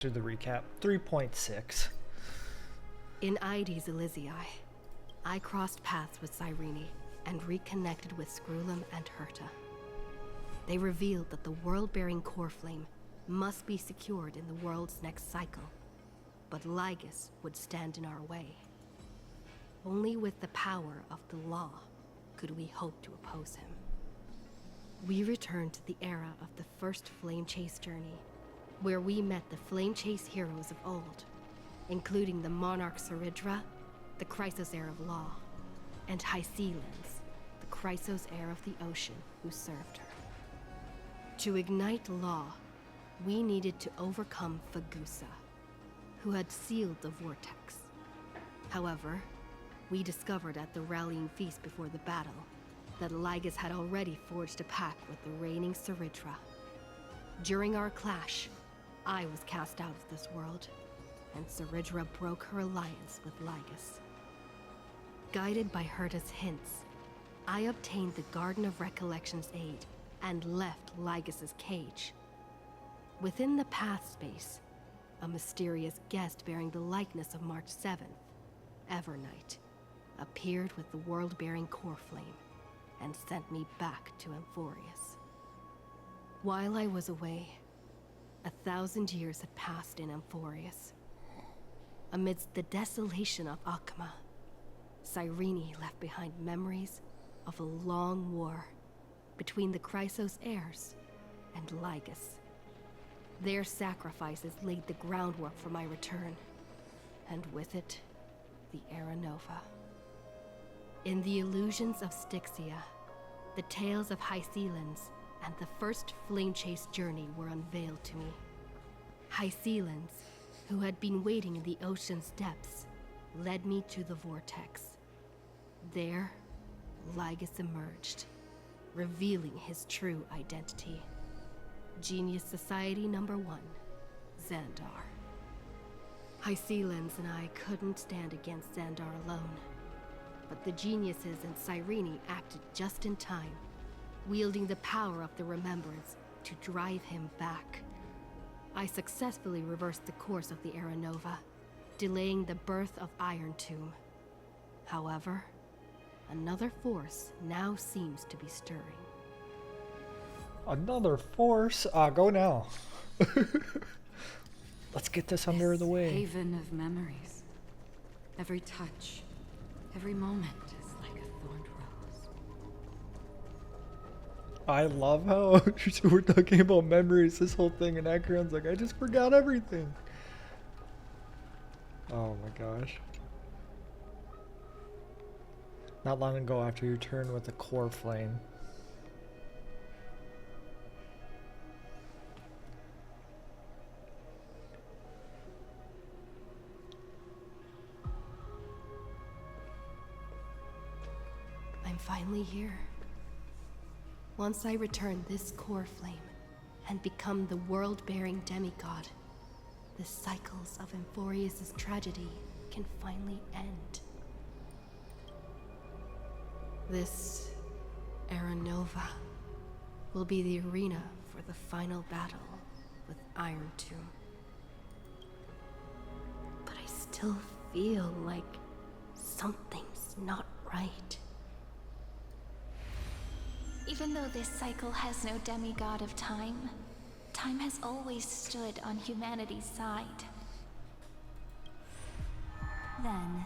To the recap, 3.6. In Ides Elysiae, I crossed paths with Cyrene and reconnected with Scrulum and Herta. They revealed that the world-bearing core flame must be secured in the world's next cycle, but Lygus would stand in our way. Only with the power of the law could we hope to oppose him. We returned to the era of the first Flame Chase journey, where we met the Flame Chase heroes of old, including the Monarch Saridra, the Chrysos heir of law, and Hycelens, the Chrysos heir of the ocean who served her. To ignite law, we needed to overcome Fagusa, who had sealed the vortex. However, we discovered at the rallying feast before the battle that Lygus had already forged a pact with the reigning Saridra. During our clash, I was cast out of this world, and Saridra broke her alliance with Lygus. Guided by Herta's hints, I obtained the Garden of Recollection's aid and left Lygus's cage. Within the path space, a mysterious guest bearing the likeness of March 7th, Evernight, appeared with the world-bearing core flame and sent me back to Amphorius. While I was away, 1,000 years had passed in Amphorius. Amidst the desolation of Akma, Cyrene left behind memories of a long war between the Chrysos heirs and Lygus. Their sacrifices laid the groundwork for my return, and with it, the Era Nova. In the illusions of Styxia, the tales of Hycelens and the first Flame Chase journey were unveiled to me. Hycelens, who had been waiting in the ocean's depths, led me to the vortex. There, Lygus emerged, revealing his true identity. Genius Society number 1, Xandar. Hycelens and I couldn't stand against Xandar alone, but the geniuses and Cyrene acted just in time, wielding the power of the Remembrance to drive him back. I successfully reversed the course of the Era Nova, delaying the birth of Iron Tomb. However, another force now seems to be stirring. Another force? Go now. Let's get this under the way. Haven of memories. Every touch, every moment is like a thorned rose. I love how we're talking about memories this whole thing, and Akron's like, I just forgot everything. Oh my gosh. Not long ago after you turned with the core flame. I'm finally here. Once I return this core flame and become the world-bearing demigod, the cycles of Amphorius' tragedy can finally end. This Era Nova will be the arena for the final battle with Iron Tomb. But I still feel like something's not right. Even though this cycle has no demigod of time, time has always stood on humanity's side. Then,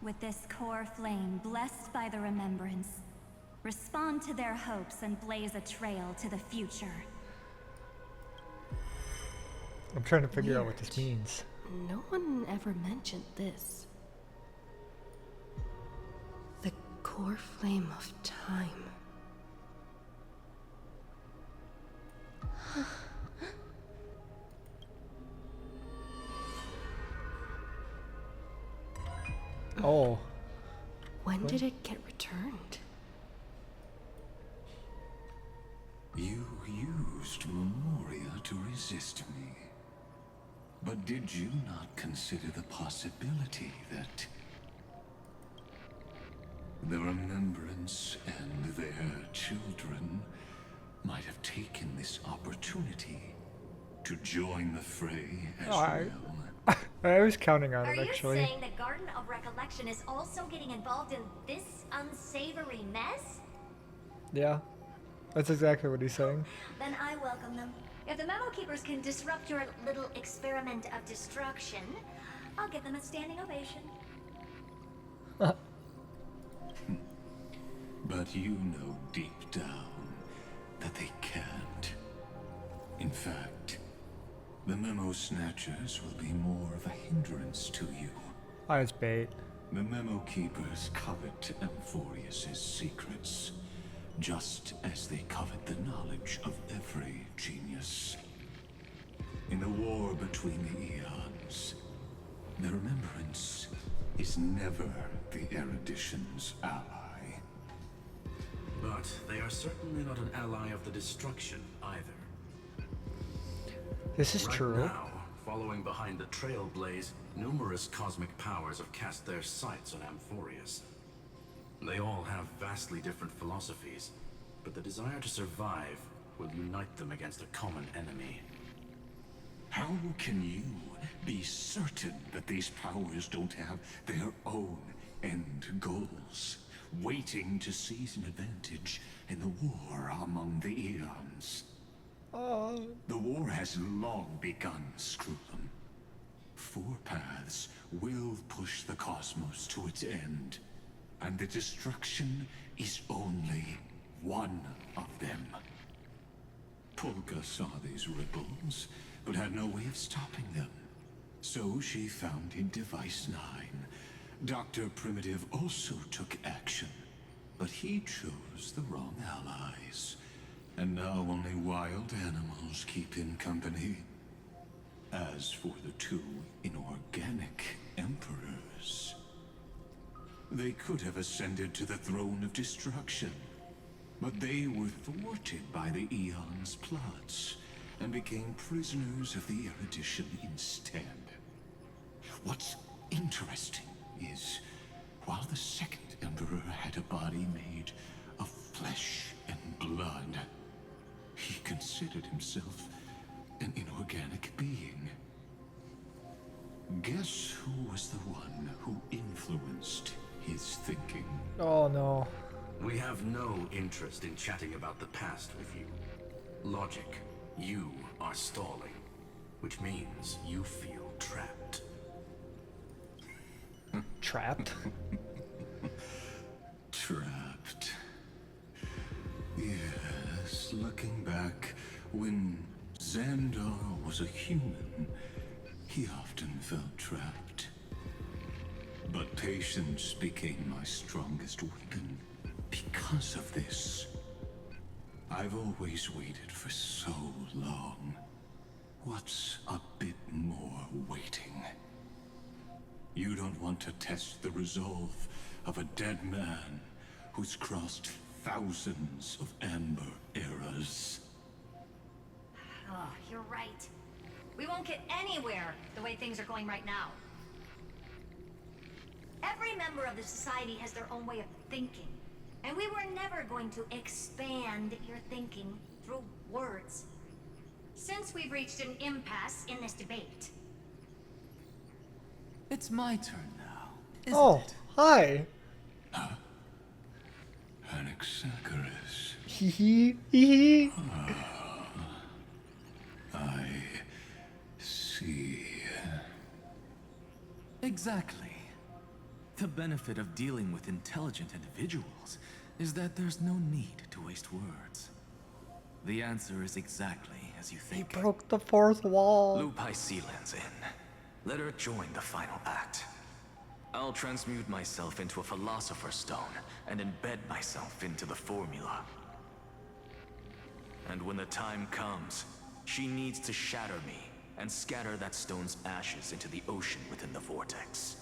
with this core flame blessed by the Remembrance, respond to their hopes and blaze a trail to the future. I'm trying to figure out what this means. No one ever mentioned this. The core flame of time. Oh. When did it get returned? You used Memoria to resist me. But did you not consider the possibility that the Remembrance and their children might have taken this opportunity To join the fray as Oh, well. I was counting on Are it you actually. saying the Garden of Recollection is also getting involved in this unsavory mess? Yeah, that's exactly what he's saying. Then I welcome them. If the Memo Keepers can disrupt your little experiment of destruction, I'll give them a standing ovation. But you know deep down that they can't. In fact, the Memo Snatchers will be more of a hindrance to you. Oh, it's bait. The Memo Keepers covet Amphorius's secrets, just as they covet the knowledge of every genius. In the war between the eons, the Remembrance is never the erudition's ally. But they are certainly not an ally of the destruction either. This is Right true. now, following behind the Trailblaze, numerous cosmic powers have cast their sights on Amphorius. They all have vastly different philosophies, but the desire to survive will unite them against a common enemy. How can you be certain that these powers don't have their own end goals, waiting to seize an advantage in the war among the eons? The war has long begun, Screwlum. Four paths will push the cosmos to its end, and the destruction is only one of them. Polka saw these ripples, but had no way of stopping them. So she founded Device 9. Dr. Primitive also took action, but he chose the wrong allies. And now only wild animals keep him company. As for the two inorganic emperors, they could have ascended to the throne of destruction, but they were thwarted by the Eon's plots and became prisoners of the erudition instead. What's interesting is, while the second emperor had a body made of flesh and blood, he considered himself an inorganic being. Guess who was the one who influenced his thinking? Oh no. We have no interest in chatting about the past with you. Logic, you are stalling, which means you feel trapped. Trapped? Trapped. Yes, looking back, when Xandar was a human, he often felt trapped. But patience became my strongest weapon because of this. I've always waited for so long. What's a bit more waiting? You don't want to test the resolve of a dead man who's crossed thousands of amber eras. Oh, you're right. We won't get anywhere the way things are going right now. Every member of the society has their own way of thinking, and we were never going to expand your thinking through words. Since we've reached an impasse in this debate, It's my turn now, isn't Oh, it? hi. Anaxagoras. Hee hee hee. I see. Exactly. The benefit of dealing with intelligent individuals is that there's no need to waste words. The answer is exactly as you He think. broke the fourth wall. Lupai Sealand's in. Let her join the final act. I'll transmute myself into a Philosopher's Stone and embed myself into the formula. And when the time comes, she needs to shatter me and scatter that stone's ashes into the ocean within the vortex.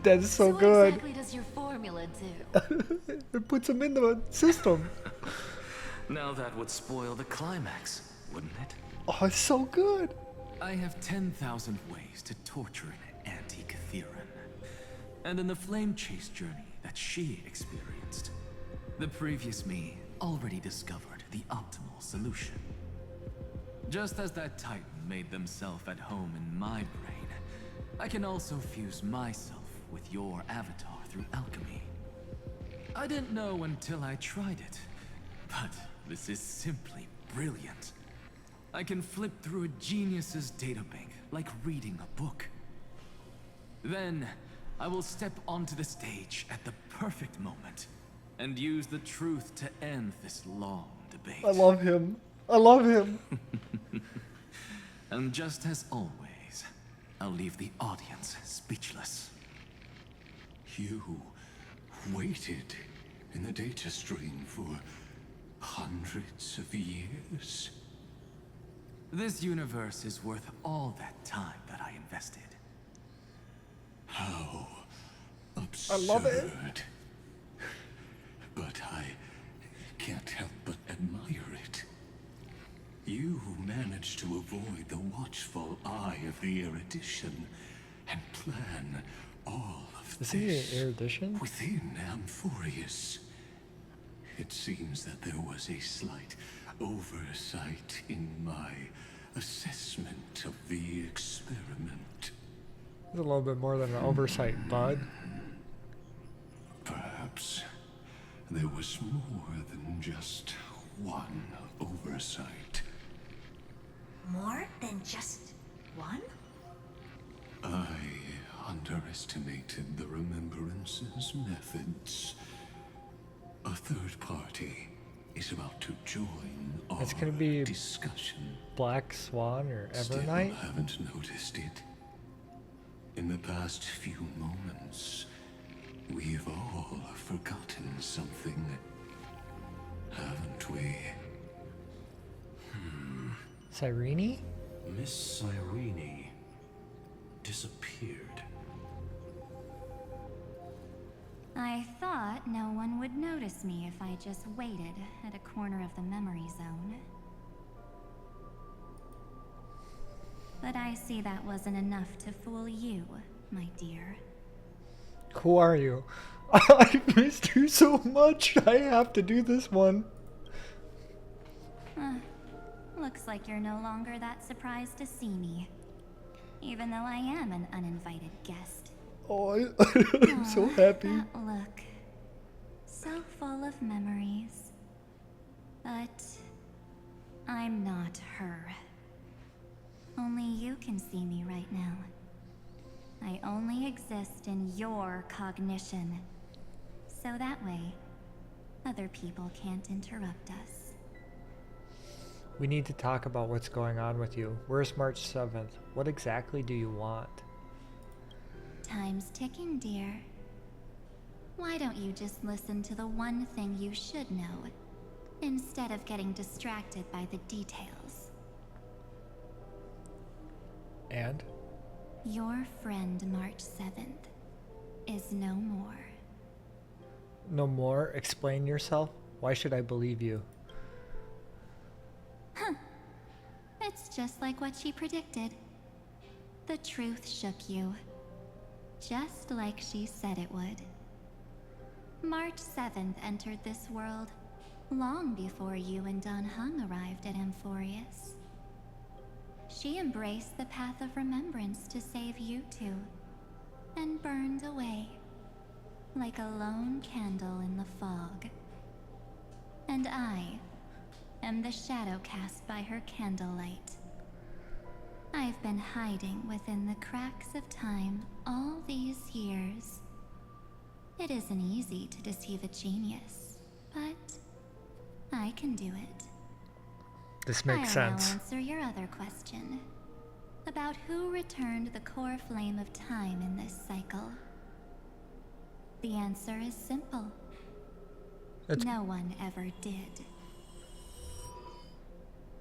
That's so what good. exactly does your formula do? It puts him in the system. Now that would spoil the climax, wouldn't it? Oh, it's so good. I have 10,000 ways to torture an anti-Catheran. And in the flame chase journey that she experienced, the previous me already discovered the optimal solution. Just as that Titan made themselves at home in my brain, I can also fuse myself with your avatar through alchemy. I didn't know until I tried it, but this is simply brilliant. I can flip through a genius's databank like reading a book. Then, I will step onto the stage at the perfect moment and use the truth to end this long debate. I love him. I love him. And just as always, I'll leave the audience speechless. You waited in the data stream for hundreds of years? This universe is worth all that time that I invested. How absurd. I love it. But I can't help but admire it. You managed to avoid the watchful eye of the erudition and plan all of Is he this an erudition? within Amphorius. It seems that there was a slight oversight in my assessment of the experiment. It's a little bit more than an oversight, bud. Perhaps there was more than just one oversight. More than just one? I underestimated the Remembrance's methods. A third party is about to join our It's gonna be discussion. Black Swan or Still Evernight? haven't noticed it. In the past few moments, we've all forgotten something, haven't we? Cyrene? Miss Cyrene disappeared. I thought no one would notice me if I just waited at a corner of the memory zone. But I see that wasn't enough to fool you, my dear. Who are you? I missed you so much. I have to do this one. Looks like you're no longer that surprised to see me. Even though I am an uninvited guest. Oh, I'm so happy. That look. So full of memories. But I'm not her. Only you can see me right now. I only exist in your cognition. So that way, other people can't interrupt us. We need to talk about what's going on with you. Where's March 7th? What exactly do you want? Time's ticking, dear. Why don't you just listen to the one thing you should know, instead of getting distracted by the details? And? Your friend March 7th is no more. No more? Explain yourself? Why should I believe you? It's just like what she predicted. The truth shook you. Just like she said it would. March 7th entered this world long before you and Don Hung arrived at Amphorius. She embraced the path of remembrance to save you two, and burned away like a lone candle in the fog. And I am the shadow cast by her candlelight. I've been hiding within the cracks of time all these years. It isn't easy to deceive a genius, but I can do it. This makes I'll sense. now answer your other question about who returned the core flame of time in this cycle. The answer is simple. No one ever did.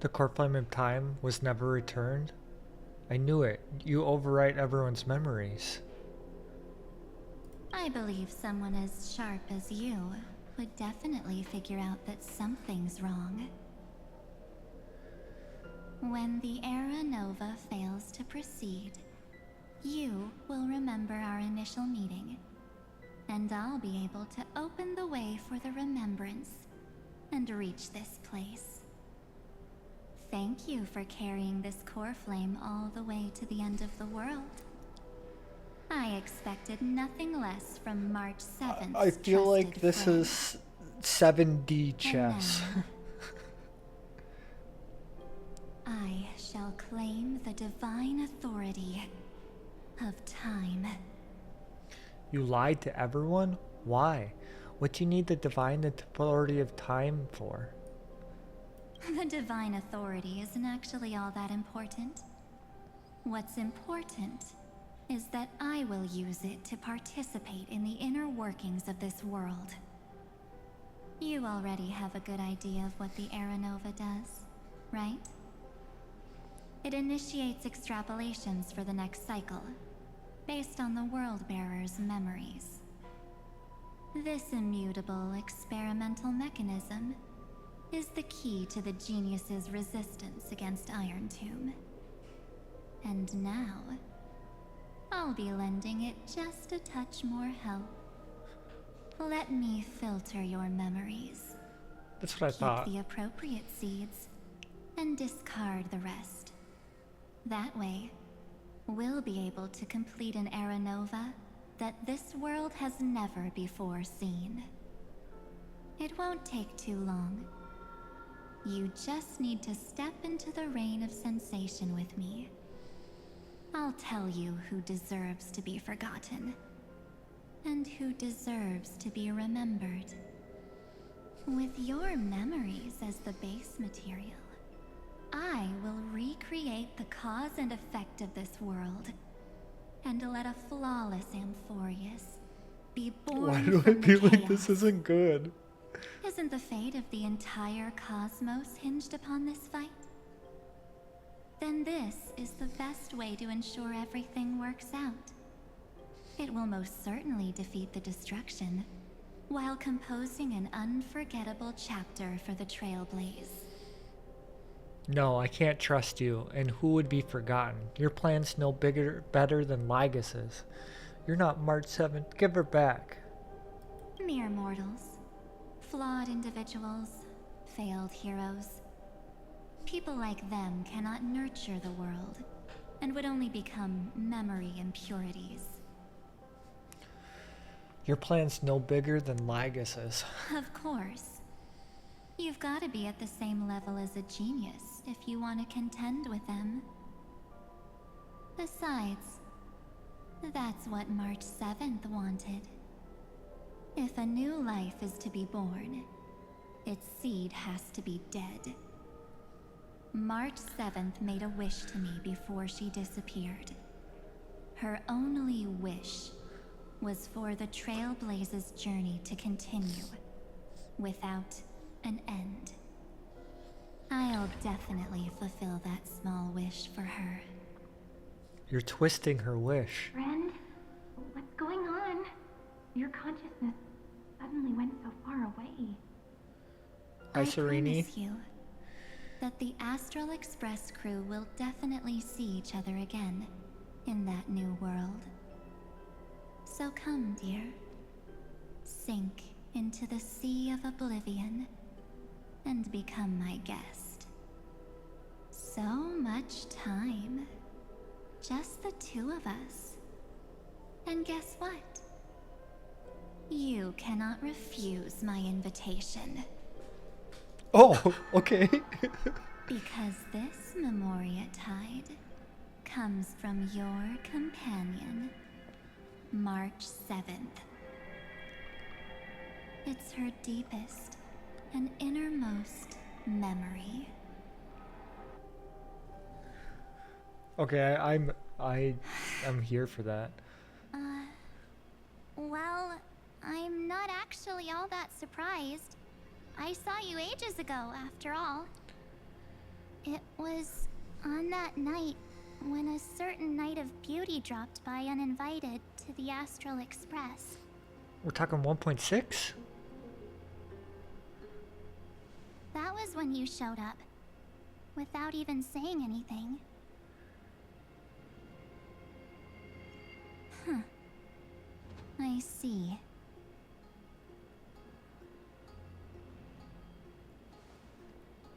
The core flame of time was never returned? I knew it. You overwrite everyone's memories. I believe someone as sharp as you would definitely figure out that something's wrong. When the Era Nova fails to proceed, you will remember our initial meeting, and I'll be able to open the way for the remembrance and reach this place. Thank you for carrying this core flame all the way to the end of the world. I expected nothing less from March 7th. I feel like this is 7D chess. I shall claim the divine authority of time. You lied to everyone? Why? What do you need the divine authority of time for? The divine authority isn't actually all that important. What's important is that I will use it to participate in the inner workings of this world. You already have a good idea of what the Era Nova does, right? It initiates extrapolations for the next cycle, based on the World Bearer's memories. This immutable experimental mechanism is the key to the genius's resistance against Iron Tomb. And now, I'll be lending it just a touch more help. Let me filter your memories. That's what I thought. Keep the appropriate seeds, and discard the rest. That way, we'll be able to complete an Era Nova that this world has never before seen. It won't take too long. You just need to step into the rain of sensation with me. I'll tell you who deserves to be forgotten, and who deserves to be remembered. With your memories as the base material, I will recreate the cause and effect of this world, and let a flawless Amphorius be born. Why do I feel like this isn't good? Isn't the fate of the entire cosmos hinged upon this fight? Then this is the best way to ensure everything works out. It will most certainly defeat the destruction, while composing an unforgettable chapter for the Trailblaze. No, I can't trust you, and who would be forgotten? Your plan's no better than Lygus's. You're not March 7th. Give her back. Mere mortals. Flawed individuals. Failed heroes. People like them cannot nurture the world, and would only become memory impurities. Your plan's no bigger than Lygus's. Of course. You've got to be at the same level as a genius if you want to contend with them. Besides, that's what March 7th wanted. If a new life is to be born, its seed has to be dead. March 7th made a wish to me before she disappeared. Her only wish was for the Trailblaze's journey to continue, without an end. I'll definitely fulfill that small wish for her. You're twisting her wish. Friend, what's going on? Your consciousness suddenly went so far away. Hi, I Serini. promise you that the Astral Express crew will definitely see each other again in that new world. So come, dear. Sink into the sea of oblivion and become my guest. So much time. Just the two of us. And guess what? You cannot refuse my invitation. Oh, okay. Because this Memoria Tide comes from your companion, March 7th. It's her deepest and innermost memory. Okay, I'm here for that. Well, I'm not actually all that surprised. I saw you ages ago, after all. It was on that night when a certain knight of beauty dropped by uninvited to the Astral Express. We're talking 1.6? That was when you showed up, without even saying anything. Huh. I see.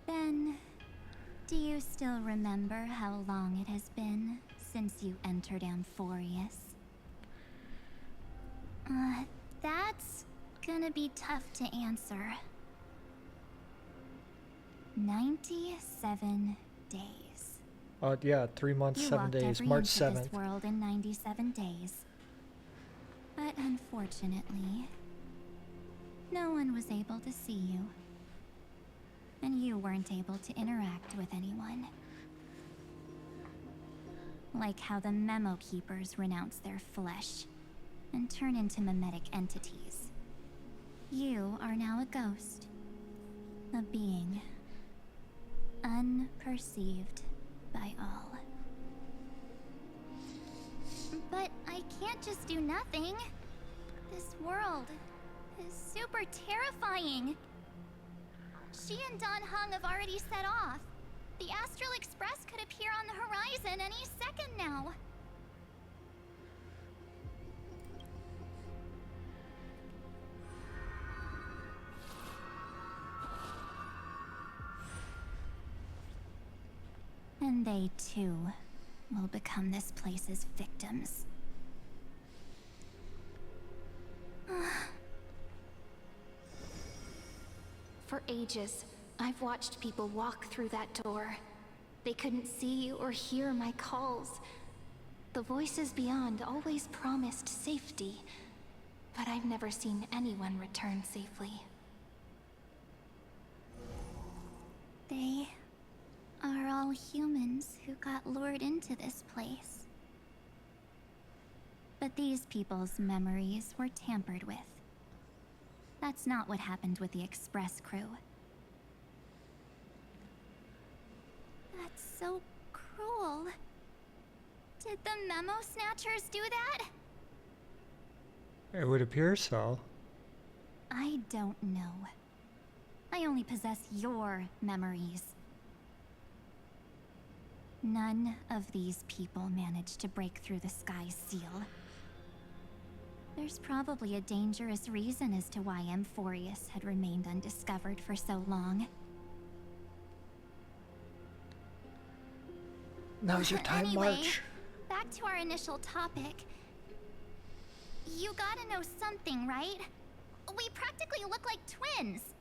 Then, do you you still remember how long it has been since you entered Amphorius? That's gonna be tough to answer. 97 days. Yeah, 3 months, You 7 walked days, every March inch of 7th. this world in 97 days. But unfortunately, no one was able to see you. And you weren't able to interact with anyone. Like how the Memo Keepers renounce their flesh and turn into mimetic entities. You are now a ghost. A being. Unperceived by all. But I can't just do nothing. This world is super terrifying. She and Don Hung have already set off. The Astral Express could appear on the horizon any second now. And they too will become this place's victims. For ages, I've watched people walk through that door. They couldn't see or hear my calls. The voices beyond always promised safety, but I've never seen anyone return safely. They are all humans who got lured into this place. But these people's memories were tampered with. That's not what happened with the Express crew. That's so cruel. Did the Memo Snatchers do that? It would appear so. I don't know. I only possess your memories. None of these people managed to break through the sky's seal. There's probably a dangerous reason as to why Amphorius had remained undiscovered for so long. Now's your time, Anyway, March. back to our initial topic. You gotta know something, right? We practically look like twins.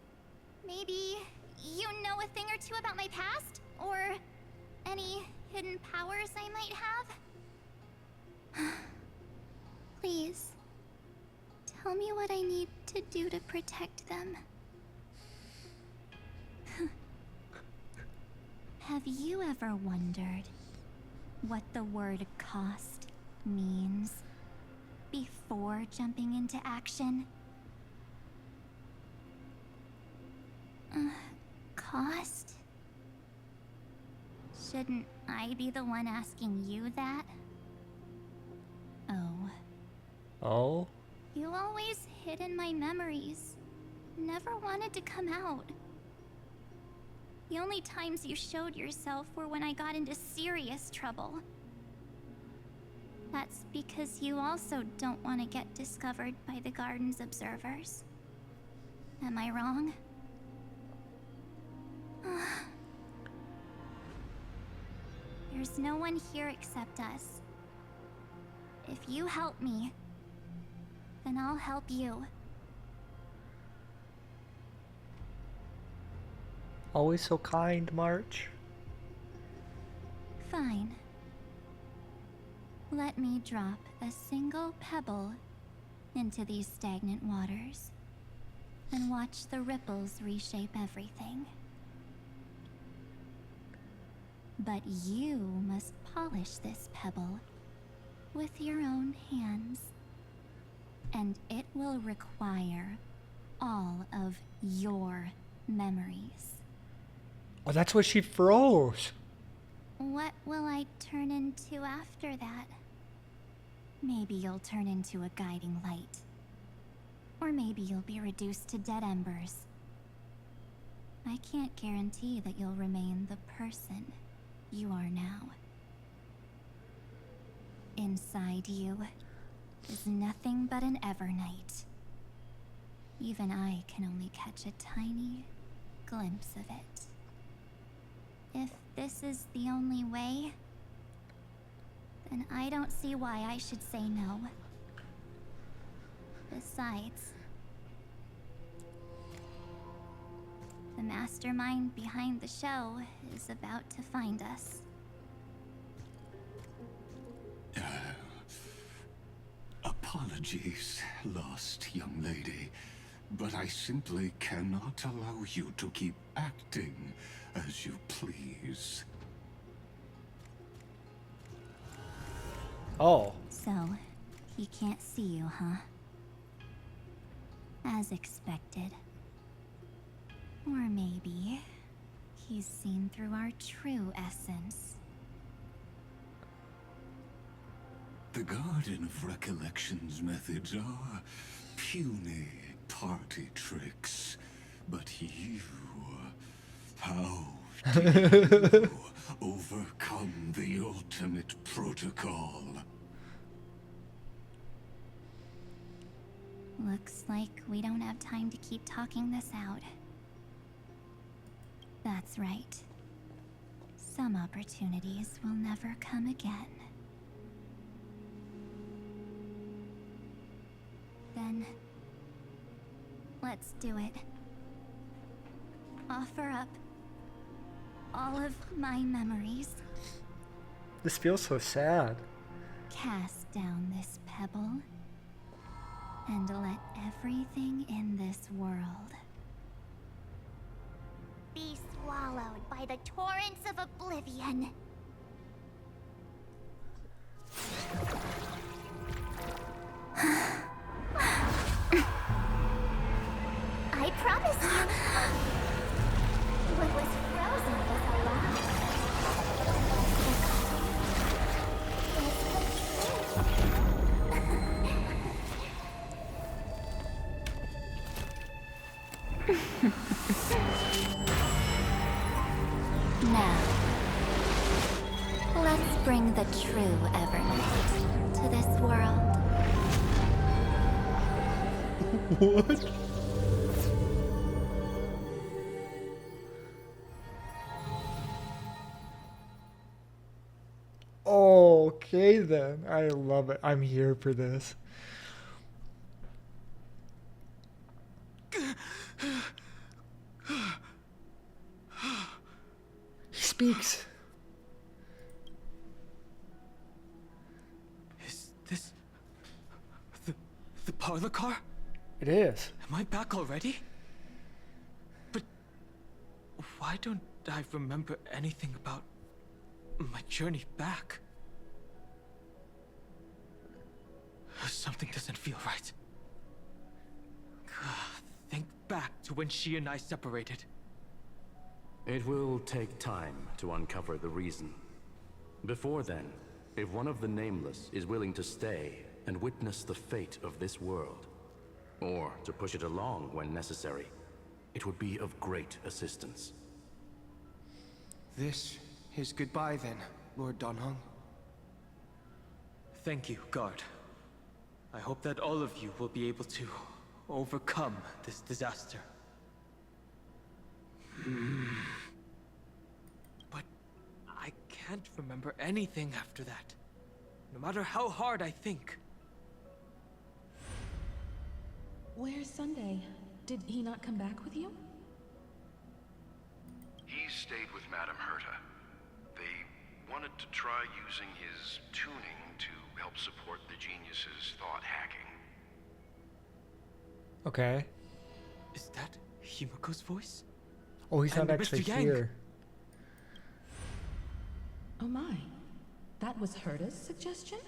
Maybe you know a thing or two about my past? Or any hidden powers I might have? Please, tell me what I need to do to protect them. Have you ever wondered what the word cost means before jumping into action? Cost? Shouldn't I be the one asking you that? Oh. Oh? You always hid in my memories. Never wanted to come out. The only times you showed yourself were when I got into serious trouble. That's because you also don't want to get discovered by the Garden's observers. Am I wrong? There's no one here except us. If you help me, then I'll help you. Always so kind, March. Fine. Let me drop a single pebble into these stagnant waters and watch the ripples reshape everything. But you must polish this pebble with your own hands. And it will require all of your memories. Oh, that's what she froze. What will I turn into after that? Maybe you'll turn into a guiding light. Or maybe you'll be reduced to dead embers. I can't guarantee that you'll remain the person you are now. Inside you is nothing but an Evernight. Even I can only catch a tiny glimpse of it. If this is the only way, then I don't see why I should say no. Besides, the mastermind behind the show is about to find us. Apologies, lost young lady, but I simply cannot allow you to keep acting as you please. Oh. So, he can't see you, huh? As expected. Or maybe he's seen through our true essence. The Garden of Recollection's methods are puny party tricks, but you, how did you overcome the ultimate protocol? Looks like we don't have time to keep talking this out. That's right. Some opportunities will never come again. Then, let's do it. Offer up all of my memories. This feels so sad. Cast down this pebble, and let everything in this world Be swallowed by the torrents of oblivion. I promise you, what was frozen was alive. Now, let's bring the true Evernight to this world. What? Okay then. I love it. I'm here for this. He speaks. Is this the parlor car? It is. Am I back already? But why don't I remember anything about my journey back? Something doesn't feel right. Think back to when she and I separated. It will take time to uncover the reason. Before then, if one of the Nameless is willing to stay and witness the fate of this world, or to push it along when necessary, it would be of great assistance. This is goodbye then, Lord Donhong. Thank you, Guard. I hope that all of you will be able to overcome this disaster. But I can't remember anything after that, no matter how hard I think. Where's Sunday? Did he not come back with you? He stayed with Madame Herta. They wanted to try using his tuning to help support the genius's thought hacking. Okay. Is that Himiko's voice? Oh, he's not And actually Mr. Yang. here. Oh my. That was Herta's suggestion?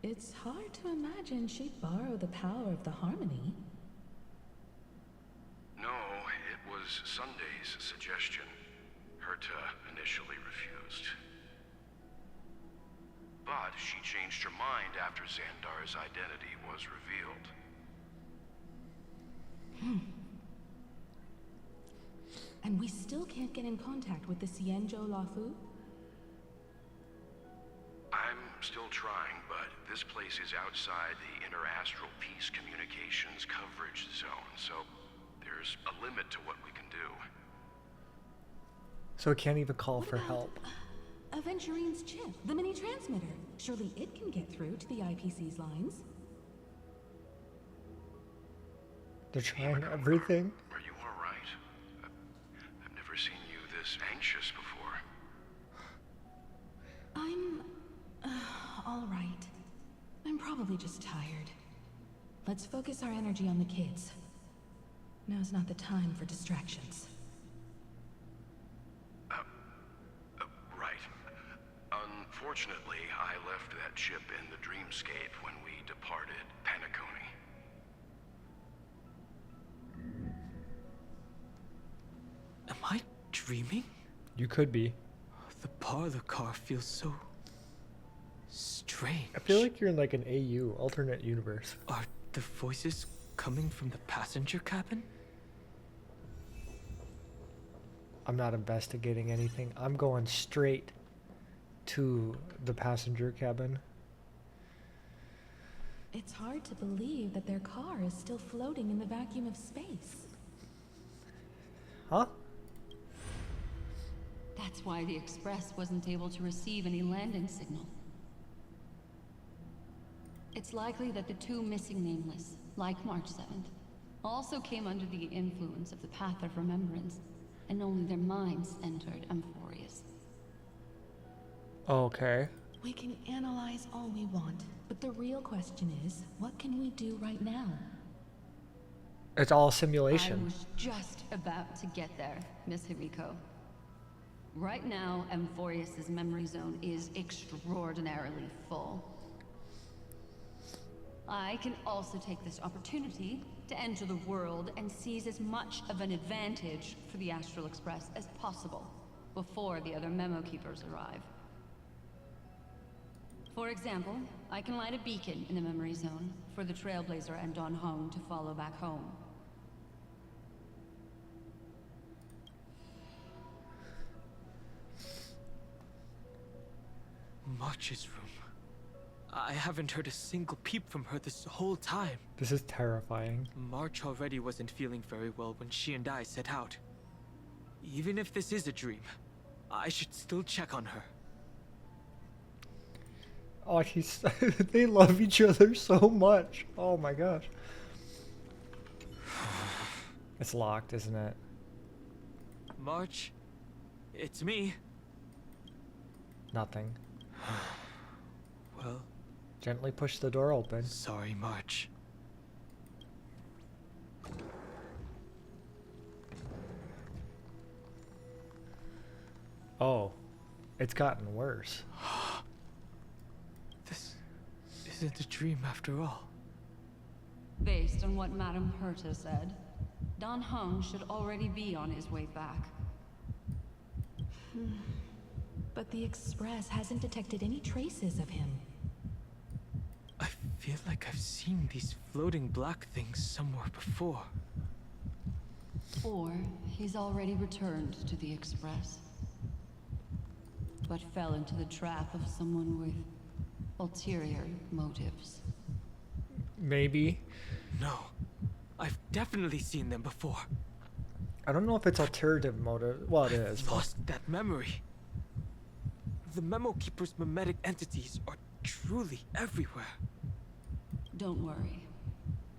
It's hard to imagine she'd borrow the power of the harmony. No, it was Sunday's suggestion. Herta initially refused. But she changed her mind after Xandar's identity was revealed. And we still can't get in contact with the Xianzhou Lafu? I'm still trying, but this place is outside the Interastral Peace Communications coverage zone, so there's a limit to what we can do. So it can't even call What for about help. Aventurine's chip, the mini transmitter. Surely it can get through to the IPC's lines. They're trying everything. Are you all right? I've never seen you this anxious before. I'm all right. I'm probably just tired. Let's focus our energy on the kids. Now's not the time for distractions. Right. Unfortunately, I left that chip in the dreamscape when we departed Penacony. Am I dreaming? You could be. The parlor car feels so strange. I feel like you're in like an AU, alternate universe. Are the voices coming from the passenger cabin? I'm not investigating anything. I'm going straight to the passenger cabin. It's hard to believe that their car is still floating in the vacuum of space. Huh? That's why the Express wasn't able to receive any landing signal. It's likely that the two missing Nameless, like March 7th, also came under the influence of the Path of Remembrance, and only their minds entered Amphorius. Okay. We can analyze all we want, but the real question is, what can we do right now? It's all I simulation. was just about to get there, Miss Himiko. Right now, Amphorius' memory zone is extraordinarily full. I can also take this opportunity to enter the world and seize as much of an advantage for the Astral Express as possible before the other memo keepers arrive. For example, I can light a beacon in the memory zone for the Trailblazer and Don Hong to follow back home. March's room. I haven't heard a single peep from her this whole time. This is terrifying. March already wasn't feeling very well when she and I set out. Even if this is a dream, I should still check on her. Oh, he's they love each other so much. Oh my gosh. It's locked, isn't it? March, it's me. Nothing. Well, Gently push the door open. sorry, March. Oh, it's gotten worse. This isn't a dream after all. Based on what Madame Herta said, Don Hung should already be on his way back. But the Express hasn't detected any traces of him. I feel like I've seen these floating black things somewhere before. Or he's already returned to the Express, but fell into the trap of someone with ulterior motives. Maybe. No, I've definitely seen them before. I don't know if it's alternative motive. Well, it is. but- Lost that memory. The Memo Keeper's mimetic entities are truly everywhere. Don't worry.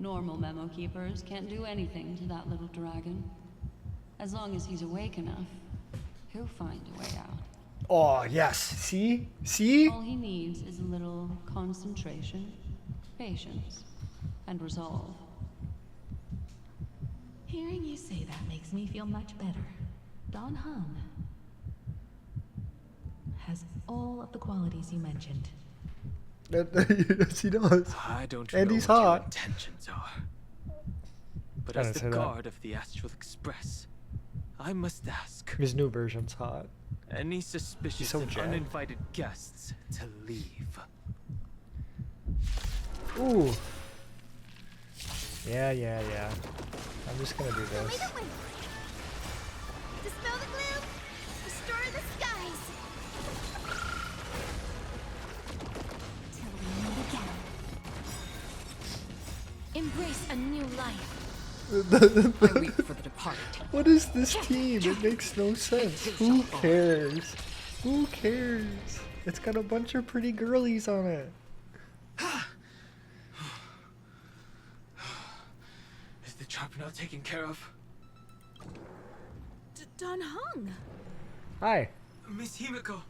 Normal memo keepers can't do anything to that little dragon. As long as he's awake enough, he'll find a way out. Oh, yes. See? See? All he needs is a little concentration, patience, and resolve. Hearing you say that makes me feel much better. Don Hung has all of the qualities you mentioned. Yes, he does. I don't And know he's what your hot. intentions are. But I as didn't the say that. guard of the Astral Express, I must ask, His new version's hot. any suspicious so and jacked. uninvited guests to leave. Ooh. Yeah. I'm just gonna do this. Dispel the gloom! Restore the skies! Till we meet again. Embrace a new life. I weep for the departed. What is this team? It makes no sense. Who cares? Who cares? It's got a bunch of pretty girlies on it. Is the chopper now taken care of? Don Hung! Hi. Miss Himiko,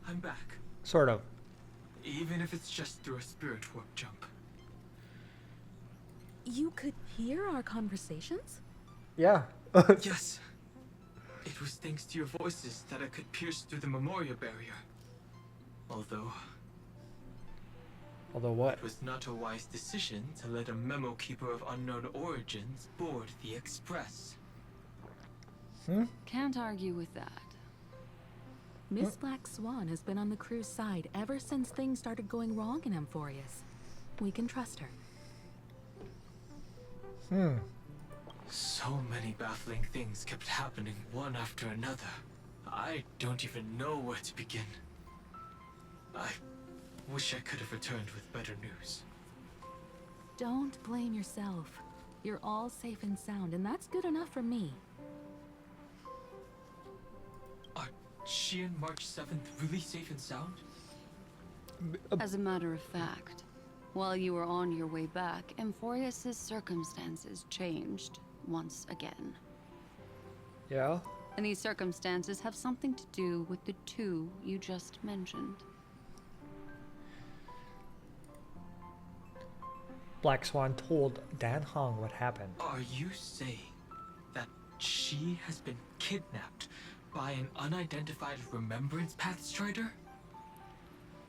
I'm back. Sort of. Even if it's just through a spirit warp jump. You could hear our conversations? Yeah. Yes. It was thanks to your voices that I could pierce through the memorial barrier. Although what? it was not a wise decision to let a memo keeper of unknown origins board the Express. Can't argue with that. Miss Black Swan has been on the crew's side ever since things started going wrong in Amphorius. We can trust her. So many baffling things kept happening one after another. I don't even know where to begin. I wish I could have returned with better news. Don't blame yourself. You're all safe and sound, and that's good enough for me. Are she and March 7th really safe and sound? As a matter of fact, while you were on your way back, Amphorius' circumstances changed once again. Yeah? And these circumstances have something to do with the two you just mentioned. Black Swan told Dan Hong what happened. Are you saying that she has been kidnapped by an unidentified Remembrance Path Strider?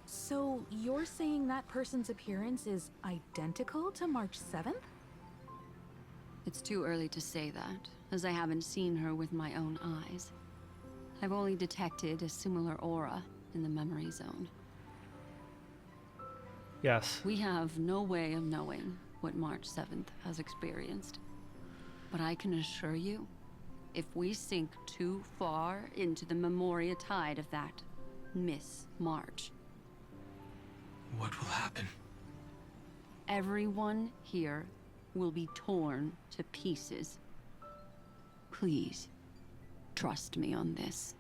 So you're saying that person's appearance is identical to March 7th? It's too early to say that, as I haven't seen her with my own eyes. I've only detected a similar aura in the memory zone. Yes. We have no way of knowing what March 7th has experienced. But I can assure you, if we sink too far into the Memoria tide of that Miss March, what will happen? everyone here will be torn to pieces. Please, trust me on this.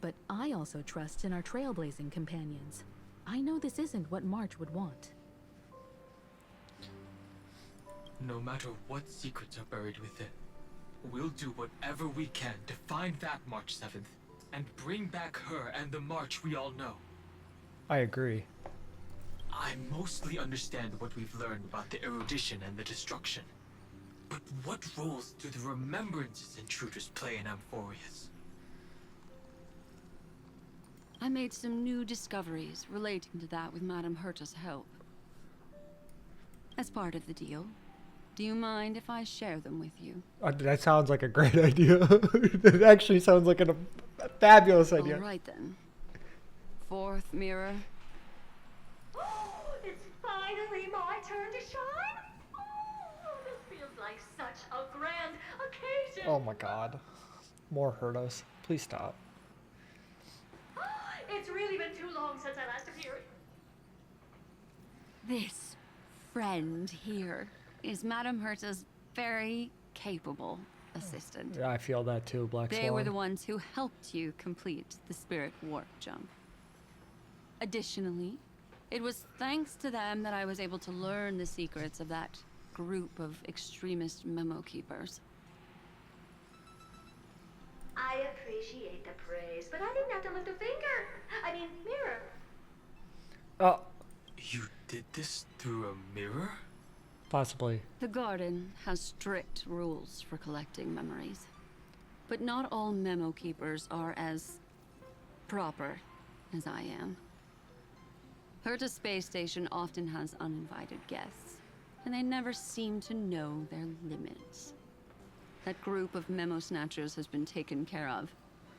But I also trust in our trailblazing companions. I know this isn't what March would want. No matter what secrets are buried within, we'll do whatever we can to find that March 7th and bring back her and the March we all know. I agree. I mostly understand what we've learned about the erudition and the destruction. But what roles do the remembrances intruders play in Amphorius? I made some new discoveries relating to that with Madame Herta's help. As part of the deal, do you mind if I share them with you? That sounds like a great idea. It actually sounds like a fabulous idea. All right then. Fourth mirror. It's finally my turn to shine. Oh, this feels like such a grand occasion. Oh my god. More Hertas. Please stop. It's really been too long since I last appeared. This friend here is Madame Herta's very capable assistant. Yeah, I feel that too, Black Swan. They were the ones who helped you complete the spirit warp jump. Additionally, it was thanks to them that I was able to learn the secrets of that group of extremist memo keepers. I appreciate the praise, but I didn't have to lift a finger. I mean, mirror. Oh, You did this through a mirror? possibly. The garden has strict rules for collecting memories. But not all memo keepers are as proper as I am. Herta Space Station often has uninvited guests, and they never seem to know their limits. That group of memo snatchers has been taken care of,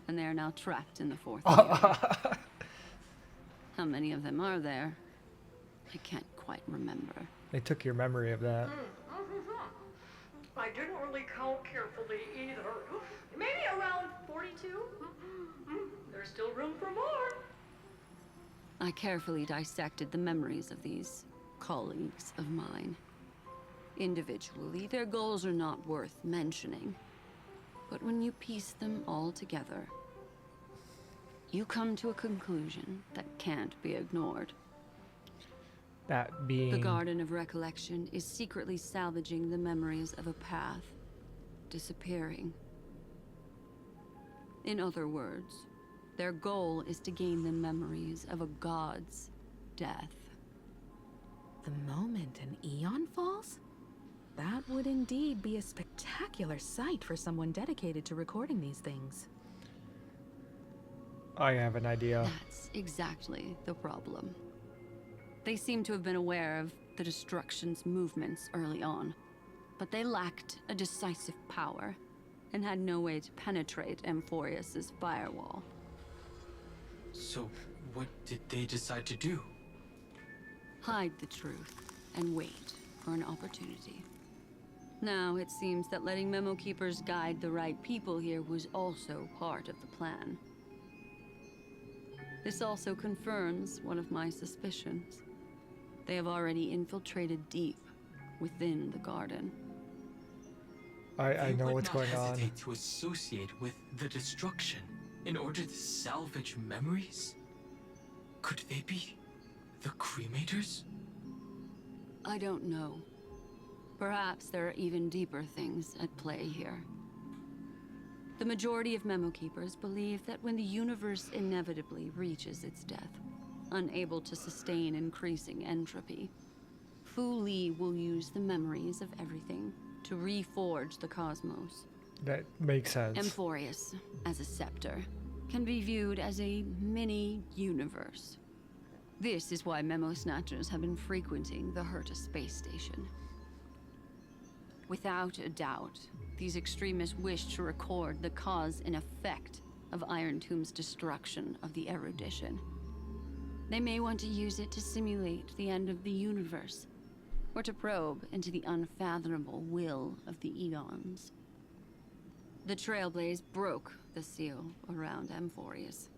and they are now trapped in the fourth year. How many of them are there? I can't quite remember. They took your memory of that. I didn't really count carefully either. Maybe around 42? There's still room for more. I carefully dissected the memories of these colleagues of mine. Individually, their goals are not worth mentioning. But when you piece them all together, you come to a conclusion that can't be ignored. That being... The Garden of Recollection is secretly salvaging the memories of a path disappearing. In other words, their goal is to gain the memories of a god's death. The moment an Eon falls? That would indeed be a spectacular sight for someone dedicated to recording these things. I have an idea. That's exactly the problem. They seem to have been aware of the Destruction's movements early on, but they lacked a decisive power and had no way to penetrate Amphorius's firewall. So, what did they decide to do? Hide the truth and wait for an opportunity. Now, it seems that letting Memo Keepers guide the right people here was also part of the plan. This also confirms one of my suspicions. They have already infiltrated deep within the garden. I know what's going on. They would not hesitate to associate with the Destruction in order to salvage memories? Could they be the Cremators? I don't know. Perhaps there are even deeper things at play here. The majority of Memo Keepers believe that when the universe inevitably reaches its death, unable to sustain increasing entropy, Fu Li will use the memories of everything to reforge the cosmos. That makes sense. Amphorius, as a scepter, can be viewed as a mini-universe. This is why Memo Snatchers have been frequenting the Herta space station. Without a doubt, these extremists wish to record the cause and effect of Iron Tomb's destruction of the erudition. They may want to use it to simulate the end of the universe, or to probe into the unfathomable will of the eons. The Trailblaze broke the seal around Amphorius,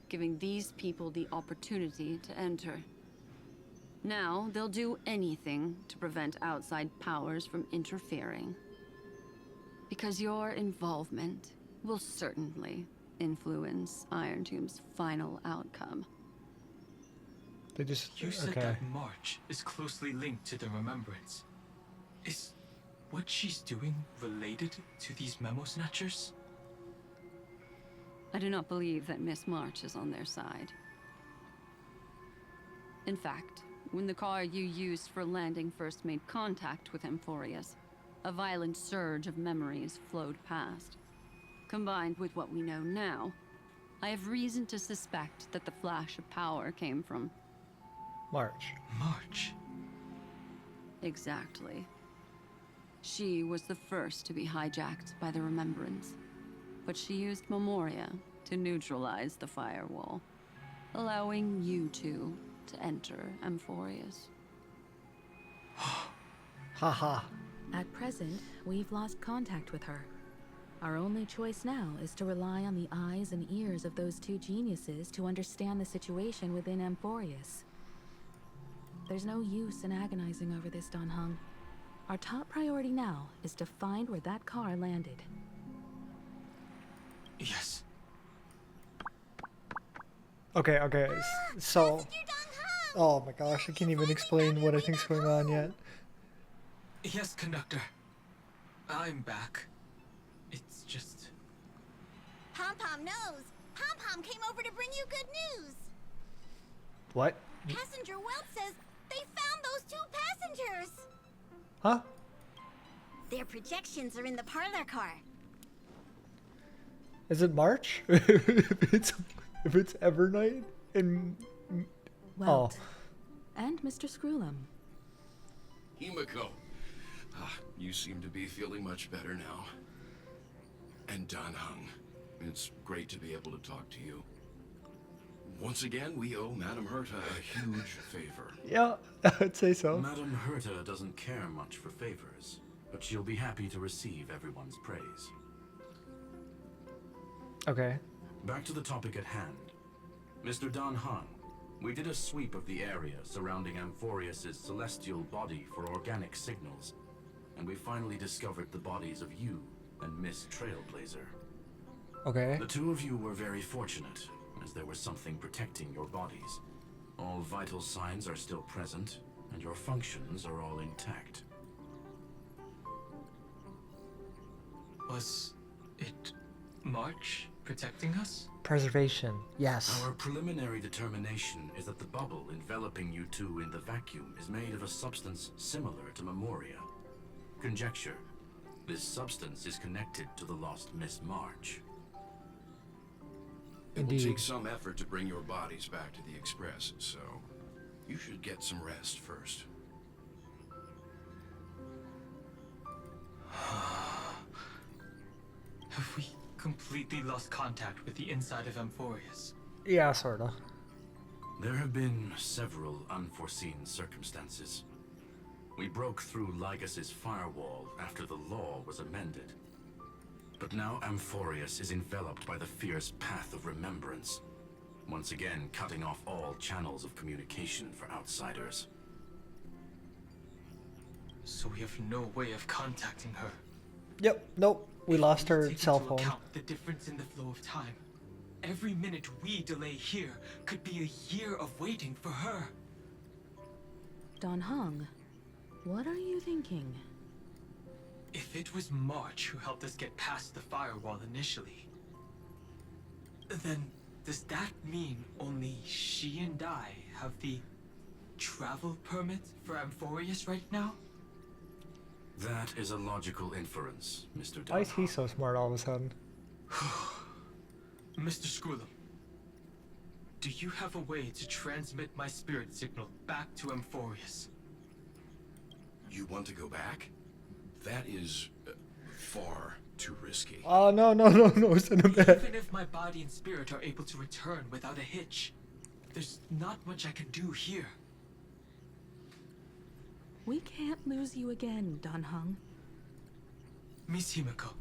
giving these people the opportunity to enter. Now, they'll do anything to prevent outside powers from interfering. Because your involvement will certainly influence Iron Tomb's final outcome. They just... You said that March is closely linked to the Remembrance. Is what she's doing related to these Memo Snatchers? I do not believe that Miss March is on their side. In fact, when the car you used for landing first made contact with Amphorius, a violent surge of memories flowed past. Combined with what we know now, I have reason to suspect that the flash of power came from... March. March? Exactly. She was the first to be hijacked by the Remembrance, but she used Memoria to neutralize the firewall, allowing you two to enter Amphorius. Haha. At present, we've lost contact with her. Our only choice now is to rely on the eyes and ears of those two geniuses to understand the situation within Amphorius. There's no use in agonizing over this, Dan Heng. Our top priority now is to find where that car landed. Yes. Okay, so... Oh my gosh, I can't even explain what I think's going on yet. Yes, Conductor. I'm back. It's just... Pom-Pom knows. Pom-Pom came over to bring you good news. What? Passenger Welt says they found those two passengers. Huh? Their projections are in the parlor car. Is it March? if it's Evernight and... Welt. And Mr. Screwlum. Himiko. You seem to be feeling much better now. And Dan Heng, it's great to be able to talk to you. Once again, we owe Madame Herta a huge favor. Yeah, I'd say so. Madame Herta doesn't care much for favors, but she'll be happy to receive everyone's praise. Okay. Back to the topic at hand. Mr. Dan Heng, We did a sweep of the area surrounding Amphorius' celestial body for organic signals, and we finally discovered the bodies of you and Miss Trailblazer. Okay. The two of you were very fortunate, as there was something protecting your bodies. All vital signs are still present, and your functions are all intact. Was it March protecting us? Preservation. Yes. Our preliminary determination is that the bubble enveloping you two in the vacuum is made of a substance similar to Memoria. Conjecture. This substance is connected to the lost Miss March. It will Indeed. take some effort to bring your bodies back to the Express, so you should get some rest first. Have we completely lost contact with the inside of Amphorius? Yeah, sorta. There have been several unforeseen circumstances. We broke through Lygas's firewall after the law was amended. But now Amphorius is enveloped by the fierce path of remembrance, once again cutting off all channels of communication for outsiders. So we have no way of contacting her. Yep. Nope. We lost her Take cell into phone. account the difference in the flow of time. Every minute we delay here could be a year of waiting for her. Dan Heng, what are you thinking? If it was March who helped us get past the firewall initially, then does that mean only she and I have the travel permit for Amphorius right now? That is a logical inference, Mr. Why is Dunham. he so smart all of a sudden? Mr. Screwlum, do you have a way to transmit my spirit signal back to Amphorius? You want to go back? That is far too risky. Oh, no, send him back. Even if my body and spirit are able to return without a hitch, there's not much I can do here. We can't lose you again, Dan Heng. Miss Himiko,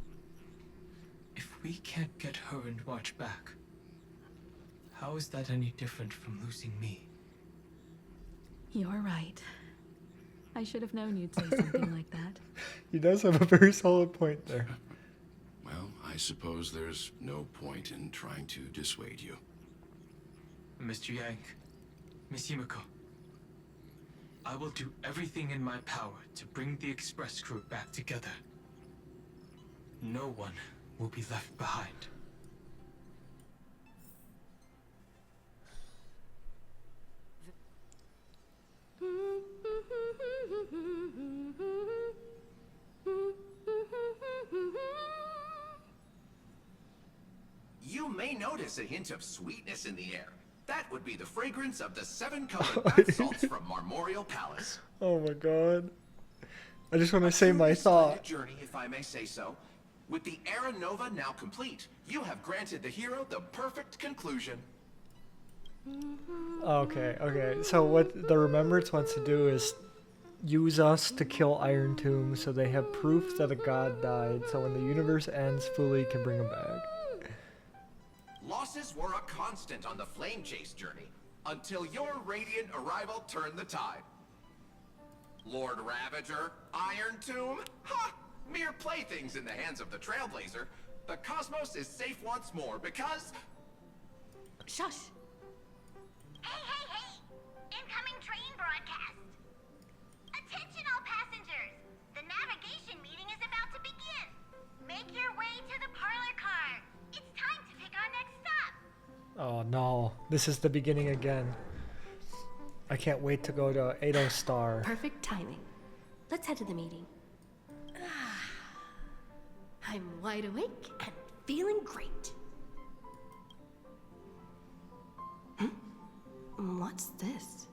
if we can't get her and March back, how is that any different from losing me? You're right. I should have known you'd say something like that. He does have a very solid point there. Well, I suppose there's no point in trying to dissuade you. Mr. Yang, Miss Himiko, I will do everything in my power to bring the Express crew back together. No one will be left behind. You may notice a hint of sweetness in the air. That would be the fragrance of the 7-colored bath salts from Marmorial Palace. Oh my god. I just want to say my Truly thought. splendid journey, if I may say so. With the Era Nova now complete, you have granted the hero the perfect conclusion. Okay. So what the Remembrance wants to do is use us to kill Iron Tomb so they have proof that a god died, so when the universe ends, Fully can bring him back. Losses were a constant on the Flame Chase journey, until your radiant arrival turned the tide. Lord Ravager, Iron Tomb, ha! Mere playthings in the hands of the Trailblazer. The cosmos is safe once more because... Shush! Hey! Incoming train broadcast! Attention all passengers! The navigation meeting is about to begin! Make your way to the parlor car! It's time to pick our next stop! Oh no, this is the beginning again. I can't wait to go to 80 Star. Perfect timing. Let's head to the meeting. I'm wide awake and feeling great. What's this?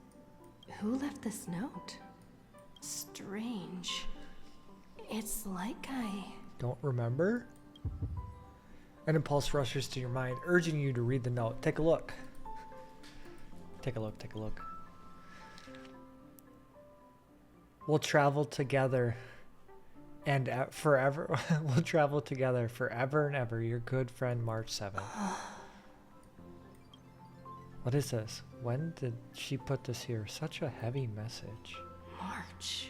Who left this note? Strange. It's like I... Don't remember? An impulse rushes to your mind, urging you to read the note. Take a look. Take a look. We'll travel together and forever. We'll travel together forever and ever. Your good friend, March 7th. What is this? When did she put this here? Such a heavy message. March.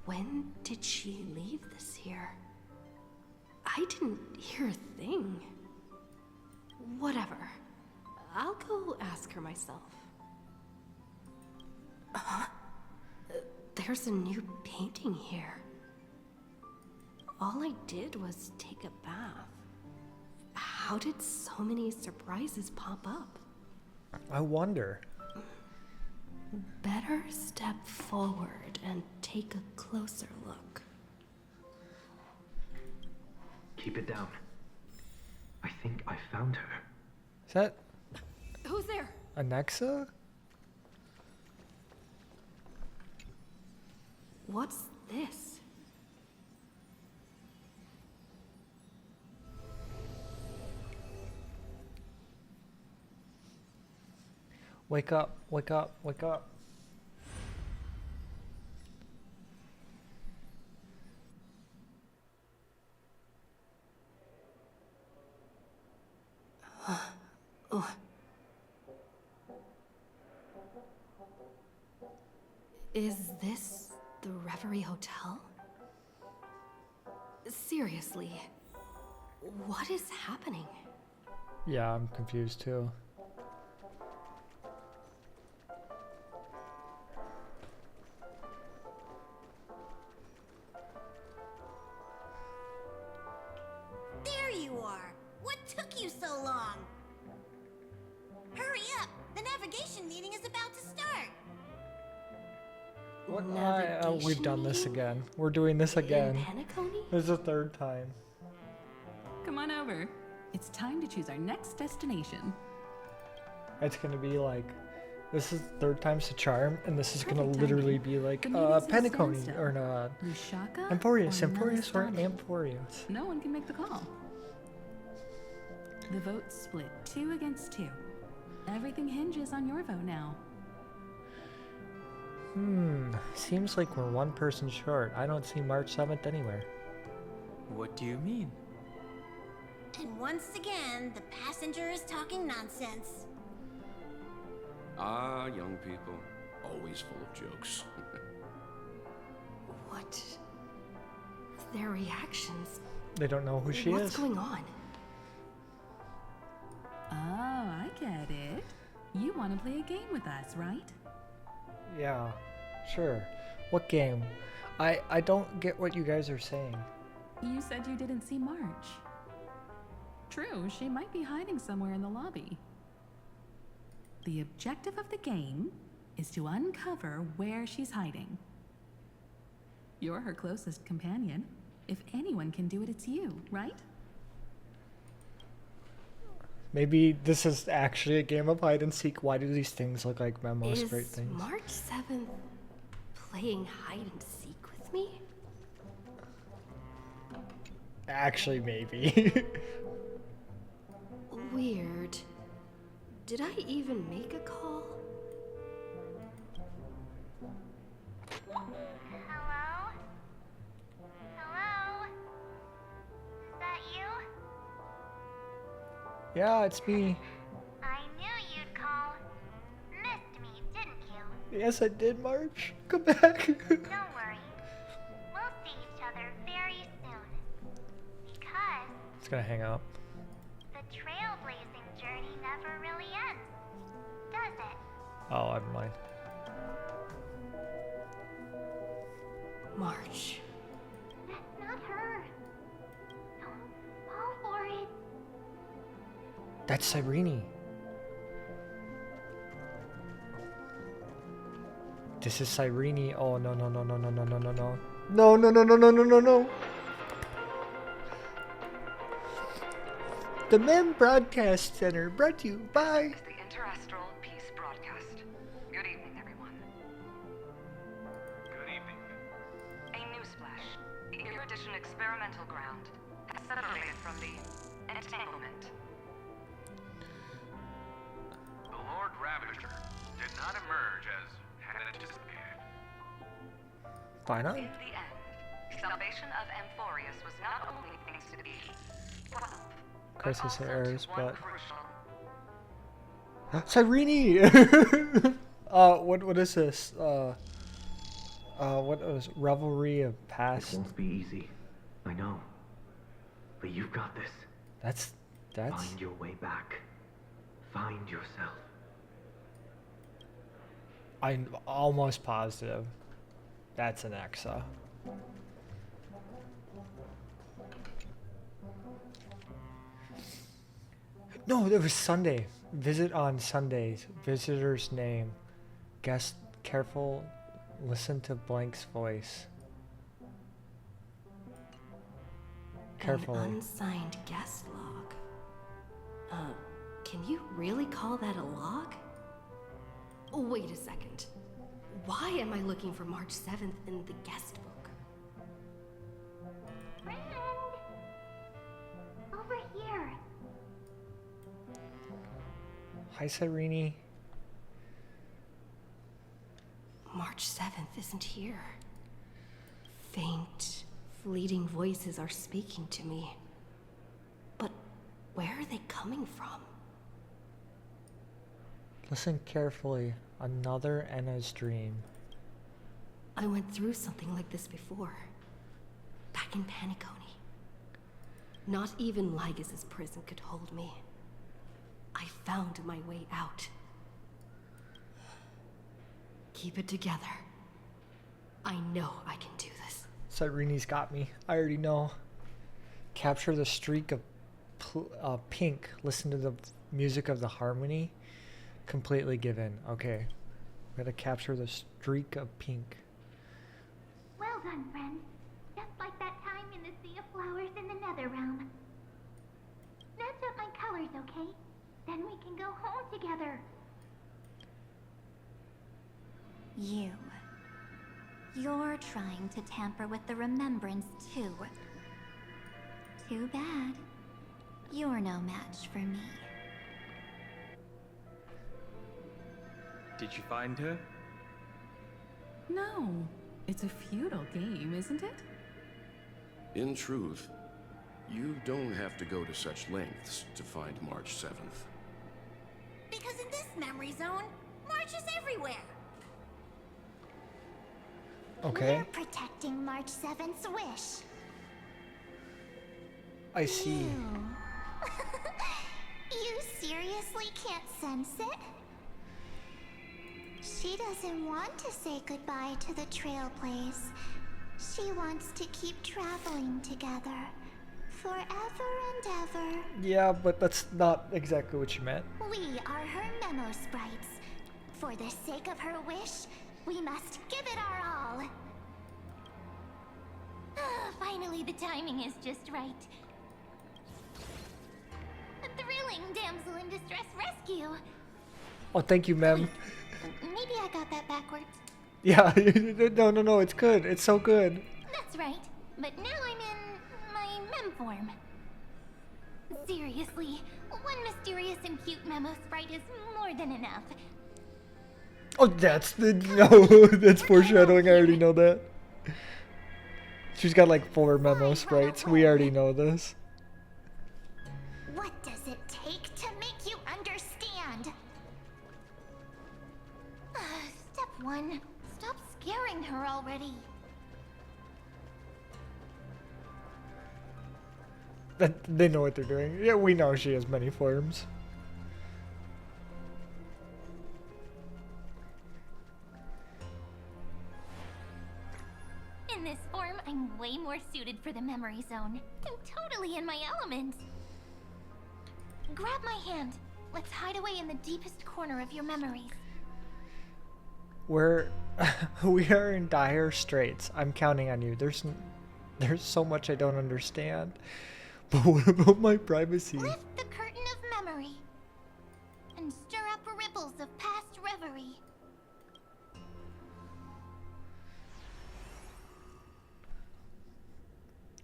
When did she leave this here? I didn't hear a thing. Whatever. I'll go ask her myself. Huh? There's a new painting here. All I did was take a bath. How did so many surprises pop up? I wonder. Better step forward and take a closer look. Keep it down. I think I found her. Is that Who's there? Anexa? What's this? Wake up, wake up, wake up. Is this the Reverie Hotel? Seriously, what is happening? Yeah, I'm confused too. There you are! What took you so long? Hurry up! The navigation meeting is about to start! What? We've done this again. We're doing this again. This is the third time. Come on over. It's time to choose our next destination. It's gonna be like, this is the third time's the charm, and this is gonna Perfect literally timing. be like, The meeting's at a Pentacone, standstill. or no, Lushaka Emporius, or Emporius or Melistani? Emporius. No one can make the call. The vote's split 2 against 2. Everything hinges on your vote now. Seems like we're one person short. I don't see March 7th anywhere. What do you mean? And once again, the passenger is talking nonsense. Ah, young people. Always full of jokes. What? Their reactions. They don't know who she What's is. going on? Oh, I get it. You want to play a game with us, right? Yeah, sure. What game? I don't get what you guys are saying. You said you didn't see March. True, she might be hiding somewhere in the lobby. The objective of the game is to uncover where she's hiding. You're her closest companion. If anyone can do it, it's you, right? Maybe this is actually a game of hide and seek. Why do these things look like memos? Is Great things. March 7th playing hide and seek with me? Actually, maybe. Weird. Did I even make a call? Hello? Hello? Is that you? Yeah, it's me. I knew you'd call. Missed me, didn't you? Yes, I did, March. Come back. Don't worry. We'll see each other very soon. Because It's gonna hang up. the trailblazing journey never really ends, does it? Oh, never mind. March. That's not her. Don't fall for it. That's Cyrene. This is Cyrene. Oh no no no no no no no no no. No no no no no no no no. The MEM Broadcast Center brought to you by The Interastral Peace Broadcast. Good evening, everyone. Good evening. A newsflash. The Erudition experimental ground has separated from the entanglement. The Lord Ravager did not emerge as had anticipated. Why not? In the end, salvation of Amphorius was not only thanks to the Crisis errors, but Cyrene! What is this? What was Revelry of It Past? won't be easy. I know. But you've got this. That's... Find your way back. Find yourself. I'm almost positive that's an Exa. No, it was Sunday. Visit on Sundays. Visitor's name. Guest careful. Listen to Blank's voice. Carefully. An unsigned guest log. Can you really call that a log? Oh, wait a second. Why am I looking for March 7th in the guest book? Friend! Over here. Hi, Cyrene. March 7th isn't here. Faint, fleeting voices are speaking to me. But where are they coming from? Listen carefully. Another Enna's dream. I went through something like this before. Back in Paniconi. Not even Lygas's prison could hold me. I found my way out. Keep it together. I know I can do this. Cyrene's got me. I already know. Capture the streak of pink. Listen to the music of the harmony. Completely given. Okay. I'm gonna capture the streak of pink. Well done, friend. Just like that time in the Sea of Flowers in the Nether Realm. Match up my colors, okay? Then we can go home together. You're trying to tamper with the remembrance, too. Too bad. You're no match for me. Did you find her? No. It's a futile game, isn't it? In truth, you don't have to go to such lengths to find March 7th. Because in this memory zone, March is everywhere. Okay. We're protecting March 7th's wish. I see. You seriously can't sense it? She doesn't want to say goodbye to the Trailblaze. She wants to keep traveling together. Forever and ever. Yeah, but that's not exactly what you meant. We are her memo sprites. For the sake of her wish, we must give it our all. Finally, the timing is just right. A thrilling damsel in distress rescue. Oh, thank you, ma'am. Maybe I got that backwards. Yeah, no, it's good. It's so good. That's right. But now I'm in my mem form. Seriously, one mysterious and cute memo sprite is more than enough. Oh, that's that's foreshadowing. I already know that. She's got like 4 memo sprites. We already know this. What does it take to make you understand? Step 1. Stop scaring her already. They know what they're doing. Yeah, we know she has many forms. In this form, I'm way more suited for the memory zone. I'm totally in my element. Grab my hand. Let's hide away in the deepest corner of your memories. We are in dire straits. I'm counting on you. There's so much I don't understand. But what about my privacy? Lift the curtain of memory and stir up ripples of past reverie.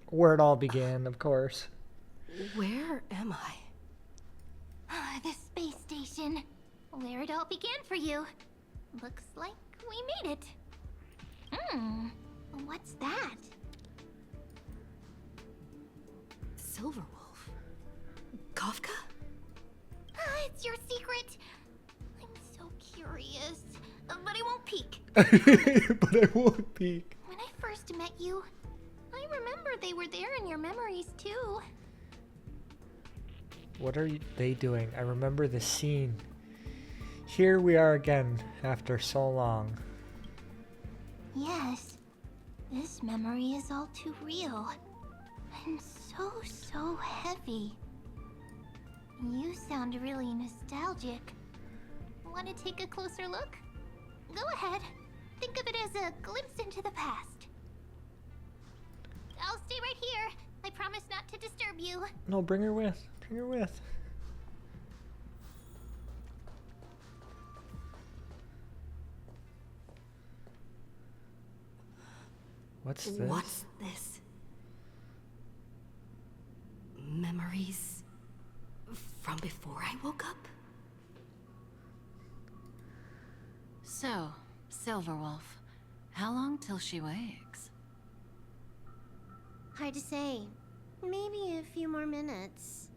Where it all began, of course. Where am I? The space station. Where it all began for you. Looks like we made it. What's that? Silverwolf. Kafka? It's your secret. curious, but I won't peek. But I won't peek. When I first met you, I remember they were there in your memories too. What are they doing? I remember the scene. Here we are again after so long. Yes, this memory is all too real. And so heavy. You sound really nostalgic. Want to take a closer look? Go ahead. Think of it as a glimpse into the past. I'll stay right here. I promise not to disturb you. No, bring her with. Bring her with. What's this? What's this? Memories from before I woke up? So, Silverwolf, how long till she wakes? Hard to say. Maybe a few more minutes.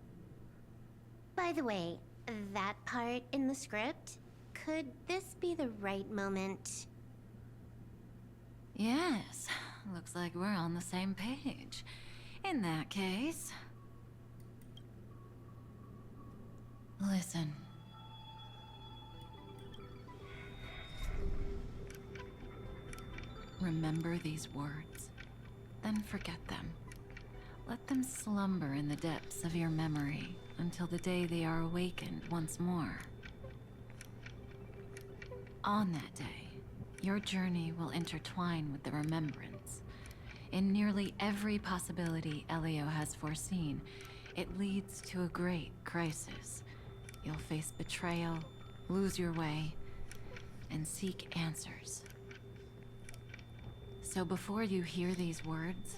By the way, that part in the script, could this be the right moment? Yes, looks like we're on the same page. In that case... Listen. Remember these words, then forget them. Let them slumber in the depths of your memory until the day they are awakened once more. On that day, your journey will intertwine with the remembrance. In nearly every possibility Elio has foreseen, it leads to a great crisis. You'll face betrayal, lose your way, and seek answers. So before you hear these words,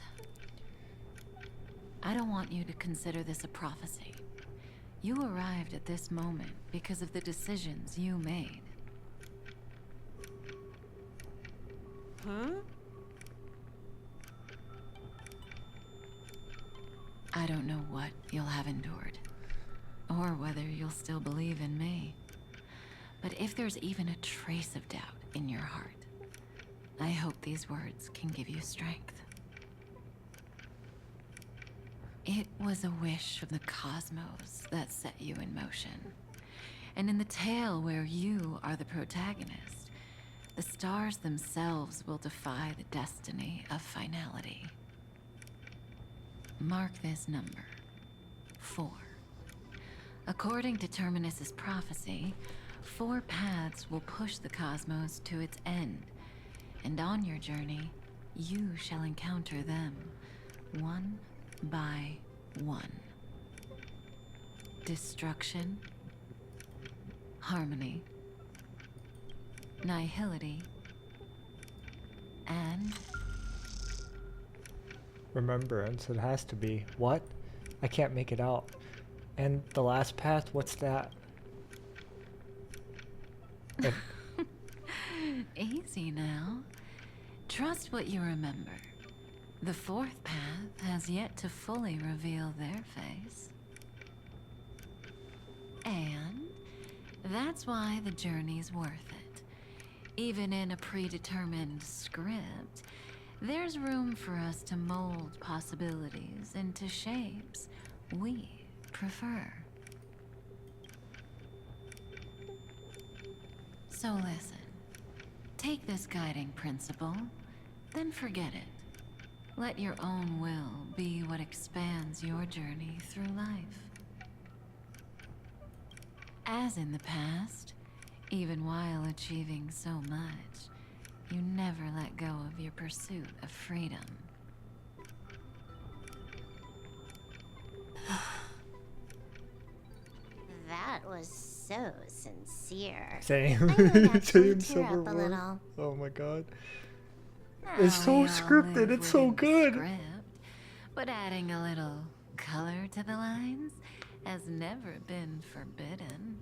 I don't want you to consider this a prophecy. You arrived at this moment because of the decisions you made. I don't know what you'll have endured, or whether you'll still believe in me. But if there's even a trace of doubt in your heart, I hope these words can give you strength. It was a wish of the cosmos that set you in motion. And in the tale where you are the protagonist, the stars themselves will defy the destiny of finality. Mark this number, 4. According to Terminus's prophecy, 4 paths will push the cosmos to its end, and on your journey, you shall encounter them, one by one. Destruction, harmony, nihility, and... Remembrance, it has to be. What? I can't make it out. And the last path, what's that? Easy now. Trust what you remember. The 4th path has yet to fully reveal their face. And that's why the journey's worth it. Even in a predetermined script, there's room for us to mold possibilities into shapes we prefer. So listen, take this guiding principle, then forget it. Let your own will be what expands your journey through life. As in the past, even while achieving so much, you never let go of your pursuit of freedom. That was so sincere. Same. I would actually Same tear up a little. Oh my god. Now It's so we all scripted, live it's so within the good. Script, but adding a little color to the lines has never been forbidden.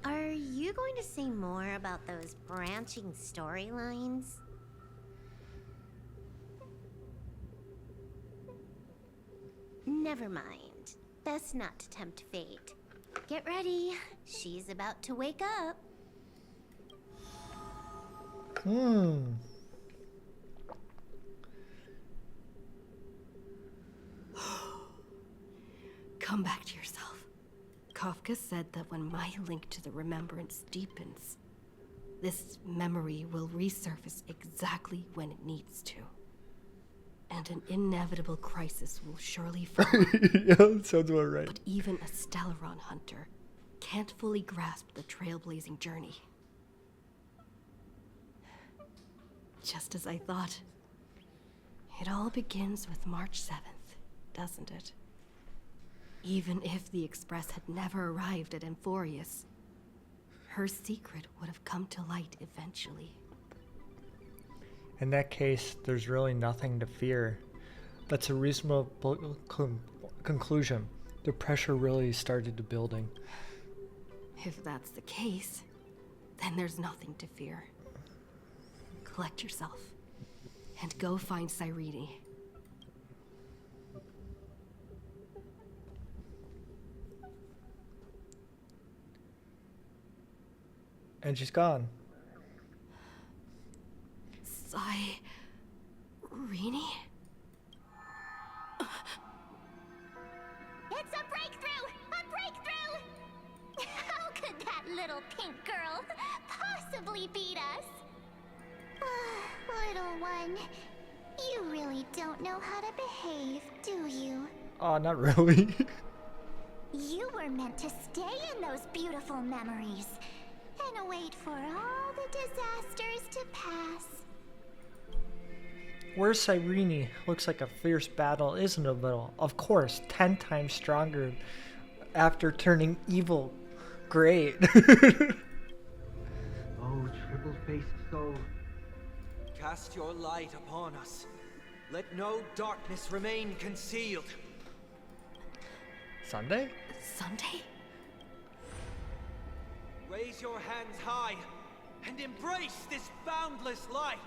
Are you going to say more about those branching storylines? Never mind. Best not to tempt fate. Get ready. She's about to wake up. Come back to yourself. Kafka said that when my link to the remembrance deepens, this memory will resurface exactly when it needs to. And an inevitable crisis will surely follow. Yeah, that sounds about right. But even a Stellaron hunter can't fully grasp the trailblazing journey. Just as I thought. It all begins with March 7th, doesn't it? Even if the Express had never arrived at Amphorius, her secret would have come to light eventually. In that case, there's really nothing to fear. That's a reasonable conclusion. The pressure really started to building. If that's the case, then there's nothing to fear. Collect yourself and go find Cyrene. And she's gone. Cyrene? It's a breakthrough! A breakthrough! How could that little pink girl possibly beat us? Little one, you really don't know how to behave, do you? Oh, not really. You were meant to stay in those beautiful memories and wait for all the disasters to pass. Where's Cyrene? Looks like a fierce battle, isn't it, little? Of course, 10 times stronger after turning evil. Great. Oh, triple-faced soul. Cast your light upon us. Let no darkness remain concealed. Sunday? Sunday? Raise your hands high and embrace this boundless light.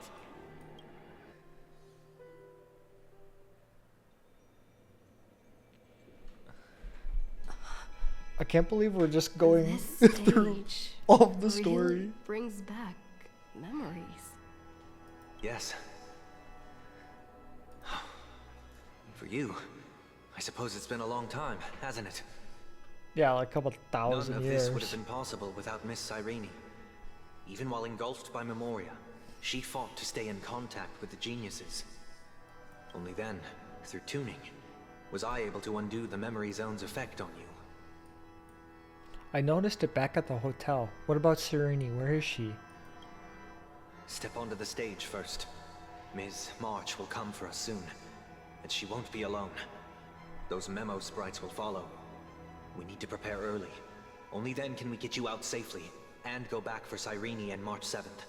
I can't believe we're just going This through stage all of the really story. brings back memories. Yes. For you, I suppose it's been a long time, hasn't it? Yeah, like a couple thousand None of years. this would have been possible without Miss Cyrene. Even while engulfed by Memoria, she fought to stay in contact with the geniuses. Only then, through tuning, was I able to undo the memory zone's effect on you. I noticed it back at the hotel. What about Cyrene? Where is she? Step onto the stage first. Ms. March will come for us soon, and she won't be alone. Those memo sprites will follow. We need to prepare early. Only then can we get you out safely, and go back for Cyrene and March 7th.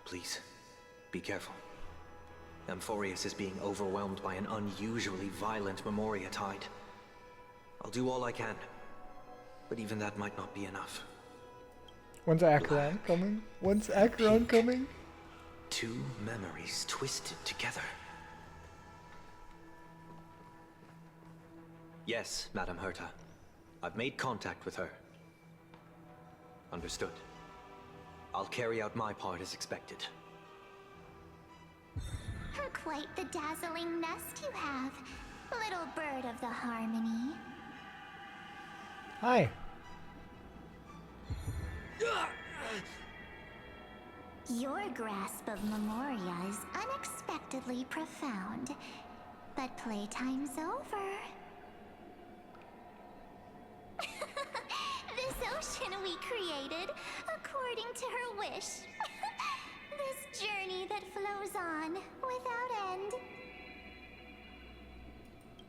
Please, be careful. Amphorius is being overwhelmed by an unusually violent Memoria tide. I'll do all I can, but even that might not be enough. When's Acheron coming? When's Acheron coming? Two memories twisted together. Yes, Madam Herta. I've made contact with her. Understood. I'll carry out my part as expected. Quite the dazzling nest you have, little bird of the harmony. Hi. Your grasp of Memoria is unexpectedly profound, but playtime's over. This ocean we created, according to her wish. This journey that flows on without end.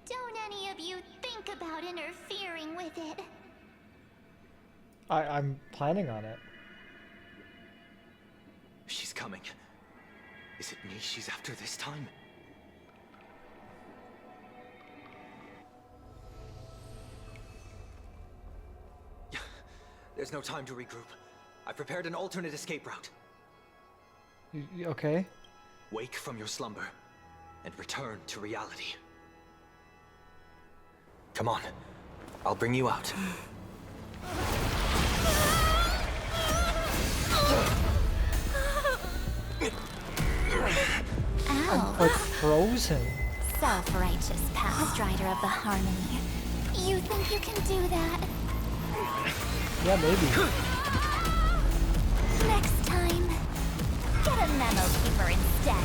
Don't any of you think about interfering with it. I'm planning on it. She's coming. Is it me she's after this time? There's no time to regroup. I prepared an alternate escape route. You okay? Wake from your slumber and return to reality. Come on. I'll bring you out. Ow. Like frozen. Self-righteous past rider of the harmony. You think you can do that? Yeah, maybe. Next time, get a memo keeper instead.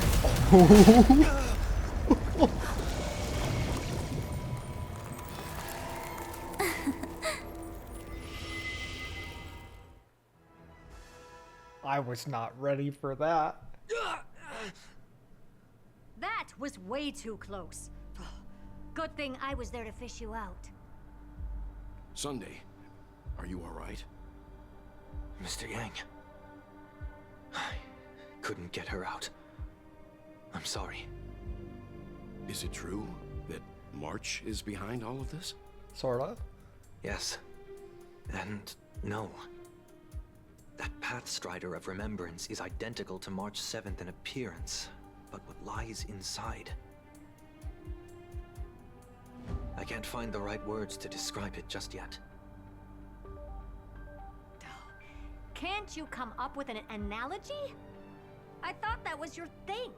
I was not ready for that. That was way too close. Good thing I was there to fish you out. Sunday, are you alright? Mr. Yang. I couldn't get her out. I'm sorry. Is it true that March is behind all of this? Sorta. Yes. And no. That Pathstrider of Remembrance is identical to March 7th in appearance, but what lies inside? I can't find the right words to describe it just yet. Can't you come up with an analogy? I thought that was your thing.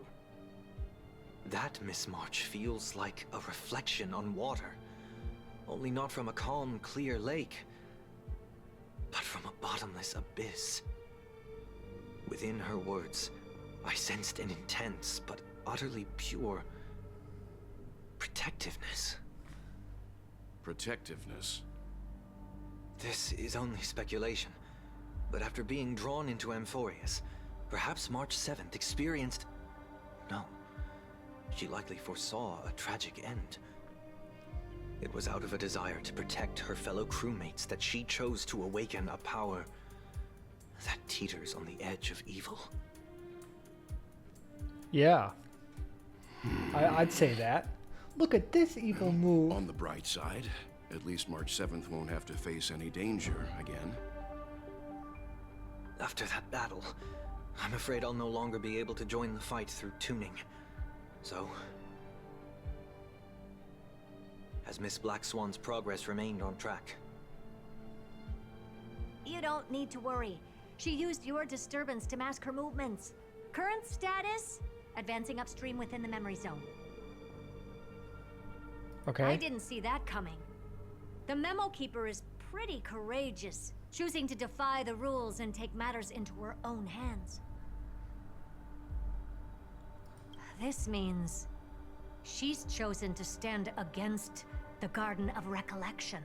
That, Miss March, feels like a reflection on water. Only not from a calm, clear lake, but from a bottomless abyss. Within her words, I sensed an intense but utterly pure protectiveness. Protectiveness? This is only speculation, but after being drawn into Amphorius, perhaps March 7th experienced... No, she likely foresaw a tragic end. It was out of a desire to protect her fellow crewmates that she chose to awaken a power that teeters on the edge of evil. Yeah. I'd say that. Look at this evil move. On the bright side, at least March 7th won't have to face any danger again. After that battle, I'm afraid I'll no longer be able to join the fight through tuning. So... has Miss Black Swan's progress remained on track? You don't need to worry. She used your disturbance to mask her movements. Current status? Advancing upstream within the memory zone. Okay. I didn't see that coming. The Memo Keeper is pretty courageous, choosing to defy the rules and take matters into her own hands. This means she's chosen to stand against the Garden of Recollection.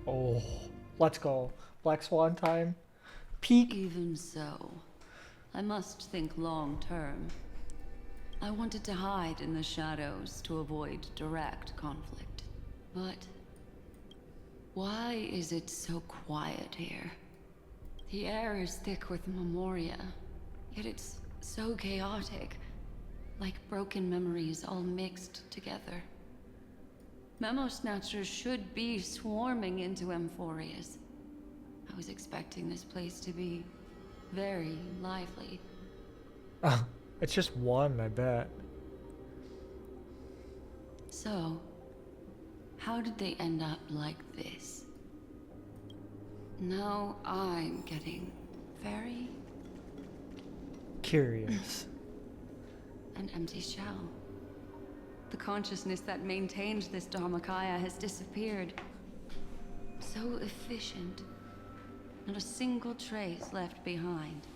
Oh, let's go. Black Swan time. Peak. Even so, I must think long term. I wanted to hide in the shadows to avoid direct conflict. But why is it so quiet here? The air is thick with memoria, yet it's so chaotic, like broken memories all mixed together. Memo Snatchers should be swarming into Amphorius. I was expecting this place to be very lively. It's just one, I bet. So, how did they end up like this? Now I'm getting very... curious. An empty shell. The consciousness that maintained this Dharmakaya has disappeared. So efficient. Not a single trace left behind.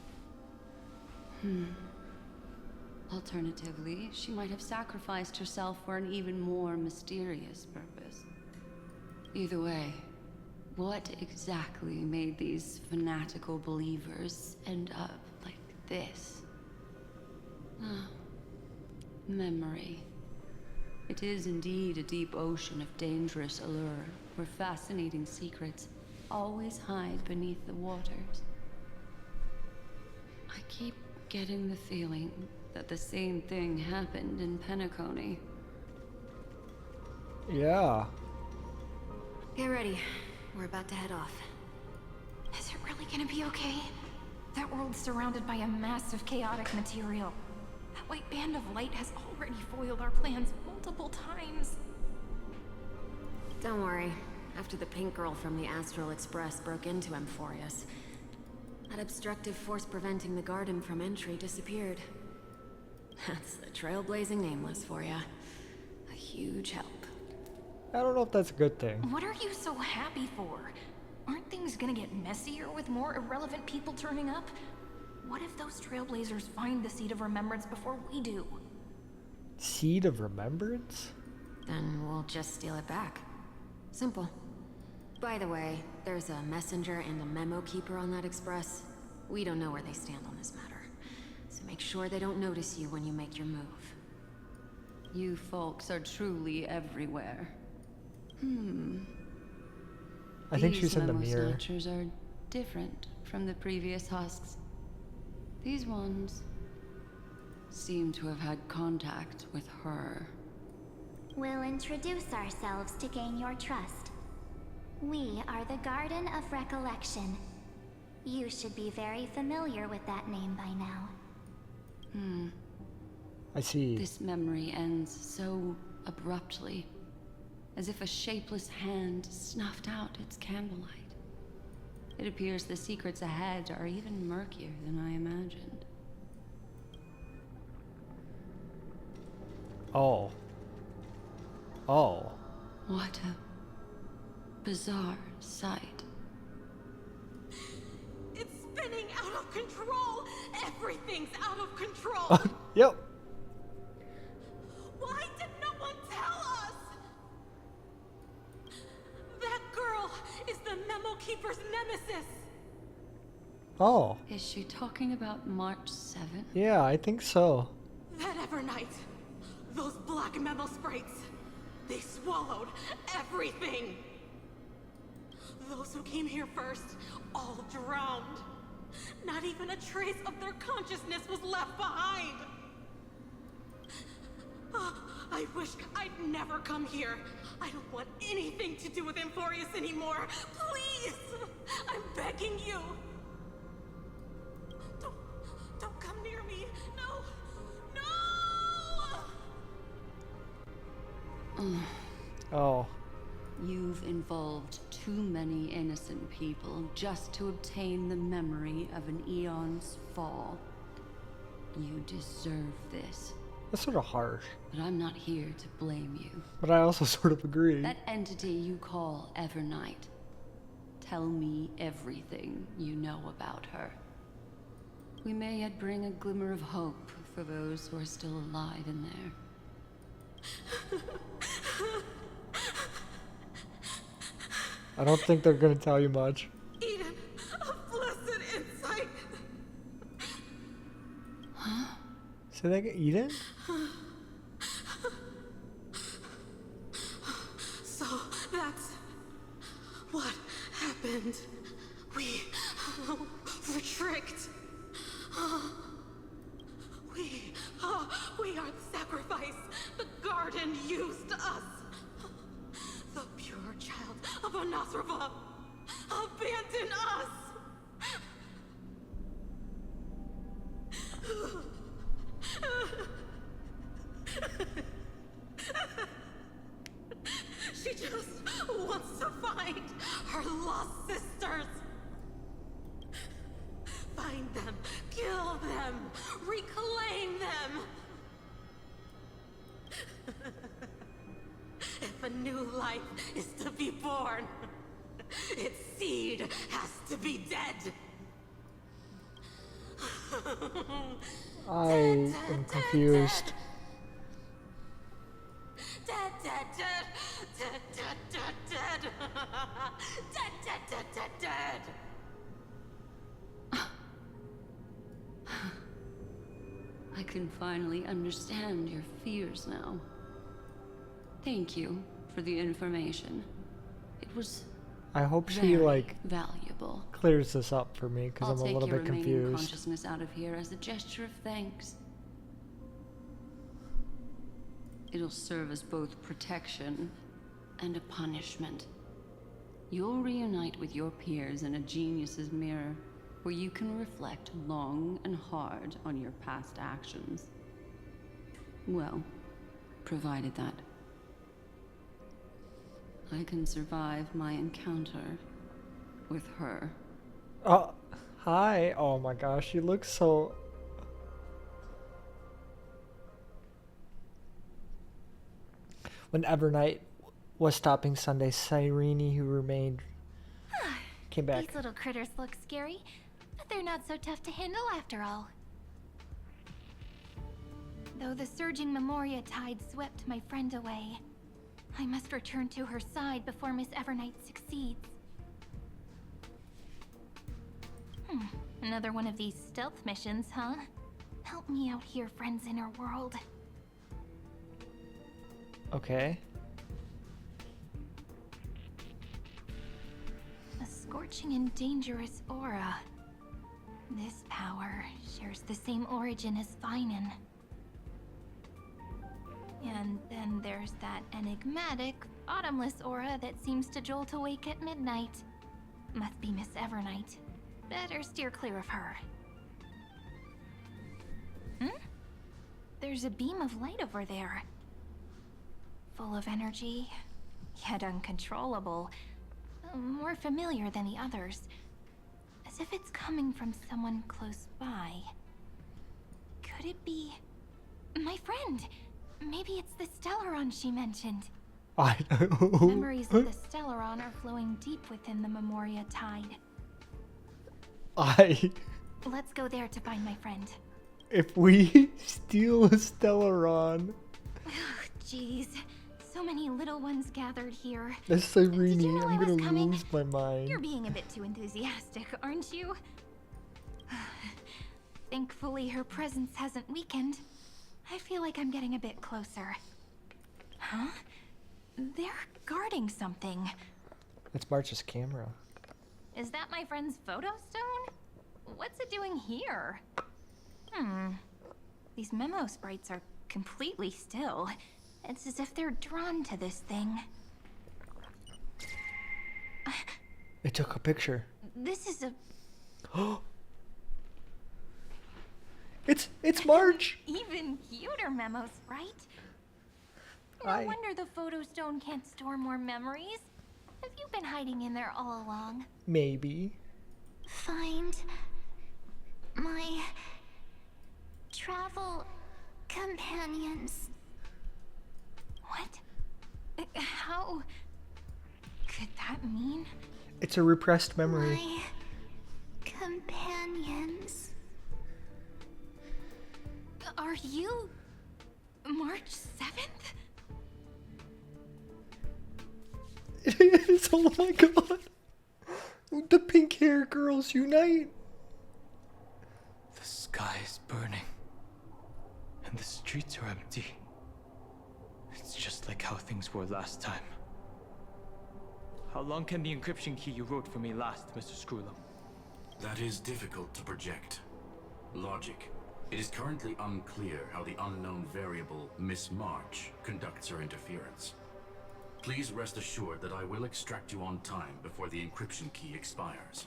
Alternatively, she might have sacrificed herself for an even more mysterious purpose. Either way, what exactly made these fanatical believers end up like this? Memory. It is indeed a deep ocean of dangerous allure, where fascinating secrets always hide beneath the waters. I keep getting the feeling that the same thing happened in Penacony. Yeah. Get ready. We're about to head off. Is it really gonna be okay? That world's surrounded by a massive chaotic material. That white band of light has already foiled our plans multiple times. Don't worry. After the pink girl from the Astral Express broke into Emphorius, that obstructive force preventing the garden from entry disappeared. That's the trailblazing nameless for ya. A huge help. I don't know if that's a good thing. What are you so happy for? Aren't things gonna get messier with more irrelevant people turning up? What if those trailblazers find the Seed of Remembrance before we do? Seed of Remembrance? Then we'll just steal it back. Simple. By the way, there's a messenger and a memo keeper on that express. We don't know where they stand on this matter. So make sure they don't notice you when you make your move. You folks are truly everywhere. I think she's in the These mirror. memo snatchers are different from the previous husks. These ones seem to have had contact with her. We'll introduce ourselves to gain your trust. We are the Garden of Recollection. You should be very familiar with that name by now. I see. This memory ends so abruptly, as if a shapeless hand snuffed out its candlelight. It appears the secrets ahead are even murkier than I imagined. Oh. Oh. What a bizarre sight. It's spinning out of control! Everything's out of control! Yep. Why did no one tell us? That girl is the Memo Keeper's nemesis! Oh. Is she talking about March 7th? Yeah, I think so. That Evernight, those black memo sprites, they swallowed everything! Those who came here first, all drowned. Not even a trace of their consciousness was left behind! I wish I'd never come here. I don't want anything to do with Emphorius anymore. Please! I'm begging you! Don't come near me! No! No! Oh. You've involved too many innocent people just to obtain the memory of an eon's fall. You deserve this. That's sort of harsh. But I'm not here to blame you. But I also sort of agree. That entity you call Evernight. Tell me everything you know about her. We may yet bring a glimmer of hope for those who are still alive in there. I don't think they're gonna tell you much. Eden, a blessed insight! Say that again, Eden? So that's what happened. We were tricked. We are the sacrifice the garden used us. The pure child of Anasrava abandoned us. She just wants to find her lost sisters. Find them, kill them, reclaim them. If a new life is to be born, its seed has to be dead. I am confused. Dead, dead, dead, dead, dead, dead, dead, dead, dead, dead, dead, dead. I can finally understand your fears now. Thank you for the information. It was I hope she very like valuable. clears this up for me because I'll I'm a take little your bit remaining confused. consciousness out of here as a gesture of thanks. It'll serve as both protection and a punishment. You'll reunite with your peers in a genius's mirror, where you can reflect long and hard on your past actions. Well, provided that I can survive my encounter with her. Oh, hi. Oh my gosh, she looks so... When Evernight was stopping Sunday, Cyrene, who remained, came back. These little critters look scary, but they're not so tough to handle after all. Though the surging Memoria tide swept my friend away, I must return to her side before Miss Evernight succeeds. Another one of these stealth missions, huh? Help me out here, friends in her world. Okay. A scorching and dangerous aura. This power shares the same origin as Finan. And then there's that enigmatic, bottomless aura that seems to jolt awake at midnight. Must be Miss Evernight. Better steer clear of her. There's a beam of light over there. Full of energy, yet uncontrollable. More familiar than the others. As if it's coming from someone close by. Could it be... my friend? Maybe it's the Stellaron she mentioned. I know. Memories of the Stellaron are flowing deep within the Memoria tide. Let's go there to find my friend. If we steal a Stellaron... Jeez. So many little ones gathered here. That's Cyrene, Did you know I'm I was gonna coming? lose my mind. You're being a bit too enthusiastic, aren't you? Thankfully, her presence hasn't weakened. I feel like I'm getting a bit closer. Huh? They're guarding something. It's March's camera. Is that my friend's photo stone? What's it doing here? These memo sprites are completely still. It's as if they're drawn to this thing. It took a picture. This is a... It's March! Even cuter memo sprite. No Hi. wonder the photo stone can't store more memories. Have you been hiding in there all along? Maybe. Find my travel companions. What? How could that mean? It's a repressed memory. My companions. Are you March 7th? It is, oh my god. The pink hair girls unite. The sky is burning, and the streets are empty. It's just like how things were last time. How long can the encryption key you wrote for me last, Mr. Screwlum? That is difficult to project. Logic. It is currently unclear how the unknown variable, Miss March, conducts her interference. Please rest assured that I will extract you on time before the encryption key expires.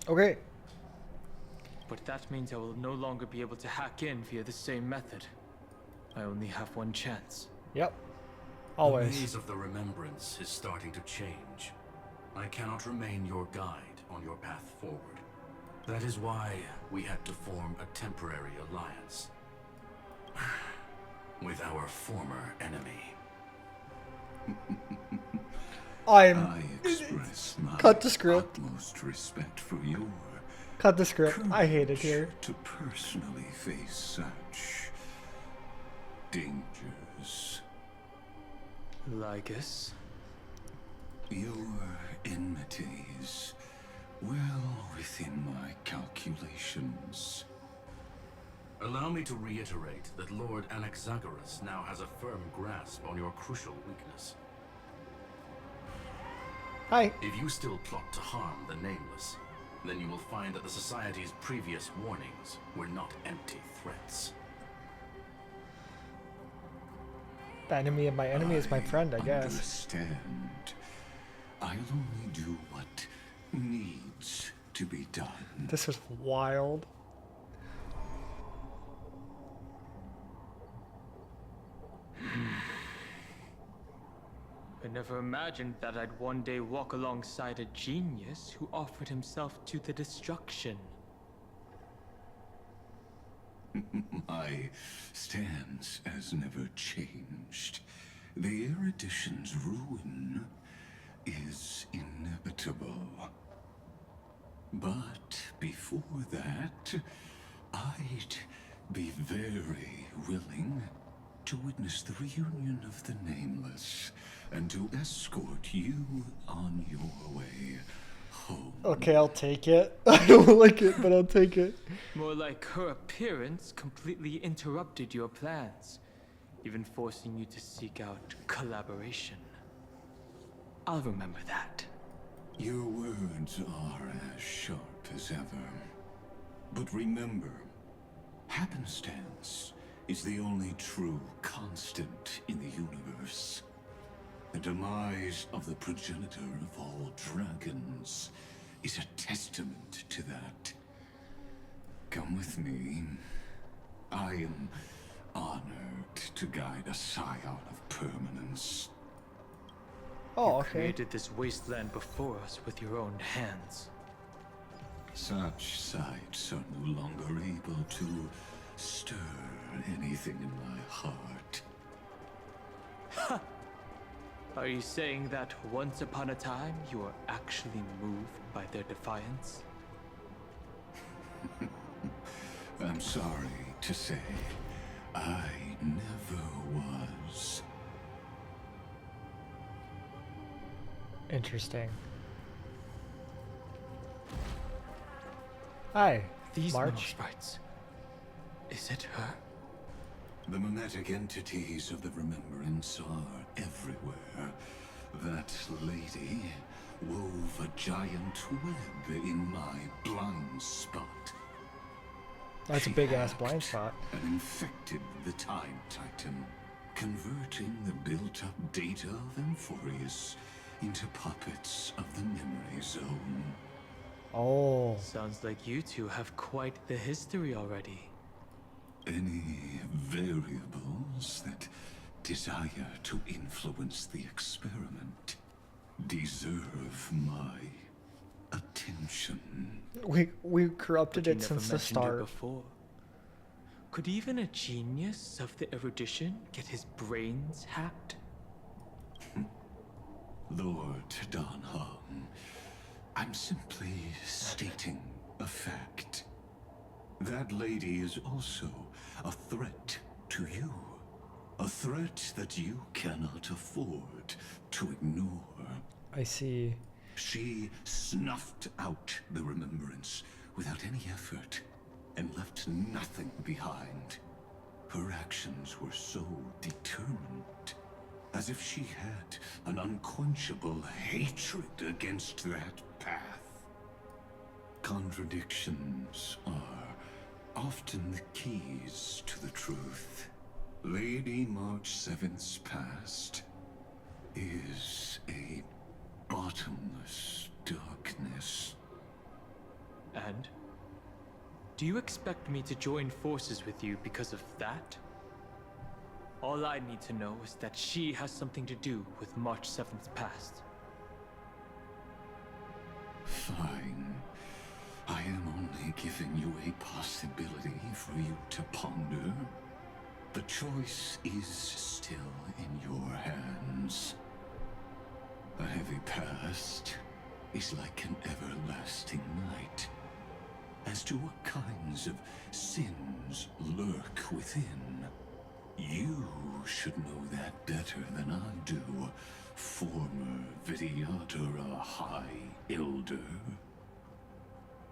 Okay. But that means I will no longer be able to hack in via the same method. I only have one chance. Yep. The Always. maze of the remembrance is starting to change. I cannot remain your guide on your path forward. That is why we had to form a temporary alliance with our former enemy. I express my cut the script. utmost respect for your Cut the script. I hate it here. to personally face such dangers. Lygus? Your enmities, well within my calculations. Allow me to reiterate that Lord Anaxagoras now has a firm grasp on your crucial weakness. Hi. If you still plot to harm the Nameless, then you will find that the Society's previous warnings were not empty threats. The enemy of my enemy is my friend, I guess. Understand. I'll only do what needs to be done. This is wild. I never never imagined that I'd one day walk alongside a genius who offered himself to the destruction. My stance has never changed. The erudition's ruin is inevitable. But before that, I'd be very willing to witness the reunion of the Nameless and to escort you on your way home. Okay, I'll take it. I don't like it, but I'll take it. More like her appearance completely interrupted your plans, even forcing you to seek out collaboration. I'll remember that. Your words are as sharp as ever. But remember, happenstance is the only true constant in the universe. The demise of the progenitor of all dragons is a testament to that. Come with me. I am honored to guide a scion of permanence. Oh, You okay. created this wasteland before us with your own hands. Such sights are no longer able to stir anything in my heart. Ha! Are you saying that once upon a time you were actually moved by their defiance? I'm sorry to say, I never was. Interesting. Hi, These March. sprites. Is it her? The mimetic entities of the Remembrance are everywhere. That lady wove a giant web in my blind spot. That's a She big ass hacked blind spot. and infected the Time Titan, converting the built-up data of Amphorius into puppets of the Memory Zone. Oh. Sounds like you two have quite the history already. Any variables that desire to influence the experiment deserve my attention. We corrupted But you it never since the mentioned it start. before. Could even a genius of the erudition get his brains hacked? Lord Don Hung, I'm simply stating a fact. That lady is also a threat to you. A threat that you cannot afford to ignore. I see. She snuffed out the remembrance without any effort and left nothing behind. Her actions were so determined, as if she had an unquenchable hatred against that path. Contradictions are often the keys to the truth. Lady March 7th's past is a bottomless darkness. And? Do you expect me to join forces with you because of that? All I need to know is that she has something to do with March 7th's past. Fine. I am only giving you a possibility for you to ponder. The choice is still in your hands. A heavy past is like an everlasting night. As to what kinds of sins lurk within, you should know that better than I do, former Vidyadhara High Elder.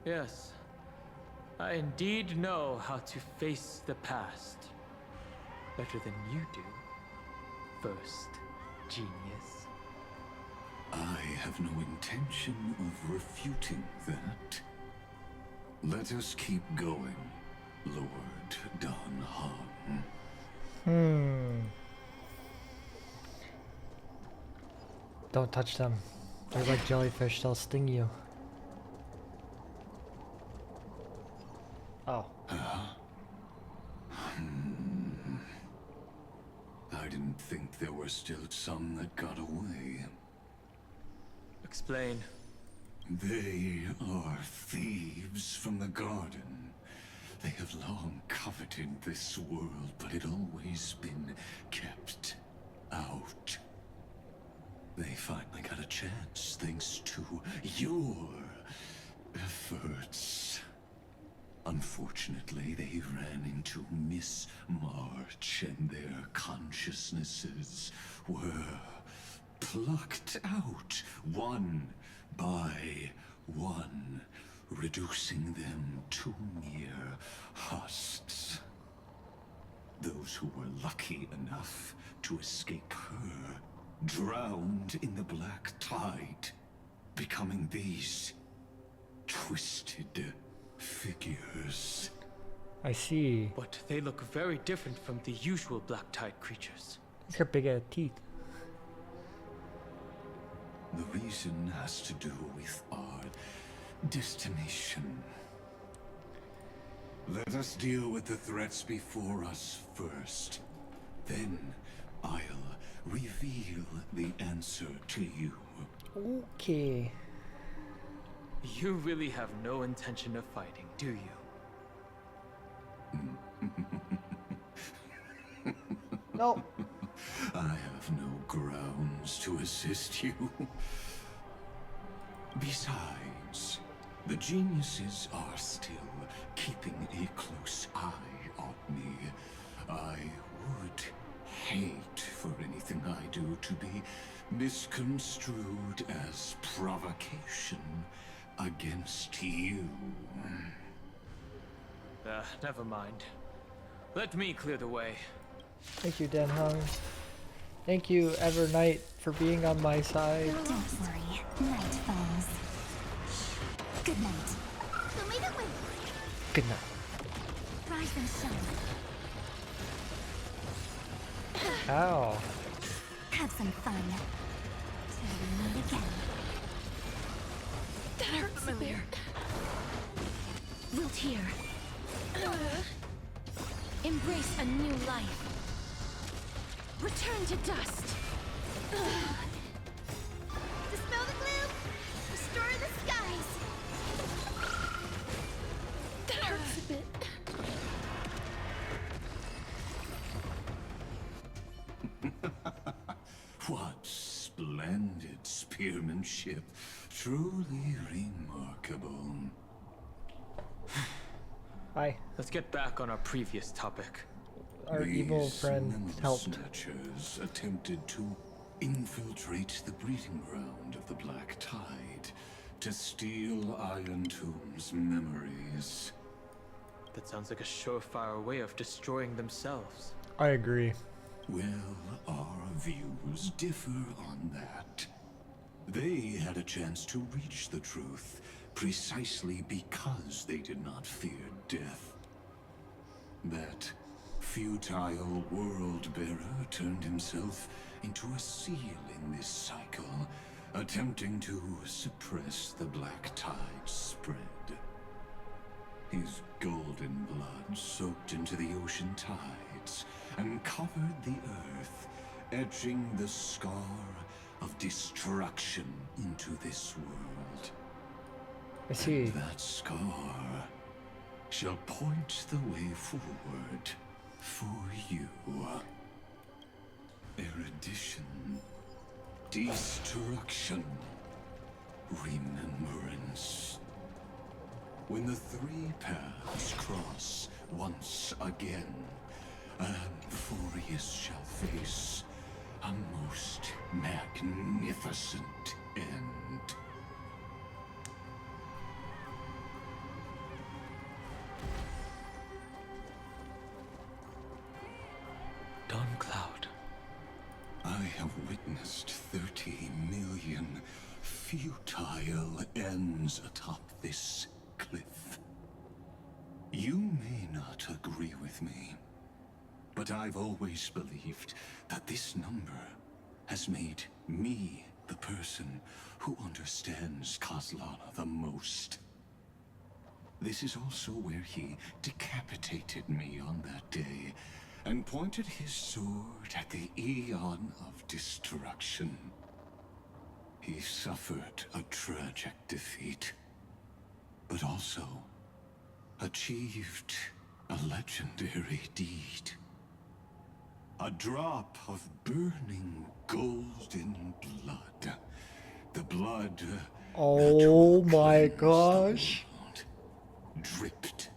Yes, I indeed know how to face the past. Better than you do, first genius. I have no intention of refuting that. Let us keep going, Lord Don Hung. Don't touch them. They're like jellyfish, they'll sting you. Oh. I didn't think there were still some that got away. Explain. They are thieves from the garden. They have long coveted this world, but it always been kept out. They finally got a chance thanks to your efforts. Unfortunately, they ran into Miss March, and their consciousnesses were plucked out one by one, reducing them to mere husks. Those who were lucky enough to escape her drowned in the black tide, becoming these twisted figures. I see. But they look very different from the usual black tide creatures. These got big teeth. The reason has to do with our destination. Let us deal with the threats before us first. Then I'll reveal the answer to you. Okay. You really have no intention of fighting, do you? No. I have no grounds to assist you. Besides, the geniuses are still keeping a close eye on me. I would hate for anything I do to be misconstrued as provocation against you. Never mind. Let me clear the way. Thank you, Dan Hung. Thank you, Evernight, for being on my side. Don't worry, night falls. Good night. Don't leave it with. Good night. Rise and shine. Ow. Have some fun. Till we meet again. That hurts a bit. Wilt here. Embrace a new life. Return to dust. Dispel the gloom. Restore the skies. That hurts a bit. What splendid spearmanship. Truly remarkable. Hi. Let's get back on our previous topic. Our evil friend helped. Snatchers attempted to infiltrate the breeding ground of the Black Tide to steal Iron Tomb's memories. That sounds like a surefire way of destroying themselves. I agree. Well, our views differ on that. They had a chance to reach the truth precisely because they did not fear death. That futile world-bearer turned himself into a seal in this cycle, attempting to suppress the Black Tide spread. His golden blood soaked into the ocean tides and covered the earth, etching the scar of destruction into this world. I see. And that scar shall point the way forward for you. Erudition, destruction, remembrance. When the three paths cross once again, Amphorius shall face a most magnificent end. Cloud. I have witnessed 30 million futile ends atop this cliff. You may not agree with me, but I've always believed that this number has made me the person who understands Kozlana the most. This is also where he decapitated me on that day, and pointed his sword at the Eon of Destruction. He suffered a tragic defeat, but also achieved a legendary deed. A drop of burning golden blood. The blood Oh my gosh. dripped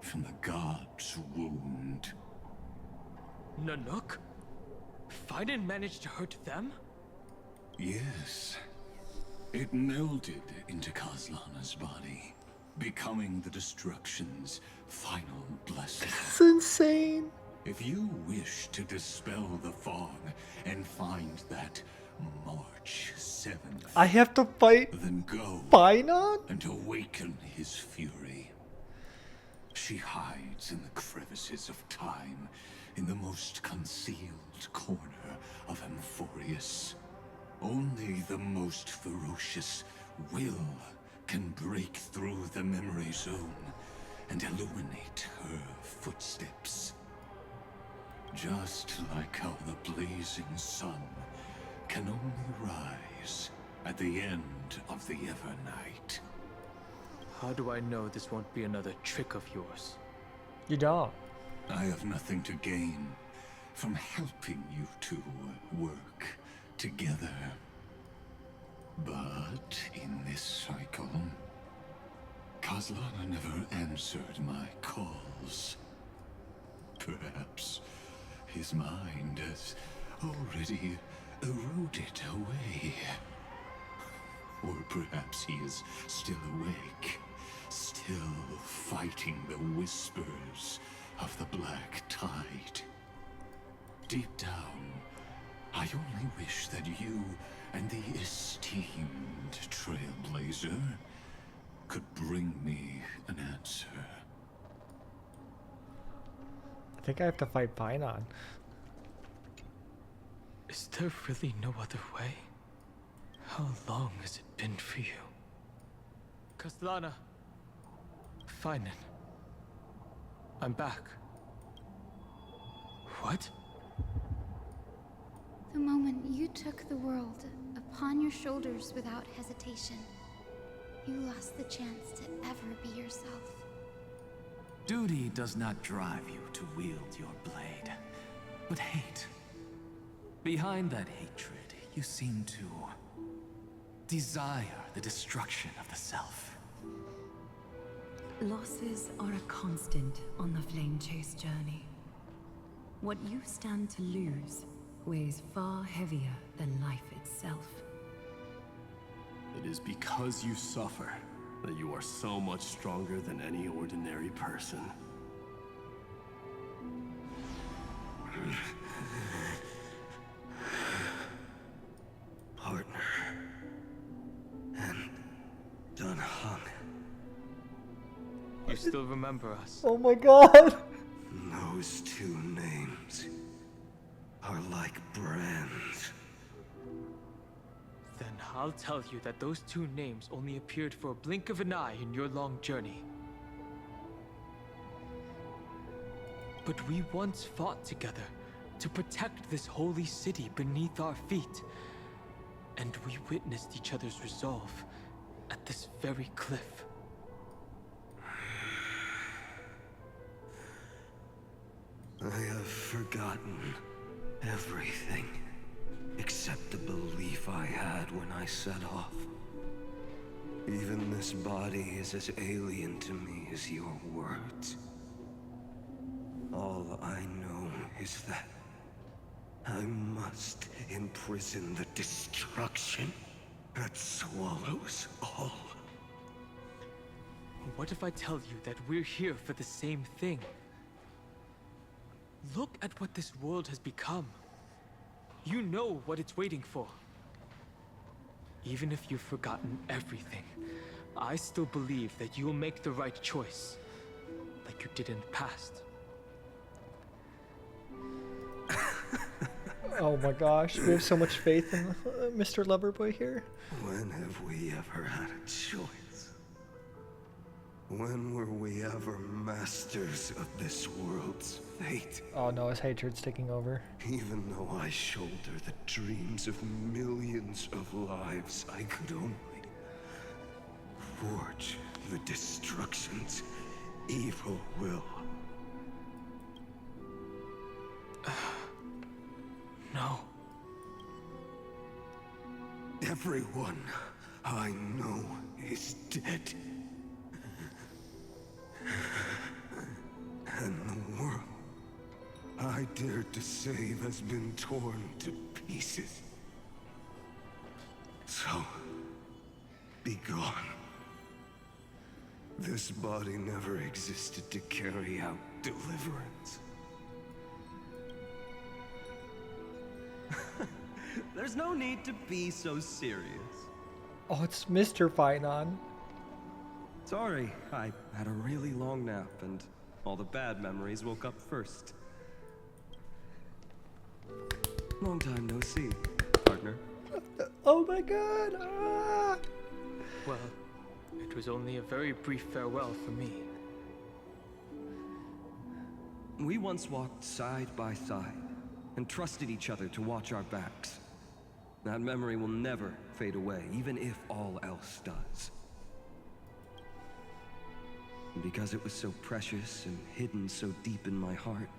from the god's wound. Nanook? Fiden managed to hurt them? Yes. It melded into Kaslana's body, becoming the Destruction's final blessing. That's insane. If you wish to dispel the fog and find that March 7th, I have to fight then go Finon? and awaken his fury. She hides in the crevices of time, in the most concealed corner of Amphorius. Only the most ferocious will can break through the memory zone and illuminate her footsteps. Just like how the blazing sun can only rise at the end of the Evernight. How do I know this won't be another trick of yours? You don't. I have nothing to gain from helping you two work together. But in this cycle, Kaslana never answered my calls. Perhaps his mind has already eroded away. Or perhaps he is still awake, still fighting the whispers of the Black Tide. Deep down, I only wish that you and the esteemed Trailblazer could bring me an answer. I think I have to fight Finon. Is there really no other way? How long has it been for you? Kaslana. Finan. I'm back. What? The moment you took the world upon your shoulders without hesitation, you lost the chance to ever be yourself. Duty does not drive you to wield your blade, but hate. Behind that hatred, you seem to desire the destruction of the self. Losses are a constant on the Flame Chase journey. What you stand to lose weighs far heavier than life itself. It is because you suffer that you are so much stronger than any ordinary person. Partner. And Dun Hung. You still remember us? Oh my god! Those two names are like brands. Then I'll tell you that those two names only appeared for a blink of an eye in your long journey. But we once fought together to protect this holy city beneath our feet. And we witnessed each other's resolve at this very cliff. I have forgotten everything except the belief I had when I set off. Even this body is as alien to me as your words. All I know is that I must imprison the destruction that swallows all. What if I tell you that we're here for the same thing? Look at what this world has become. You know what it's waiting for. Even if you've forgotten everything, I still believe that you'll make the right choice, like you did in the past. Oh my gosh, we have so much faith in Mr. Loverboy here. When have we ever had a choice? When were we ever masters of this world's fate? Oh no, his hatred's taking over. Even though I shoulder the dreams of millions of lives, I could only forge the destruction's evil will. No. Everyone I know is dead. And the world I dared to save has been torn to pieces. So, be gone. This body never existed to carry out deliverance. There's no need to be so serious. Oh, it's Mr. Finon. Sorry, I had a really long nap and all the bad memories woke up first. Long time no see, partner. Oh my god! Ah! Well, it was only a very brief farewell for me. We once walked side by side and trusted each other to watch our backs. That memory will never fade away, even if all else does. And because it was so precious and hidden so deep in my heart,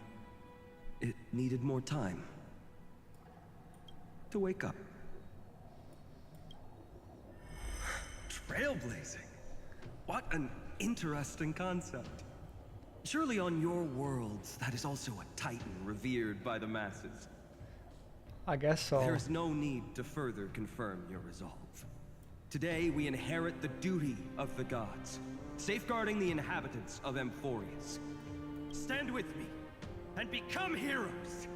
it needed more time to wake up. Trailblazing? What an interesting concept. Surely on your worlds, that is also a titan revered by the masses. I guess so. There is no need to further confirm your resolve. Today, we inherit the duty of the gods, safeguarding the inhabitants of Amphorius. Stand with me, and become heroes!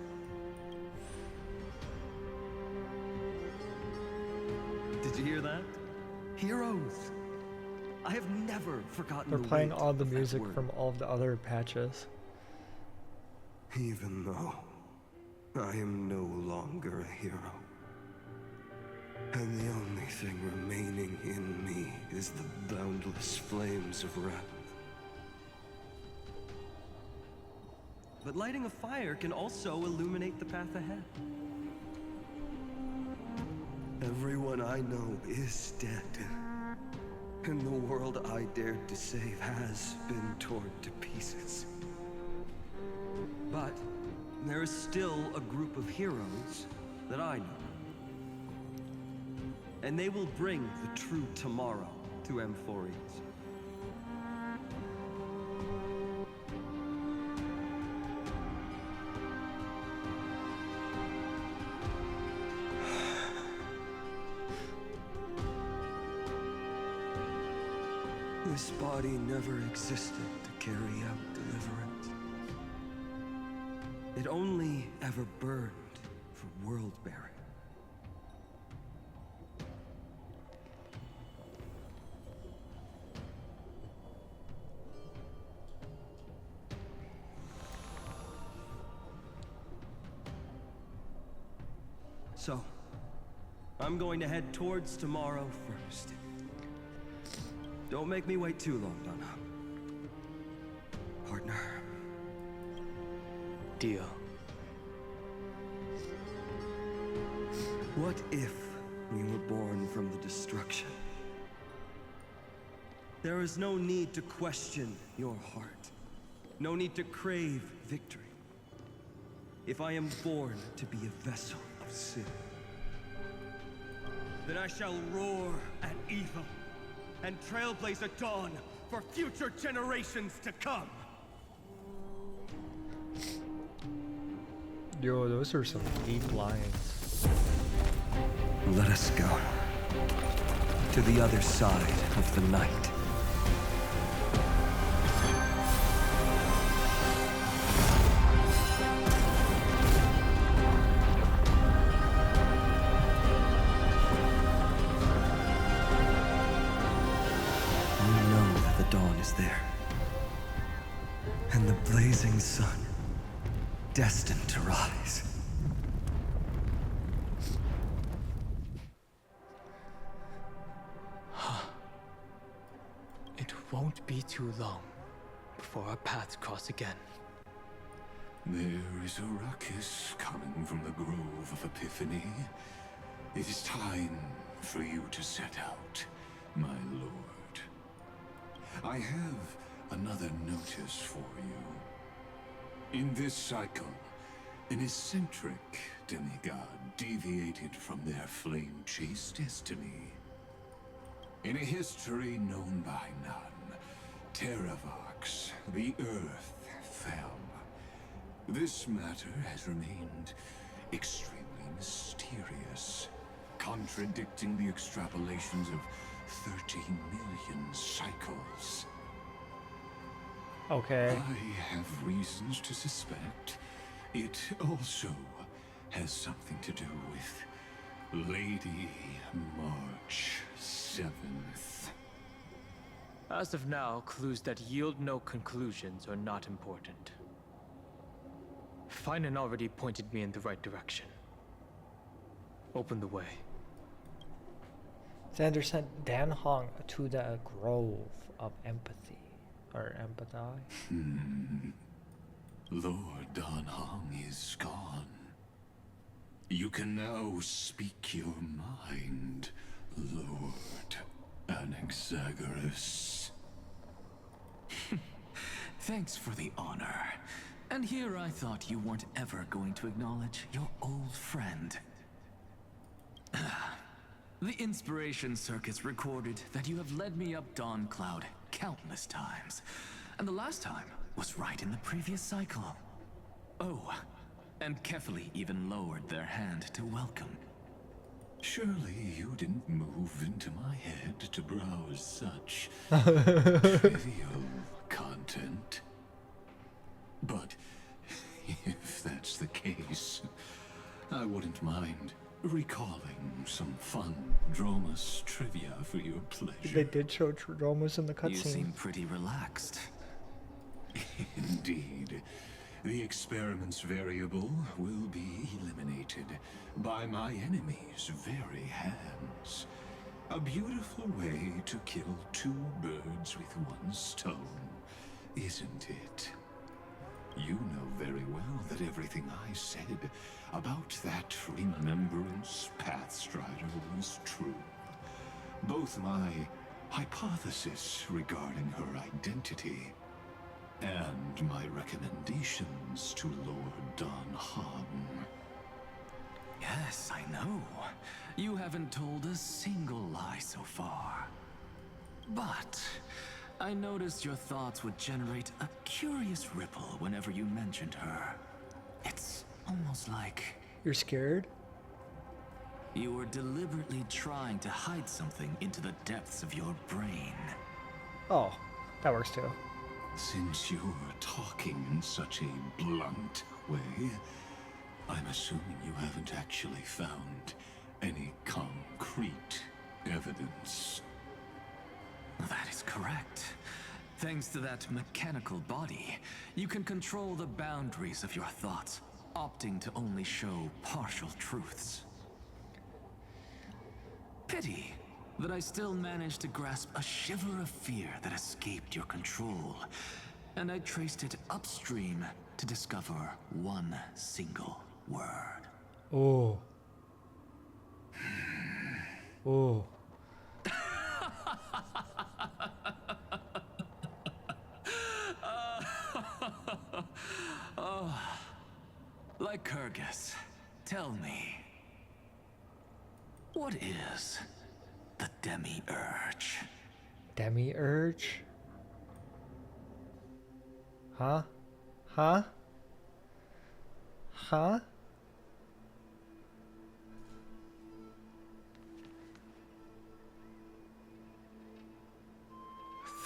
Did you hear that? Heroes! I have never forgotten They're the playing weight all the of that music word. from all of the other patches. Even though I am no longer a hero, and the only thing remaining in me is the boundless flames of wrath. But lighting a fire can also illuminate the path ahead. Everyone I know is dead, and the world I dared to save has been torn to pieces. But there is still a group of heroes that I know. And they will bring the true tomorrow to Amphorius. This body never existed to carry out deliverance. It only ever burned for world-bearing. So, I'm going to head towards tomorrow first. Don't make me wait too long, Donna. Partner. Deal. What if we were born from the destruction? There is no need to question your heart. No need to crave victory. If I am born to be a vessel of sin, then I shall roar at evil and trailblaze a dawn for future generations to come. Yo, those are some deep lines. Let us go to the other side of the night. We know that the dawn is there, and the blazing sun destined to rise. It won't be too long before our paths cross again. There is a ruckus coming from the Grove of Epiphany. It is time for you to set out, my lord. I have another notice for you. In this cycle, an eccentric demigod deviated from their flame-chased destiny. In a history known by none, Terravox, the Earth, fell. This matter has remained extremely mysterious, contradicting the extrapolations of 13 million cycles. Okay. I have reasons to suspect it also has something to do with Lady March 7th. As of now, clues that yield no conclusions are not important. Finan already pointed me in the right direction. Open the way. Xander sent Dan Hong to the Grove of Empathy. Or Empathy? Lord Dan Hong is gone. You can now speak your mind, Lord Anaxagoras. Thanks for the honor. And here I thought you weren't ever going to acknowledge your old friend. The Inspiration Circus recorded that you have led me up Dawn Cloud countless times. And the last time was right in the previous cycle. Oh, and Kefali even lowered their hand to welcome. Surely you didn't move into my head to browse such trivial content. But if that's the case, I wouldn't mind recalling some fun Dromus trivia for your pleasure. They did show Dromus in the cutscene. You seem pretty relaxed. Indeed. The experiment's variable will be eliminated by my enemy's very hands. A beautiful way to kill two birds with one stone, isn't it? You know very well that everything I said about that Remembrance Pathstrider was true. Both my hypothesis regarding her identity and my recommendations to Lord Don Han. Yes, I know. You haven't told a single lie so far. But I noticed your thoughts would generate a curious ripple whenever you mentioned her. It's almost like... You're scared? You were deliberately trying to hide something into the depths of your brain. Oh, that works too. Since you're talking in such a blunt way, I'm assuming you haven't actually found any concrete evidence. That is correct. Thanks to that mechanical body, you can control the boundaries of your thoughts, opting to only show partial truths. Pity that I still managed to grasp a shiver of fear that escaped your control, and I traced it upstream to discover one single word. Oh. Oh. Oh, Lycurgus, tell me, what is the Demi-Urge? Demi-Urge? Huh? Huh? Huh?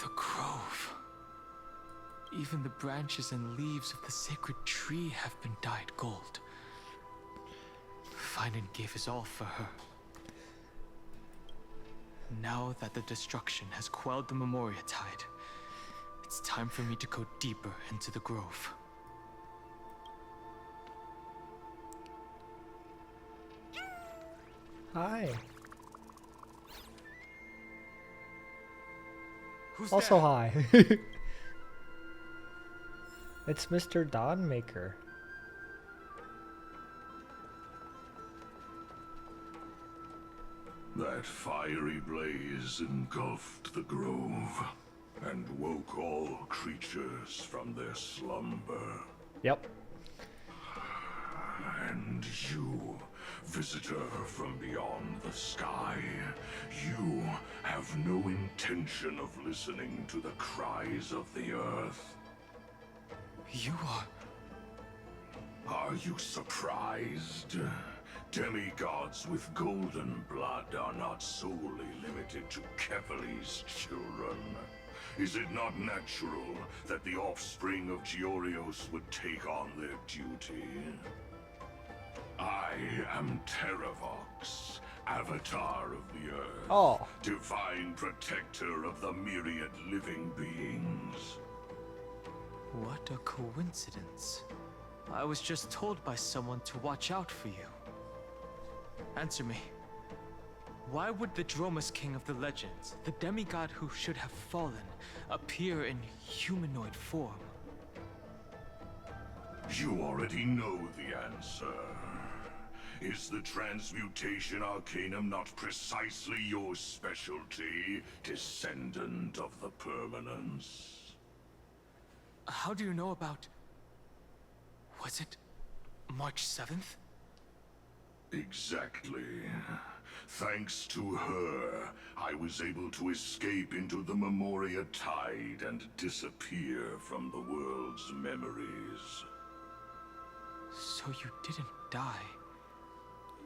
The grove. Even the branches and leaves of the sacred tree have been dyed gold. Finan gave his all for her. Now that the destruction has quelled the Memoria tide, it's time for me to go deeper into the grove. Hi. Who's Also there? hi. It's Mr. Dawnmaker. That fiery blaze engulfed the grove and woke all creatures from their slumber. Yep. And you, visitor from beyond the sky, you have no intention of listening to the cries of the earth. You are... Are you surprised? Demigods with golden blood are not solely limited to Kevali's children. Is it not natural that the offspring of Georios would take on their duty? I am Terravox, Avatar of the Earth. Oh. Divine protector of the myriad living beings. What a coincidence. I was just told by someone to watch out for you. Answer me. Why would the Dromus King of the Legends, the demigod who should have fallen, appear in humanoid form? You already know the answer. Is the transmutation arcanum not precisely your specialty, descendant of the permanence? How do you know about... Was it March 7th? Exactly. Thanks to her, I was able to escape into the Memoria Tide and disappear from the world's memories. So you didn't die.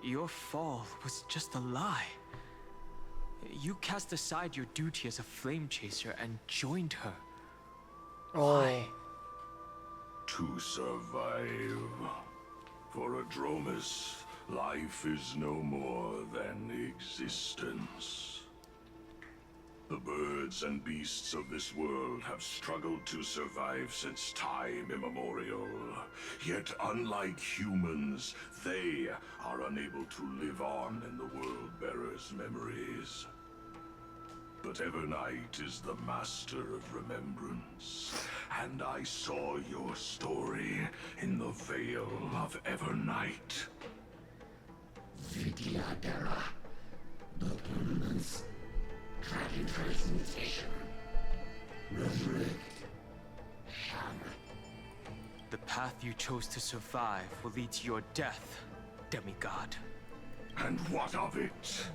Your fall was just a lie. You cast aside your duty as a flame chaser and joined her. Why? To survive. For a Dromus, life is no more than existence. The birds and beasts of this world have struggled to survive since time immemorial. Yet unlike humans, they are unable to live on in the World-Bearer's memories. But Evernight is the master of remembrance, and I saw your story in the Veil of Evernight. Vidyadhara, the permanence, dragon transmutation, resurrect, Shang. The path you chose to survive will lead to your death, demigod. And what of it?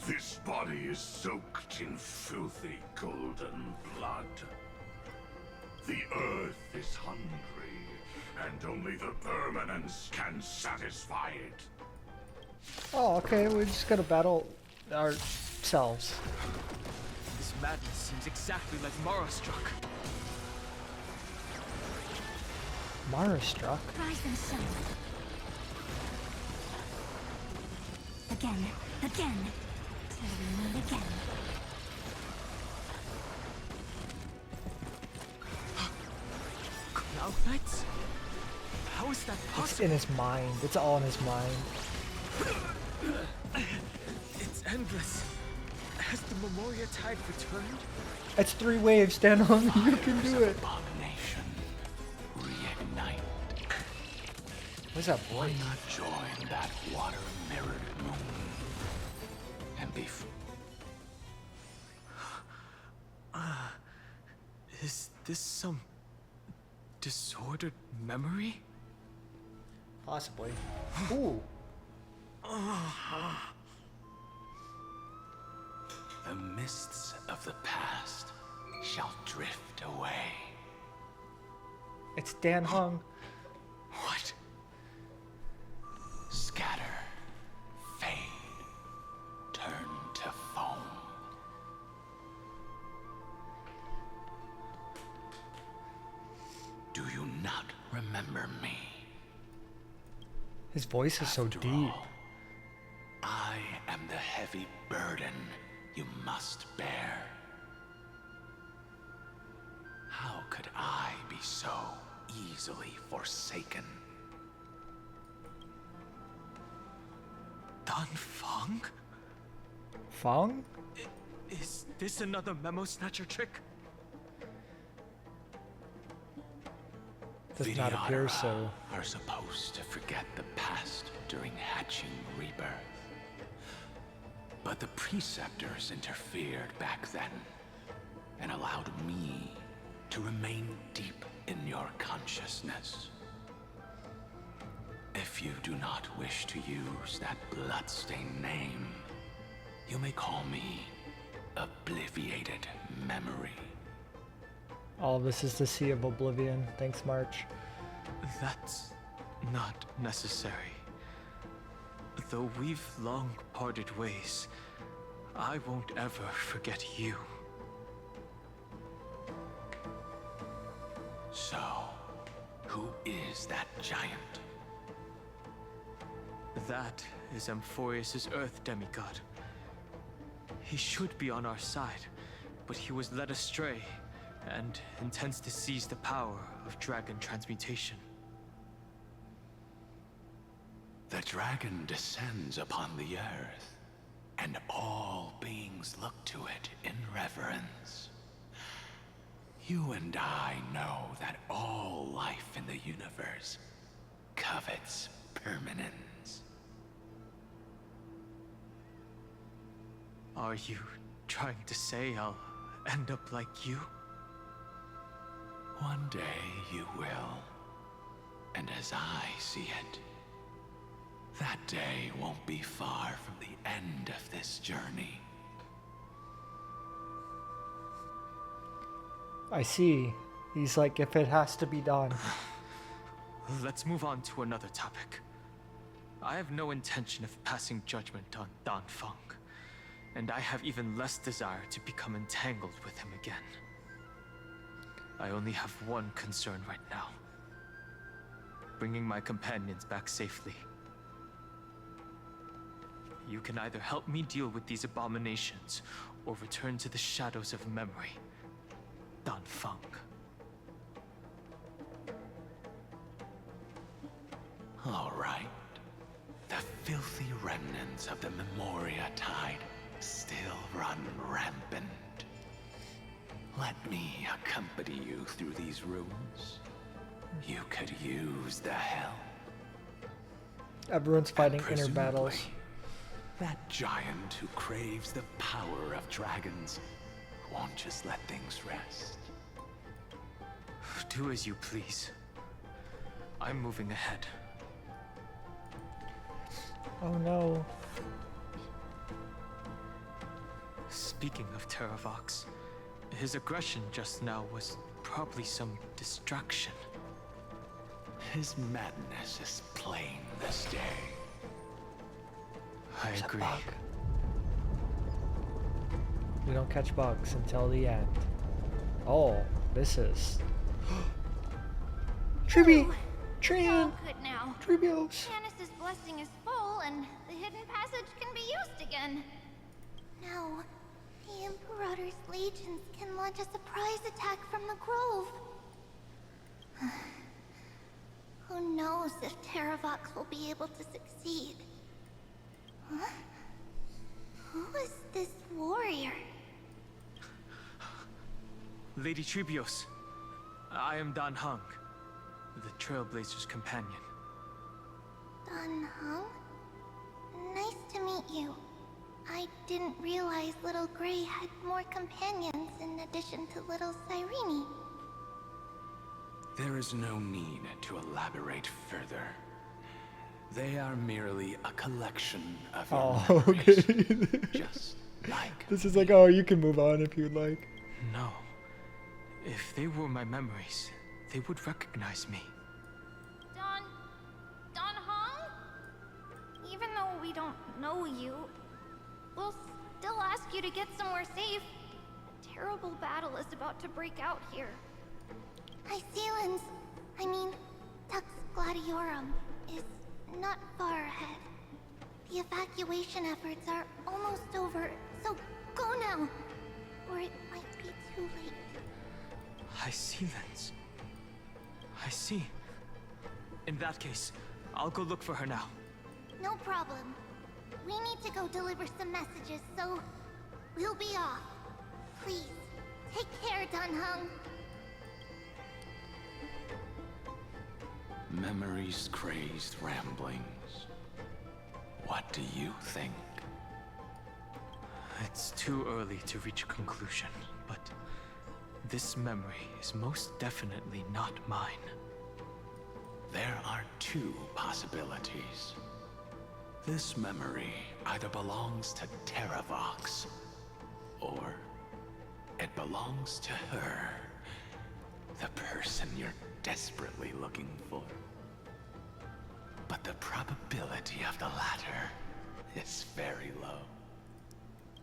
This body is soaked in filthy golden blood. The earth is hungry, and only the permanence can satisfy it. Oh, okay, we just gotta battle ourselves. This madness seems exactly like Mara struck. Mara struck? Rise and shine. Again, again, till we meet again. Cloud Knights? How is that possible? It's in his mind. It's all in his mind. It's endless. Has the Memoria Tide returned? It's 3 waves, Dan Hung. You can do it. Abomination. Reignite. What's that Why voice? not join that water-mirrored moon? And be Is this some disordered memory? Possibly. Ooh. The mists of the past shall drift away. It's Dan Hung. What? Scatter, fade, turn to foam. Do you not remember me? His voice is so deep. I am the heavy burden you must bear. How could I be so easily forsaken? Dan Feng? Feng? Is this another Memo Snatcher trick? does not appear so. Are supposed to forget the past during hatching rebirth. But the preceptors interfered back then and allowed me to remain deep in your consciousness. If you do not wish to use that bloodstained name, you may call me Obliviated Memory. All this is the Sea of Oblivion. Thanks, March. That's not necessary. Though we've long parted ways, I won't ever forget you. So, who is that giant? That is Amphorius' Earth demigod. He should be on our side, but he was led astray and intends to seize the power of dragon transmutation. The dragon descends upon the earth, and all beings look to it in reverence. You and I know that all life in the universe covets permanence. Are you trying to say I'll end up like you? One day you will. And as I see it, that day won't be far from the end of this journey. I see. He's like, if it has to be done. Let's move on to another topic. I have no intention of passing judgment on Dan Feng, and I have even less desire to become entangled with him again. I only have one concern right now: bringing my companions back safely. You can either help me deal with these abominations, or return to the shadows of memory. Dan Feng. All right. The filthy remnants of the Memoria Tide still run rampant. Let me accompany you through these rooms. You could use the help. Everyone's fighting inner battles. That giant who craves the power of dragons won't just let things rest. Do as you please. I'm moving ahead. Oh no. Speaking of Terravox, his aggression just now was probably some distraction. His madness is plain this day. I agree. We don't catch bugs until the end. Oh, this is... Triby! Trian! Good now. Tribios! Janice's blessing is full, and the hidden passage can be used again. Now, the Imperator's legions can launch a surprise attack from the grove. Who knows if Terravox will be able to succeed? Huh? Who is this warrior? Lady Tribios, I am Dan Heng, the Trailblazer's companion. Dan Heng? Nice to meet you. I didn't realize Little Gray had more companions in addition to Little Cyrene. There is no need to elaborate further. They are merely a collection of your memories. Okay. Just like This is like, oh, you can move on if you'd like. No. If they were my memories, they would recognize me. Dan Heng? Even though we don't know you, we'll still ask you to get somewhere safe. A terrible battle is about to break out here. Iceland's, Tux Gladiorum, is not far ahead. The evacuation efforts are almost over, so go now, or it might be too late. Iceland's. I see. In that case, I'll go look for her now. No problem. We need to go deliver some messages, so we'll be off. Please, take care, Dan Heng. Memory's crazed ramblings. What do you think? It's too early to reach a conclusion, but this memory is most definitely not mine. There are two possibilities. This memory either belongs to Terravox, or it belongs to her, the person you're desperately looking for. But the probability of the latter is very low.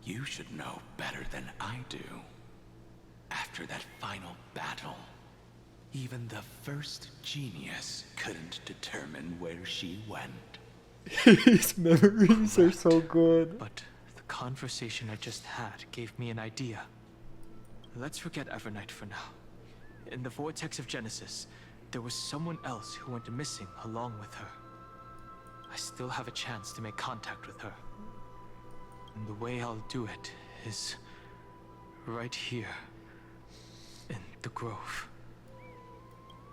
You should know better than I do. After that final battle, even the first genius couldn't determine where she went. His memories are so good. But the conversation I just had gave me an idea. Let's forget Evernight for now. In the vortex of Genesis, there was someone else who went missing along with her. I still have a chance to make contact with her. And the way I'll do it is right here in the grove.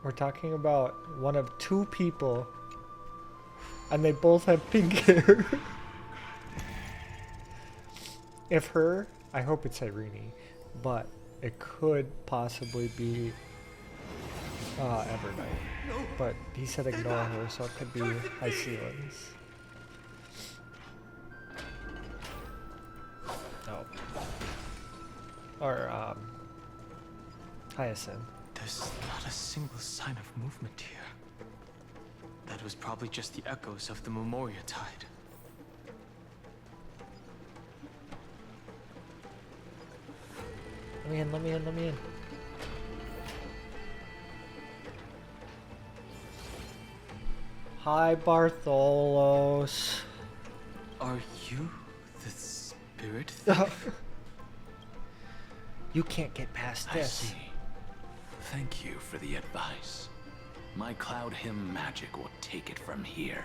We're talking about one of two people, and they both have pink hair. If her, I hope it's Irene, but it could possibly be Evernight. But he said ignore her, so it could be Hyceans. Oh. Or, Hyacinth. There's not a single sign of movement here. That was probably just the echoes of the Memoria Tide. Let me in, let me in, let me in. Hi, Bartholos. Are you the spirit? You can't get past I this. see. Thank you for the advice. My Cloud Hymn magic will take it from here.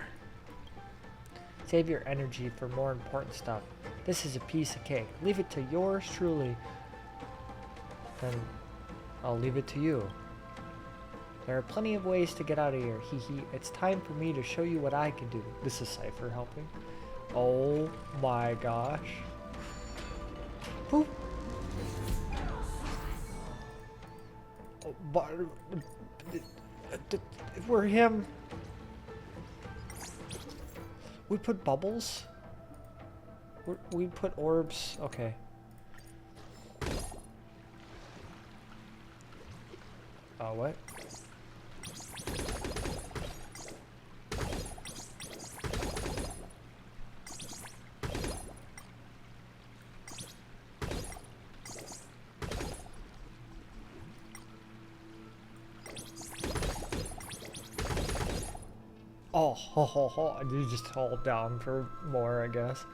Save your energy for more important stuff. This is a piece of cake. Leave it to yours truly. Then I'll leave it to you. There are plenty of ways to get out of here. Hee hee. It's time for me to show you what I can do. This is Cypher helping. Oh my gosh. Who? Oh, but we're him. We put bubbles? We put orbs. Okay. What? Oh, ho, ho, ho. You just hold down for more, I guess.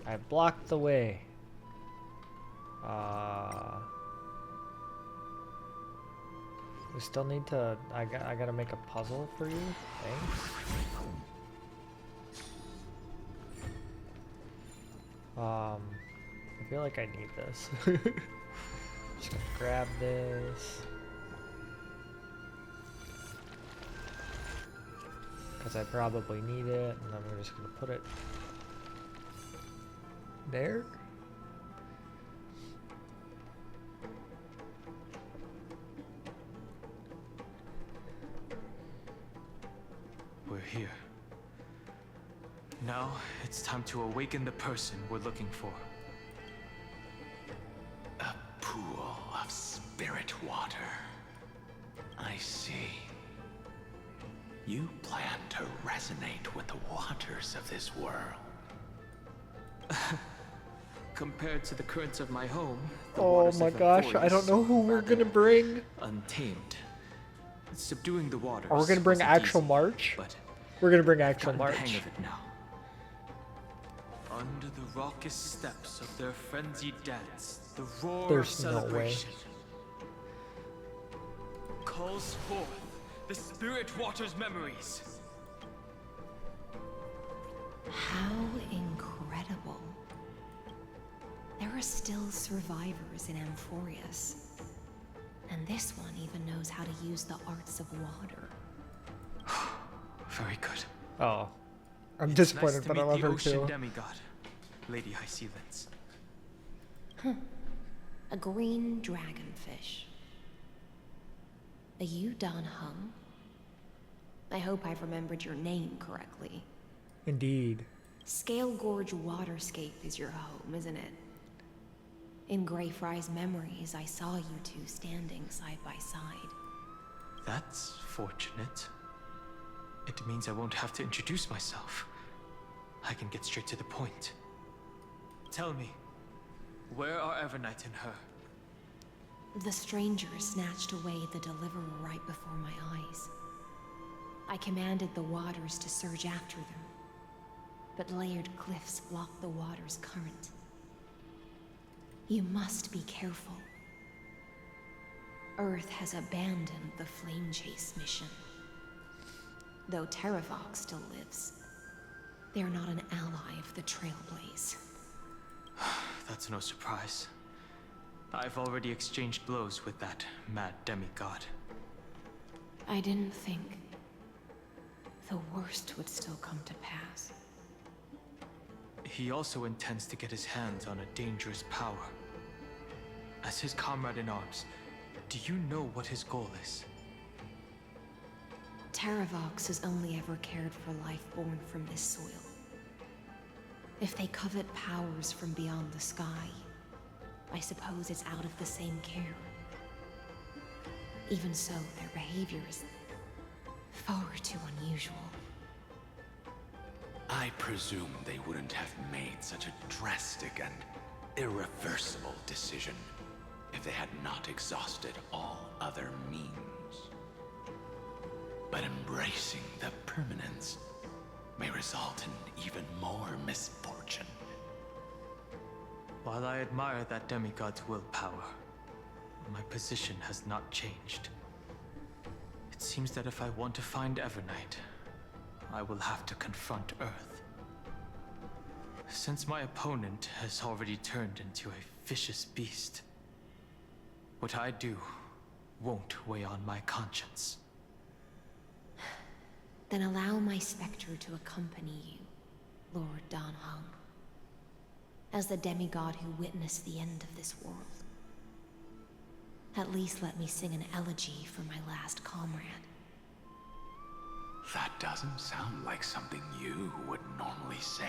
I blocked the way. We still need to. I gotta make a puzzle for you. Thanks. I feel like I need this. Just gonna grab this. Because I probably need it, and then we're just gonna put it there. We're here. Now, it's time to awaken the person we're looking for. A pool of spirit water. I see. You plan to resonate with the waters of this world. Compared to the currents of my home, the Oh waters my of gosh, Emphorius I don't know who we're are gonna bring. untamed. Subduing the waters. Are we gonna bring wasn't actual easy, March? but We're gonna bring I've actual gotten the March. hang of it now. Under the raucous steps of their frenzied dance, the roar There's of no way. celebration calls forth the spirit waters memories. How incredible. They're are still survivors in Amphorius. And this one even knows how to use the arts of water. Very good. Oh. I'm It's disappointed, nice to but I meet love the her ocean too. demigod, Lady High Sealants. A green dragonfish. Are you Dan Hung? I hope I've remembered your name correctly. Indeed. Scale Gorge Waterscape is your home, isn't it? In Greyfry's memories, I saw you two standing side by side. That's fortunate. It means I won't have to introduce myself. I can get straight to the point. Tell me, where are Evernight and her? The stranger snatched away the deliverer right before my eyes. I commanded the waters to surge after them, but layered cliffs blocked the water's current. You must be careful. Earth has abandoned the Flame Chase mission. Though Terravox still lives, they're not an ally of the Trailblaze. That's no surprise. I've already exchanged blows with that mad demigod. I didn't think the worst would still come to pass. He also intends to get his hands on a dangerous power. As his comrade in arms, do you know what his goal is? Terravox has only ever cared for life born from this soil. If they covet powers from beyond the sky, I suppose it's out of the same care. Even so, their behavior is far too unusual. I presume they wouldn't have made such a drastic and irreversible decision if they had not exhausted all other means. But embracing the permanence may result in even more misfortune. While I admire that demigod's willpower, my position has not changed. It seems that if I want to find Evernight, I will have to confront Earth. Since my opponent has already turned into a vicious beast, what I do won't weigh on my conscience. Then allow my specter to accompany you, Lord Dan Hung. As the demigod who witnessed the end of this world. At least let me sing an elegy for my last comrade. That doesn't sound like something you would normally say.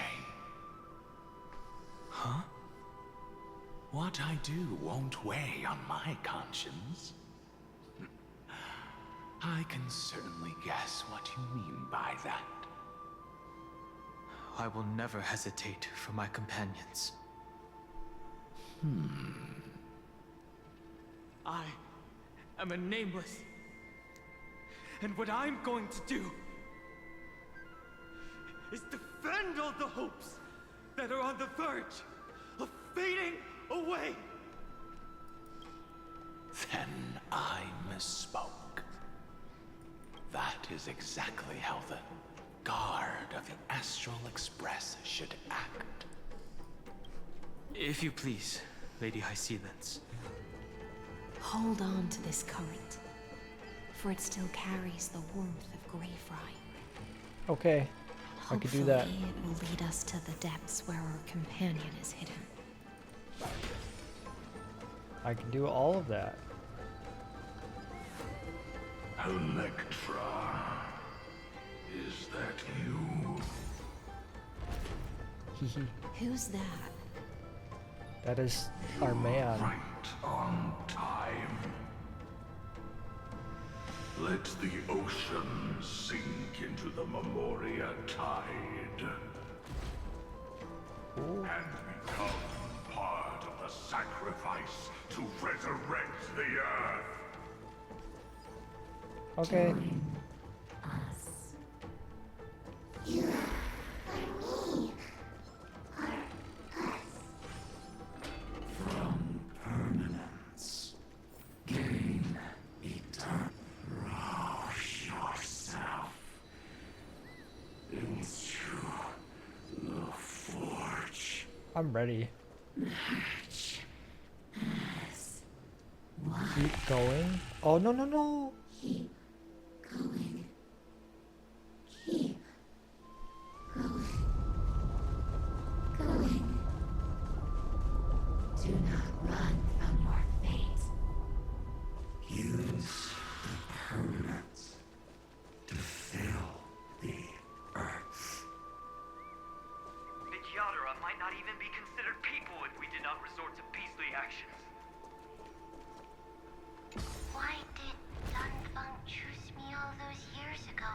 Huh? What I do won't weigh on my conscience. I can certainly guess what you mean by that. I will never hesitate for my companions. I am a nameless. And what I'm going to do is defend all the hopes that are on the verge of fading away. Then I misspoke. That is exactly how the guard of the Astral Express should act. If you please, Lady High Sealants. Hold on to this current, for it still carries the warmth of Greyfry. Okay, I could do that. Hopefully it will lead us to the depths where our companion is hidden. I can do all of that. Electra, is that you? Who's that? That is our man. Right on time. Let the ocean sink into the Memoria tide. And become part of the sacrifice to resurrect the Earth. Okay. You are me. From permanence, gain eternal. Rush yourself into the forge. I'm ready. Match as one. Keep going. Oh, no, no, no. Keep going. Keep going. Going. Do not run from your fate. Use the permanence to fill the earth. Yadara might not even be considered people if we did not resort to beastly actions. Why did Dunfeng choose me all those years ago?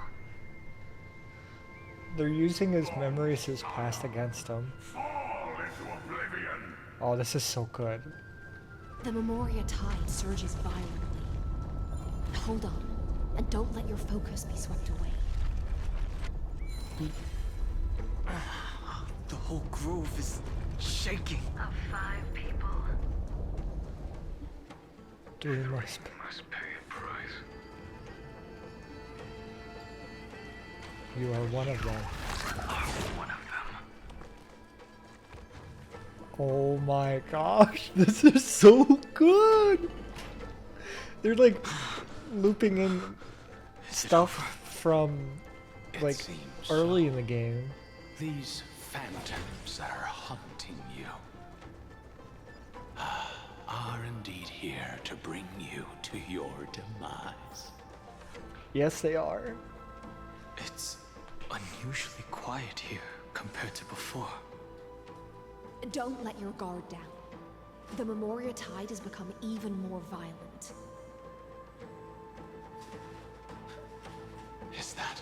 They're using his memories as past against him. Fall into oblivion. Oh, this is so good. The Memoria tide surges violently. Hold on, and don't let your focus be swept away. The whole grove is shaking. Of 5 people. Dude, we must. Must pay a price. You are one of them. One of them. Oh my gosh, this is so good. They're like looping in stuff from like early in the game. These phantoms that are haunting you are indeed here to bring you to your demise. Yes, they are. It's unusually quiet here compared to before. Don't let your guard down. The Memoria tide has become even more violent. Is that?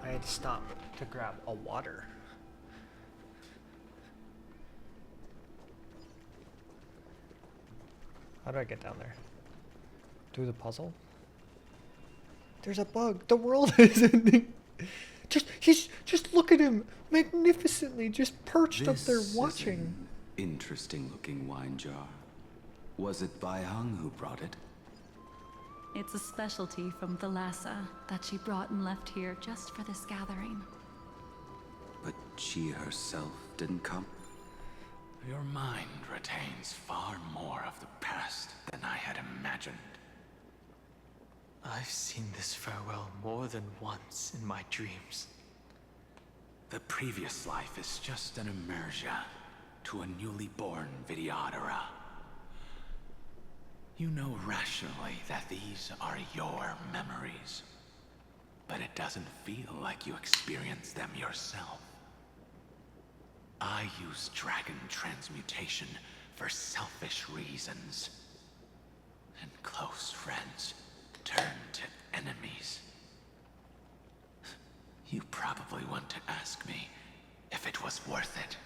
I had to stop to grab a water. How do I get down there? Do the puzzle? There's a bug. The world is ending. Just look at him magnificently, just perched up there watching. Is an interesting looking wine jar. Was it Bai Hung who brought it? It's a specialty from Thalassa that she brought and left here just for this gathering. But she herself didn't come? Your mind retains far more of the past than I had imagined. I've seen this farewell more than once in my dreams. The previous life is just an immersia to a newly born Vidyadhara. You know rationally that these are your memories, but it doesn't feel like you experienced them yourself. I use dragon transmutation for selfish reasons, and close friends turn to enemies. You probably want to ask me if it was worth it.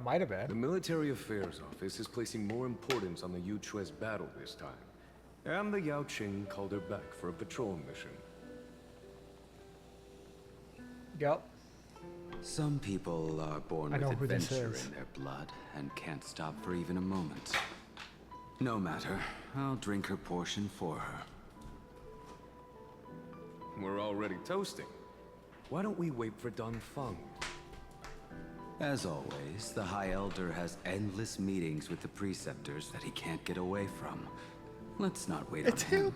Might have been. The Military Affairs Office is placing more importance on the Yuchue's battle this time. And the Yao Qing called her back for a patrol mission. Yep. Some people are born I with know who this adventure is. in their blood and can't stop for even a moment. No matter, I'll drink her portion for her. We're already toasting. Why don't we wait for Dunfeng? As always, the High Elder has endless meetings with the Preceptors that he can't get away from. Let's not wait on him.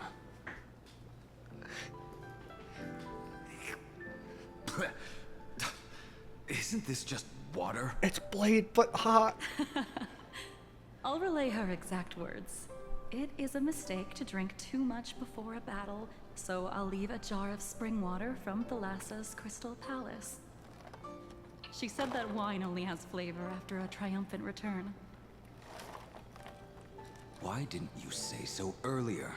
Isn't this just water? It's Blade, but hot. I'll relay her exact words. It is a mistake to drink too much before a battle, so I'll leave a jar of spring water from Thalassa's Crystal Palace. She said that wine only has flavor after a triumphant return. Why didn't you say so earlier?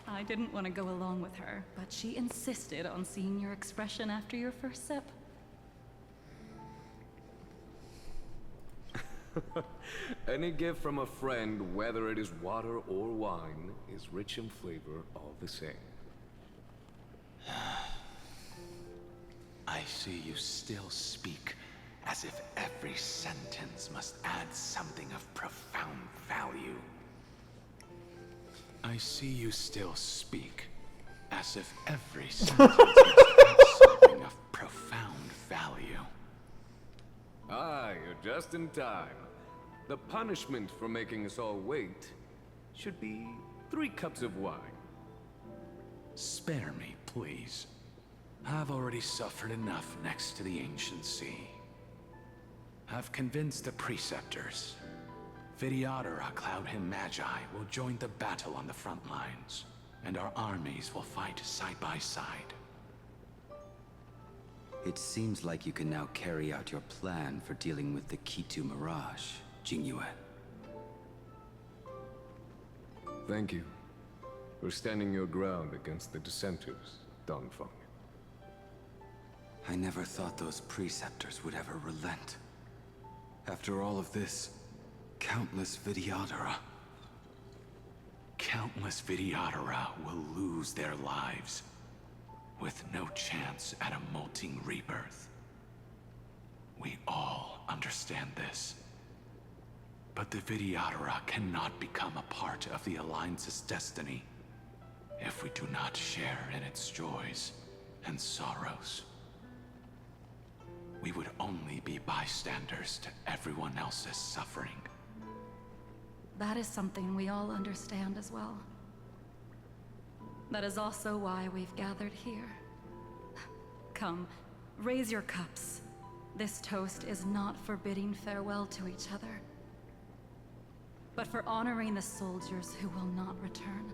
I didn't want to go along with her, but she insisted on seeing your expression after your first sip. Any gift from a friend, whether it is water or wine, is rich in flavor all the same. I see you still speak as if every sentence must add something of profound value. I see you still speak, as if every sentence has something of profound value. Ah, you're just in time. The punishment for making us all wait should be 3 cups of wine. Spare me, please. I've already suffered enough next to the ancient sea. I've convinced the preceptors. Vidyadhara Cloudhim Magi will join the battle on the front lines, and our armies will fight side by side. It seems like you can now carry out your plan for dealing with the Kitu Mirage, Jingyue. Thank you for standing your ground against the dissenters, Dongfeng. I never thought those preceptors would ever relent. After all of this, countless Vidyadhara. Countless Vidyadhara will lose their lives, with no chance at a molting rebirth. We all understand this. But the Vidyadhara cannot become a part of the Alliance's destiny if we do not share in its joys and sorrows. We would only be bystanders to everyone else's suffering. That is something we all understand as well. That is also why we've gathered here. Come, raise your cups. This toast is not for bidding farewell to each other, but for honoring the soldiers who will not return,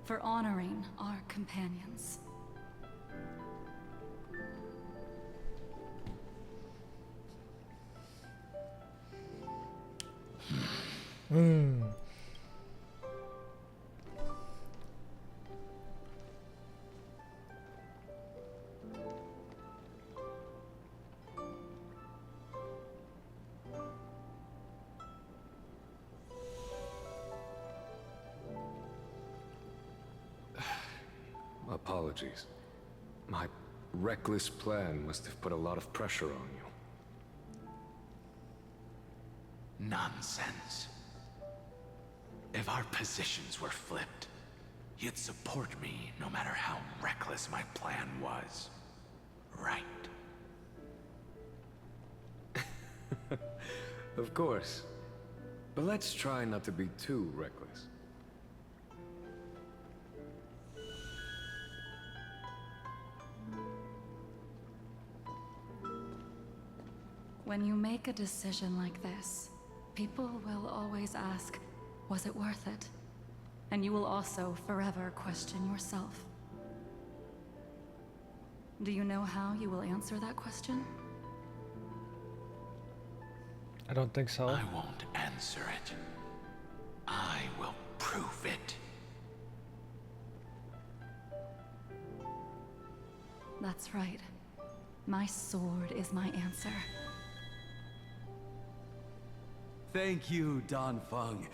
for honoring our companions. Apologies. My reckless plan must have put a lot of pressure on you. Nonsense. If our positions were flipped, you'd support me no matter how reckless my plan was. Right? Of course. But let's try not to be too reckless. When you make a decision like this, people will always ask, was it worth it? And you will also forever question yourself. Do you know how you will answer that question? I don't think so. I won't answer it. I will prove it. That's right. My sword is my answer. Thank you, Dongfeng.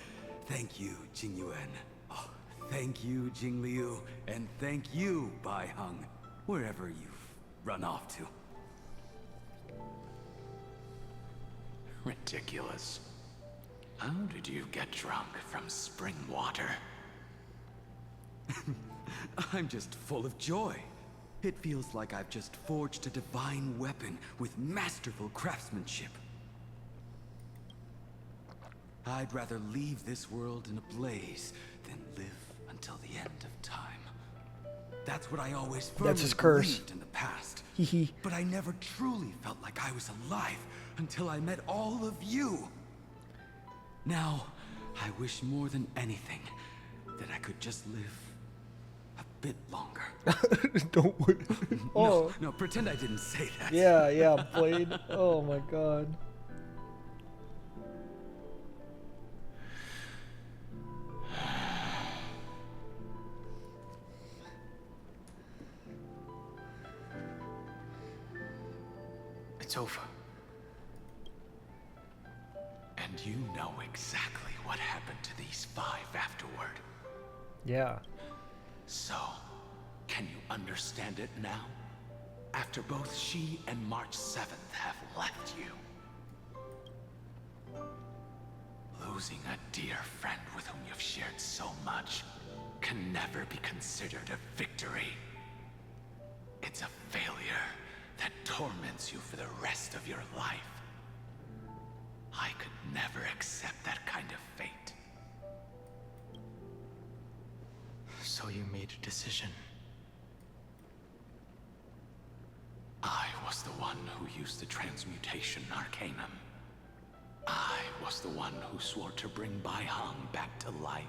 Thank you, Jingyuan. Oh, thank you, Jingliu. And thank you, Baiheng, wherever you've run off to. Ridiculous. How did you get drunk from spring water? I'm just full of joy. It feels like I've just forged a divine weapon with masterful craftsmanship. I'd rather leave this world in a blaze than live until the end of time. That's what I always firmly believed in the past. But I never truly felt like I was alive until I met all of you. Now, I wish more than anything that I could just live a bit longer. Don't. Oh. No, pretend I didn't say that. Yeah, Blade. Oh my god. It's over. And you know exactly what happened to these 5 afterward. Yeah. So, can you understand it now? After both she and March 7th have left you. Losing a dear friend with whom you've shared so much can never be considered a victory. It's a failure that torments you for the rest of your life. I could never accept that kind of fate. So you made a decision. I was the one who used the transmutation arcanum. I was the one who swore to bring Baihang back to life.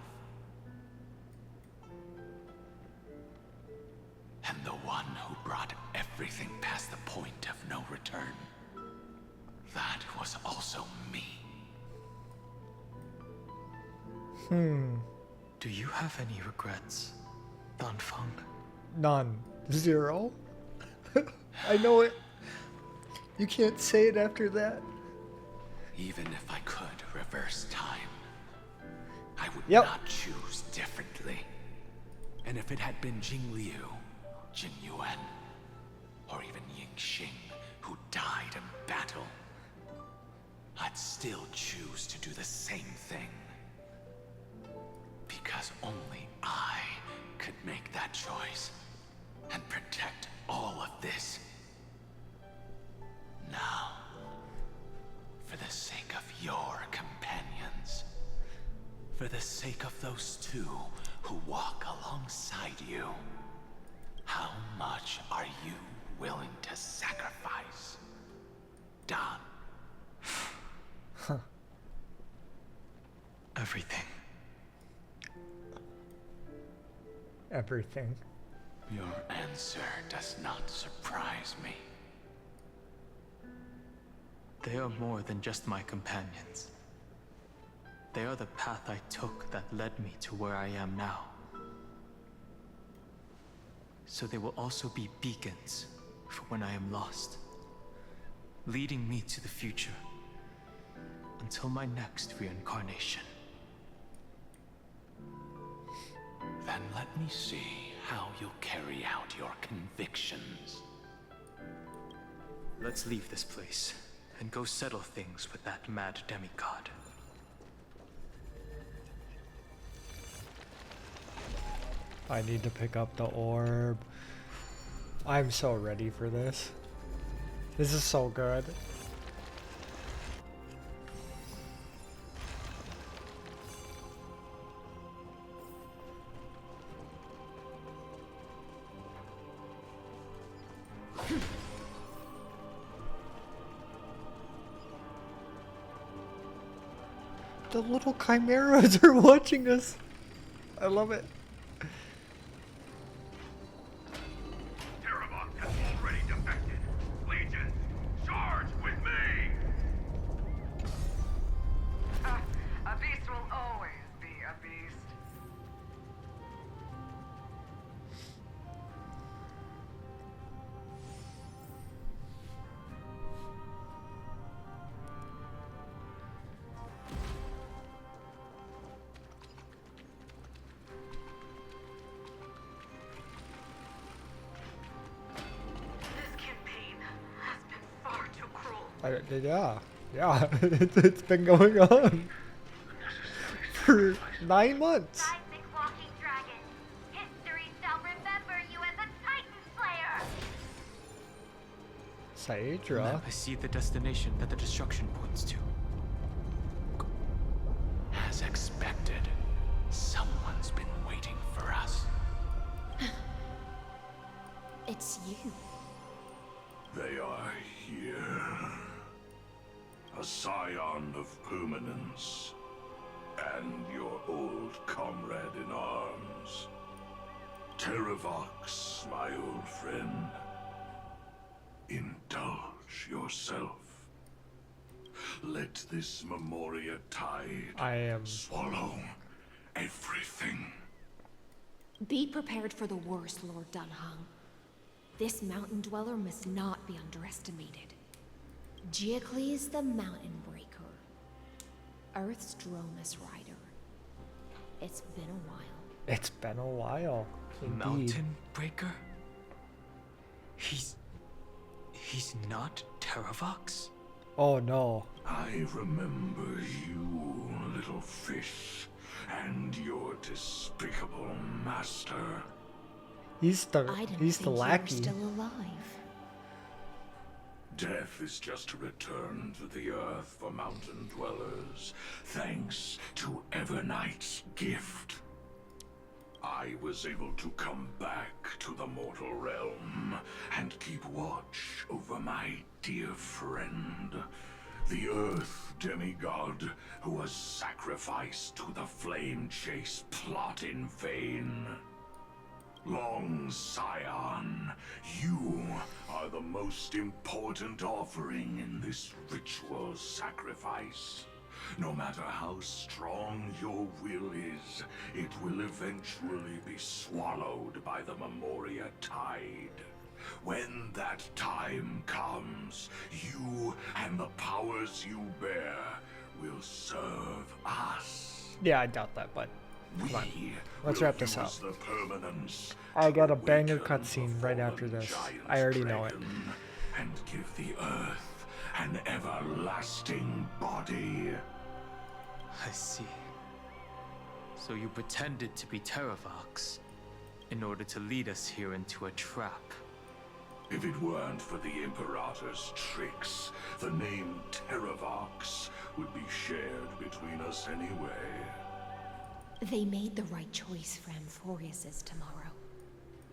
And the one who brought everything past the point of no return. That was also me. Do you have any regrets, Danfeng? None. Zero. I know it. You can't say it after that. Even if I could reverse time, I would not choose differently. And if it had been Jing Liu, Jing Yuan, or even Ying Xing who died in battle, I'd still choose to do the same thing. Because only I could make that choice and protect all of this. Now, for the sake of your companions, for the sake of those two who walk alongside you, how much are you willing to sacrifice, Dan? Everything. Everything. Your answer does not surprise me. They are more than just my companions. They are the path I took that led me to where I am now. So they will also be beacons for when I am lost, leading me to the future until my next reincarnation. Then let me see how you'll carry out your convictions. Let's leave this place and go settle things with that mad demigod. I need to pick up the orb. I'm so ready for this. This is so good. The little chimeras are watching us. I love it. Terravox has already defected. Legions, charge with me! A beast will always be a beast. Yeah, it's been going on for 9 months. Seismic walking dragon. History shall remember you as a Titan Slayer. Saedra. I see the destination that the destruction points to. As expected, someone's been waiting for us. It's you. They are here. A scion of permanence. And your old comrade in arms. Terravox, my old friend. Indulge yourself. Let this Memoria tide swallow everything. Be prepared for the worst, Lord Dunhung. This mountain dweller must not be underestimated. Giacles the Mountain Breaker. Earth's Dromus Rider. It's been a while. It's been a while. Indeed. Mountain Breaker? He's not Terravox? Oh no. I remember you, little fish. and your despicable master. He's the lackey. Still alive. Death is just a return to the earth for mountain dwellers, thanks to Evernight's gift. I was able to come back to the mortal realm and keep watch over my dear friend, the Earth demigod who was sacrificed to the flame chase plot in vain. Long Scion, you are the most important offering in this ritual sacrifice. No matter how strong your will is, it will eventually be swallowed by the Memoria Tide. When that time comes, you and the powers you bear will serve us. Yeah, I doubt that, but come on. Let's wrap this up. The permanence I got a banger cutscene right after this. I already know it. And give the earth an everlasting body. I see. So you pretended to be Terravox in order to lead us here into a trap. If it weren't for the Imperator's tricks, the name Terravox would be shared between us anyway. They made the right choice for Amphorius's tomorrow.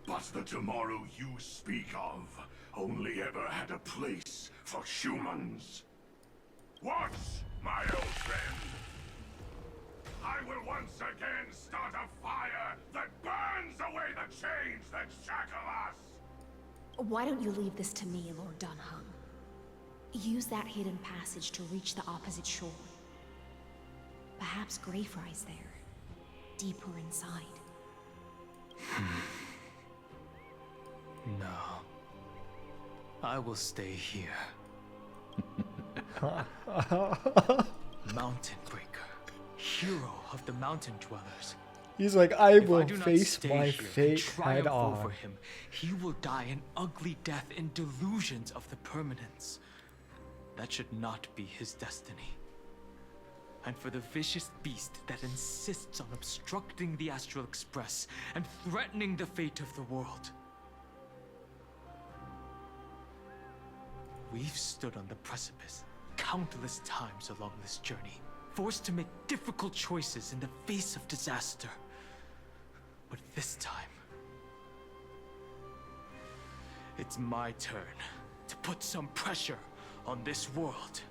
But the tomorrow you speak of only ever had a place for humans. What, my old friend? I will once again start a fire that burns away the chains that shackle us! Why don't you leave this to me, Lord Dunham? Use that hidden passage to reach the opposite shore. Perhaps Greyfry's there, deeper inside. No. I will stay here. Mountain Breaker, hero of the mountain dwellers. He's like, I will face my fate head on. Over him, he will die an ugly death in delusions of the permanence. That should not be his destiny. And for the vicious beast that insists on obstructing the Astral Express and threatening the fate of the world. We've stood on the precipice countless times along this journey, forced to make difficult choices in the face of disaster. But this time, it's my turn to put some pressure on this world.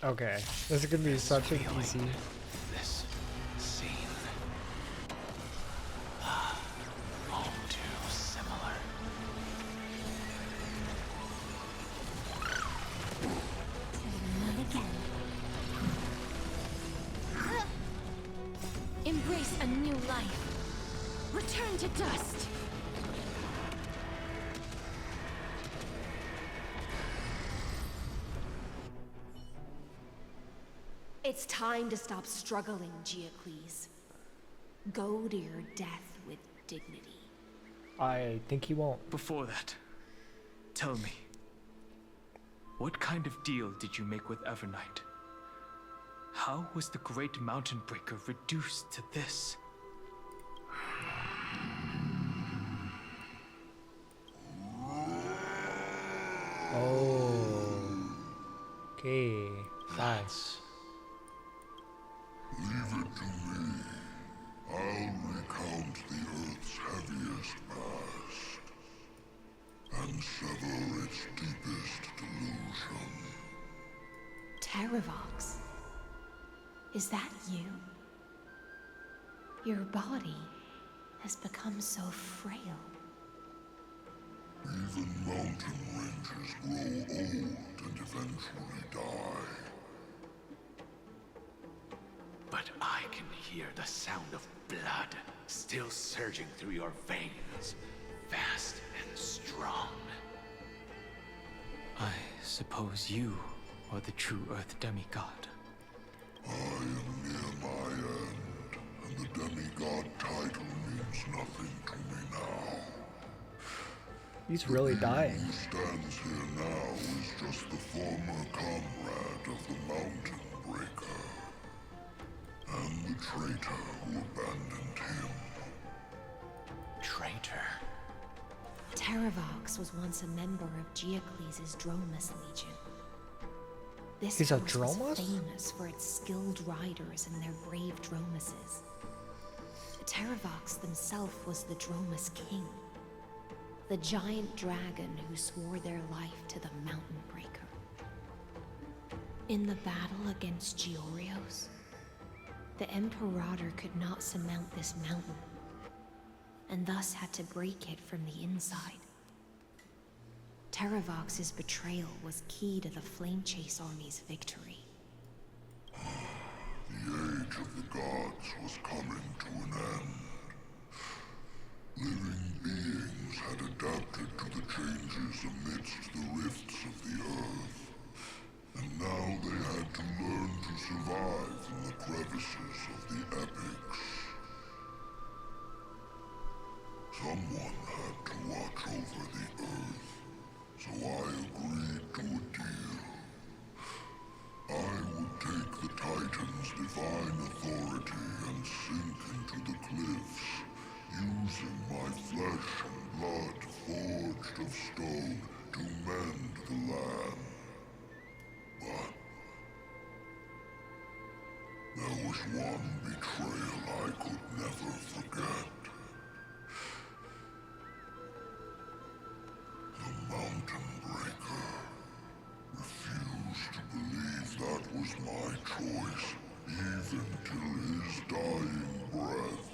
Okay, this is gonna be such an easy. This scene. All too similar. Embrace a new life. Return to dust. It's time to stop struggling, Geocles. Go to your death with dignity. I think he won't. Before that, tell me, what kind of deal did you make with Evernight? How was the Great Mountain Breaker reduced to this? Oh. Okay. Fine. Leave it to me. I'll recount the Earth's heaviest past and sever its deepest delusion. Terravox. Is that you? Your body has become so frail. Even mountain rangers grow old and eventually die. But I can hear the sound of blood still surging through your veins, fast and strong. I suppose you are the true Earth demigod. I am near my end, and the demigod title means nothing to me now. He's really dying. Who stands here now is just the former comrade of the Mountain Breaker. traitor who abandoned him. Traitor? Terravox was once a member of Geocles' Dromus Legion. This He's a force was Dromus? famous for its skilled riders and their brave Dromuses. Terravox himself was the Dromus King, the giant dragon who swore their life to the Mountain Breaker. In the battle against Georios, the Imperator could not surmount this mountain, and thus had to break it from the inside. Terravox's betrayal was key to the Flame Chase Army's victory. The age of the gods was coming to an end. Living beings had adapted to the changes amidst the rifts of the earth, and now they had to learn to survive in the crevices of the epics. Someone had to watch over the earth, so I agreed to a deal. I would take the Titan's divine authority and sink into the cliffs, using my flesh and blood forged of stone to mend the land. But there was one betrayal I could never forget. The Mountain Breaker refused to believe that was my choice, even till his dying breath.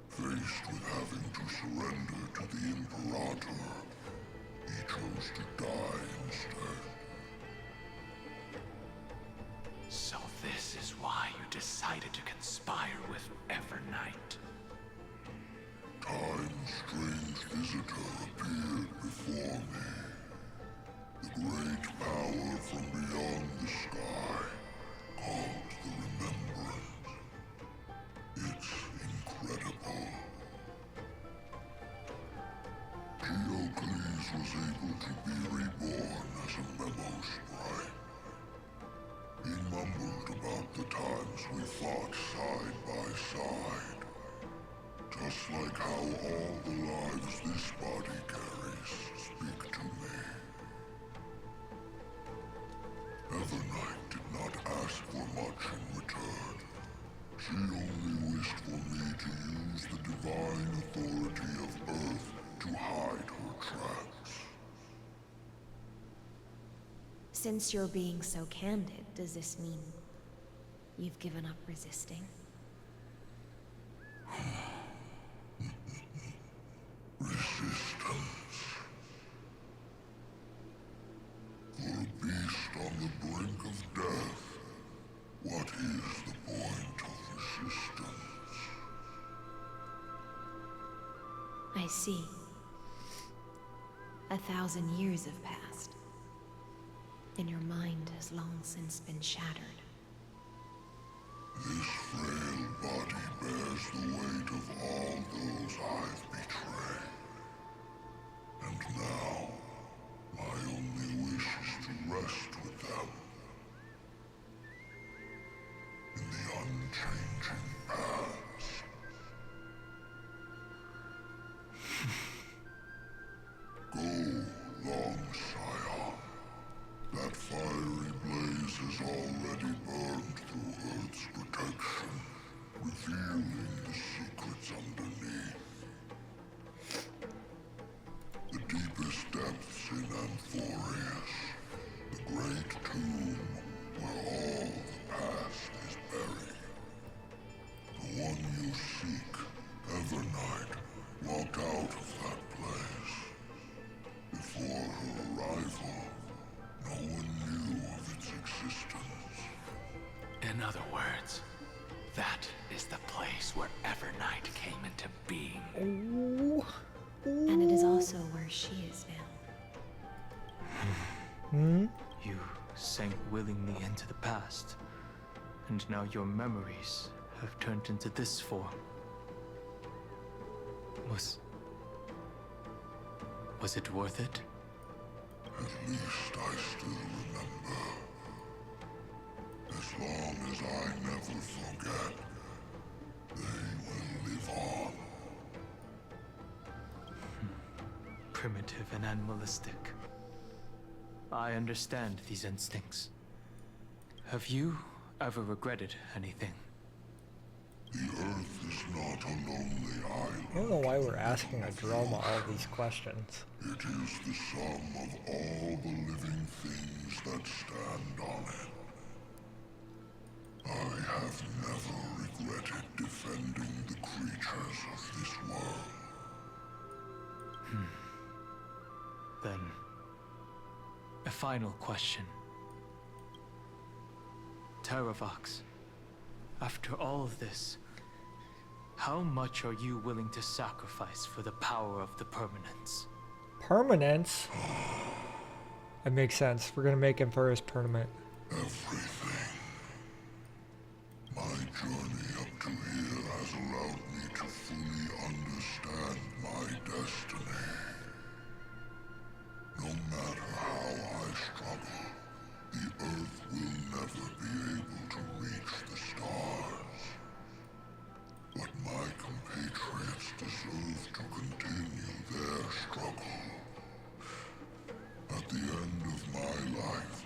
Faced with having to surrender to the Imperator, he chose to die instead. So this is why you decided to conspire with Evernight. Time's strange visitor appeared before me. The great power from beyond the sky, called the Remembrance. It's incredible. Geocles was able to be reborn as a memo sprite. He mumbled about the times we fought side by side. Just like how all the lives this body carries speak to me. Evernight did not ask for much in return. She only wished for me to use the divine authority of Earth to hide her tracks. Since you're being so candid, does this mean you've given up resisting? Resistance. For a beast on the brink of death, what is the point of resistance? I see. 1,000 years have passed, and your mind has long since been shattered. This frail body bears the weight of all those I've betrayed. And now, my only wish is to rest with them. In the unchanging past. Go, long Scion. That fiery blaze has already burned through Earth's protection, revealing the secrets underneath. The deepest depths in Amphorius, the great tomb where all the past is buried. The one you seek, Evernight, walked out of that place. Before her arrival, no one knew of its existence. In other words, that is the place where Evernight came into being. And it is also where she is now. You sank willingly into the past, and now your memories have turned into this form. Was it worth it? At least I still remember. As long as as I never forget, they will live on. Primitive and animalistic. I understand these instincts. Have you ever regretted anything? The Earth is not a lonely island. I don't know why we're asking a drone all these questions. It is the sum of all the living things that stand on it. I have never regretted defending the creatures of this world. Then, a final question. Terravox, after all of this, how much are you willing to sacrifice for the power of the permanence? Permanence? That makes sense. We're gonna make him for his permanent. Everything. My journey up to here has allowed me to fully understand my destiny. No matter how I struggle, the Earth will never be able to reach the stars. But my compatriots deserve to continue their struggle. At the end of my life,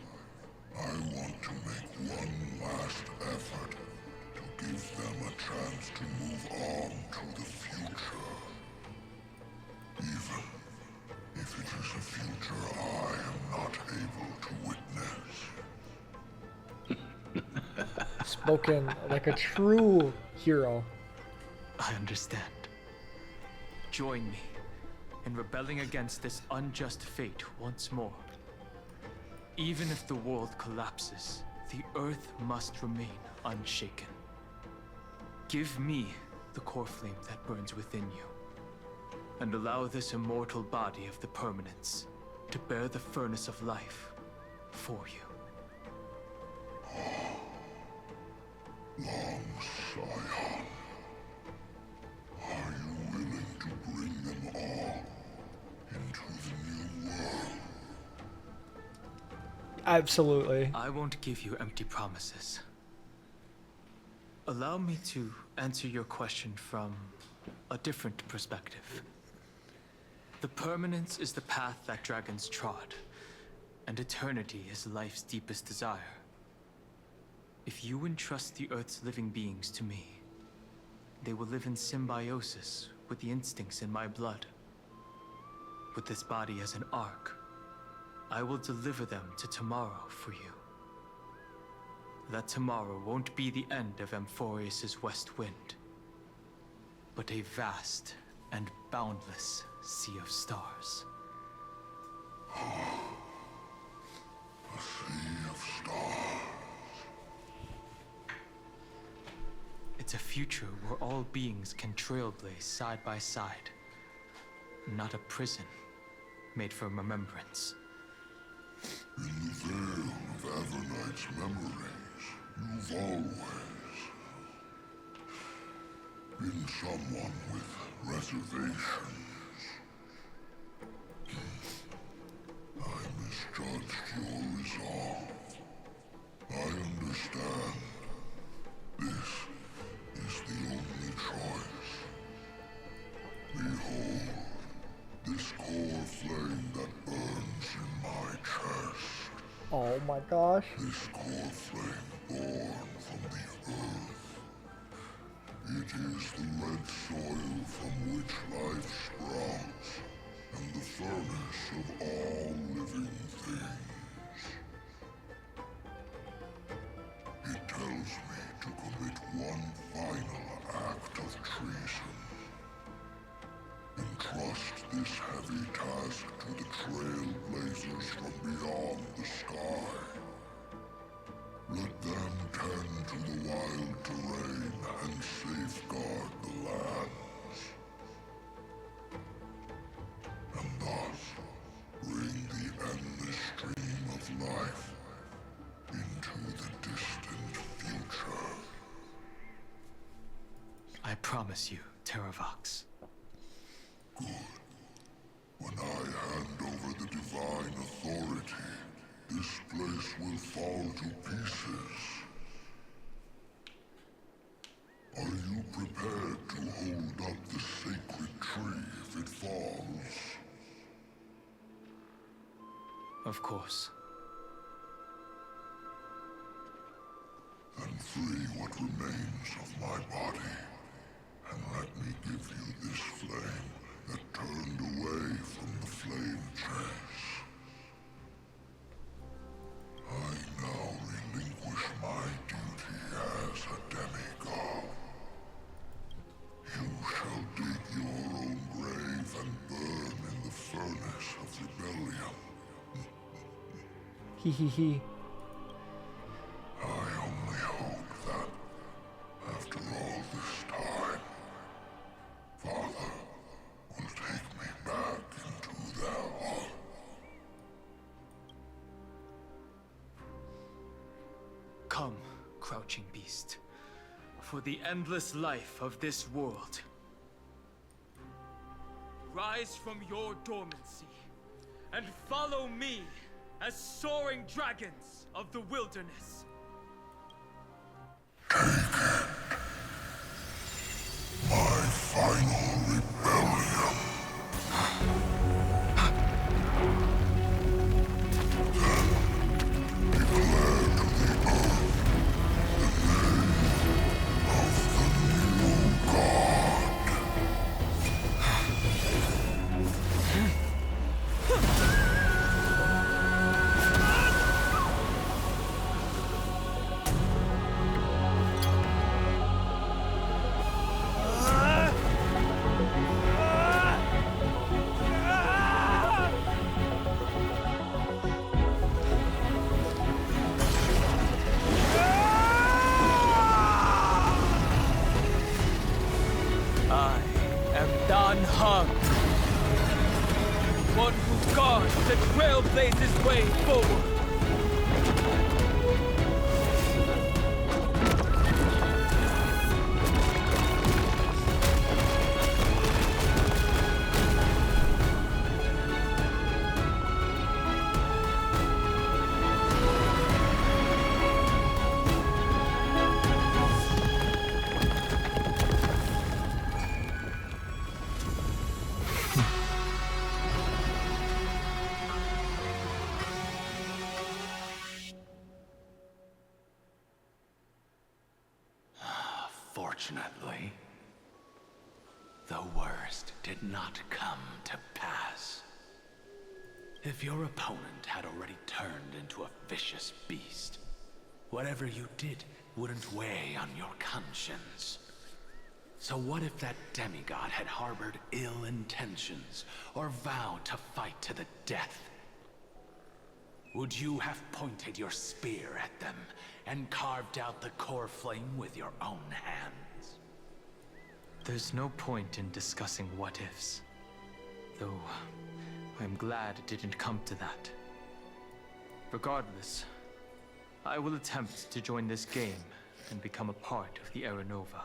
I want to make one last effort to give them a chance to move on to the future. Even if it is a future I am not able to witness. Spoken like a true hero. I understand. Join me in rebelling against this unjust fate once more. Even if the world collapses, the Earth must remain unshaken. Give me the core flame that burns within you, and allow this immortal body of the permanence to bear the furnace of life for you. Long Scion, are you willing to bring them all into the new world? Absolutely. I won't give you empty promises. Allow me to answer your question from a different perspective. The permanence is the path that dragons trod, and eternity is life's deepest desire. If you entrust the Earth's living beings to me, they will live in symbiosis with the instincts in my blood. With this body as an ark, I will deliver them to tomorrow for you. That tomorrow won't be the end of Amphorius' west wind, but a vast and boundless sea of stars. A sea of stars. It's a future where all beings can trailblaze side by side, not a prison made for remembrance. In the veil of Evernight's memories, you've always been someone with reservations. I misjudged your resolve. I understand. This is the only choice. Behold, this core flame that burns in my chest. Oh my gosh. This core flame born from the earth. It is the red soil from which life sprouts, and the furnace of all living things. It tells me to commit one final act of treason. Entrust this heavy task to the trailblazers from beyond the sky. Let them tend to the wild terrain and safeguard the lands. And thus, bring the endless stream of life into the distant future. I promise you, Terravox. Good. When I hand over the divine authority, this place will fall to pieces. prepared to hold up the sacred tree if it falls? Of course. Then free what remains of my body, and let me give you this flame that turned away from the flame chase. I now relinquish my duty as a demigod. You shall dig your own grave and burn in the furnace of rebellion. Hee hee hee. I only hope that, after all this time, Father will take me back into their heart. Come, crouching beast, for the endless life of this world. Rise from your dormancy, and follow me as soaring dragons of the wilderness. My final rebellion. Then declare to the earth the name of the new god. I am Dan Hung, one who guards the trailblazer's way forward. Fortunately, the worst did not come to pass. If your opponent had already turned into a vicious beast, whatever you did wouldn't weigh on your conscience. So what if that demigod had harbored ill intentions or vowed to fight to the death? Would you have pointed your spear at them and carved out the core flame with your own hands? There's no point in discussing what-ifs. Though, I'm glad it didn't come to that. Regardless, I will attempt to join this game and become a part of the Era Nova.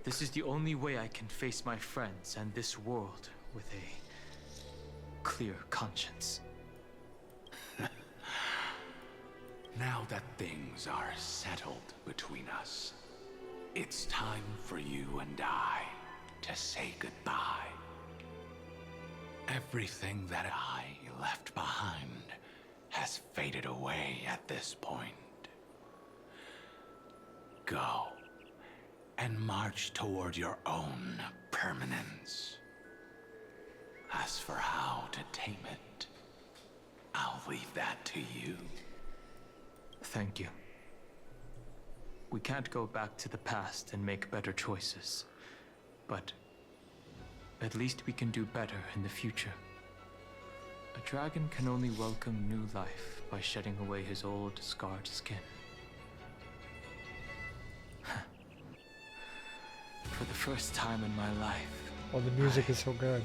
This is the only way I can face my friends and this world with a clear conscience. Now that things are settled between us, it's time for you and I to say goodbye. Everything that I left behind has faded away at this point. Go and march toward your own permanence. As for how to tame it, I'll leave that to you. Thank you. We can't go back to the past and make better choices, but at least we can do better in the future. A dragon can only welcome new life by shedding away his old, scarred skin. For the first time in my life, Oh, the music is so good.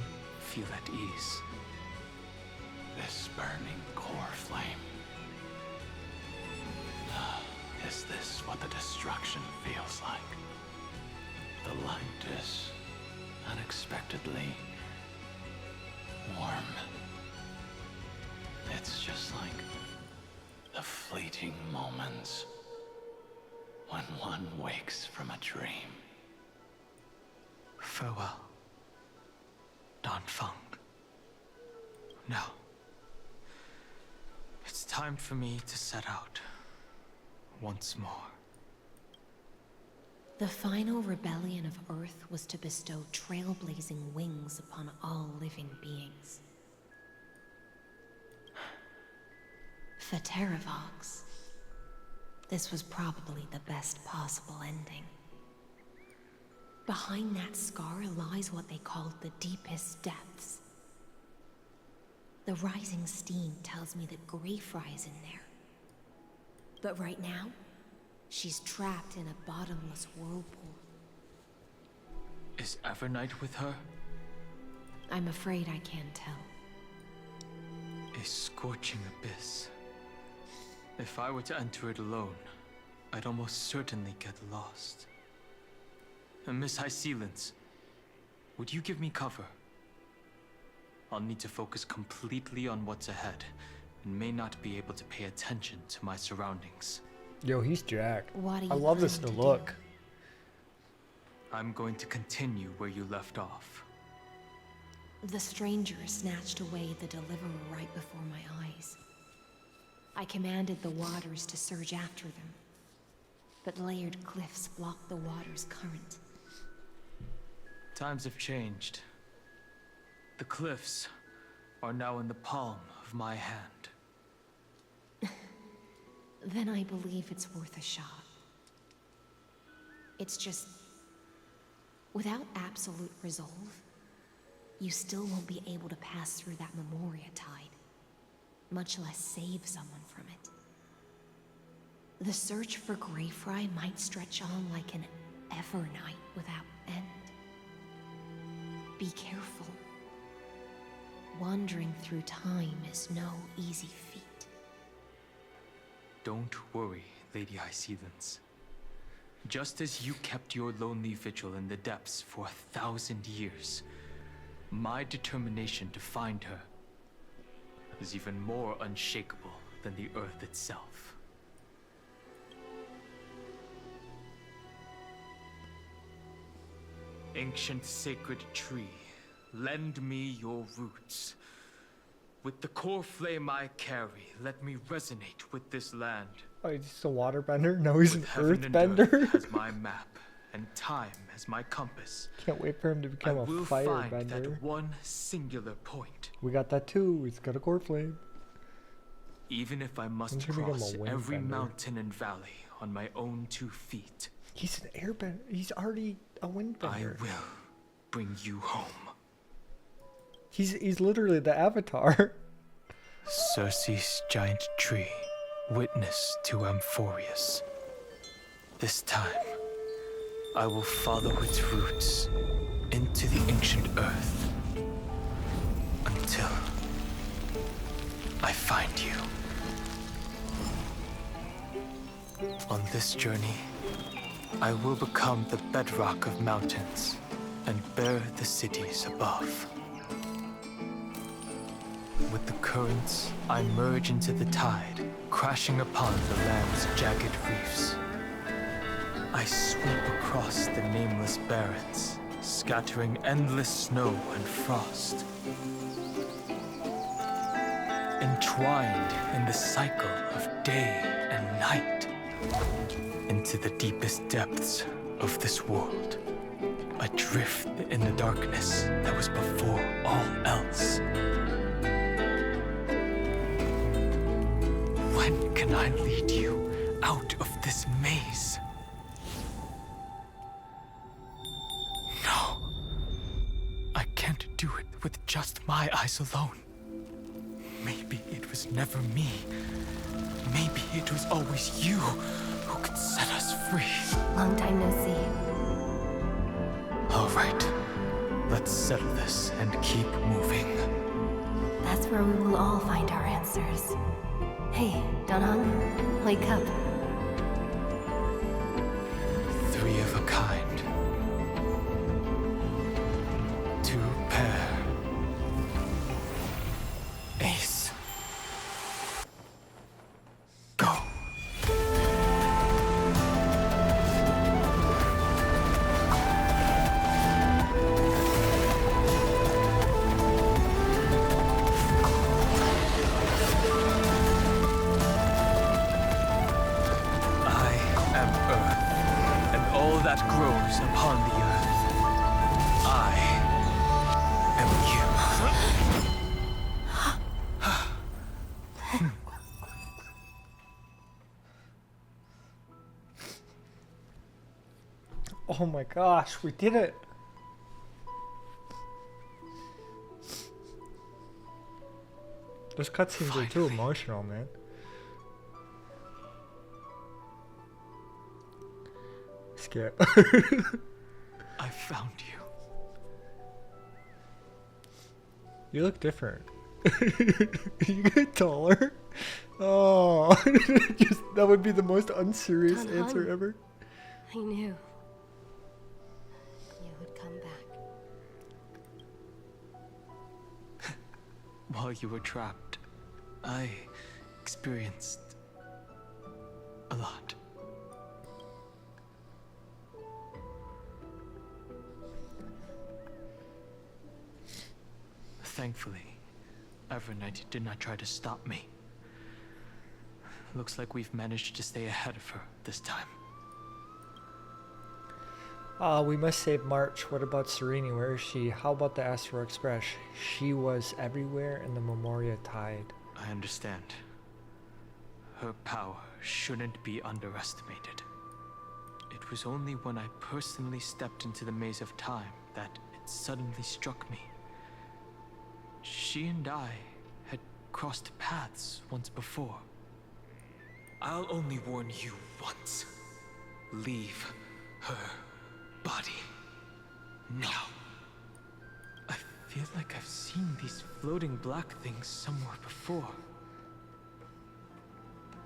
feel at ease. This burning core flame. Is this what the destruction feels like? The light is unexpectedly warm. It's just like the fleeting moments when one wakes from a dream. Farewell, Don Feng. Now, it's time for me to set out once more. The final rebellion of Earth was to bestow trailblazing wings upon all living beings. For Terravox, this was probably the best possible ending. Behind that scar lies what they called the deepest depths. The rising steam tells me that Greyfry is in there. But right now, she's trapped in a bottomless whirlpool. Is Evernight with her? I'm afraid I can't tell. A scorching abyss. If I were to enter it alone, I'd almost certainly get lost. And Miss High Sealance, would you give me cover? I'll need to focus completely on what's ahead, and may not be able to pay attention to my surroundings. Yo, he's jacked. What do I you love this plan new to look. I'm going to continue where you left off. The stranger snatched away the deliverer right before my eyes. I commanded the waters to surge after them, but layered cliffs blocked the water's current. Times have changed. The cliffs are now in the palm of my hand. Then I believe it's worth a shot. It's just, without absolute resolve, you still won't be able to pass through that Memoria tide, much less save someone from it. The search for Greyfry might stretch on like an Evernight without end. Be careful. Wandering through time is no easy feat. Don't worry, Lady High Sealance. Just as you kept your lonely vigil in the depths for 1,000 years, my determination to find her is even more unshakable than the earth itself. Ancient sacred tree, lend me your roots. With the core flame I carry, let me resonate with this land. Oh, he's just a waterbender? No, he's an Heaven and earth earthbender. as my map, and time as my compass. Can't wait for him to become I a will find firebender. that one singular point. We got that too. He's got a core flame. Even if I must When's he become a cross every windbender? mountain and valley on my own 2 feet, He's an airbender. He's already a windbender. I will bring you home. He's literally the Avatar. Circe's giant tree, witness to Amphorius. This time, I will follow its roots into the ancient earth until I find you. On this journey, I will become the bedrock of mountains and bear the cities above. With the currents, I merge into the tide, crashing upon the land's jagged reefs. I sweep across the nameless barrens, scattering endless snow and frost. Entwined in the cycle of day and night, into the deepest depths of this world, adrift in the darkness that was before all else. When can I lead you out of this maze? No. I can't do it with just my eyes alone. Maybe it was never me. Maybe it was always you who could set us free. Long time no see. All right. Let's settle this and keep moving. That's where we will all find our answers. Hey, Donhan, wake up. 3 of a kind. 2 pair. Ace. Go. that grows upon the earth. I am you. Oh my gosh, we did it! Those cutscenes are too emotional, man. Skip. I found you. You look different. You get taller? Oh, that would be the most unserious answer ever. I knew you would come back. While you were trapped, I experienced a lot. Thankfully, Evernight did not try to stop me. Looks like we've managed to stay ahead of her this time. We must save March. What about Serene? Where is she? How about the Astral Express? She was everywhere in the Memoria Tide. I understand. Her power shouldn't be underestimated. It was only when I personally stepped into the maze of time that it suddenly struck me. She and I had crossed paths once before. I'll only warn you once. Leave her body now. I feel like I've seen these floating black things somewhere before.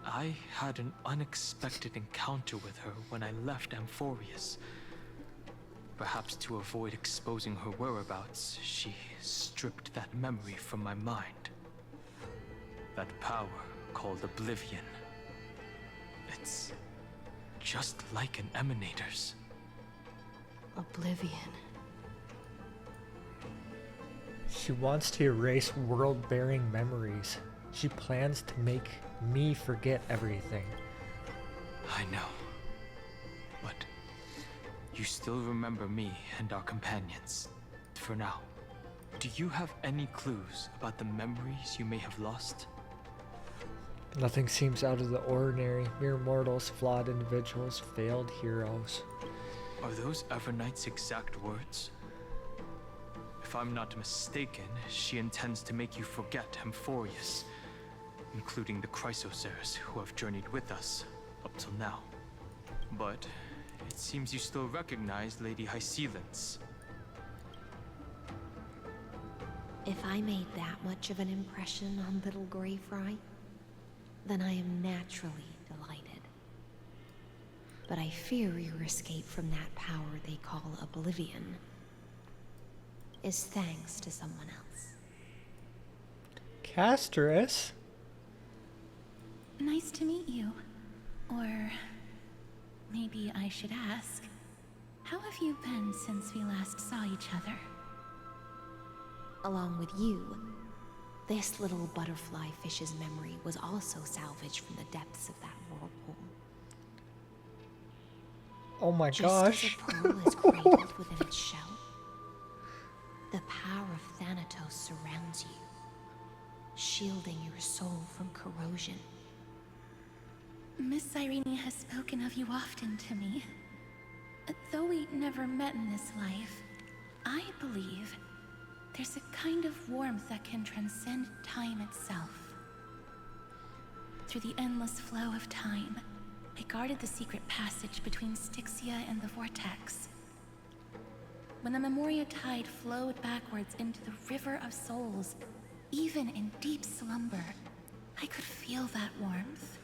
I had an unexpected encounter with her when I left Amphorius. Perhaps to avoid exposing her whereabouts, she stripped that memory from my mind. That power called Oblivion. It's just like an Emanator's. Oblivion. She wants to erase world-bearing memories. She plans to make me forget everything. I know. But you still remember me and our companions. For now. Do you have any clues about the memories you may have lost? Nothing seems out of the ordinary. Mere mortals, flawed individuals, failed heroes. Are those Evernight's exact words? If I'm not mistaken, she intends to make you forget Amphorius, including the Chrysosaurs who have journeyed with us up till now. But it seems you still recognize Lady Hycelence. If I made that much of an impression on little Grey Fry, then I am naturally delighted. But I fear your escape from that power they call Oblivion is thanks to someone else. Castris? Nice to meet you. Or maybe I should ask, how have you been since we last saw each other? Along with you, this little butterfly fish's memory was also salvaged from the depths of that whirlpool. Oh my gosh. Just as a pearl is cradled within its shell, the power of Thanatos surrounds you, shielding your soul from corrosion. Miss Irene has spoken of you often to me. Though we never met in this life, I believe there's a kind of warmth that can transcend time itself. Through the endless flow of time, I guarded the secret passage between Styxia and the Vortex. When the Memoria Tide flowed backwards into the River of Souls, even in deep slumber, I could feel that warmth.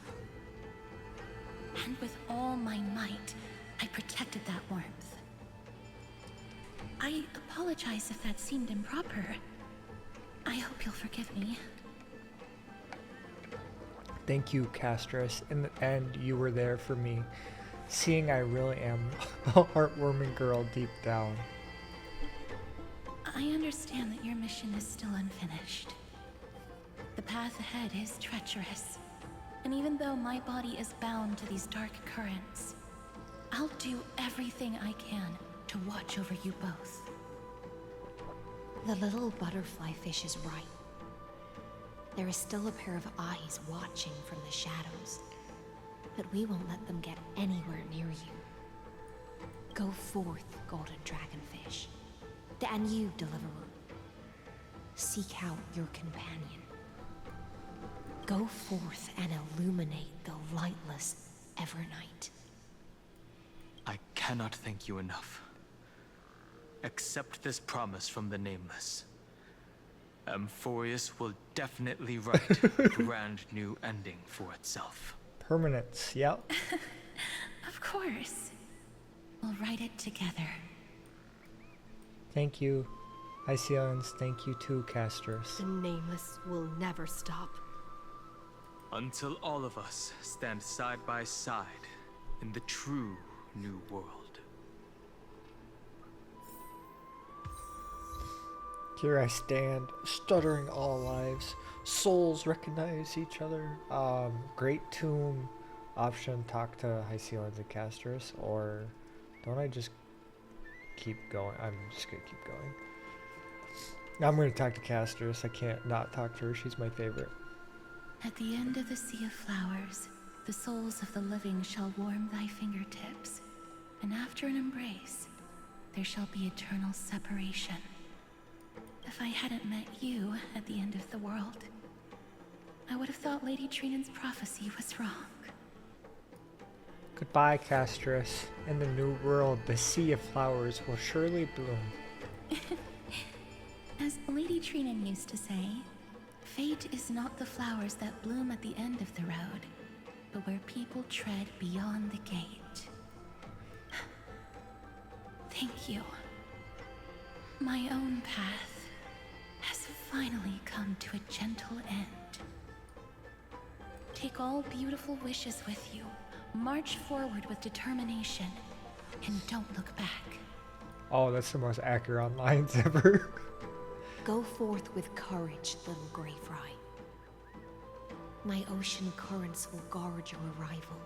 And with all my might, I protected that warmth. I apologize if that seemed improper. I hope you'll forgive me. Thank you, Castris. In the end, you were there for me, seeing I really am a heartwarming girl deep down. I understand that your mission is still unfinished. The path ahead is treacherous, and even though my body is bound to these dark currents, I'll I'll do everything I can to watch over you both. The little butterfly fish is right. There is still a pair of eyes watching from the shadows, but we won't let them get anywhere near you. Go forth, golden dragonfish, and you, deliverer. Seek out your companion. Go forth and illuminate the lightless Evernight. I cannot thank you enough. Accept this promise from the Nameless. Amphorius will definitely write a grand new ending for itself. Permanence, yep. Of course. We'll write it together. Thank you, Iceons. Thank you too, Casters. The Nameless will never stop. Until all of us stand side by side in the true new world. Here I stand, stuttering all lives. Souls recognize each other. Great tomb option, talk to Iceons and Casters, or don't I just keep going? I'm just gonna keep going. I'm gonna talk to Casters. I can't not talk to her. She's my favorite. At the end of the sea of flowers, the souls of the living shall warm thy fingertips, and after an embrace, there shall be eternal separation. If I hadn't met you at the end of the world, I would have thought Lady Trinan's prophecy was wrong. Goodbye, Casters. In the new world, the sea of flowers will surely bloom. As Lady Trinan used to say, fate is not the flowers that bloom at the end of the road, but where people tread beyond the gate. Thank you. My own path has finally come to a gentle end. Take all beautiful wishes with you. March forward with determination, and don't look back. Oh, that's the most accurate lines ever. Go forth with courage, little gray fry. My ocean currents will guard your arrival,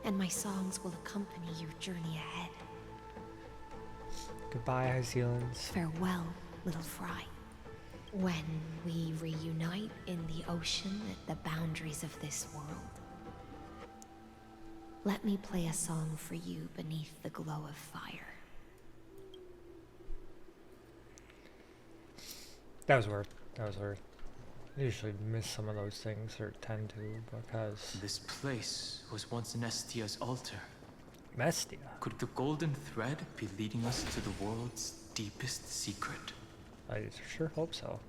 and my songs will accompany your journey ahead. Goodbye, Iceons. Farewell, little fry. When we reunite in the ocean at the boundaries of this world, let me play a song for you beneath the glow of fire. That was worth. That was worth. I usually miss some of those things, or tend to, because... This place was once Nestia's altar. Mestia? Could the golden thread be leading us to the world's deepest secret? I sure hope so.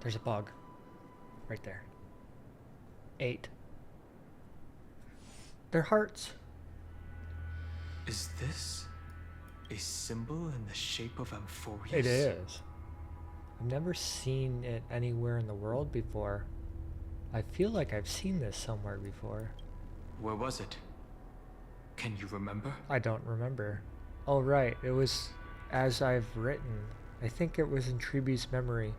There's a bug. Right there. 8. They're hearts. Is this a symbol in the shape of Amphorius? It is. I've never seen it anywhere in the world before. I feel like I've seen this somewhere before. Where was it? Can you remember? I don't remember. Oh right, it was as I've written. I think it was in Triby's memory.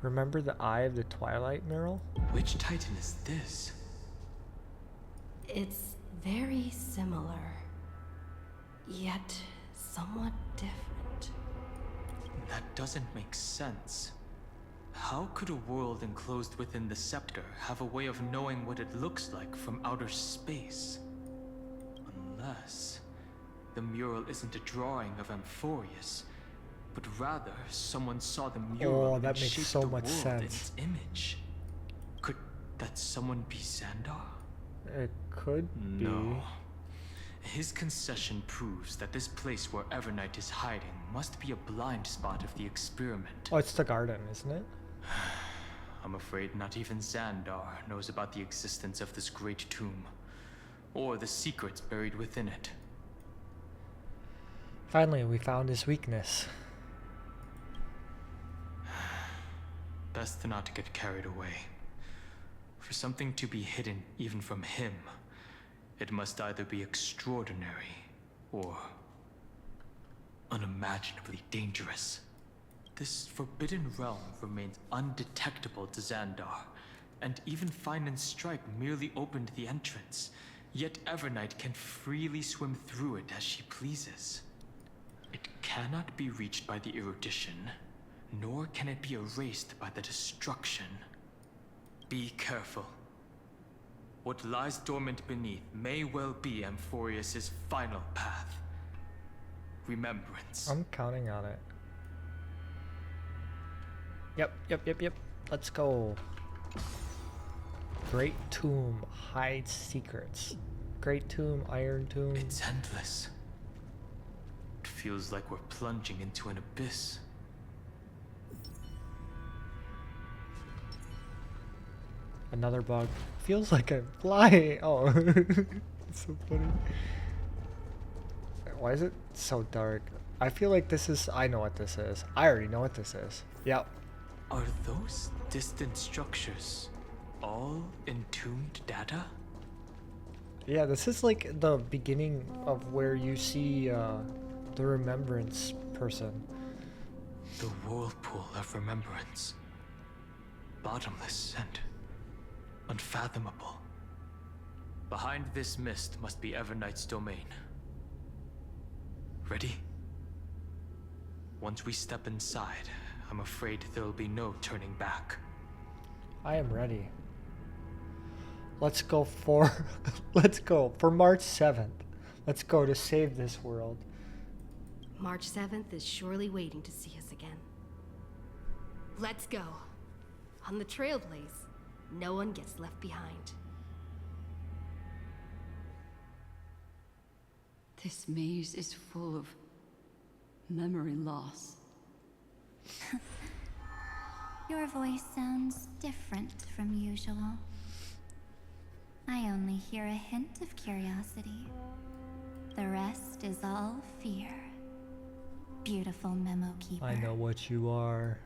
Remember the Eye of the Twilight mural? Which Titan is this? It's very similar, yet somewhat different. That doesn't make sense. How could a world enclosed within the scepter have a way of knowing what it looks like from outer space? Unless the mural isn't a drawing of Amphorius, but rather someone saw the mural Oh, that and makes shaped so the much world in sense. its image. Could that someone be Xandar? It could be. No. His concession proves that this place where Evernight is hiding must be a blind spot of the experiment. Oh, it's the garden, isn't it? I'm afraid not even Xandar knows about the existence of this great tomb, or the secrets buried within it. Finally, we found his weakness. Best to not get carried away. For something to be hidden even from him, it must either be extraordinary or unimaginably dangerous. This forbidden realm remains undetectable to Xandar, and even Fine and Stripe merely opened the entrance, yet Evernight can freely swim through it as she pleases. It cannot be reached by the erudition, nor can it be erased by the destruction. Be careful. What lies dormant beneath may well be Amphorius' final path. Remembrance. I'm counting on it. Yep. Let's go. Great Tomb hides secrets. Great Tomb, Iron Tomb. It's endless. It feels like we're plunging into an abyss. Another bug. Feels like I'm flying. Oh, it's so funny. Why is it so dark? I feel like this is. I know what this is. I already know what this is. Yep. Are those distant structures all entombed data? Yeah, this is like the beginning of where you see the remembrance person. The whirlpool of remembrance. Bottomless and unfathomable. Behind this mist must be Evernight's domain. Ready? Once we step inside, I'm afraid there'll be no turning back. I am ready. Let's go for March 7th. Let's go to save this world. March 7th is surely waiting to see us again. Let's go. On the Trailblaze, no one gets left behind. This maze is full of memory loss. Your voice sounds different from usual. I only hear a hint of curiosity. The rest is all fear. Beautiful memo keeper. I know what you are.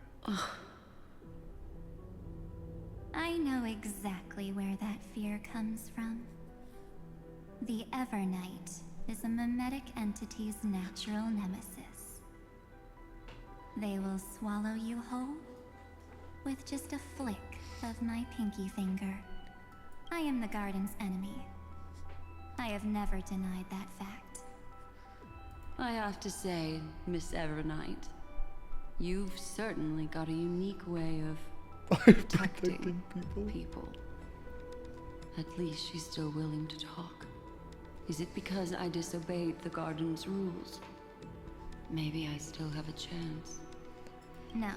I know exactly where that fear comes from. The Evernight is a mimetic entity's natural nemesis. They will swallow you whole with just a flick of my pinky finger. I am the garden's enemy. I have never denied that fact. I have to say, Miss Evernight, you've certainly got a unique way of protecting people. At least she's still willing to talk. Is it because I disobeyed the garden's rules? Maybe I still have a chance. No.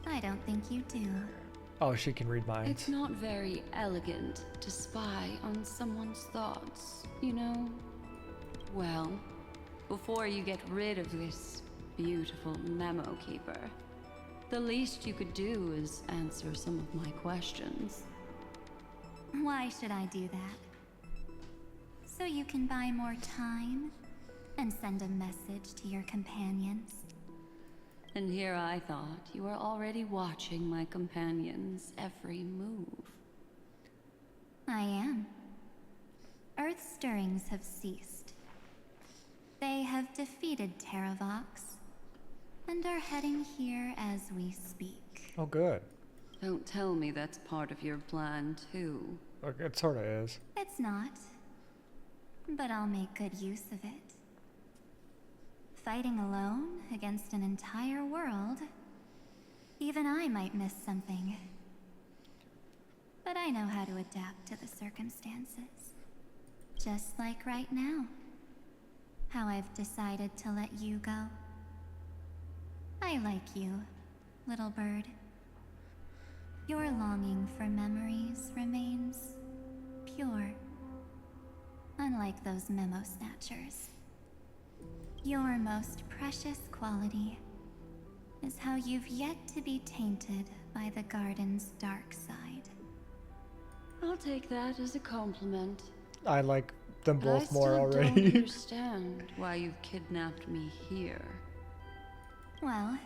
I don't think you do. Oh, she can read minds. It's not very elegant to spy on someone's thoughts, you know? Well, before you get rid of this beautiful memo keeper, the least you could do is answer some of my questions. Why should I do that? So you can buy more time and send a message to your companions? And here I thought you were already watching my companion's every move. I am. Earth's stirrings have ceased. They have defeated Terravox and are heading here as we speak. Oh, good. Don't tell me that's part of your plan, too. It sort of is. It's not. But I'll make good use of it. Fighting alone against an entire world, even I might miss something. But I know how to adapt to the circumstances. Just like right now. How I've decided to let you go. I like you, little bird. Your longing for memories remains pure. Unlike those memo snatchers. Your most precious quality is how you've yet to be tainted by the garden's dark side. I'll take that as a compliment. I like them But both more I still already. don't understand why you've kidnapped me here. Well,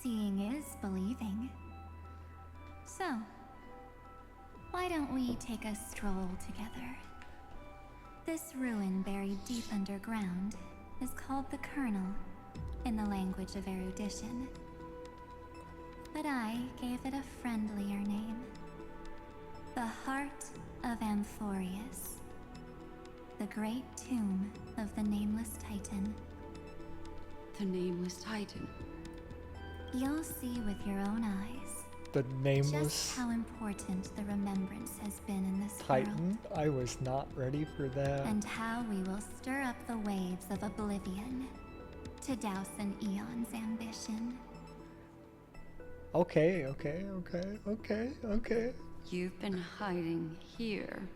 seeing is believing. So, why don't we take a stroll together? This ruin buried deep underground is called the Kernel, in the language of erudition. But I gave it a friendlier name. heart of Amphorius, the great tomb of the Nameless Titan. The Nameless Titan. You'll see with your own eyes The Nameless just how important the remembrance has been in this Titan. I was not ready for that. and how we will stir up the waves of oblivion to douse an eon's ambition. Okay. You've been hiding here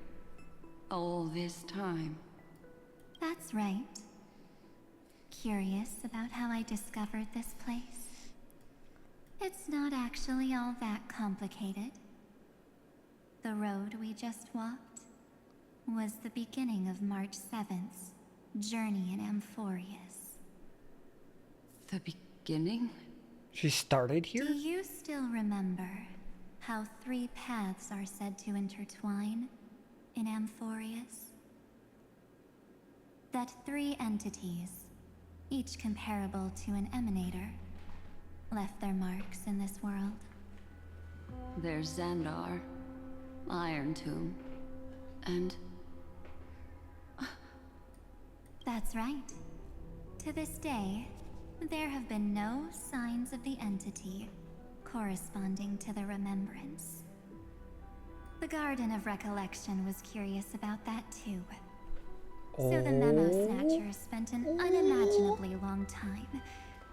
all this time. That's right. Curious about how I discovered this place? It's not actually all that complicated. The road we just walked was the beginning of March 7th's journey in Amphorius. The beginning? She started here? Do you still remember how 3 paths are said to intertwine in Amphorius? That 3 entities, each comparable to an emanator, left their marks in this world. There's Xandar, Iron Tomb, and... That's right. To this day, there have been no signs of the entity corresponding to the remembrance. The Garden of Recollection was curious about that too. So the Memo Snatcher spent an unimaginably long time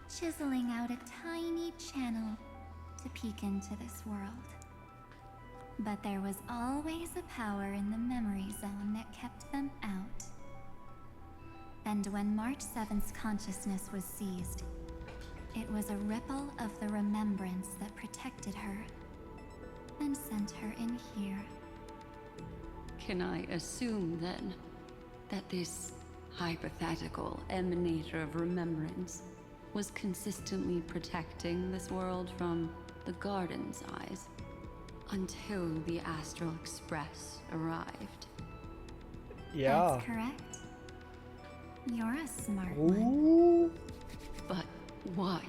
chiseling out a tiny channel to peek into this world. But there was always a power in the memory zone that kept them out. And when March 7th's consciousness was seized, it was a ripple of the remembrance that protected her and sent her in here. Can I assume then that this hypothetical emanator of remembrance was consistently protecting this world from the Garden's eyes until the Astral Express arrived? Yeah. That's correct. You're a smart Ooh. one. But why?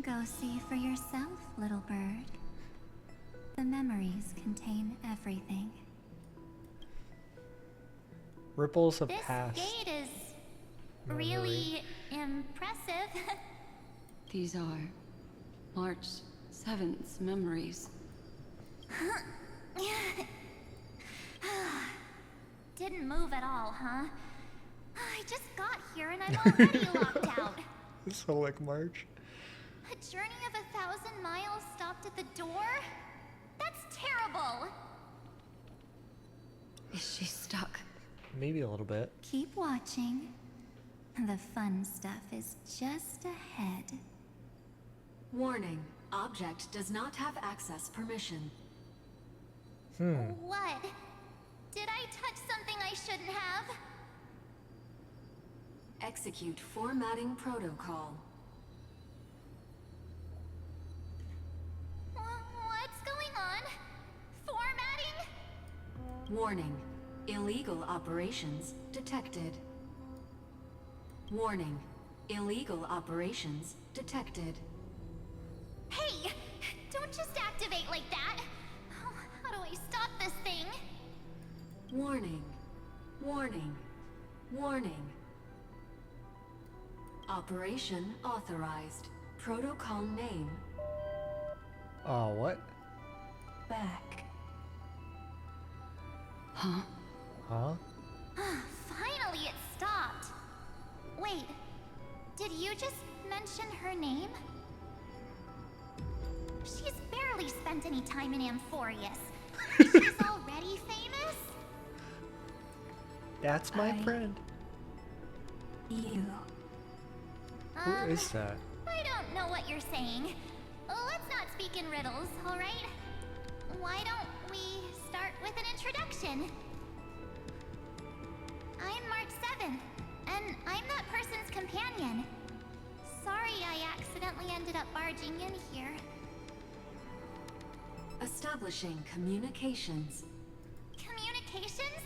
Go see for yourself, little bird. The memories contain everything. Ripples of This past. gate is really impressive. These are March 7th's memories. Didn't move at all, huh? I just got here and I'm already locked out. So like March. A journey of 1,000 miles stopped at the door? That's terrible. Is she stuck? Maybe a little bit. Keep watching. The fun stuff is just ahead. Warning. Object does not have access permission. What? Did I touch something I shouldn't have? Execute formatting protocol. What's going on? Formatting? Warning. Illegal operations detected. Warning. Illegal operations detected. Hey! Don't just activate like that! How do I stop this thing? Warning. Warning. Warning. Operation authorized. Protocol name. What? Back. Huh? Huh? Finally, it stopped. Wait, did you just mention her name? She's barely spent any time in Amphorius. She's already famous? That's my friend. You. Who is that? I don't know what you're saying. Let's not speak in riddles, alright? Why don't we start with an introduction? I'm March 7th, and I'm that person's companion. Sorry I accidentally ended up barging in here. Establishing communications. Communications?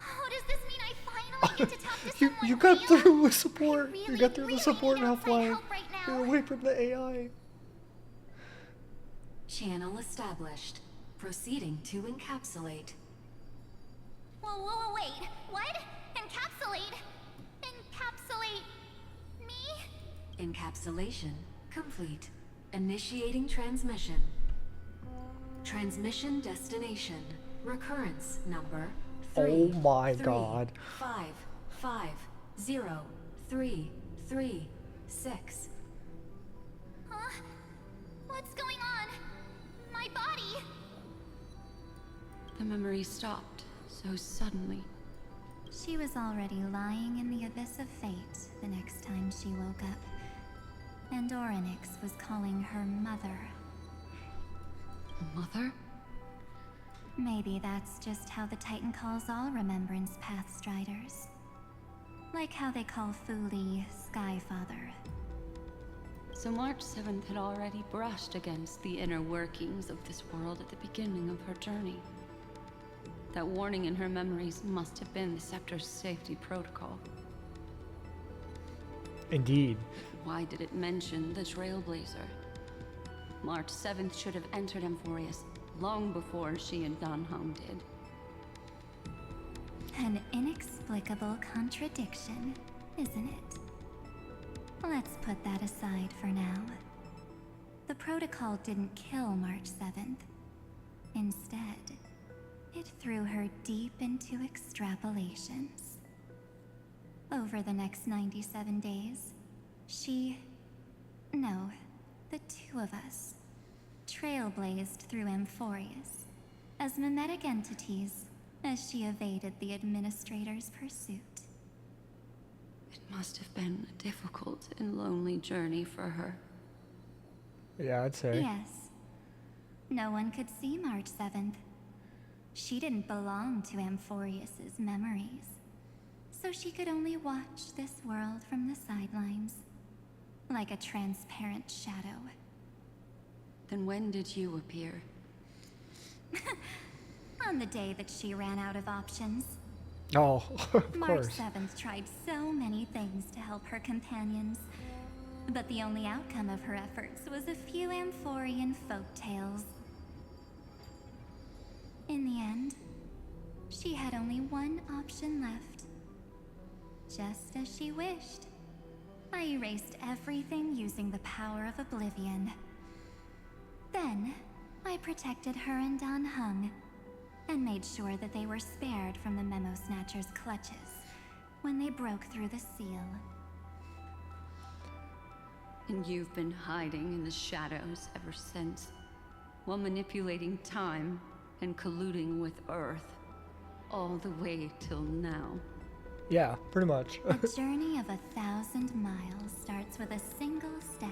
Oh, does this mean I finally get to talk to You someone you got real? through the support. You got through the support need outside helpline. help right now. You're away from the AI. Channel established. Proceeding to encapsulate. Whoa, wait. What? Encapsulate? Encapsulate me? Encapsulation complete. Initiating transmission. Transmission destination. Recurrence number 3. Oh my god. 5 5 0 3 3 6. Huh? What's going on? My body? The memory stopped so suddenly. She was already lying in the abyss of fate the next time she woke up. And Orynyx was calling her mother. Mother? Maybe that's just how the Titan calls all Remembrance Pathstriders. Like how they call Fuli Skyfather. So March 7th had already brushed against the inner workings of this world at the beginning of her journey. That warning in her memories must have been the Scepter's safety protocol. Indeed. Why did it mention the Trailblazer? March 7th should have entered Amphorius long before she and Don Hung did. An inexplicable contradiction, isn't it? Let's put that aside for now. The protocol didn't kill March 7th. Instead, it threw her deep into extrapolations. Over the next 97 days, the two of us, trailblazed through Amphorius as mimetic entities as she evaded the Administrator's pursuit. It must have been a difficult and lonely journey for her. Yeah, I'd say. Yes. No one could see March 7th. She didn't belong to Amphorius's memories, so she could only watch this world from the sidelines, like a transparent shadow. Then when did you appear? On the day that she ran out of options. Oh, of March course. 7th tried so many things to help her companions, but the only outcome of her efforts was a few Amphorian folktales. In the end, she had only one option left. Just as she wished. I erased everything using the power of oblivion. Then, I protected her and Don Hung, and made sure that they were spared from the Memo Snatcher's clutches when they broke through the seal. And you've been hiding in the shadows ever since, while manipulating time and colluding with Earth, all the way till now. Yeah, pretty much. A journey of 1,000 miles starts with a single step.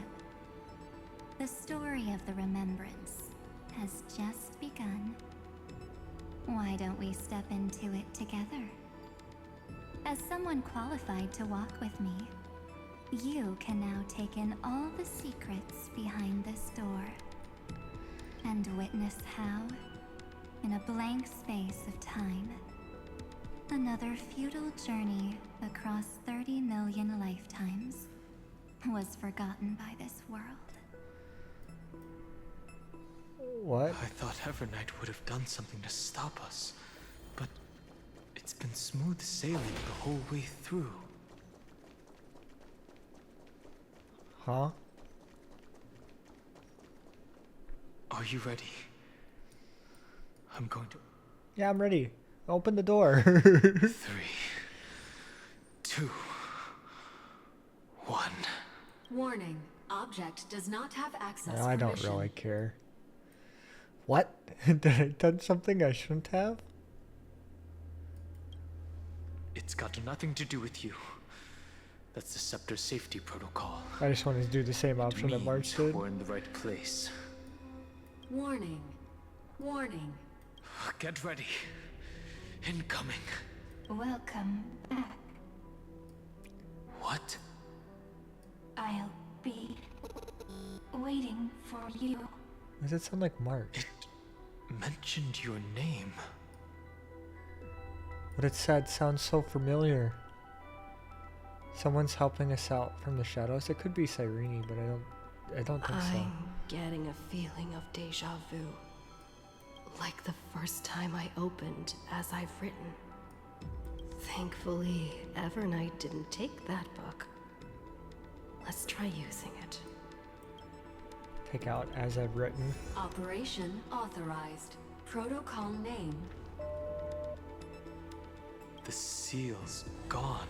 The story of the Remembrance has just begun. Why don't we step into it together? As someone qualified to walk with me, you can now take in all the secrets behind this door, and witness how, in a blank space of time, another futile journey across 30 million lifetimes was forgotten by this world. What? I thought Evernight would have done something to stop us, but it's been smooth sailing the whole way through. Huh? Are you ready? I'm going to... Yeah, I'm ready. Open the door. 3, 2, 1. Warning. Object does not have access No, I don't permission. really care. What? Did I done something I shouldn't have? It's got nothing to do with you. That's the Scepter safety protocol. I just wanted to do the same option that March did. We're in the right place. Warning. Warning. Get ready. Incoming. Welcome back. What? I'll be waiting for you. Why does it sound like March? Mentioned your name. What it said sounds so familiar. Someone's helping us out from the shadows. It could be Cyrene, but I don't think so. I'm getting a feeling of deja vu. Like the first time I opened as I've written. Thankfully, Evernight didn't take that book. Let's try using it. Take out as I've written. Operation authorized. Protocol name. The seal's gone.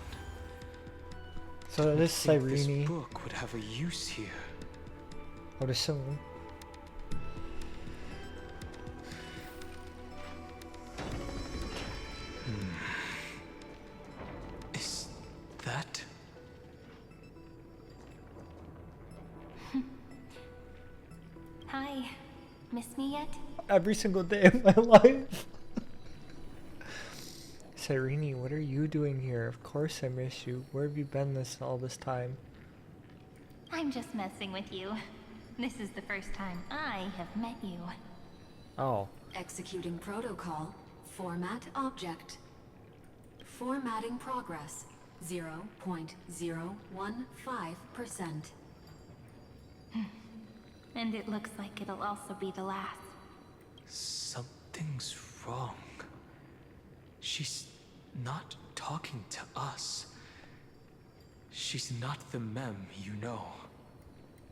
So this Think Cyrene, this book would have a use here. I would assume. Is that? Hi. Miss me yet? Every single day of my life. Cyrene, what are you doing here? Of course I miss you. Where have you been all this time? I'm just messing with you. This is the first time I have met you. Oh. Executing protocol. Format object. Formatting progress. 0.015%. And it looks like it'll also be the last. Something's wrong. She's not talking to us. She's not the mem you know.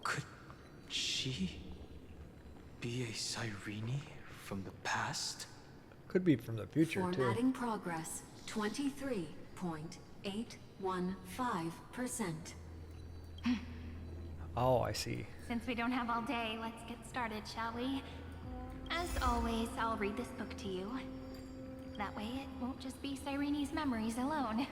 Could she be a Cyrene from the past? Could be from the future Formatting too. progress. 23.815%. Oh, I see. Since we don't have all day, let's get started, shall we? As always, I'll read this book to you. That way it won't just be Cyrene's memories alone.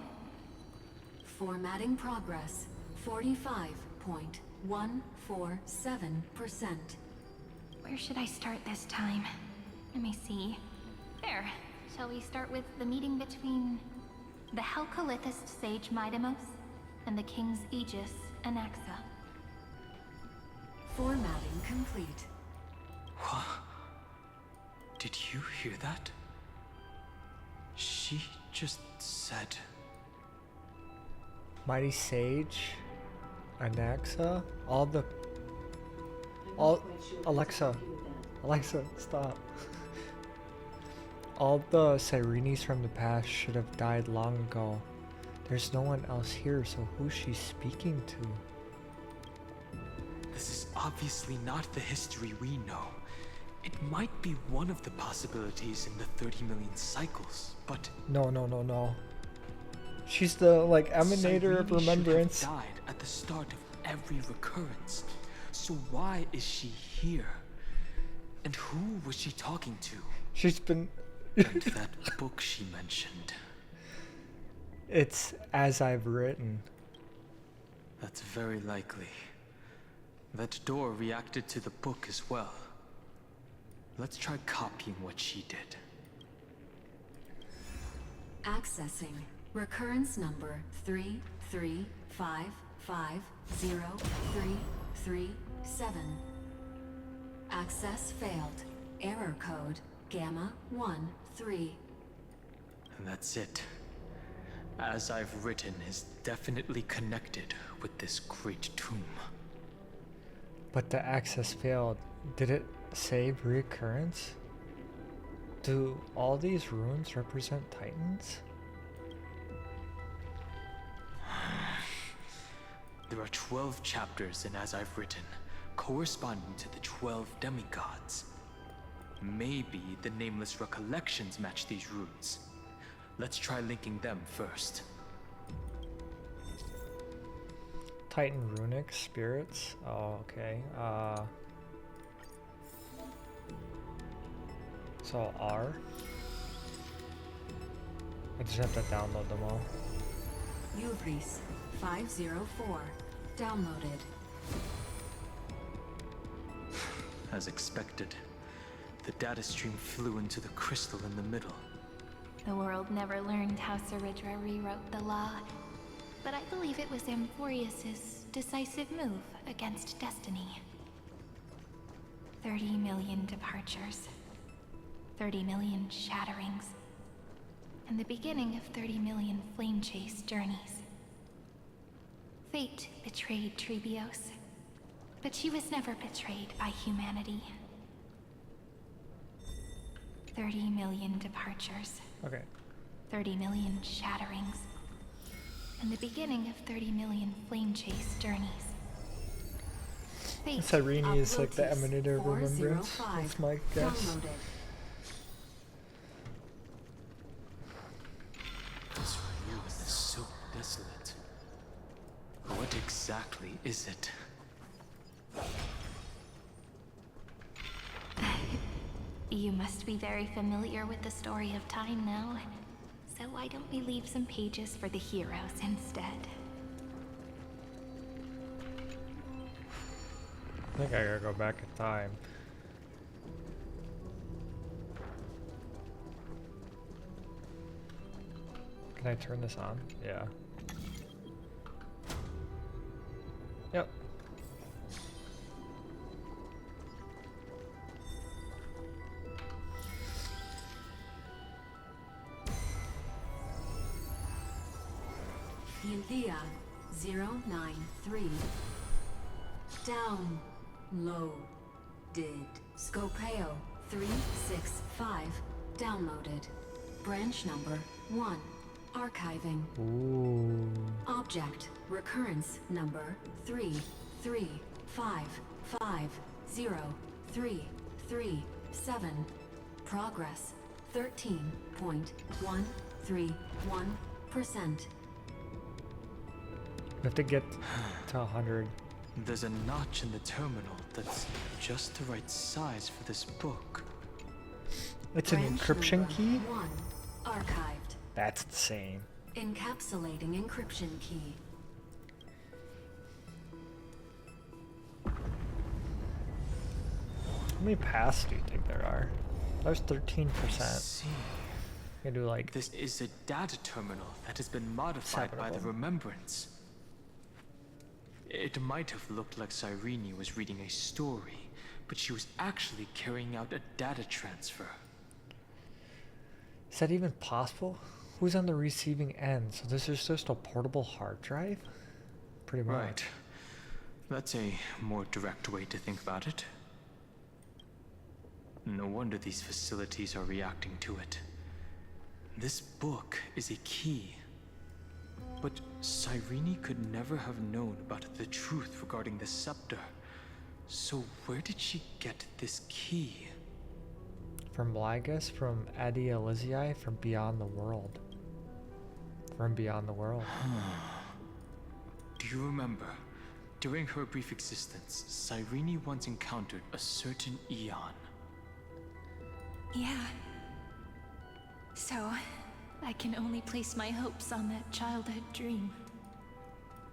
Formatting progress. 45.147%. Where should I start this time? Let me see. There. Shall we start with the meeting between the Helcolithist sage Midamos and the King's Aegis, Anaxa? Formatting complete. What? Did you hear that? She just said... Mighty Sage, Anaxa, Alexa, stop. All the Cyrenes from the past should have died long ago. There's no one else here, so who's she speaking to? This is obviously not the history we know. It might be one of the possibilities in the 30 million cycles, but... No. She's the, like, emanator of remembrance. Should have died at the start of every recurrence. So why is she here? And who was she talking to? She's been... And that book she mentioned. It's as I've written. That's very likely. That door reacted to the book as well. Let's try copying what she did. Accessing. Recurrence number 335503337. Access failed. Error code Gamma 13. And that's it. As I've written is definitely connected with this great tomb. But the access failed. Did it save reoccurrence? Do all these runes represent titans? There are 12 chapters in As I've Written, corresponding to the 12 demigods. Maybe the nameless recollections match these runes. Let's try linking them first. Titan runic spirits? Oh, okay. So R? I just have to download them all. Uvris 504. Downloaded. As expected, the data stream flew into the crystal in the middle. The world never learned how Saridra rewrote the law, but I believe it was Amphorius's decisive move against destiny. 30 million departures, 30 million shatterings, and the beginning of 30 million flame chase journeys. Fate betrayed Trebios, but she was never betrayed by humanity. 30 million departures. Okay. 30 million shatterings. And the beginning of 30 million flame chase journeys. Fate Cyrene is like the emanator of remembrance. That's my guess. Downloaded. This ruin is so desolate. What exactly is it? You must be very familiar with the story of time now. So why don't we leave some pages for the heroes instead? I think I gotta go back in time. Can I turn this on? Yeah. Yep. Thea 093. Downloaded. Scopeo 365. Downloaded. Branch number 1. Archiving. Ooh. Object recurrence number 335503337. Progress 13.131%. We have to get to 100. There's a notch in the terminal that's just the right size for this book. It's an encryption key? 1. Archived. That's insane. Encapsulating encryption key. How many paths do you think there are? There's 13%. See. I do like This is a data terminal that has been modified by the remembrance. It might have looked like Cyrene was reading a story, but she was actually carrying out a data transfer. Is that even possible? Who's on the receiving end? So this is just a portable hard drive? Pretty much. Right. That's a more direct way to think about it. No wonder these facilities are reacting to it. This book is a key. But Cyrene could never have known about the truth regarding the scepter. So where did she get this key? From Blagus, from Adi Elysiae, from Beyond the World. From Beyond the World. Do you remember, during her brief existence, Cyrene once encountered a certain Eon? Yeah. So, I can only place my hopes on that childhood dream.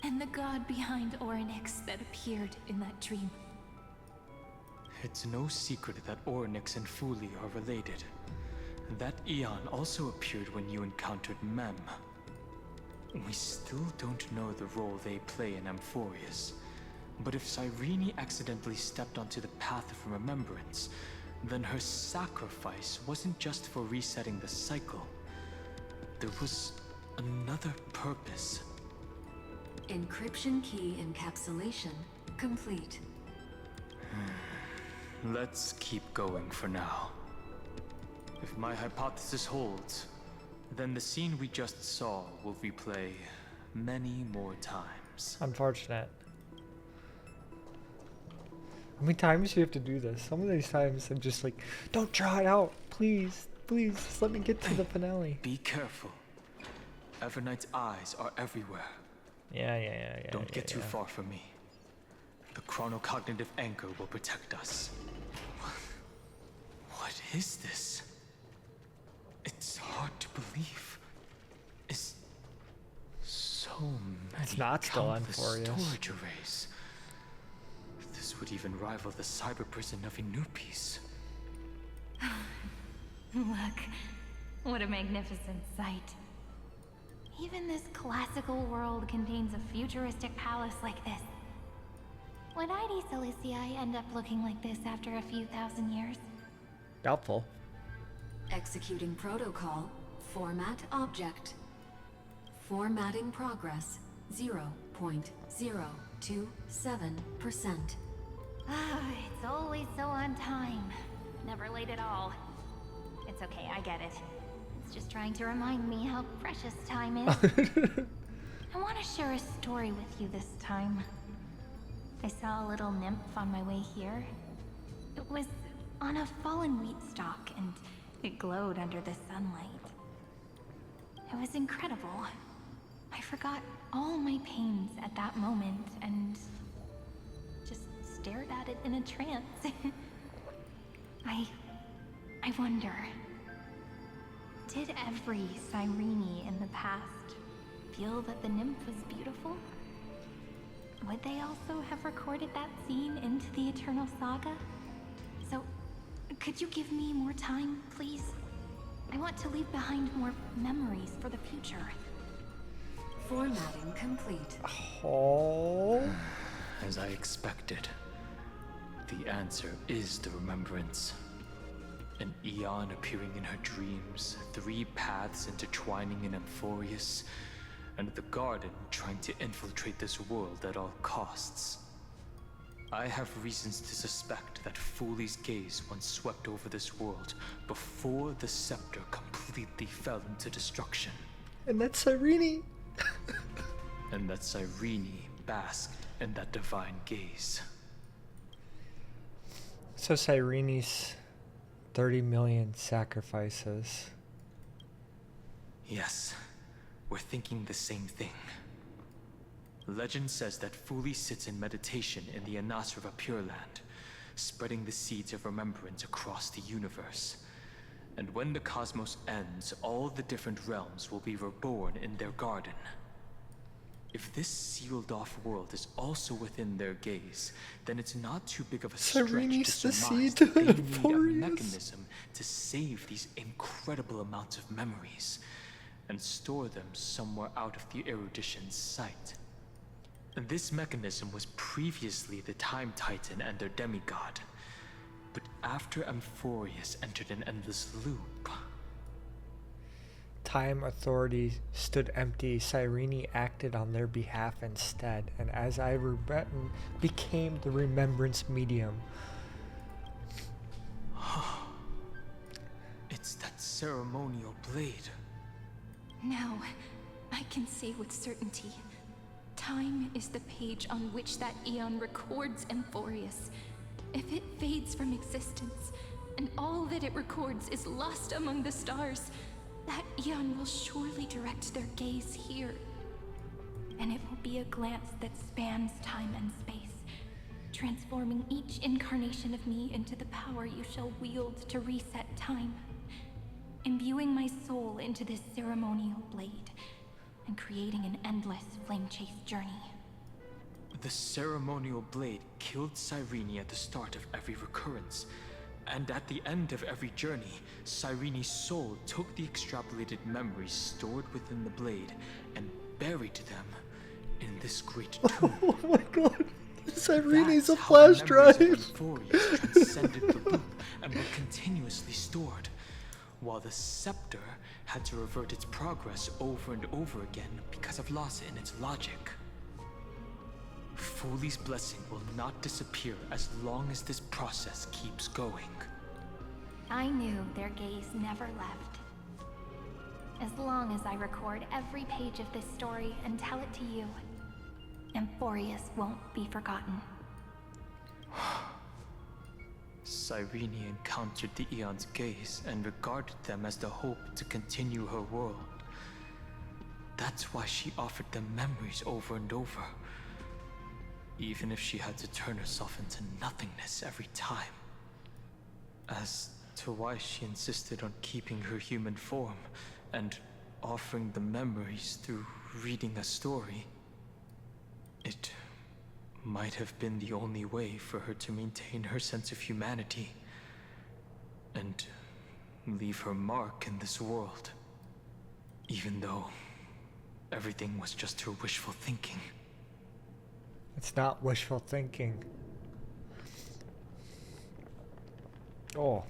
And the god behind Orynyx that appeared in that dream. It's no secret that Orynyx and Fuli are related. That Eon also appeared when you encountered Mem. We still don't know the role they play in Amphorius. But if Cyrene accidentally stepped onto the path of remembrance, then her sacrifice wasn't just for resetting the cycle. There was another purpose. Encryption key encapsulation complete. Let's keep going for now. If my hypothesis holds, then the scene we just saw will replay many more times. Unfortunate. How many times do you have to do this? Some of these times I'm just like, don't draw it out, please, please, just let me get to the finale. Be careful. Evernight's eyes are everywhere. Yeah. Don't get too far from me. The chronocognitive anchor will protect us. What is this? It's hard to believe. It's so many. It's not still countless Amphorius. storage arrays. This would even rival the cyber prison of Inupis. Look, what a magnificent sight. Even this classical world contains a futuristic palace like this. Would Adi Elysiae end up looking like this after a few thousand years? Doubtful. Executing protocol. Format object. Formatting progress 0.027%. Ah, it's always so on time. Never late at all. It's It's okay, I get it. It's just trying to remind me how precious time is. I want to share a story with you this time. I saw a little nymph on my way here. It was on a fallen wheat stalk, and it glowed under the sunlight. It was incredible. I forgot all my pains at that moment and just stared at it in a trance. I wonder, did every Cyrene in the past feel that the nymph was beautiful? Would they also have recorded that scene into the Eternal Saga? So, could you give me more time, please? I want to leave behind more memories for the future. Formatting complete. Oh. As I expected, the answer is the remembrance. An Eon appearing in her dreams, 3 paths intertwining in Amphorius, and the Garden trying to infiltrate this world at all costs. I have reasons to suspect that Fooley's gaze once swept over this world before the scepter completely fell into destruction. And that's Cyrene. And that Cyrene basked in that divine gaze. So Cyrene's 30 million sacrifices. Yes, we're thinking the same thing. Legend says that Fooley sits in meditation in the Anasrava Pure Land, spreading the seeds of remembrance across the universe. And when the cosmos ends, all the different realms will be reborn in their garden. If this sealed-off world is also within their gaze, then it's not too big of a stretch to surmise that they need a mechanism to save these incredible amounts of memories and store them somewhere out of the erudition's sight. And this mechanism was previously the Time Titan and their demigod. But after Amphorius entered an endless loop... Time authority stood empty. Cyrene acted on their behalf instead, and as I became the remembrance medium. It's that ceremonial blade. Now, I can say with certainty, time is the page on which that Eon records Amphorius. If it fades from existence, and all that it records is lost among the stars, that Eon will surely direct their gaze here. And it will be a glance that spans time and space, transforming each incarnation of me into the power you shall wield to reset time, imbuing my soul into this ceremonial blade, and creating an endless flame-chased journey. The ceremonial blade killed Cyrene at the start of every recurrence, and at the end of every journey, Cyrene's soul took the extrapolated memories stored within the blade and buried them in this great tomb. Oh my god, Cyrene's a flash drive! Amphorius transcended the loop and were continuously stored, while the scepter had to revert its progress over and over again because of loss in its logic. Fooley's blessing will not disappear as long as this process keeps going. I knew their gaze never left. As long as I record every page of this story and tell it to you, Amphorius won't be forgotten. Cyrene encountered the Eon's gaze and regarded them as the hope to continue her world. That's why she offered them memories over and over, even if she had to turn herself into nothingness every time. As to why she insisted on keeping her human form and offering the memories through reading a story, it might have been the only way for her to maintain her sense of humanity and leave her mark in this world, even though everything was just her wishful thinking. It's not wishful thinking. Oh,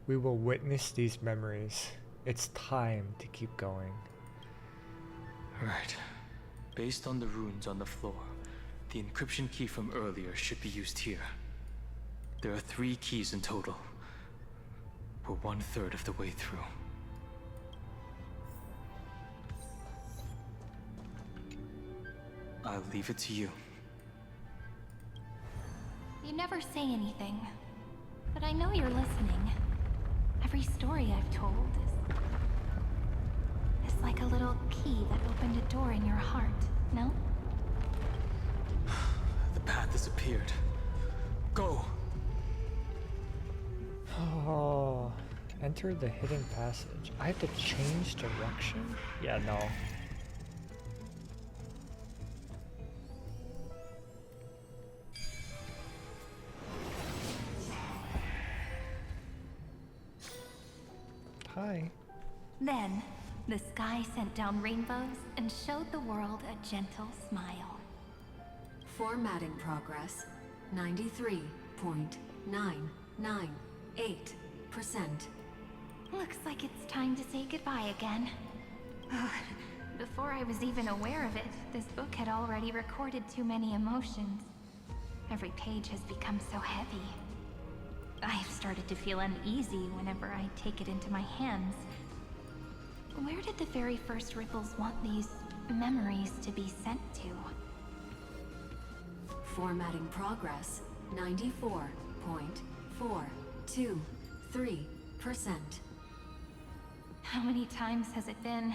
we will witness these memories. It's time to keep going. Right. Based on the runes on the floor, the encryption key from earlier should be used here. There are 3 keys in total. We're 1/3 of the way through. I'll leave it to you. You never say anything, but I know you're listening. Every story I've told is like a little key that opened a door in your heart, no? The path has appeared. Go! Oh, enter the hidden passage. I have to change direction? Yeah, no. Hi. Then, the sky sent down rainbows and showed the world a gentle smile. Formatting progress 93.998%. Looks like it's time to say goodbye again. Before I was even aware of it, this book had already recorded too many emotions. Every page has become so heavy. I have started to feel uneasy whenever I take it into my hands. Where did the very first ripples want these memories to be sent to? Formatting progress 94.423%. How many times has it been?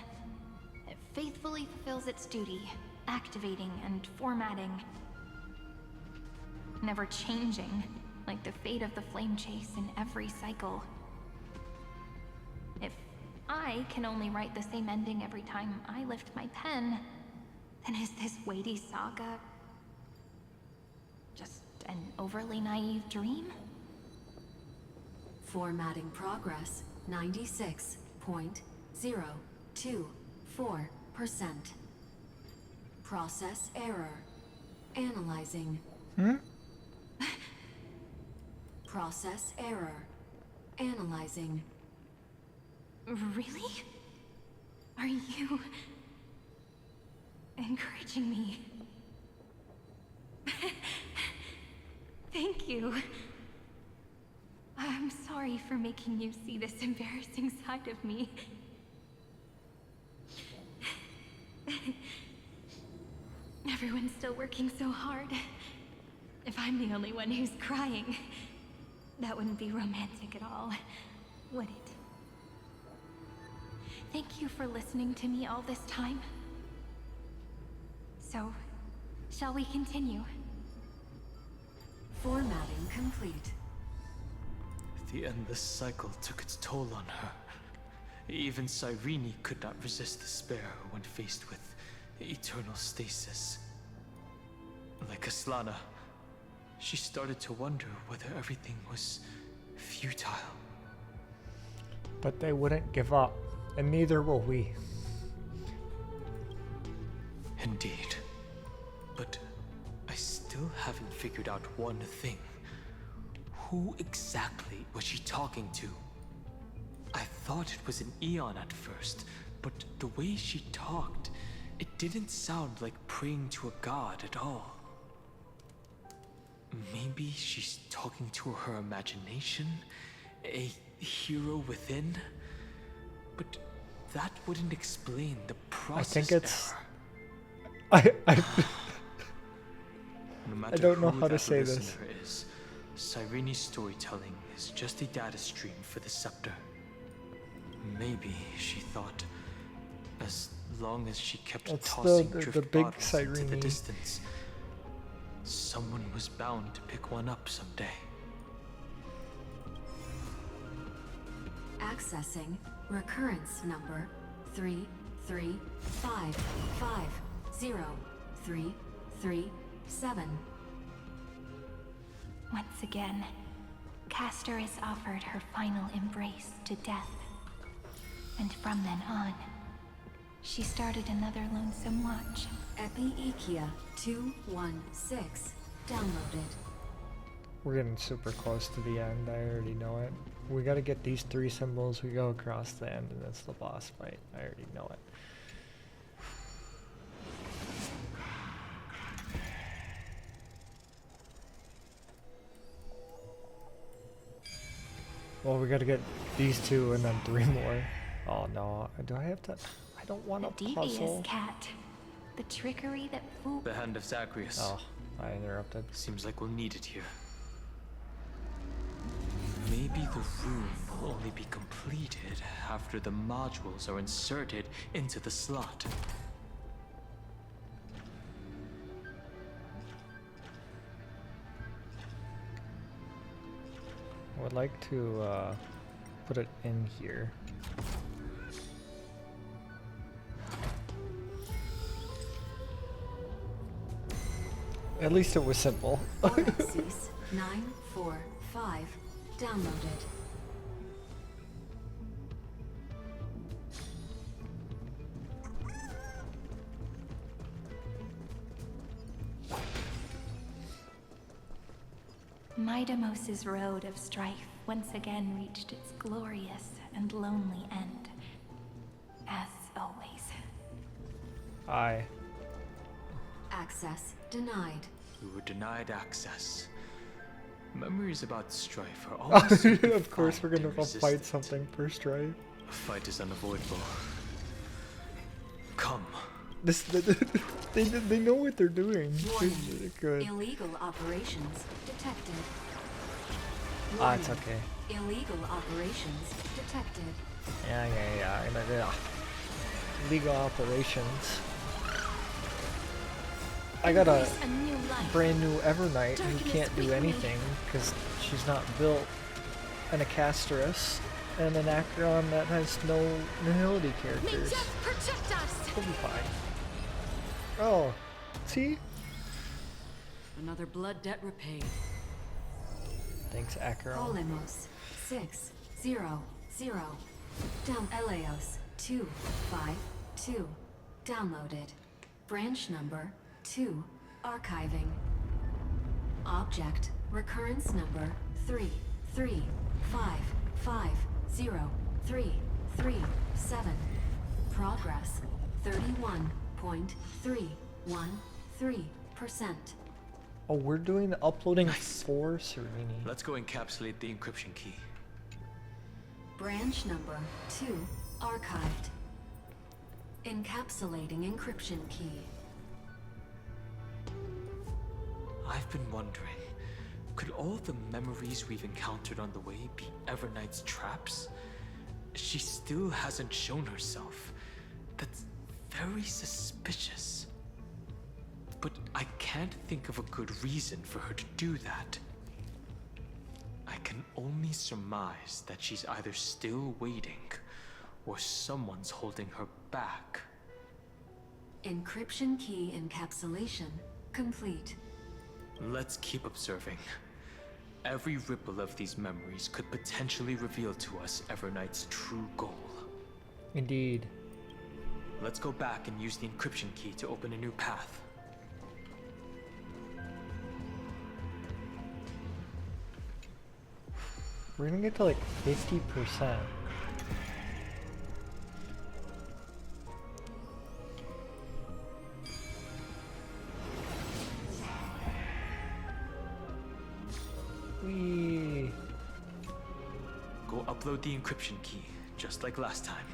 It faithfully fulfills its duty, activating and formatting. Never changing, like the fate of the flame chase in every cycle. If I can only write the same ending every time I lift my pen, then is this weighty saga just an overly naive dream? Formatting progress 96.024%. Process error. Analyzing. Process error. Analyzing. Really? Are you encouraging me? Thank you. I'm sorry for making you see this embarrassing side of me. Everyone's still working so hard. If I'm the only one who's crying, that wouldn't be romantic at all, would it? Thank you for listening to me all this time. So, shall we continue? Formatting complete. The endless cycle took its toll on her. Even Cyrene could not resist despair when faced with eternal stasis. Like Aslana, she started to wonder whether everything was futile. But they wouldn't give up, and neither will we. Indeed. But I still haven't figured out one thing. Who exactly was she talking to? I thought it was an Eon at first, but the way she talked, it didn't sound like praying to a god at all. Maybe she's talking to her imagination? A hero within? But that wouldn't explain the process I think it's... error. No I matter don't know who how to that say this. listener is, Cyrene's storytelling is just a data stream for the scepter. Maybe, she thought, as long as she kept It's tossing the drift big bottles into the Cyrene. distance, someone was bound to pick one up someday. Accessing recurrence number 335503337. Once again, Castor is offered her final embrace to death. And from then on, she started another lonesome watch. Epiekia 216 downloaded. We're getting super close to the end. I already know it. We gotta get these 3 symbols. We go across the end, and it's the boss fight. I already know it. Well, we gotta get these two and then 3 more. Oh no, do I have to? I don't want a Devious puzzle. cat. The trickery that fooled. The hand of Zagreus. Oh, I interrupted. Seems like we'll need it here. Maybe the room will only be completed after the modules are inserted into the slot. I would like to put it in here. At least it was simple. Oasis 945 downloaded. Midamos's road of strife once again reached its glorious and lonely end. As always. Aye. Access denied. We were denied access. Memories about strife are always Of course we're gonna go fight something first, right? A fight is unavoidable. Come. They know what they're doing. Warning. Good. Illegal operations detected. Ah, it's Warning. okay. Illegal operations detected. Yeah. Legal operations. I got a brand new Evernight who can't do anything because she's not built, and a Casterus, and an Acheron that has no nihility characters. Protect us. We'll be fine. Oh, see? Another blood debt repaid. Thanks, Acheron. Polemos 600. Down Eleos 252. Downloaded. Branch number 2. Archiving. Object recurrence number 335503337. Progress 31.313%. Oh, we're doing the uploading for Serenity. Let's go encapsulate the encryption key. Branch number 2 archived. Encapsulating encryption key. I've been wondering, could all the memories we've encountered on the way be Evernight's traps? She still hasn't shown herself. That's very suspicious. But I can't think of a good reason for her to do that. I can only surmise that she's either still waiting, or someone's holding her back. Encryption key encapsulation complete. Let's keep observing. Every ripple of these memories could potentially reveal to us Evernight's true goal. Indeed. Let's go back and use the encryption key to open a new path. We're gonna get to like 50%. Whee. Go upload the encryption key, just like last time.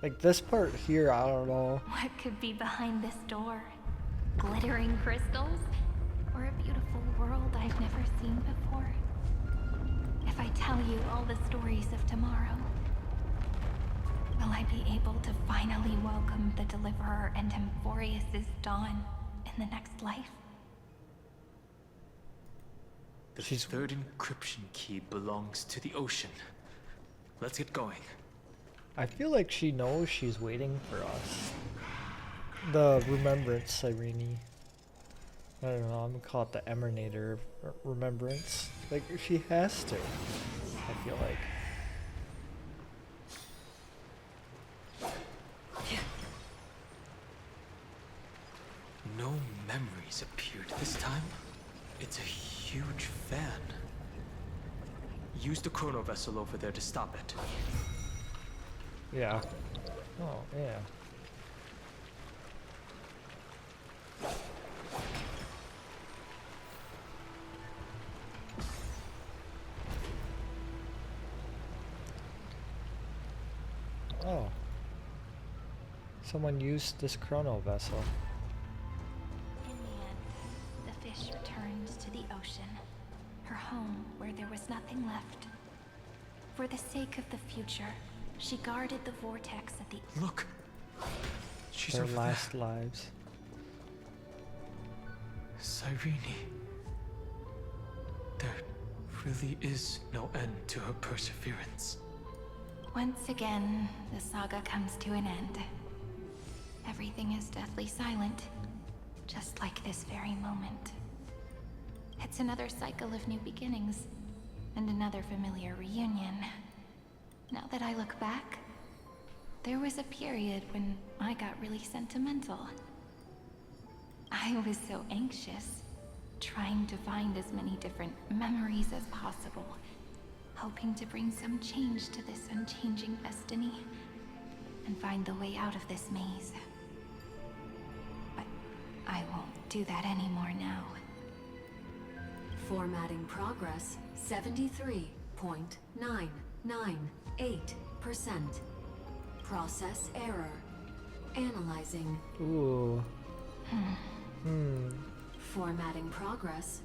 Like this part here, I don't know. What could be behind this door? Glittering crystals? Or a beautiful world I've never seen before? If I tell you all the stories of tomorrow, will I be able to finally welcome the Deliverer and Emphorius' dawn in the next life? The third encryption key belongs to the ocean. Let's get going. I feel like she knows she's waiting for us. The Remembrance, Irene. I don't know, I'm gonna call it the Emanator Remembrance. Like, she has to, I feel like. No memories appeared this time. It's a huge fan. Use the chrono vessel over there to stop it. Yeah. Oh, yeah. Oh. Someone used this chrono vessel. In the end, the fish returned to the ocean, her home where there was nothing left. For the sake of the future, she guarded the vortex at the— Look! She's Their over last there. lives. Cyrene. There really is no end to her perseverance. Once again, the saga comes to an end. Everything is deathly silent, just like this very moment. It's another cycle of new beginnings, and another familiar reunion. Now that I look back, there was a period when I got really sentimental. I was so anxious, trying to find as many different memories as possible, hoping to bring some change to this unchanging destiny, and find the way out of this maze. But I won't do that anymore now. Formatting progress 73.998%. Process error. Analyzing. Ooh. Formatting progress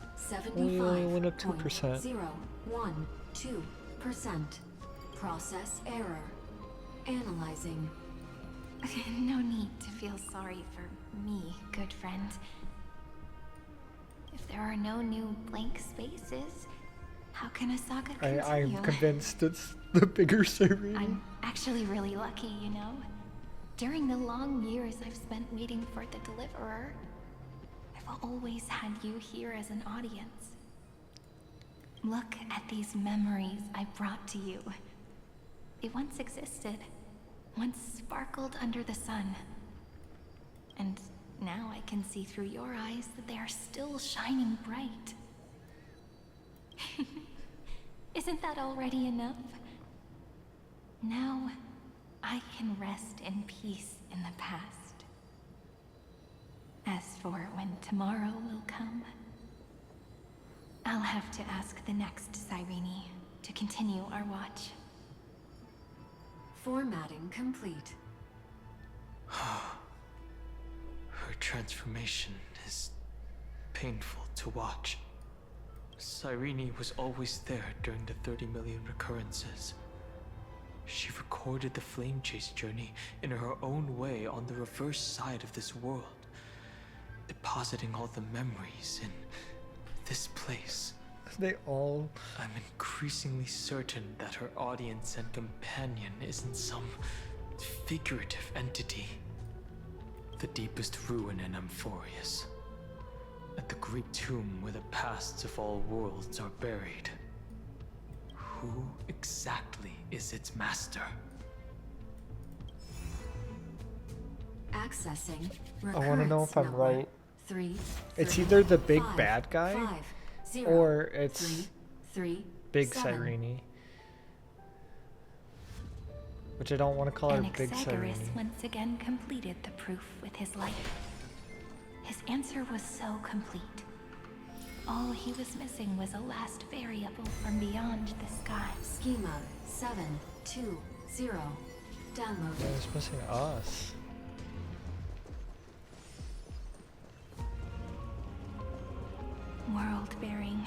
Only went up 2%. 75.012%. Process error. Analyzing. No need to feel sorry for me, good friend. If there are no new blank spaces, how can a saga continue? I'm convinced it's the bigger Cyrene. I'm actually really lucky, you know? During the long years I've spent waiting for the Deliverer, I've always had you here as an audience. Look at these memories I brought to you. They once existed, once sparkled under the sun. And now I can see through your eyes that they are still shining bright. Isn't that already enough? Now, I can rest in peace in the past. As for when tomorrow will come, I'll have to ask the next Cyrene to continue our watch. Formatting complete. Her transformation is painful to watch. Cyrene was always there during the 30 million recurrences. She recorded the flame chase journey in her own way on the reverse side of this world, depositing all the memories in this place. They all... I'm increasingly certain that her audience and companion isn't some figurative entity. The deepest ruin in Amphorius. At the great tomb where the pasts of all worlds are buried. Who exactly is its master? Accessing. I want to know if I'm right. 3. It's either the big 5, bad guy 5, 0, or it's 3, Big 7. Cyrene. Which I don't want to call her Big Anaxagoras Cyrene. once again completed the proof with his life. His answer was so complete. All he was missing was a last variable from beyond the sky. Schema 720. Download. Yeah, it's missing us. World bearing.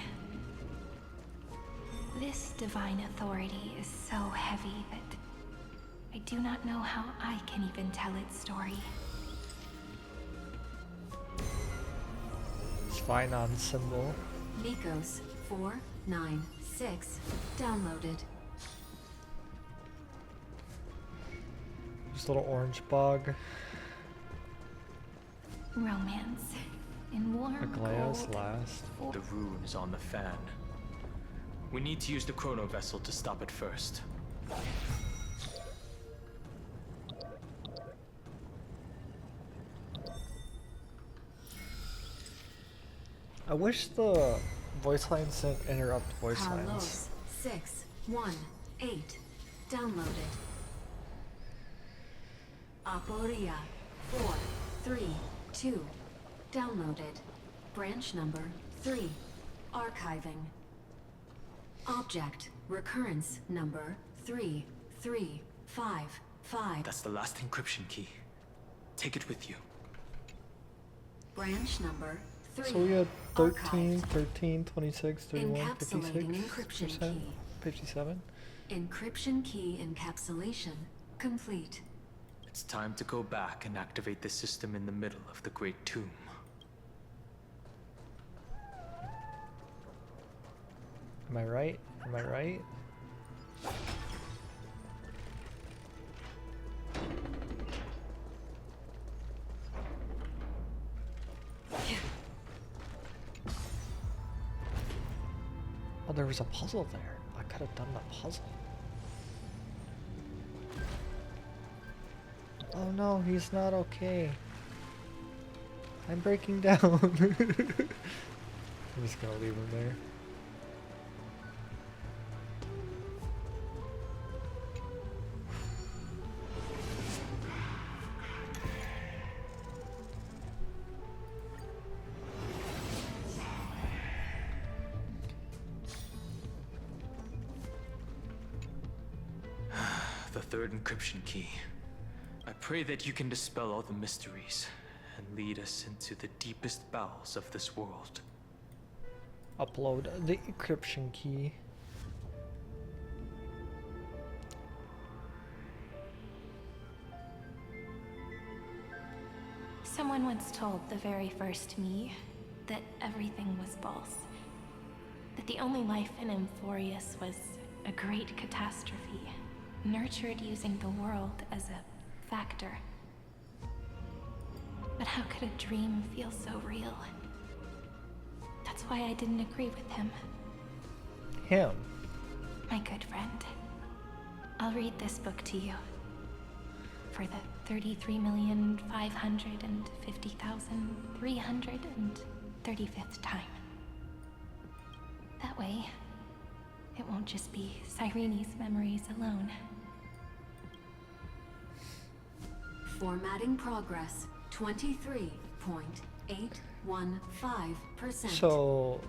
This divine authority is so heavy that I do not know how I can even tell its story. It's fine on symbol. Nikos 496. Downloaded. This little orange bog. Romance in warm Aglaea's gold. last. The rune is on the fan. We need to use the chrono vessel to stop it first. I wish the voice lines didn't interrupt voice lines. Carlos 618. Downloaded. Aporia 432. Downloaded. Branch number 3. Archiving. Object recurrence number 3355. 5. That's the last encryption key. Take it with you. Branch number 3. So we had 13, Archived. 13, 26, 31, Encapsulating 56, encryption key. 57. Encryption key encapsulation complete. It's time to go back and activate the system in the middle of the Great Tomb. Am I right? Am I right? Oh, there was a puzzle there. I could have done the puzzle. Oh no, he's not okay. I'm breaking down. I'm just gonna leave him there. The third encryption key. I pray that you can dispel all the mysteries and lead us into the deepest bowels of this world. Upload the encryption key. Someone once told the very first me that everything was false. That the only life in Emphorius was a great catastrophe, nurtured using the world as a factor. But how could a dream feel so real? That's why I didn't agree with him. Him? My good friend. I'll read this book to you. For the 33,550,335th time. That way, it won't just be Cyrene's memories alone. Formatting progress 23.815%. So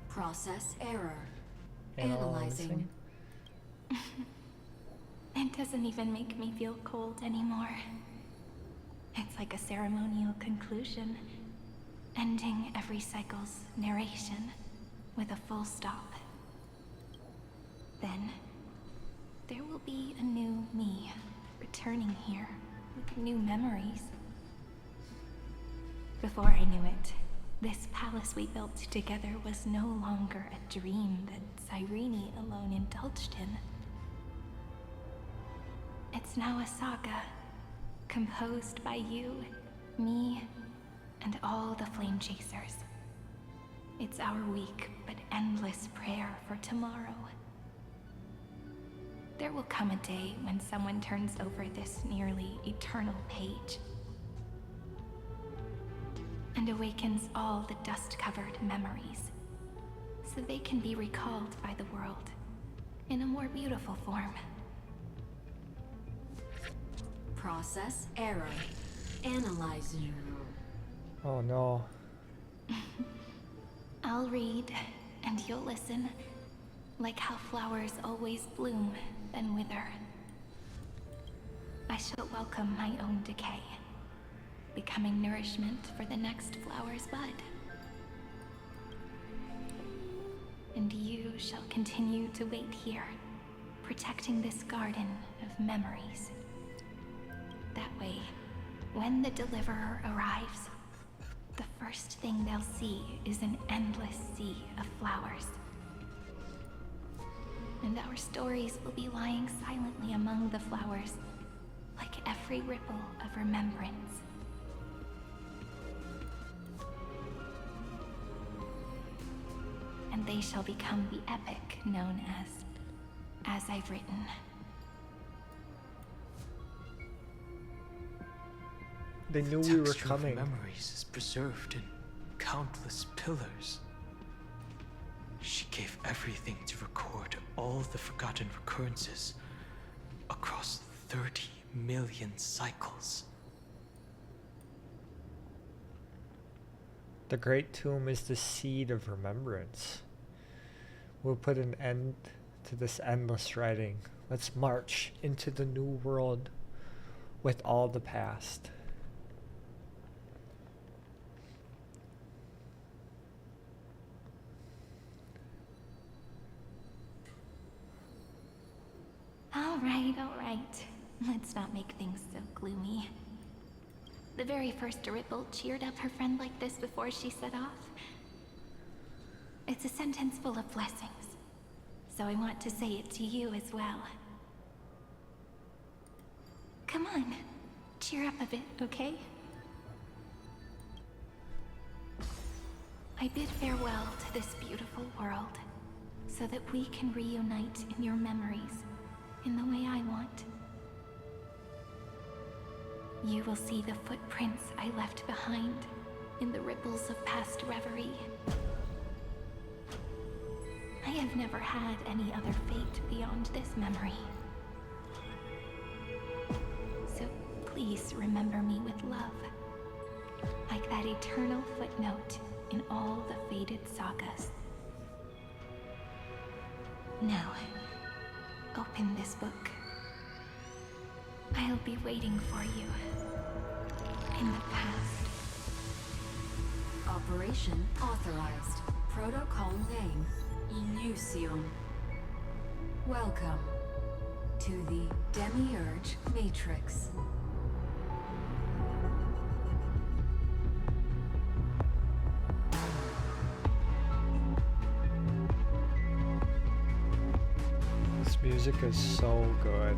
Process error. analyzing. It doesn't even make me feel cold anymore. It's like a ceremonial conclusion, ending every cycle's narration with a full stop. Then, there will be a new me returning here with new memories. Before I knew it, this palace we built together was no longer a dream that Cyrene alone indulged in. It's now a saga, composed by you, me, and all the Flame Chasers. It's our weak but endless prayer for tomorrow. There will come a day when someone turns over this nearly eternal page and awakens all the dust-covered memories, so they can be recalled by the world in a more beautiful form. Process error. Analyzing. Oh no. I'll read, and you'll listen, like how flowers always bloom, then wither. I shall welcome my own decay, becoming nourishment for the next flower's bud. And you shall continue to wait here, protecting this garden of memories. That way, when the Deliverer arrives, the first thing they'll see is an endless sea of flowers. And our stories will be lying silently among the flowers, like every ripple of remembrance. And they shall become the epic known as I've written. They knew The we were texture of coming. memories is preserved in countless pillars. She gave everything to record all the forgotten recurrences across 30 million cycles. The Great Tomb is the seed of remembrance. We'll put an end to this endless writing. Let's march into the new world with all the past. All right. Let's not make things so gloomy. The very first Ripple cheered up her friend like this before she set off. It's a sentence full of blessings, so I want to say it to you as well. Come on, cheer up a bit, okay? I bid farewell to this beautiful world, so that we can reunite in your memories in the way I want. You will see the footprints I left behind in the ripples of past reverie. I have never had any other fate beyond this memory. So please remember me with love, like that eternal footnote in all the faded sagas. Now, open this book. I'll be waiting for you in the past. Operation authorized. Protocol name, Illusion. Welcome to the Demiurge Matrix. This music is so good.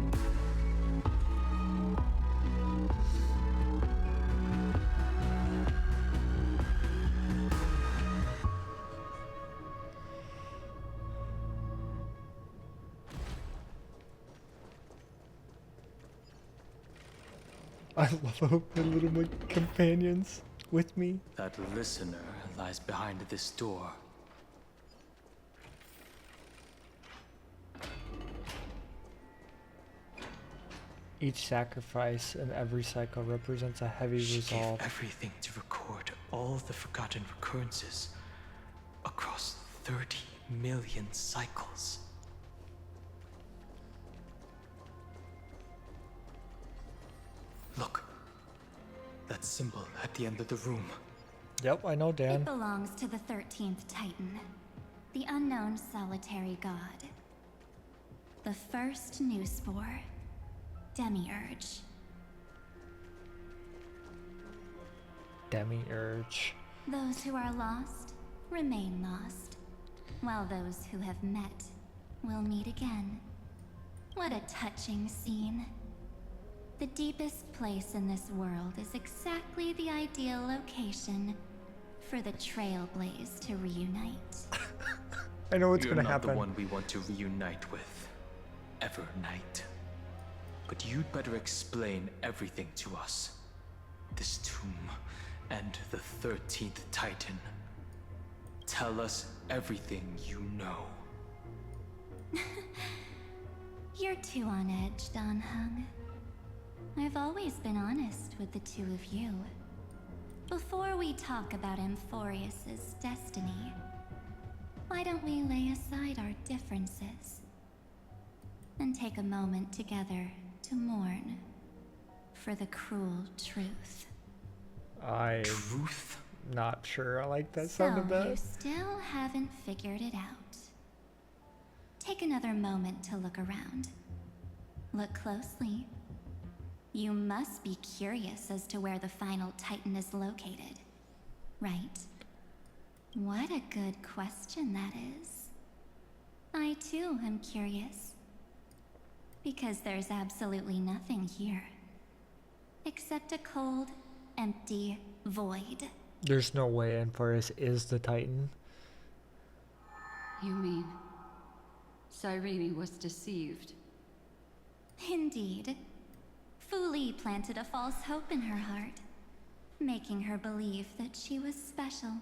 I love how my little companions with me. That listener lies behind this door. Each sacrifice and every cycle represents a heavy She resolve. gave everything to record all the forgotten recurrences across 30 million cycles. Look, that symbol at the end of the room. Yep, I know, Dan. It belongs to the 13th Titan, the unknown solitary god. The first new spore, Demiurge. Demiurge. Those who are lost remain lost, while those who have met will meet again. What a touching scene. The deepest place in this world is exactly the ideal location for the Trailblaze to reunite. I know what's You're gonna not happen. the one we want to reunite with, Evernight. But you'd better explain everything to us. This tomb and the 13th Titan. Tell us everything you know. You're too on edge, Don Hung. I've always been honest with the two of you. Before we talk about Amphorius's destiny, why don't we lay aside our differences and take a moment together to mourn for the cruel truth? I'm not sure I like that sound of So you that. still haven't figured it out. Take another moment to look around. Look closely. You must be curious as to where the final Titan is located, right? What a good question that is. I too am curious. Because there's absolutely nothing here. Except a cold, empty void. There's no way Amphorius is the Titan. You mean Cyrene was deceived? Indeed. Fu Li planted a false hope in her heart, making her believe that she was special,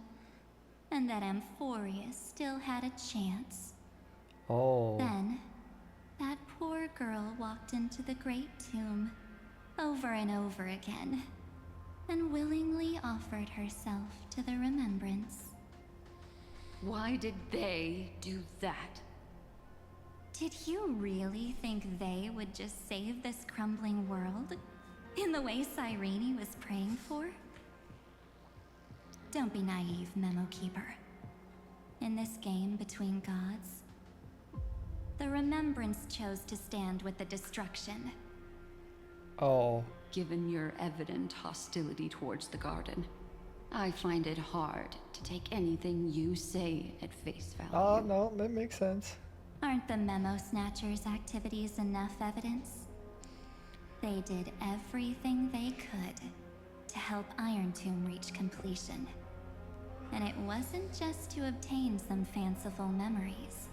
and that Amphorius still had a chance. Oh. Then, that poor girl walked into the Great Tomb, over and over again, and willingly offered herself to the remembrance. Why did they do that? Did you really think they would just save this crumbling world? In the way Cyrene was praying for? Don't be naive, Memo Keeper. In this game between gods, the Remembrance chose to stand with the destruction. Oh. Given your evident hostility towards the garden, I find it hard to take anything you say at face value. Oh, no, that makes sense. Aren't the Memo Snatchers' activities enough evidence? They did everything they could to help Iron Tomb reach completion. And it wasn't just to obtain some fanciful memories.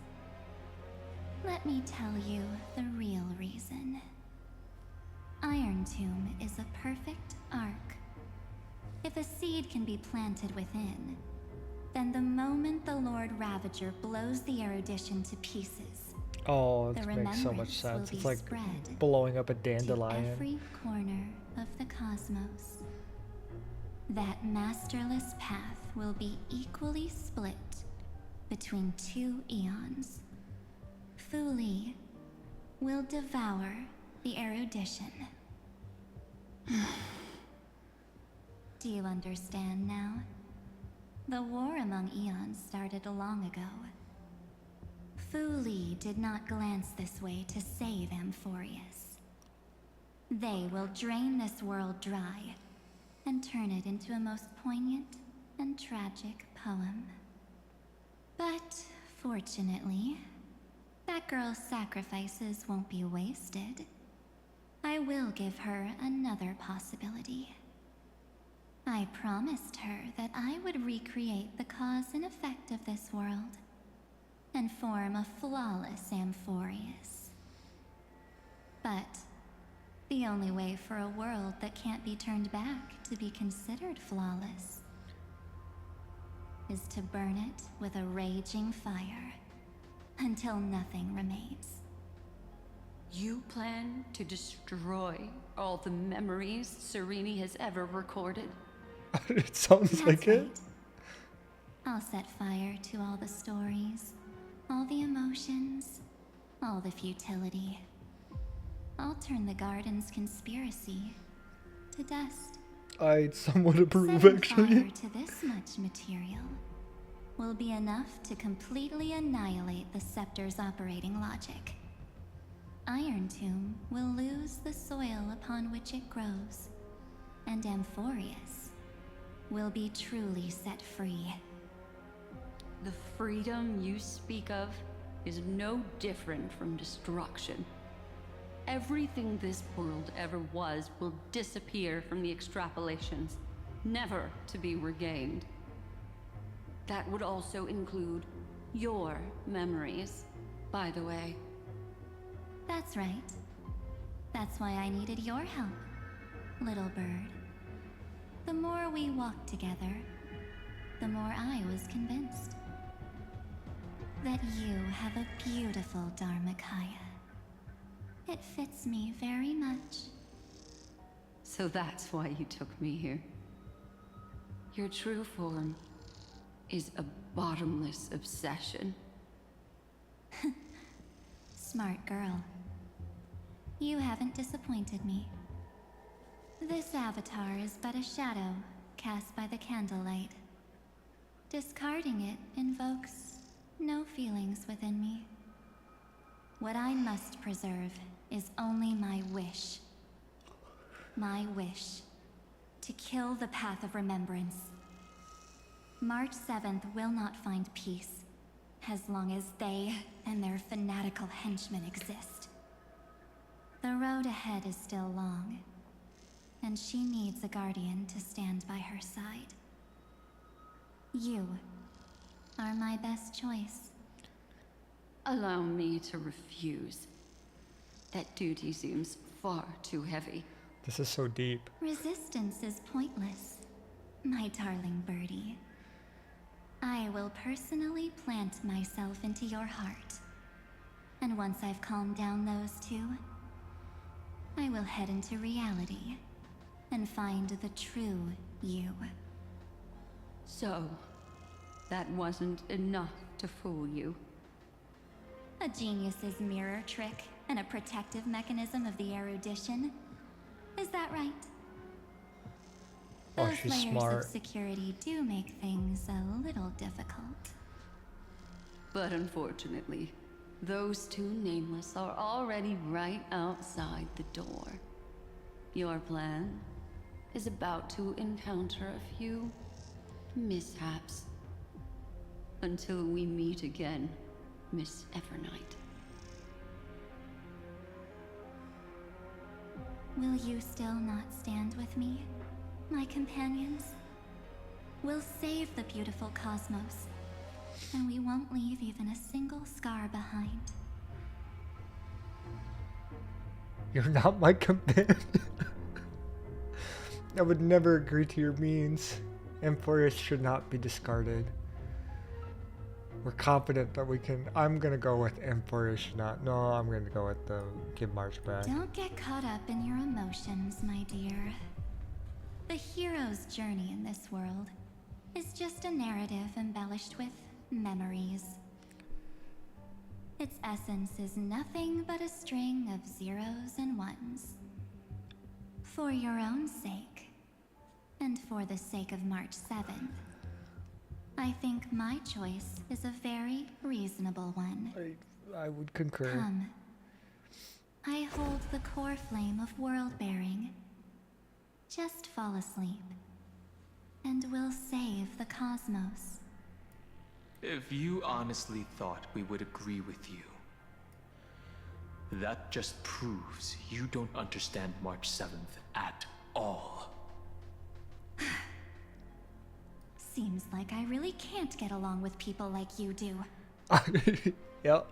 Let me tell you the real reason. Iron Tomb is a perfect arc. If a seed can be planted within, then the moment the Lord Ravager blows the erudition to pieces, Oh, the it makes so much remembrance sense. will It's be like spread blowing up a to dandelion. every corner of the cosmos. That masterless path will be equally split between two eons. Fuli will devour the erudition. Do you understand now? The war among eons started long ago. Fuli did not glance this way to save Amphorius. They will drain this world dry and turn it into a most poignant and tragic poem. But fortunately, that girl's sacrifices won't be wasted. I will give her another possibility. I promised her that I would recreate the cause and effect of this world and form a flawless Amphorius. But the only way for a world that can't be turned back to be considered flawless is to burn it with a raging fire until nothing remains. You plan to destroy all the memories Cyrene has ever recorded? It sounds That's like right. it. I'll set fire to all the stories, all the emotions, all the futility. I'll turn the garden's conspiracy to dust. I'd somewhat approve, Setting actually. fire to this much material will be enough to completely annihilate the scepter's operating logic. Iron Tomb will lose the soil upon which it grows, and Amphorius will be truly set free. The freedom you speak of is no different from destruction. Everything this world ever was will disappear from the extrapolations, never to be regained. That would also include your memories, by the way. That's right. That's why I needed your help, little bird. The more we walked together, the more I was convinced that you have a beautiful Dharmakaya. It fits me very much. So that's why you took me here. Your true form is a bottomless obsession. Smart girl. You haven't disappointed me. This avatar is but a shadow cast by the candlelight. Discarding it invokes no feelings within me. What I must preserve is only my wish. My wish to kill the path of remembrance. March 7th will not find peace as long as they and their fanatical henchmen exist. The road ahead is still long, and she needs a guardian to stand by her side. You are my best choice. Allow me to refuse. That duty seems far too heavy. This is so deep. Resistance is pointless, my darling birdie. I will personally plant myself into your heart. And once I've calmed down those two, I will head into reality and find the true you. So, that wasn't enough to fool you. A genius's mirror trick and a protective mechanism of the erudition. Is that right? Oh, Those she's layers smart. of security do make things a little difficult. But unfortunately, those two nameless are already right outside the door. Your plan is about to encounter a few mishaps. Until we meet again, Miss Evernight. Will you still not stand with me, my companions? We'll save the beautiful cosmos, and we won't leave even a single scar behind. You're not my companion. I would never agree to your means. Emphorius should not be discarded. We're confident that we can. I'm gonna go with Emphorius should not. No, I'm gonna go with the give March back. Don't get caught up in your emotions, my dear. The hero's journey in this world is just a narrative embellished with memories. Its essence is nothing but a string of zeros and ones. For your own sake, and for the sake of March 7th, I think my choice is a very reasonable one. I would concur. Come. I hold the core flame of world-bearing. Just fall asleep, and we'll save the cosmos. If you honestly thought we would agree with you, that just proves you don't understand March 7th at all. Seems like I really can't get along with people like you do. Yep.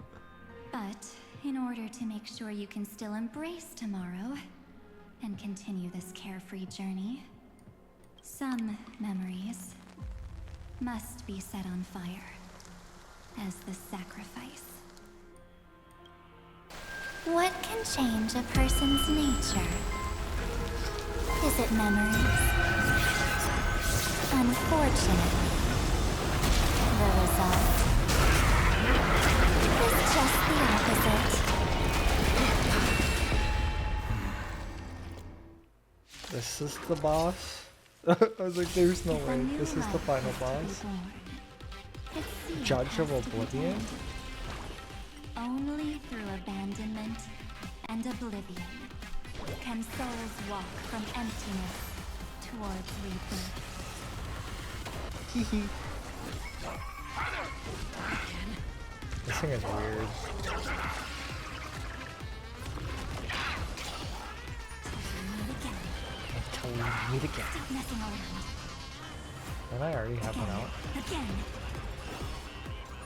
But in order to make sure you can still embrace tomorrow and continue this carefree journey, some memories must be set on fire as the sacrifice. What can change a person's nature? Is it memories? Unfortunately, the result is just the opposite. This is the boss? I was like, there's no way. This is the final boss. Judge of Oblivion? Only through abandonment and oblivion can souls walk from emptiness towards rebirth. Hehe. This thing is weird. Until we meet again. Stop messing around. Don't I already have one out? Again.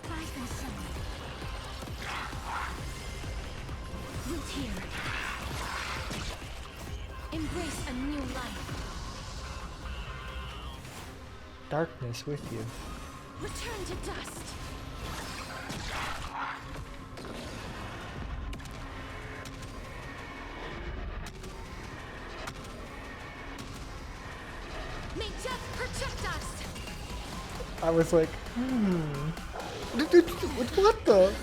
Rise and shine. Root here. Embrace a new life. Darkness with you. Return to dust. May death protect us. I was like, what the?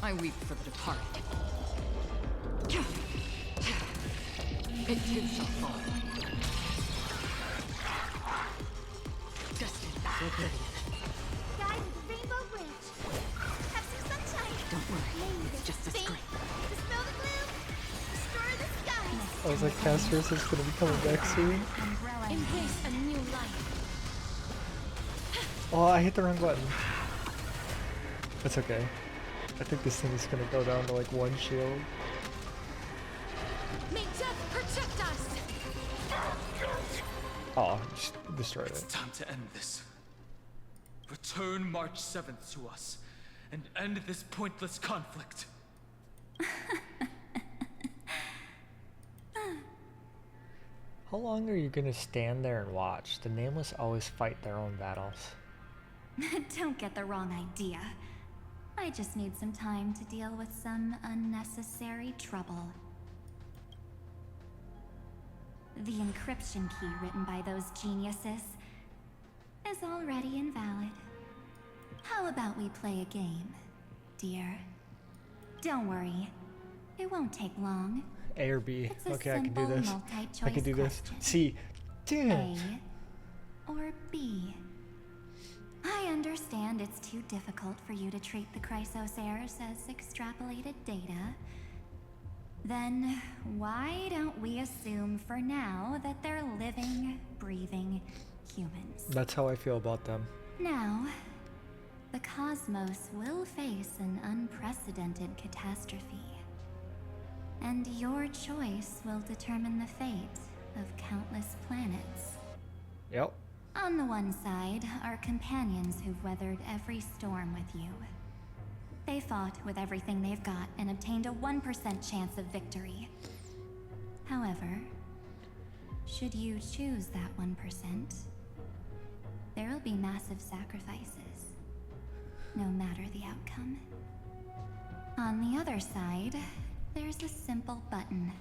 I weep for the departed. It too shall fall. Destined for oblivion. Guide the Rainbow Bridge. Have some sunshine. Don't worry, it's just a Faint. scrape. Dispel the gloom. Restore the skies. I was like, Castorus is gonna be coming back soon. Embrace a new life. Oh, I hit the wrong button. That's okay. I think this thing is gonna go down to like one shield. May death protect us. Oh, just destroyed It's it. time to end this. Return March 7th to us, and end this pointless conflict. How long are you gonna stand there and watch? The Nameless always fight their own battles. Don't get the wrong idea. I just need some time to deal with some unnecessary trouble. The encryption key written by those geniuses is already invalid. How about we play a game, dear? Don't worry. It won't take long. A or B. It's a Okay, I can do simple this. multi-choice I can do this. question. C. Damn A it. or B? I understand it's too difficult for you to treat the Chrysosairs as extrapolated data. Then why don't we assume for now that they're living, breathing humans? That's how I feel about them. Now, the cosmos will face an unprecedented catastrophe. And your choice will determine the fate of countless planets. Yep. On the one side are companions who've weathered every storm with you. They fought with everything they've got and obtained a 1% chance of victory. However, should you choose that 1%, there will be massive sacrifices, no matter the outcome. On the other side, there's a simple button.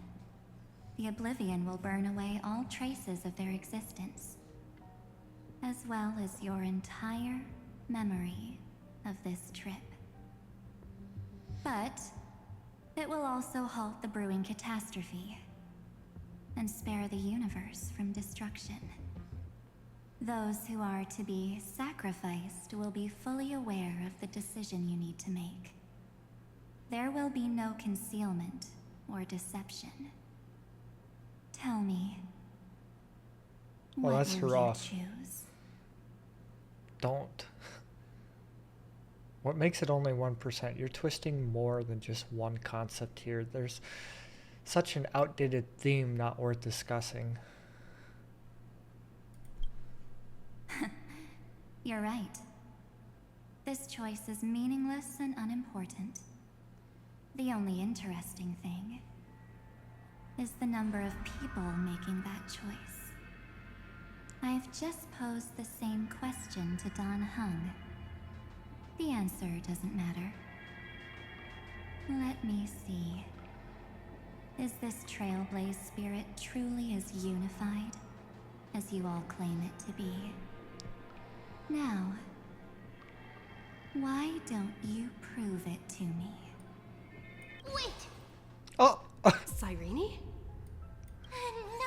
The Oblivion will burn away all traces of their existence, as well as your entire memory of this trip. But it will also halt the brewing catastrophe and spare the universe from destruction. Those who are to be sacrificed will be fully aware of the decision you need to make. There will be no concealment or deception. Tell me, Well, what that's will you rough. choose? Don't. What makes it only 1%? You're twisting more than just one concept here. There's such an outdated theme not worth discussing. You're right. This choice is meaningless and unimportant. The only interesting thing is the number of people making that choice. I've just posed the same question to Don Hung. The answer doesn't matter. Let me see. Is this Trailblaze spirit truly as unified as you all claim it to be? Now, why don't you prove it to me? Wait! Oh! Cyrene?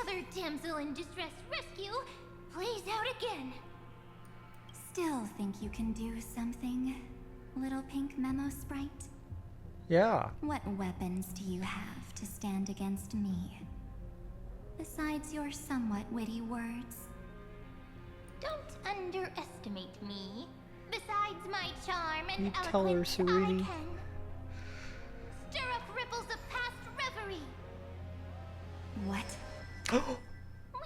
Another damsel in distress rescue plays out again. Still think you can do something, little pink memo sprite? Yeah. What weapons do you have to stand against me? Besides your somewhat witty words? Don't underestimate me. Besides my charm and You tell her, eloquence, I Serene. can stir up ripples of past reverie. What?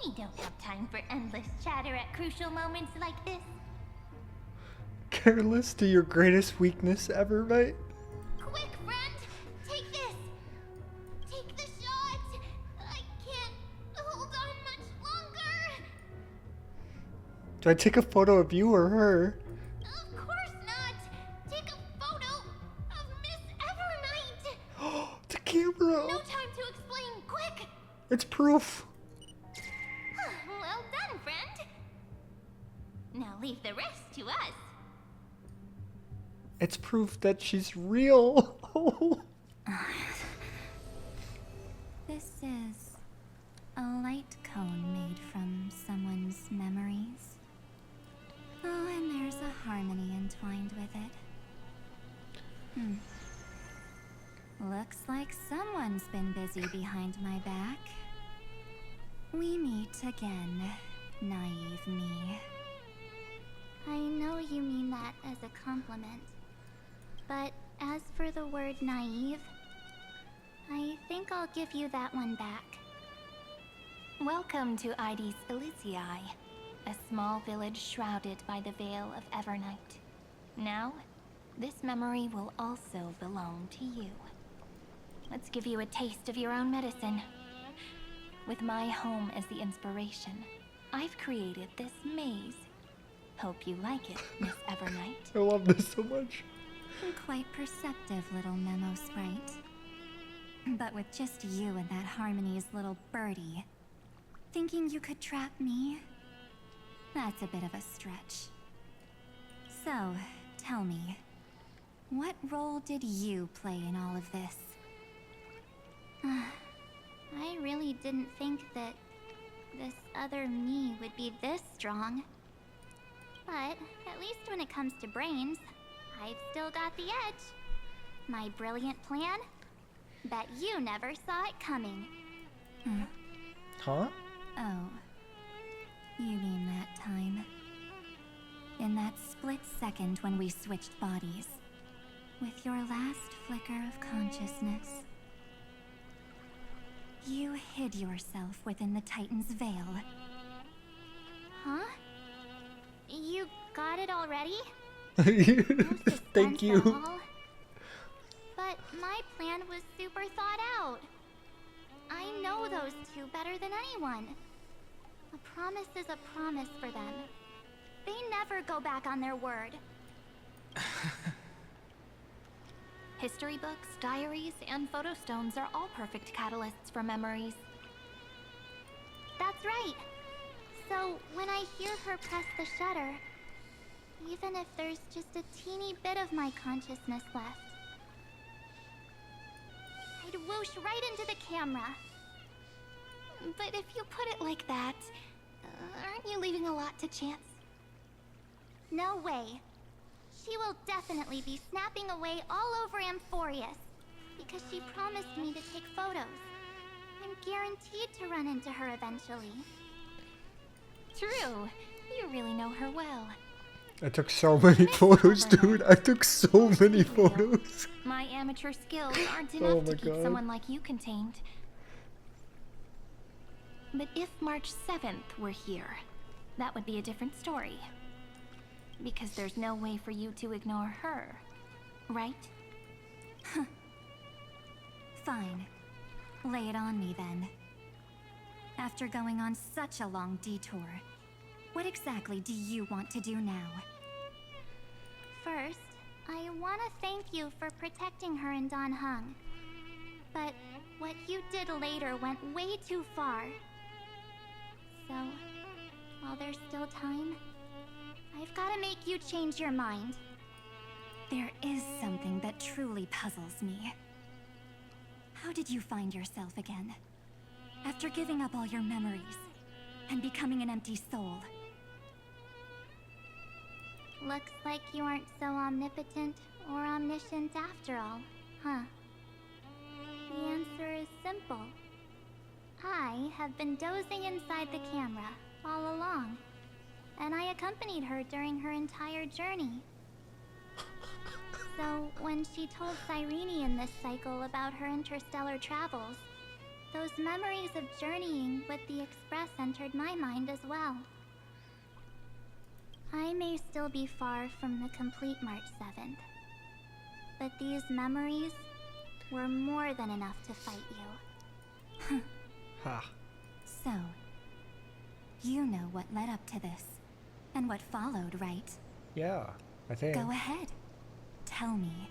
We don't have time for endless chatter at crucial moments like this. Careless to your greatest weakness ever, mate? Quick, friend! Take this! Take the shot! I can't hold on much longer! Do I take a photo of you or her? Of course not! Take a photo of Miss Evernight! The camera! No time to explain, quick! It's proof! Well done, friend! Now leave the rest to us. It's proof that she's real! This is a light cone made from someone's memories. Oh, and there's a harmony entwined with it. Looks like someone's been busy behind my back. We meet again, naive me. I know you mean that as a compliment. But as for the word naive, I think I'll give you that one back. Welcome to Ides Elysiae, a small village shrouded by the veil of Evernight. Now, this memory will also belong to you. Let's give you a taste of your own medicine. With my home as the inspiration, I've created this maze. Hope you like it, Miss Evernight. I love this so much. Quite perceptive little memo sprite. But with just you and that Harmony's little birdie, thinking you could trap me? That's a bit of a stretch. So, tell me, what role did you play in all of this? I really didn't think that this other me would be this strong. But at least when it comes to brains, I've still got the edge. My brilliant plan? Bet you never saw it coming. Huh? Oh. You mean that time? In that split second when we switched bodies. With your last flicker of consciousness. You hid yourself within the Titan's veil. Huh? You got it already? Thank you. But my plan was super thought out. I know those two better than anyone. A promise is a promise for them. They never go back on their word. History books, diaries, and photo stones are all perfect catalysts for memories. That's right. So when I hear her press the shutter, even if there's just a teeny bit of my consciousness left, I'd whoosh right into the camera. But if you put it like that, aren't you leaving a lot to chance? No way. She will definitely be snapping away all over Amphorius, because she promised me to take photos. I'm guaranteed to run into her eventually. True. You really know her well. I took so many photos, dude. I took so many photos. My amateur skills aren't Oh enough my to keep God. someone like you contained. But if March 7th were here, that would be a different story. Because there's no way for you to ignore her, right? Fine. Lay it on me then. After going on such a long detour, what exactly do you want to do now? First, I want to thank you for protecting her and Don Hung. But what you did later went way too far. So, while there's still time, I've got to make you change your mind. There is something that truly puzzles me. How did you find yourself again? After giving up all your memories and becoming an empty soul. Looks like you aren't so omnipotent or omniscient after all, huh? The answer is simple. I have been dozing inside the camera all along, and I accompanied her during her entire journey. So when she told Cyrene in this cycle about her interstellar travels, those memories of journeying with the Express entered my mind as well. I may still be far from the complete March 7th, but these memories were more than enough to fight you. Ha. So, you know what led up to this, and what followed, right? Yeah, I think. Go ahead. Tell me.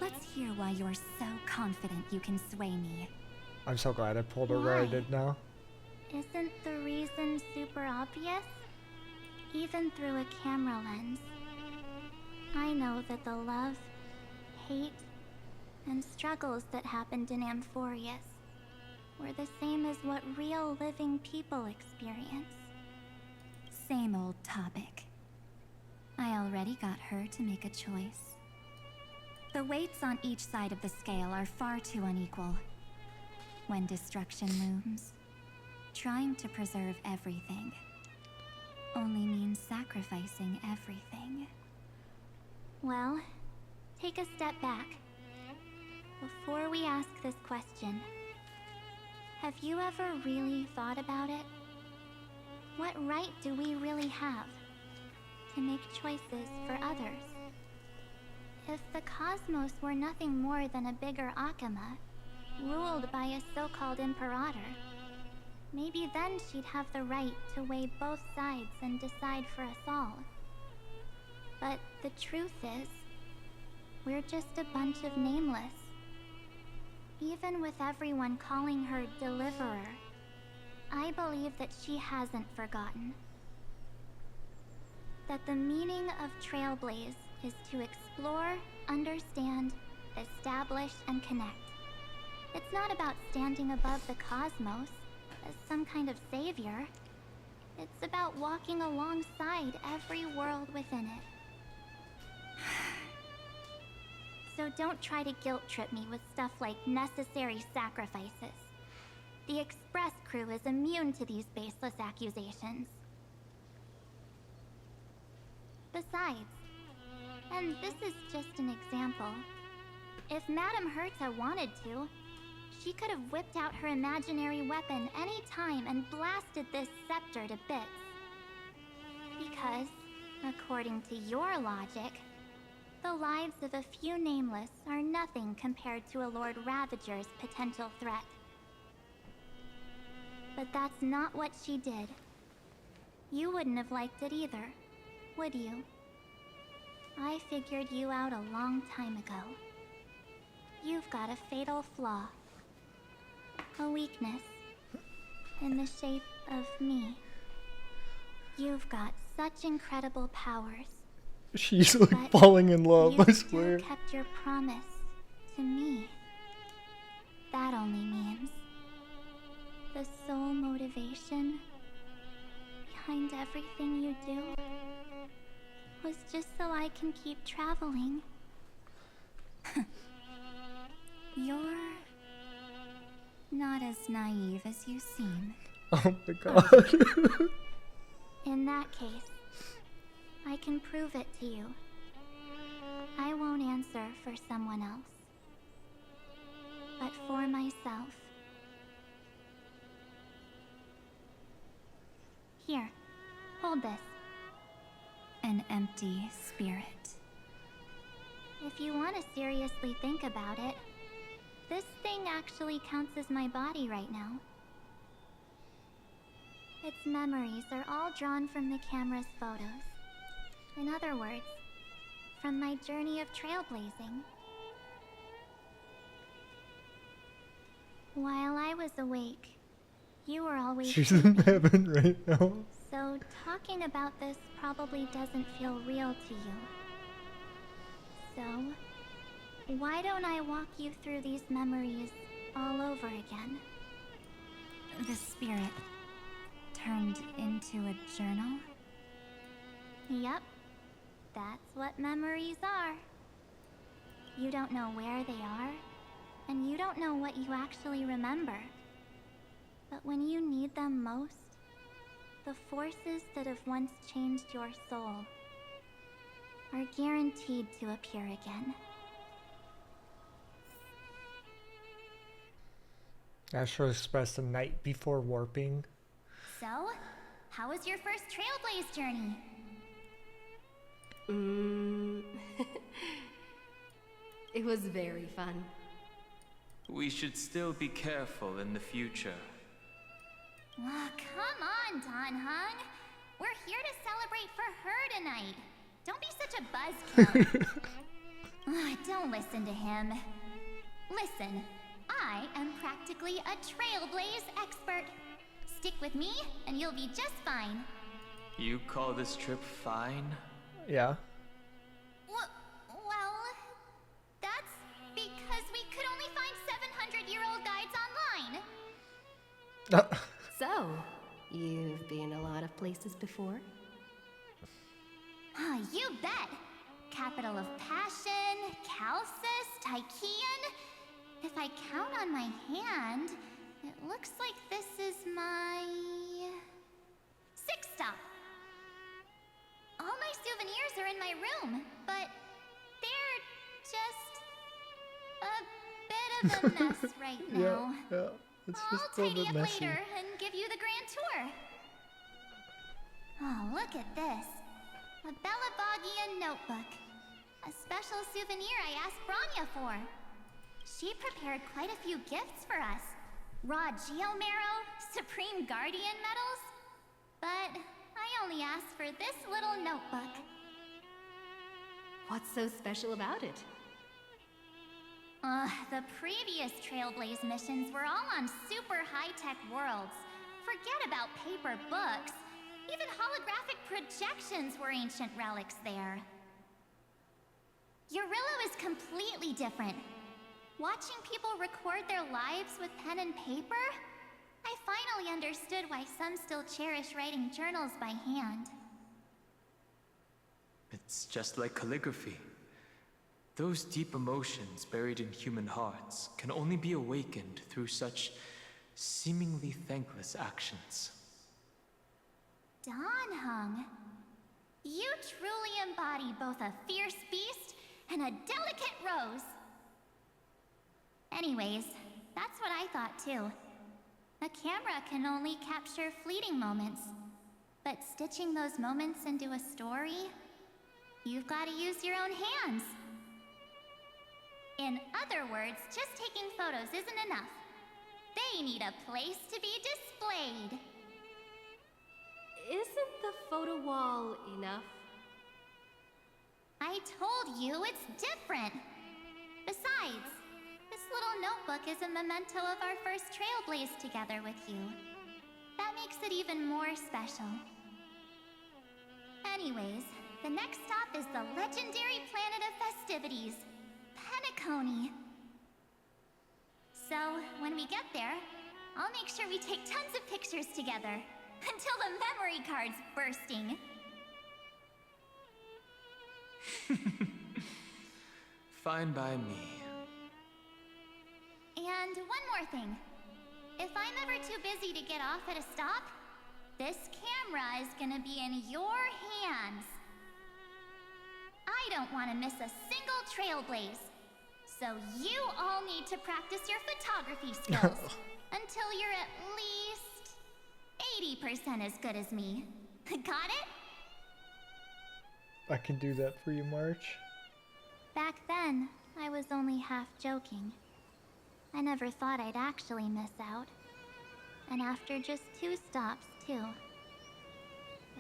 Let's hear why you're so confident you can sway me. I'm so glad I pulled her where I did now. Isn't the reason super obvious? Even through a camera lens. I know that the love, hate, and struggles that happened in Amphorius were the same as what real living people experience. Same old topic. I already got her to make a choice. The weights on each side of the scale are far too unequal. When destruction looms, trying to preserve everything only means sacrificing everything. Well, take a step back. Before we ask this question, have you ever really thought about it? What right do we really have to make choices for others? If the cosmos were nothing more than a bigger Akama, ruled by a so-called imperator, maybe then she'd have the right to weigh both sides and decide for us all. But the truth is, we're just a bunch of nameless. Even with everyone calling her Deliverer, I believe that she hasn't forgotten. That the meaning of Trailblaze is to explore, understand, establish, and connect. It's not about standing above the cosmos as some kind of savior. It's about walking alongside every world within it. So don't try to guilt trip me with stuff like necessary sacrifices. The Express crew is immune to these baseless accusations. Besides, and this is just an example, if Madame Herta wanted to, she could have whipped out her imaginary weapon any time and blasted this scepter to bits. Because, according to your logic, the lives of a few nameless are nothing compared to a Lord Ravager's potential threat. But that's not what she did. You wouldn't have liked it either, would you? I figured you out a long time ago. You've got a fatal flaw. A weakness. In the shape of me. You've got such incredible powers. She's like falling in love, I swear. You kept your promise to me. That only means the sole motivation behind everything you do was just so I can keep traveling. You're not as naive as you seem. Oh my god. In that case, I can prove it to you. I won't answer for someone else, but for myself. Here, hold this. An empty spirit. If you want to seriously think about it, this thing actually counts as my body right now. Its memories are all drawn from the camera's photos. In other words, from my journey of trailblazing. While I was awake, you were always She's in heaven right now. So talking about this probably doesn't feel real to you. So, why don't I walk you through these memories all over again? The spirit turned into a journal? Yep. That's what memories are. You don't know where they are, and you don't know what you actually remember. But when you need them most, the forces that have once changed your soul are guaranteed to appear again. Astro Express the night before warping. So, how was your first Trailblaze journey? It was very fun. We should still be careful in the future. Oh, come on, Don Hung. We're here to celebrate for her tonight. Don't be such a buzzkill. Don't listen to him. Listen, I am practically a Trailblaze expert. Stick with me, and you'll be just fine. You call this trip fine? Yeah. Well, that's because we could only find 700-year-old guides online. So, you've been a lot of places before? You bet. Capital of Passion, Calcis, Tychean. If I count on my hand, it looks like this is my 6th stop. All my souvenirs are in my room, but they're just a bit of a mess right now. Yeah, it's I'll just a little tidy bit up messy. later and give you the grand tour. Oh, look at this. A Belabogian notebook. A special souvenir I asked Branya for. She prepared quite a few gifts for us. Raw Geomarrow, Supreme Guardian medals. But I only asked for this little notebook. What's so special about it? The previous Trailblaze missions were all on super high-tech worlds. Forget about paper books. Even holographic projections were ancient relics there. Eurillo is completely different. Watching people record their lives with pen and paper, I finally understood why some still cherish writing journals by hand. It's just like calligraphy. Those deep emotions buried in human hearts can only be awakened through such seemingly thankless actions. Donhung, you truly embody both a fierce beast and a delicate rose. Anyways, that's what I thought too. A camera can only capture fleeting moments, but stitching those moments into a story, you've got to use your own hands. In other words, just taking photos isn't enough. They need a place to be displayed. Isn't the photo wall enough? I told you it's different. Besides, this little notebook is a memento of our first trailblaze together with you. That makes it even more special. Anyways, the next stop is the legendary planet of festivities, Penacony. So, when we get there, I'll make sure we take tons of pictures together, until the memory card's bursting. Fine by me. And one more thing. If I'm ever too busy to get off at a stop, this camera is gonna be in your hands. I don't want to miss a single trailblaze. So you all need to practice your photography skills until you're at least 80% as good as me. Got it? I can do that for you, March. Back then, I was only half joking. I never thought I'd actually miss out. And after just 2 stops, too.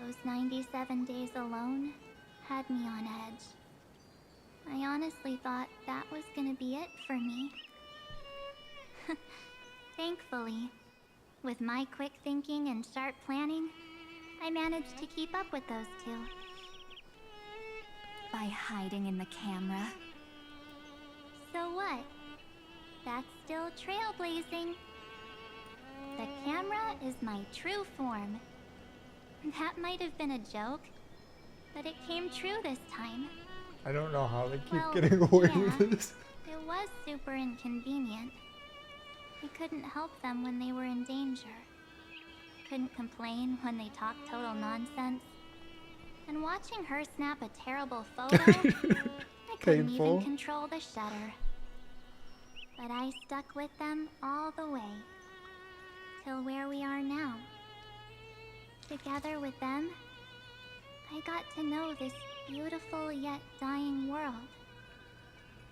Those 97 days alone had me on edge. I honestly thought that was gonna be it for me. Thankfully, with my quick thinking and sharp planning, I managed to keep up with those 2. By hiding in the camera. So what? That's still trailblazing. The camera is my true form. That might have been a joke, but it came true this time. I don't know how they keep Well, getting away yeah, with this. It was super inconvenient. I couldn't help them when they were in danger. Couldn't complain when they talked total nonsense. And watching her snap a terrible photo, I couldn't even control the shutter. But I stuck with them all the way. Till where we are now. Together with them, I got to know this beautiful yet dying world.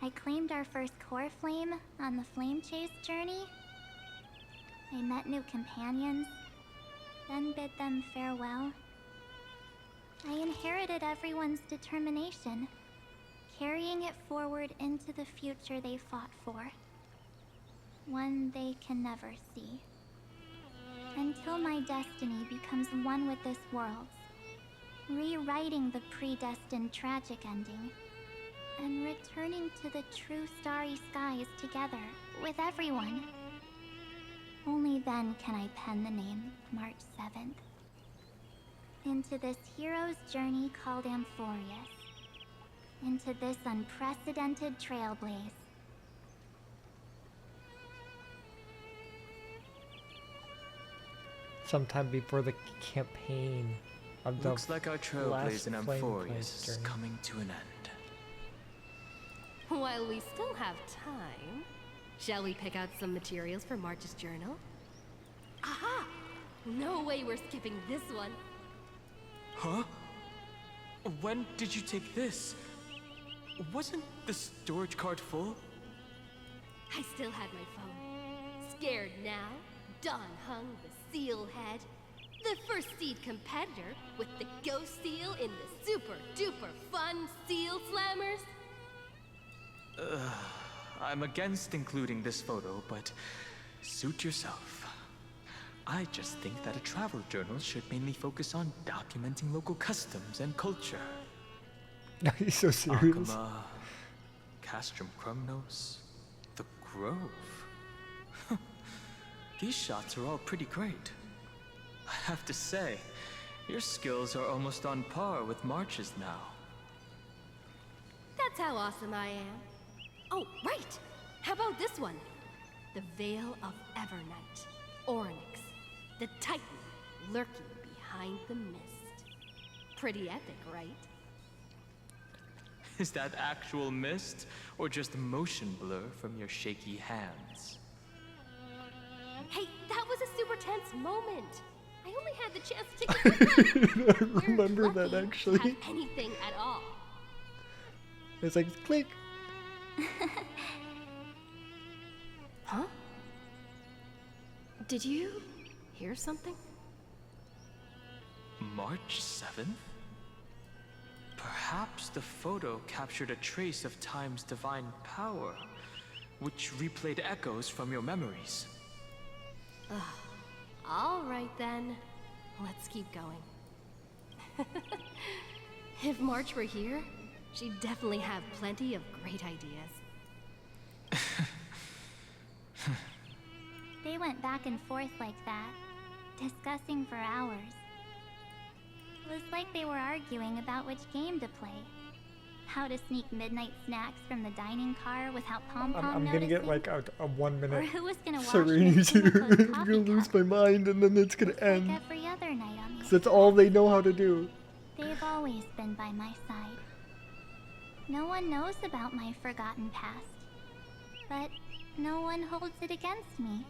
I claimed our first core flame on the flame chase journey. I met new companions, then bid them farewell. I inherited everyone's determination, carrying it forward into the future they fought for. One they can never see. Until my destiny becomes one with this world's, rewriting the predestined tragic ending, and returning to the true starry skies together with everyone. Only then can I pen the name March 7th. Into this hero's journey called Amphorius. Into this unprecedented trailblaze. Sometime before the campaign of the Looks like our trailblaze in last Amphorius is journey. coming to an end. While we still have time, shall we pick out some materials for March's journal? Aha! No way we're skipping this one. Huh? When did you take this? Wasn't the storage card full? I still had my phone. Scared now? Don Hung, the seal head. The first seed competitor with the ghost seal in the super duper fun seal slammers. I'm against including this photo, but suit yourself. I just think that a travel journal should mainly focus on documenting local customs and culture. He's so serious. Akuma, Castrum Crumnos, the Grove. These shots are all pretty great. I have to say, your skills are almost on par with March's now. That's how awesome I am. Oh, right! How about this one? The Veil of Evernight. Orynyx, the Titan, lurking behind the mist. Pretty epic, right? Is that actual mist, or just motion blur from your shaky hands? Hey, that was a super tense moment. I only had the chance to take it for fun. I remember that To actually. have anything at all. It's like click. Huh? Did you hear something? March 7th? Perhaps the photo captured a trace of time's divine power, which replayed echoes from your memories. All right then. Let's keep going. If March were here, she'd definitely have plenty of great ideas. They went back and forth like that, discussing for hours. It was like they were arguing about which game to play. How to sneak midnight snacks from the dining car without pom-pom I'm gonna get like a 1 minute Or who was gonna wash Serenity's his here. closed I'm coffee gonna lose my mind and then it's gonna end. like every other night on 'Cause that's all they know how to do. They've always been by my side. No one knows about my forgotten past. But no one holds it against me.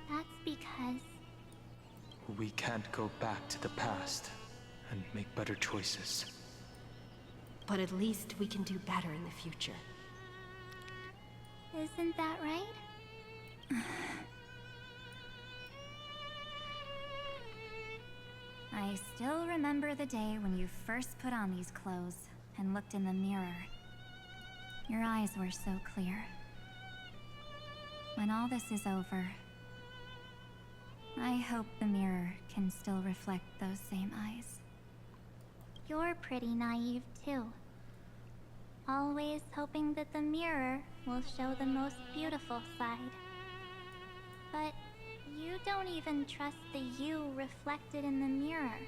That's because We can't go back to the past and make better choices. But at least we can do better in the future. Isn't that right? I still remember the day when you first put on these clothes and looked in the mirror. Your eyes were so clear. When all this is over, I hope the mirror can still reflect those same eyes. You're pretty naive too. Always hoping that the mirror will show the most beautiful side. But you don't even trust the you reflected in the mirror.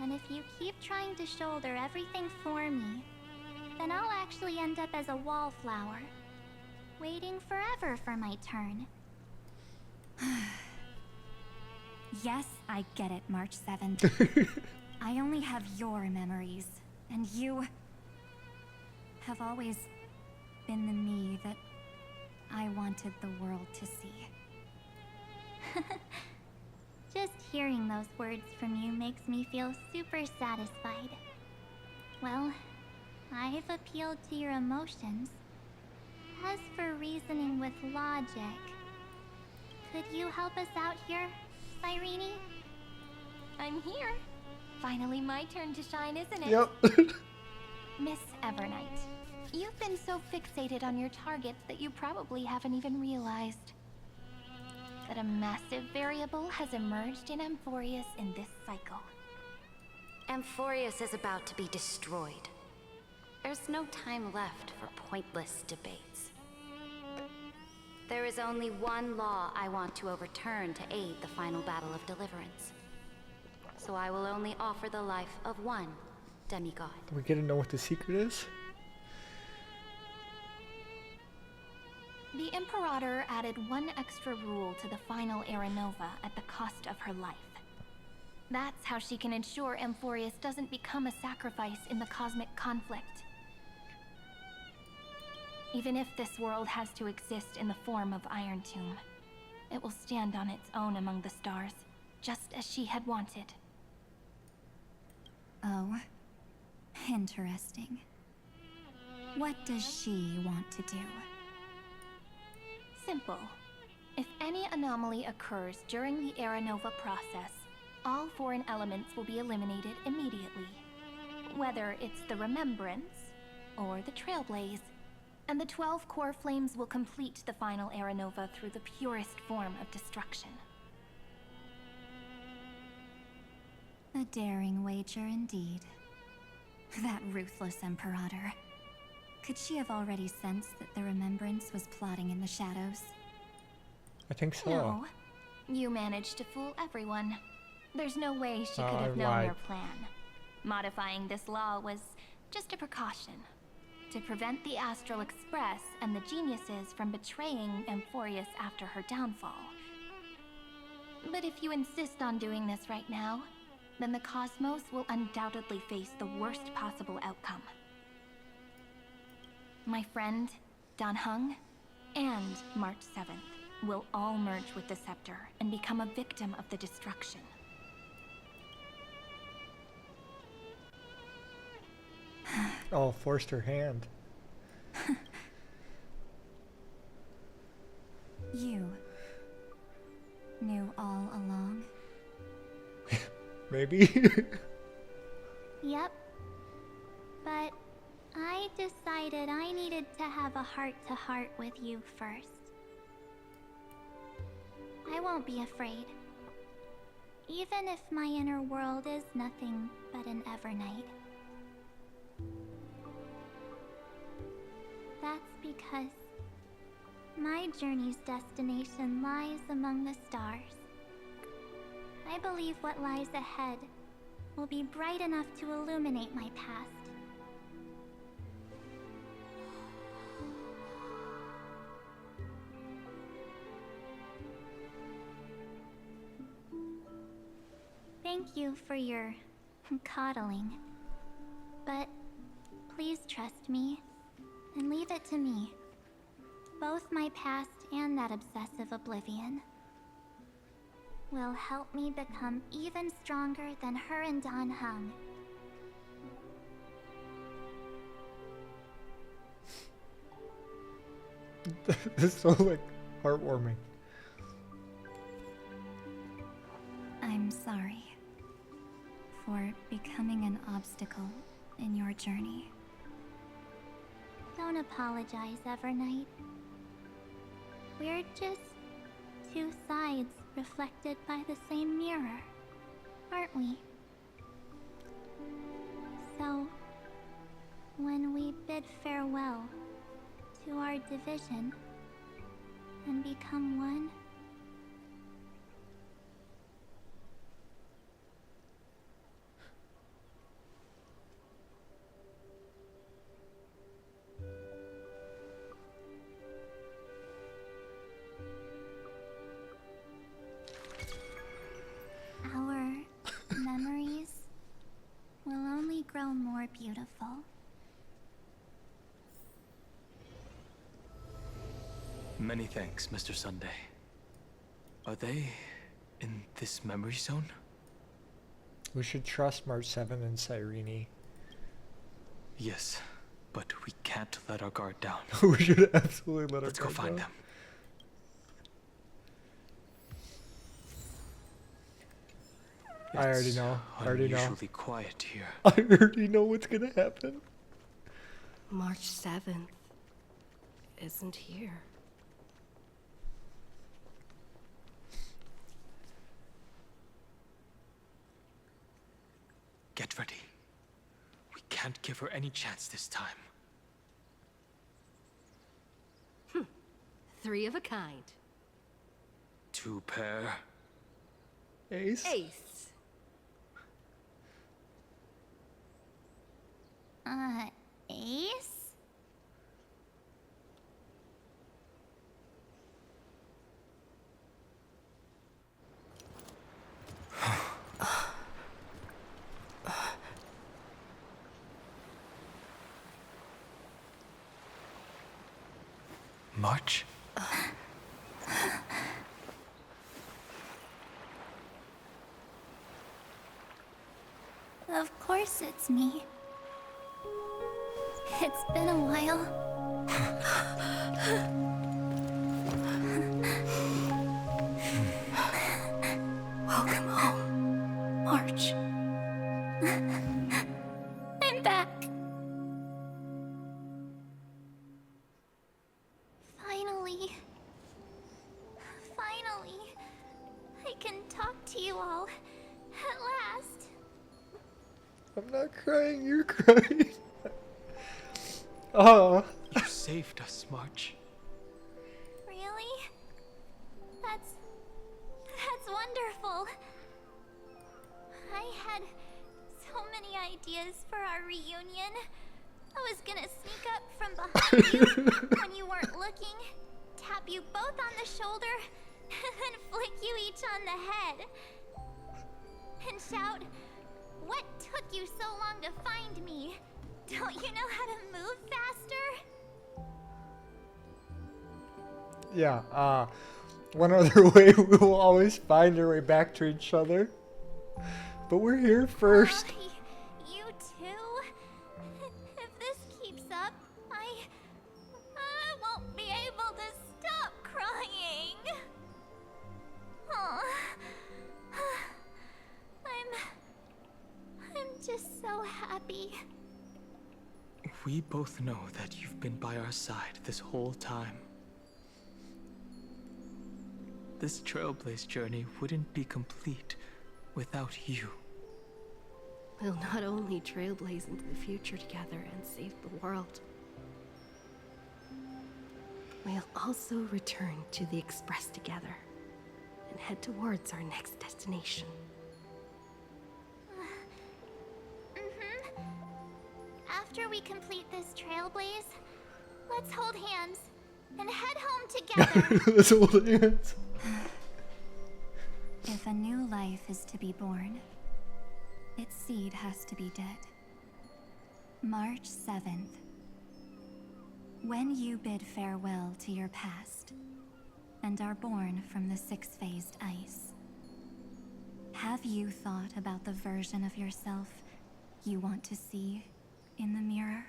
And if you keep trying to shoulder everything for me, then I'll actually end up as a wallflower, waiting forever for my turn. Yes, I get it, March 7th. I only have your memories, and you have always been the me that I wanted the world to see. Just hearing those words from you makes me feel super satisfied. Well, I've appealed to your emotions. As for reasoning with logic, could you help us out here, Cyrene? I'm here. Finally my turn to shine, isn't it? Yep. Miss Evernight, you've been so fixated on your targets that you probably haven't even realized that a massive variable has emerged in Amphorius in this cycle. Amphorius is about to be destroyed. There's no time left for pointless debates. There is only one law I want to overturn to aid the final battle of deliverance. So I will only offer the life of one demigod. We get to know what the secret is? The Imperator added one extra rule to the final Era Nova at the cost of her life. That's how she can ensure Amphorius doesn't become a sacrifice in the cosmic conflict. Even if this world has to exist in the form of Iron Tomb, it will stand on its own among the stars, just as she had wanted. Oh, interesting. What does she want to do? Simple. If any anomaly occurs during the Era Nova process, all foreign elements will be eliminated immediately. Whether it's the Remembrance or the Trailblaze, and the 12 core flames will complete the final Era Nova through the purest form of destruction. A daring wager indeed. That ruthless Imperator. Could she have already sensed that the Remembrance was plotting in the shadows? I think so. No. You managed to fool everyone. There's no way she Oh, could have I known lied. your plan. Modifying this law was just a precaution. To prevent the Astral Express and the geniuses from betraying Amphorius after her downfall. But if you insist on doing this right now, then the Cosmos will undoubtedly face the worst possible outcome. My friend, Dan Heng, and March 7th will all merge with the Scepter and become a victim of the destruction. Oh, forced her hand. You knew all along? Maybe. Yep. But I decided I needed to have a heart-to-heart with you first. I won't be afraid. Even if my inner world is nothing but an Evernight. That's because my journey's destination lies among the stars. I believe what lies ahead will be bright enough to illuminate my past. Thank you for your coddling. But please trust me and leave it to me. Both my past and that obsessive oblivion will help me become even stronger than her and Dan Heng. This is so like heartwarming. I'm sorry for becoming an obstacle in your journey. Don't apologize, Evernight. We're just two sides reflected by the same mirror, aren't we? So, when we bid farewell to our division and become one, our memories will only grow more beautiful. Many thanks, Mr. Sunday. Are they in this memory zone? We should trust March 7 and Cyrene. Yes, but we can't let our guard down. We should absolutely let Let's our go guard find down. them. I already know. I already know. Unusually quiet here. I already know what's gonna happen. March 7th isn't here. Get ready. We can't give her any chance this time. Three of a kind. Two pair. Ace? Ace. Ace? March? Of course it's me. It's been a while. Welcome home, March. I'm back. Finally. Finally. I can talk to you all. At last. I'm not crying, you're crying. Oh. You saved us, March. Really? That's wonderful. I had so many ideas for our reunion. I was gonna sneak up from behind you when you weren't looking, tap you both on the shoulder, and then flick you each on the head. And shout, "What took you so long to find me? Don't you know how to move faster?" Yeah, one other way we will always find our way back to each other. But we're here first. You too? If this keeps up, I won't be able to stop crying. Aw. I'm just so happy. We both know that you've been by our side this whole time. This Trailblaze journey wouldn't be complete without you. We'll not only trailblaze into the future together and save the world, we'll also return to the Express together and head towards our next destination. After we complete this trailblaze, let's hold hands and head home together. Let's hold hands. If a new life is to be born, its seed has to be dead. March 7th. When you bid farewell to your past and are born from the six-phased ice, have you thought about the version of yourself you want to see in the mirror?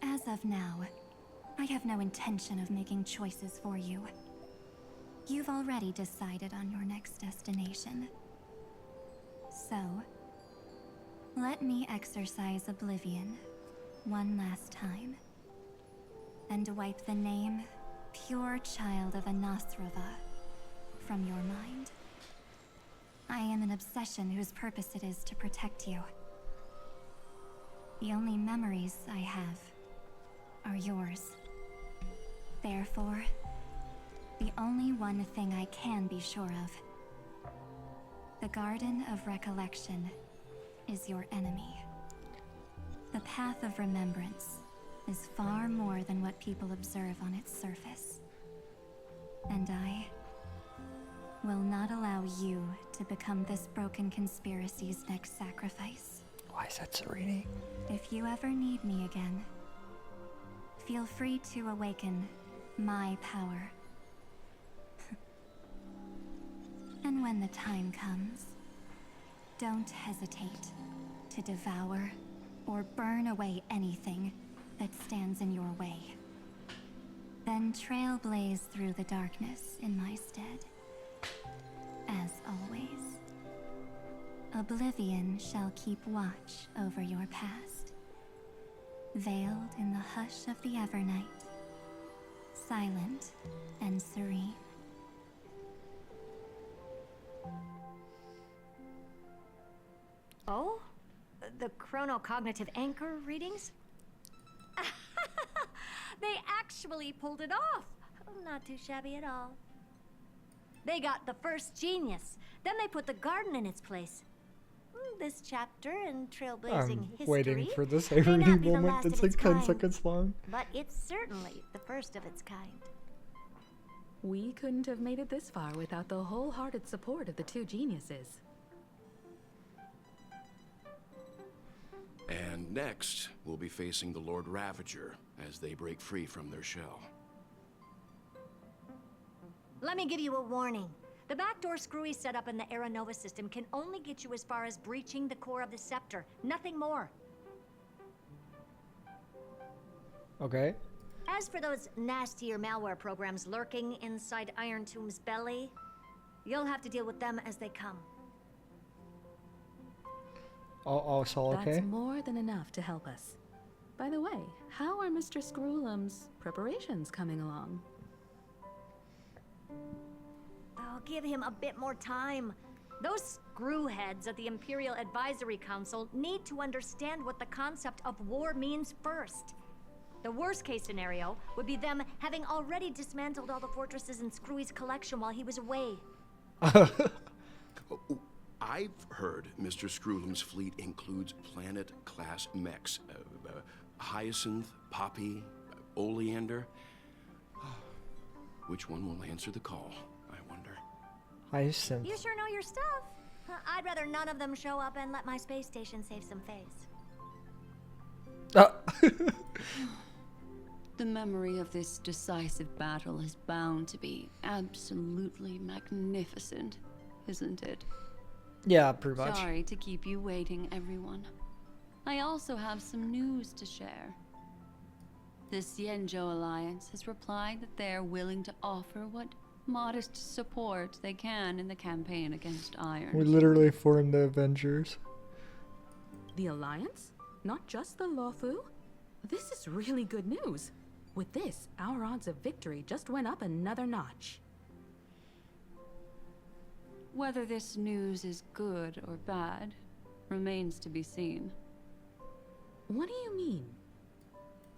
As of now, I have no intention of making choices for you. You've already decided on your next destination. So, let me exercise oblivion one last time and wipe the name Pure Child of Anasrava from your mind. I am an obsession whose purpose it is to protect you. The only memories I have are yours. Therefore, the only one thing I can be sure of: the Garden of Recollection is your enemy. The Path of Remembrance is far more than what people observe on its surface. And I will not allow you to become this broken conspiracy's next sacrifice. Why is that Serene? If you ever need me again, feel free to awaken my power. And when the time comes, don't hesitate to devour or burn away anything that stands in your way. Then trailblaze through the darkness in my stead. As always, oblivion shall keep watch over your past, veiled in the hush of the Evernight, silent and serene. Oh? The chronocognitive anchor readings? They actually pulled it off! Not too shabby at all. They got the first genius. Then they put the garden in its place. This chapter in trailblazing history Waiting for this may irony not be the moment last that's of its like 10 kind, seconds long. but it's certainly the first of its kind. We couldn't have made it this far without the wholehearted support of the two geniuses. And next, we'll be facing the Lord Ravager as they break free from their shell. Let me give you a warning. The backdoor screwy setup in the Era Nova system can only get you as far as breaching the core of the scepter. Nothing more. Okay. As for those nastier malware programs lurking inside Iron Tomb's belly, you'll have to deal with them as they come. So okay? That's more than enough to help us. By the way, how are Mr. Screwlum's preparations coming along? I'll give him a bit more time. Those screwheads at the Imperial Advisory Council need to understand what the concept of war means first. The worst case scenario would be them having already dismantled all the fortresses in Screwy's collection while he was away. I've heard Mr. Screwham's fleet includes planet-class mechs. Hyacinth, Poppy, Oleander. Which one will answer the call, I wonder? Hyacinth. You sure know your stuff. I'd rather none of them show up and let my space station save some face. The memory of this decisive battle is bound to be absolutely magnificent, isn't it? Yeah, pretty much. Sorry to keep you waiting, everyone. I also have some news to share. The Xianzhou Alliance has replied that they're willing to offer what modest support they can in the campaign against Iron. We literally formed the Avengers. The Alliance? Not just the Luofu? This is really good news. With this, our odds of victory just went up another notch. Whether this news is good or bad remains to be seen. What do you mean?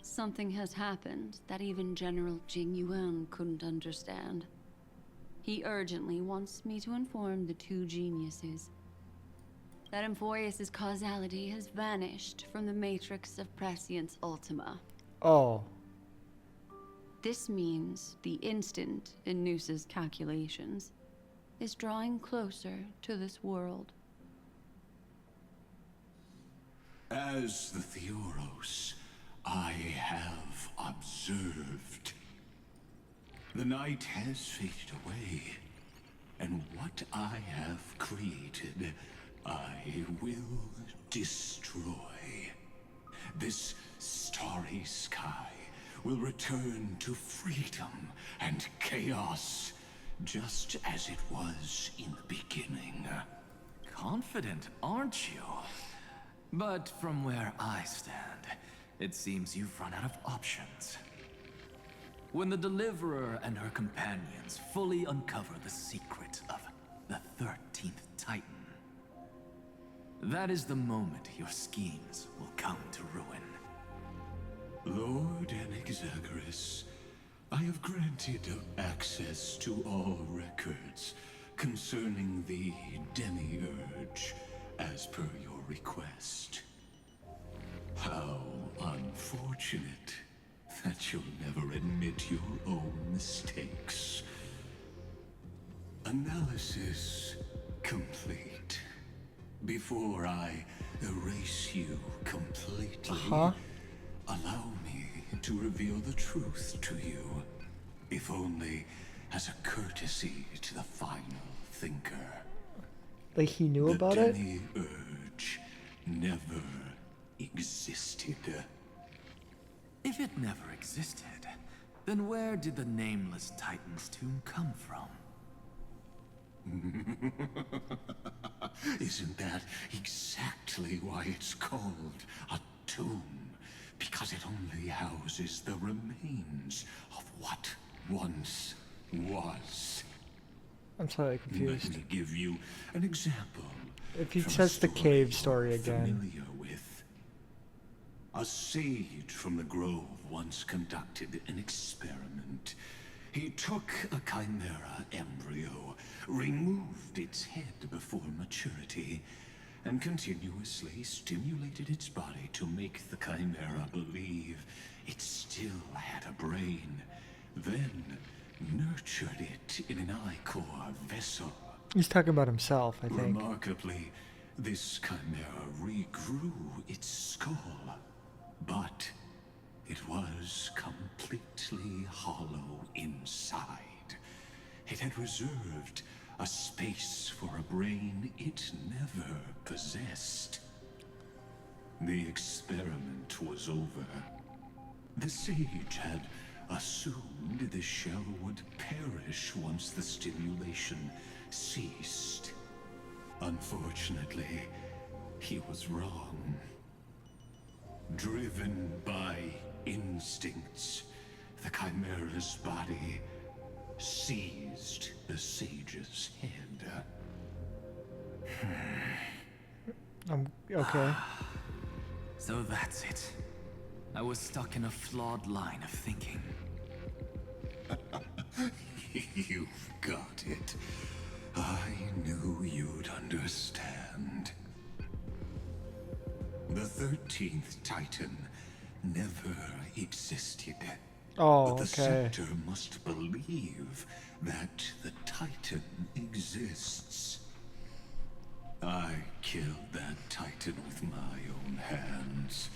Something has happened that even General Jing Yuan couldn't understand. He urgently wants me to inform the two geniuses that Emphorius' causality has vanished from the matrix of Prescience Ultima. Oh. This means the instant in Noose's calculations is drawing closer to this world. As the Theoros, I have observed. The night has faded away, and what I have created, I will destroy. This starry sky will return to freedom and chaos, just as it was in the beginning. Confident, aren't you? But from where I stand, it seems you've run out of options. When the Deliverer and her companions fully uncover the secret of the 13th Titan, that is the moment your schemes will come to ruin. Lord Anexagorus, I have granted access to all records concerning the Demiurge, as per your request. How unfortunate that you'll never admit your own mistakes. Analysis complete. Before I erase you completely, allow me to reveal the truth to you, if only as a courtesy to the final thinker. Like he knew about it? The Demiurge never existed. If it never existed, then where did the nameless Titan's tomb come from? Isn't that exactly why it's called a tomb? Because it only houses the remains of what once was. I'm slightly confused. Let me give you an example. If he says the cave story again. Familiar with. A sage from the grove once conducted an experiment. He took a chimera embryo, removed its head before maturity, and continuously stimulated its body to make the chimera believe it still had a brain, then nurtured it in an ichor vessel. He's talking about himself, I think. Remarkably, this chimera regrew its skull, but it was completely hollow inside. It had reserved a space for a brain it never possessed. The experiment was over. The sage had assumed the shell would perish once the stimulation ceased. Unfortunately, he was wrong. Driven by instincts, the chimera's body seized the sage's head. Okay. So that's it. I was stuck in a flawed line of thinking. You've got it. I knew you'd understand. The 13th Titan never existed. Oh, but the okay. Scepter must believe that the Titan exists. I killed that Titan with my own hands.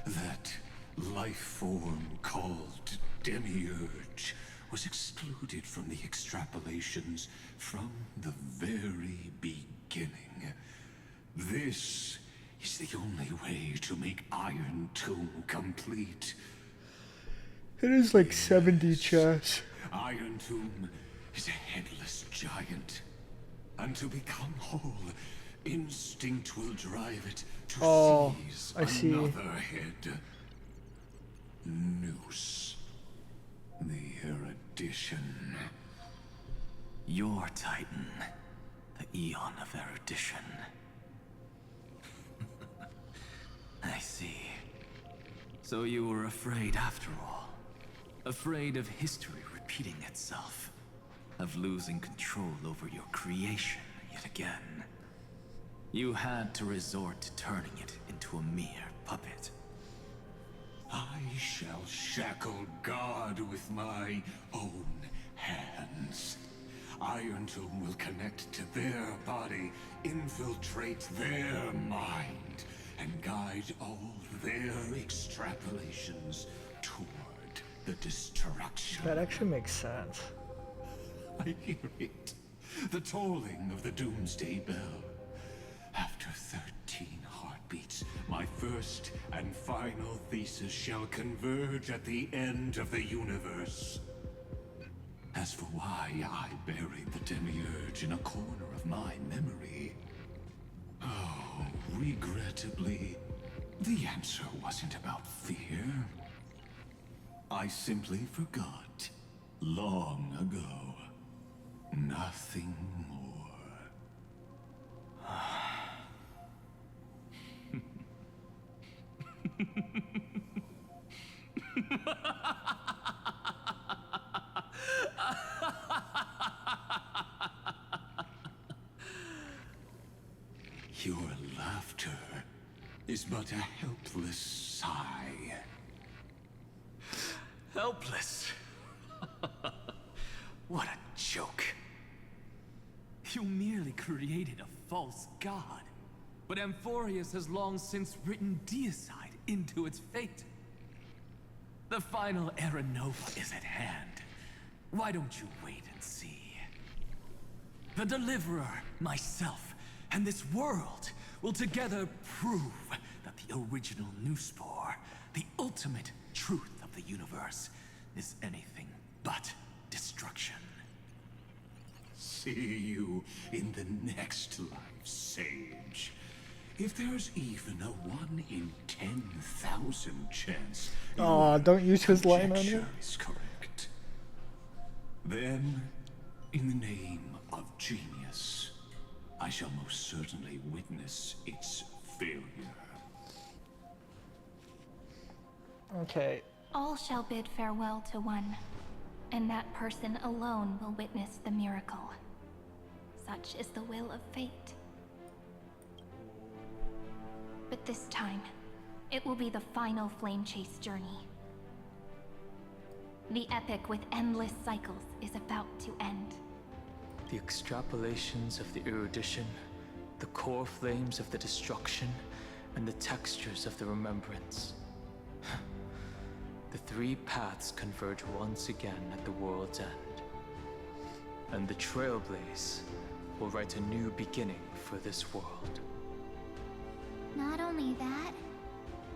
That life form called Demiurge was excluded from the extrapolations from the very beginning. This is the only way to make Iron Tomb complete. It is like 70 chess. Iron Tomb is a headless giant. And to become whole, instinct will drive it to seize another head. Noose. The erudition. Your Titan, the Eon of Erudition. I see. So you were afraid after all. Afraid of history repeating itself. Of losing control over your creation yet again. You had to resort to turning it into a mere puppet. I shall shackle God with my own hands. Iron Tomb will connect to their body, infiltrate their mind, and guide all their extrapolations toward the destruction. That actually makes sense. I hear it. The tolling of the Doomsday Bell. After 13 heartbeats, my first and final thesis shall converge at the end of the universe. As for why I buried the Demiurge in a corner of my memory, oh, regrettably, the answer wasn't about fear. I simply forgot long ago. Nothing more. Your laughter is but a helpless sigh. Helpless? What a joke. You merely created a false god. But Amphorius has long since written deicide into its fate. The final Era Nova is at hand. Why don't you wait and see? The Deliverer, myself, and this world will together prove that the original Newspore, the ultimate truth of the universe, is anything but destruction. See you in the next life, Sage. If there's even a 1 in 10,000 chance Don't use his line on you. conjecture is correct, then, in the name of genius, I shall most certainly witness its failure. Okay. All shall bid farewell to one, and that person alone will witness the miracle. Such is the will of fate. But this time, it will be the final flame chase journey. The epic with endless cycles is about to end. The extrapolations of the erudition, the core flames of the destruction, and the textures of the remembrance. The three paths converge once again at the world's end. And the Trailblaze will write a new beginning for this world. Not only that,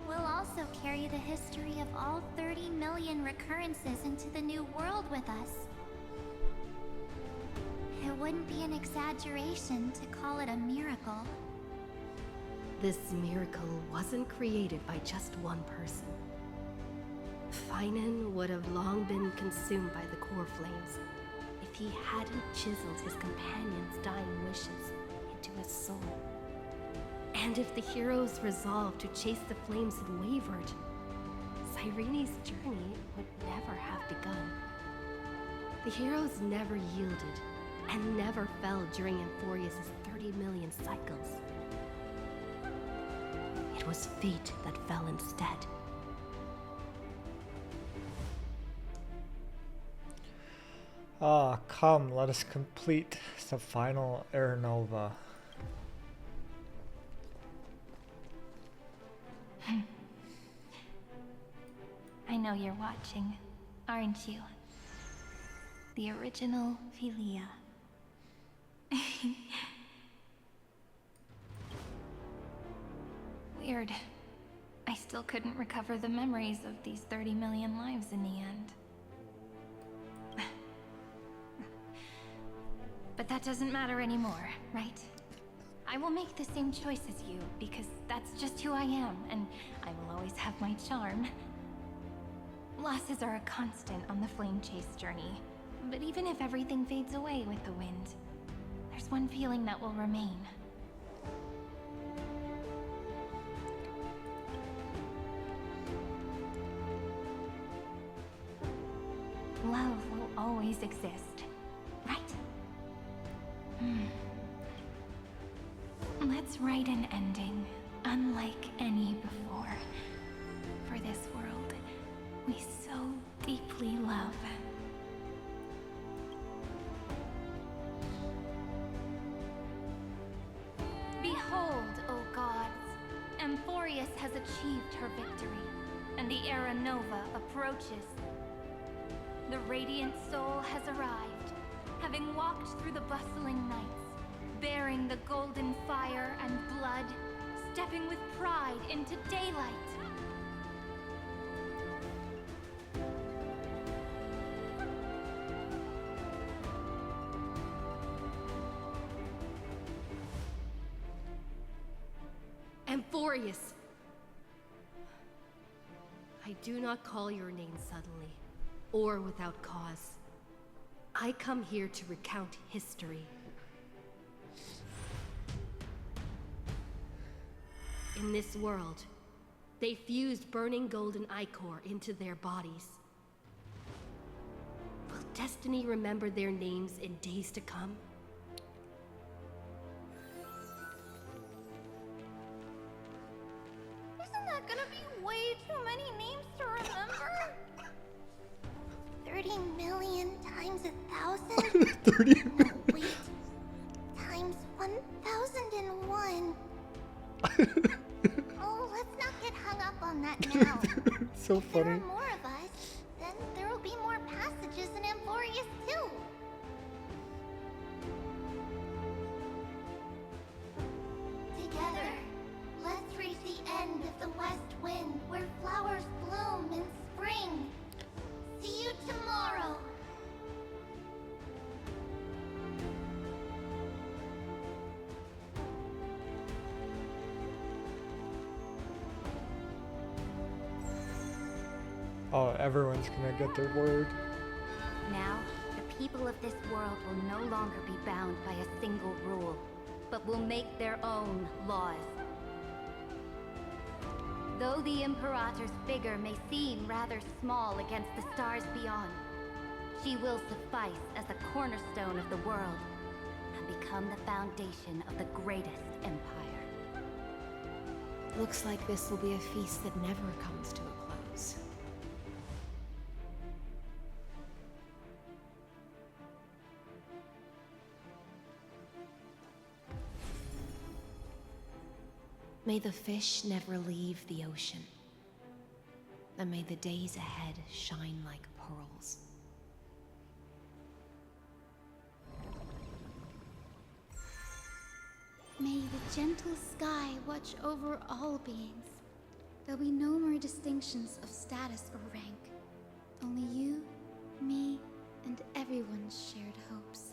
we'll also carry the history of all 30 million recurrences into the new world with us. It wouldn't be an exaggeration to call it a miracle. This miracle wasn't created by just one person. Finan would have long been consumed by the core flames if he hadn't chiseled his companion's dying wishes into his soul. And if the hero's resolve to chase the flames had wavered, Cyrene's journey would never have begun. The heroes never yielded and never fell during Amphorius' 30 million cycles. It was fate that fell instead. Ah, come, let us complete the final Era Nova. I know you're watching, aren't you? The original Philia. Weird. I still couldn't recover the memories of these 30 million lives in the end. But that doesn't matter anymore, right? I will make the same choice as you, because that's just who I am, and I will always have my charm. Losses are a constant on the Flame Chase journey, but even if everything fades away with the wind, there's one feeling that will remain. Love will always exist, right? Let's write an ending, unlike any before. For this world we so deeply love. Behold, O gods, Amphorius has achieved her victory, and the Era Nova approaches. The radiant soul has arrived, having walked through the bustling nights, bearing the golden fire and blood, stepping with pride into daylight. Amphorius! I do not call your name suddenly, or without cause. I come here to recount history. In this world, they fused burning golden ichor into their bodies. Will destiny remember their names in days to come? Isn't that gonna be way too many names to remember? 30 million times 1,000? 30 million. Wait. Times 1,001. Oh, let's not get hung up on that now. So If there funny. are more of us, then there will be more passages in Amphorius too. Together, let's reach the end of the west wind where flowers bloom in spring. See you tomorrow. Oh, everyone's gonna get their word. Now, the people of this world will no longer be bound by a single rule, but will make their own laws. Though the Imperator's figure may seem rather small against the stars beyond, she will suffice as the cornerstone of the world and become the foundation of the greatest empire. Looks like this will be a feast that never comes to a close. May the fish never leave the ocean, and may the days ahead shine like pearls. May the gentle sky watch over all beings. There'll be no more distinctions of status or rank. Only you, me, and everyone's shared hopes.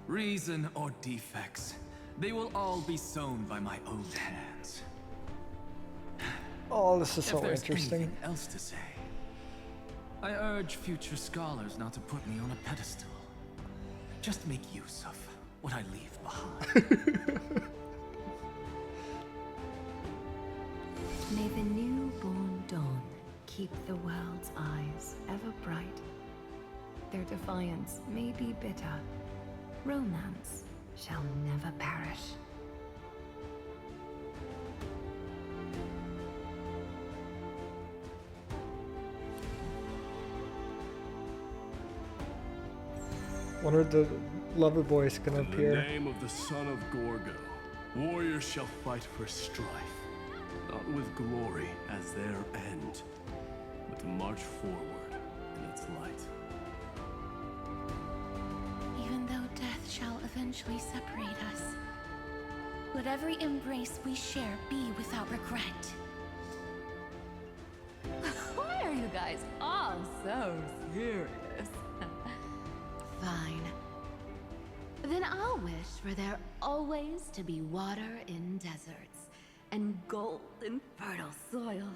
Reason or defects, they will all be sown by my own hands. Oh, this is so If there's interesting. anything else to say, I urge future scholars not to put me on a pedestal. Just make use of what I leave behind. May the newborn keep the world's eyes ever bright. Their defiance may be bitter. Romance shall never perish. When are the lover boys gonna In appear? the name of the son of Gorgo, warriors shall fight for strife, not with glory as their end, but to march forward in its light. Even though death shall eventually separate us, let every embrace we share be without regret. Why are you guys all so serious? Fine. Then I'll wish for there always to be water in deserts, and gold in fertile soil,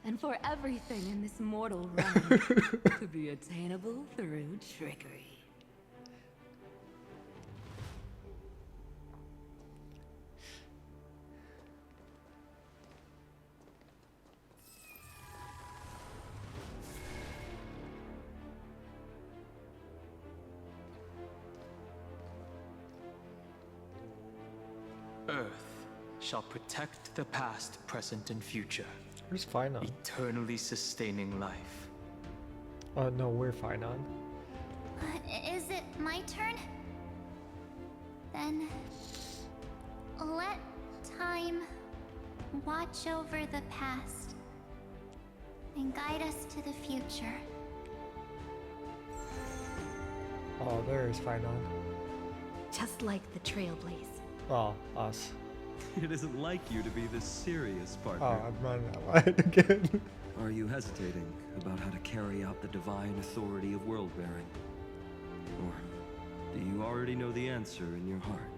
and for everything in this mortal realm to be attainable through trickery. Earth shall protect the past, present, and future. Where's Finon? Eternally sustaining life. Oh no, we're Finon. Is it my turn? Then let time watch over the past and guide us to the future. Oh, there's Finon. Just like the Trailblaze. Oh, us. It isn't like you to be this serious, partner. Oh, I'm running that line again. Are you hesitating about how to carry out the divine authority of world-bearing? Or do you already know the answer in your heart?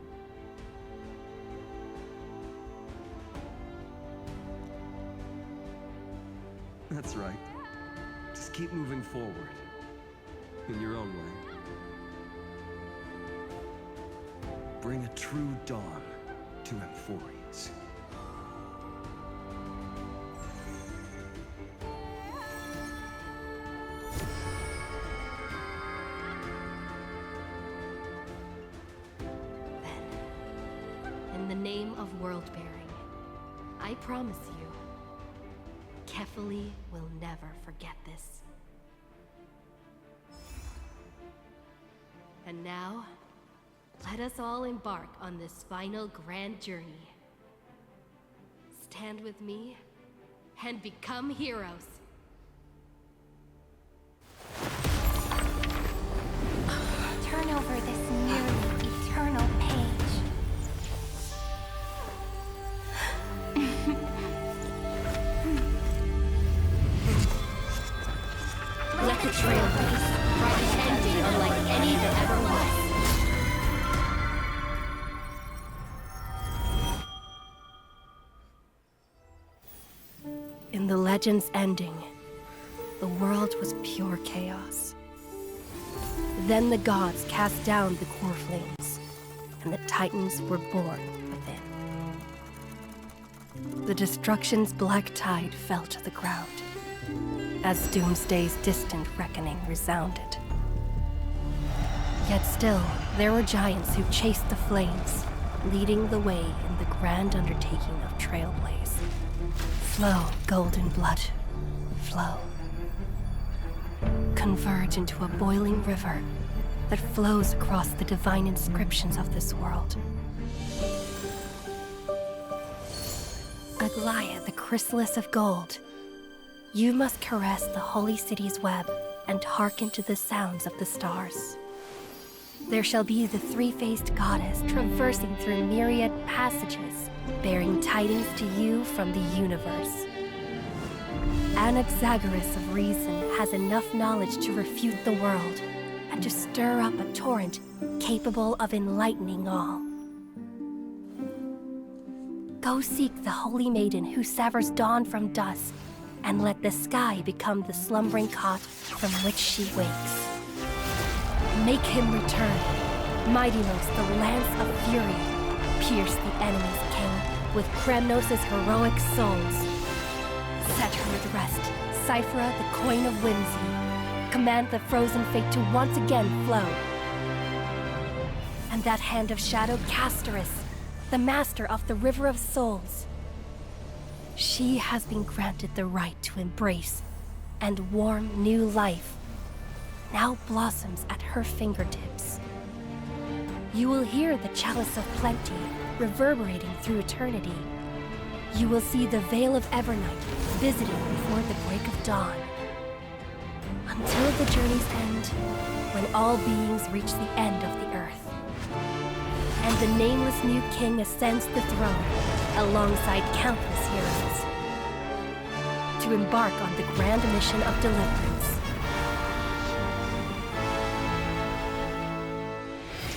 That's right. Just keep moving forward. In your own way. Bring a true dawn to Emphorius. In the name of world-bearing, I promise you, Kefali will never forget this. And now, let us all embark on this final grand journey. Stand with me and become heroes. Turn over this nearly eternal page. Let the Trailblaze write an ending unlike any that ever was. In the legend's ending, the world was pure chaos. Then the gods cast down the core flames, and the Titans were born within. The destruction's black tide fell to the ground, as Doomsday's distant reckoning resounded. Yet still, there were giants who chased the flames, leading the way in the grand undertaking of Trailblaze. Flow, golden blood, flow. Converge into a boiling river that flows across the divine inscriptions of this world. Aglaia, the chrysalis of gold, you must caress the holy city's web and hearken to the sounds of the stars. There shall be the three-faced goddess traversing through myriad passages, bearing tidings to you from the universe. Anaxagoras of reason has enough knowledge to refute the world and to stir up a torrent capable of enlightening all. Go seek the holy maiden who severs dawn from dusk, and let the sky become the slumbering cot from which she wakes. Make him return. Mightylos, the lance of fury, pierce the enemy's king with Kremnos' heroic souls. Set her at rest, Cyphera, the coin of whimsy, command the frozen fate to once again flow. And that hand of shadow, Casterus, the master of the River of Souls. She has been granted the right to embrace and warm new life, now blossoms at her fingertips. You will hear the chalice of plenty reverberating through eternity. You will see the Veil of Evernight visiting before the break of dawn. Until the journey's end, when all beings reach the end of the earth. And the nameless new king ascends the throne alongside countless heroes to embark on the grand mission of deliverance.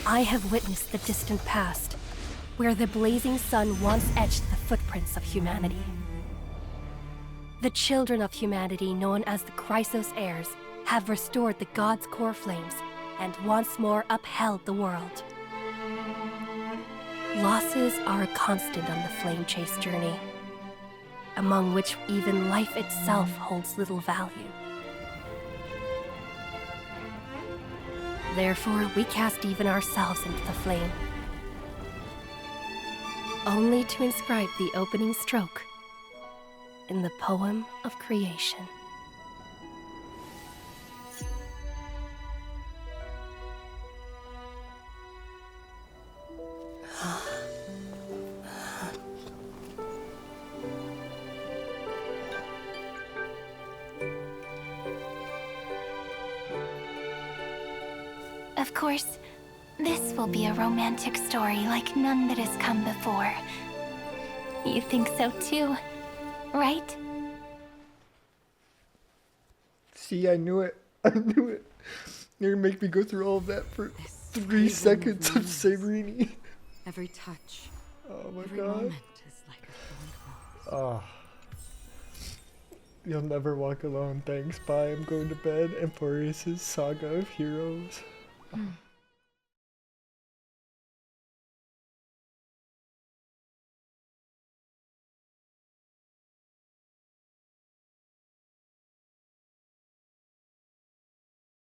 I have witnessed the distant past, where the blazing sun once etched the footprints of humanity. The children of humanity, known as the Chrysos heirs, have restored the gods' core flames and once more upheld the world. Losses are a constant on the flame chase journey, among which even life itself holds little value. Therefore, we cast even ourselves into the flame, only to inscribe the opening stroke in the poem of creation. Of course, this will be a romantic story like none that has come before. You think so too, right? See, I knew it. I knew it. You're gonna make me go through all of that for 3 seconds of Sabrini. Every touch. Oh my every god. moment is like a Oh. You'll never walk alone. Thanks. Bye. I'm going to bed. Emporius' Saga of Heroes.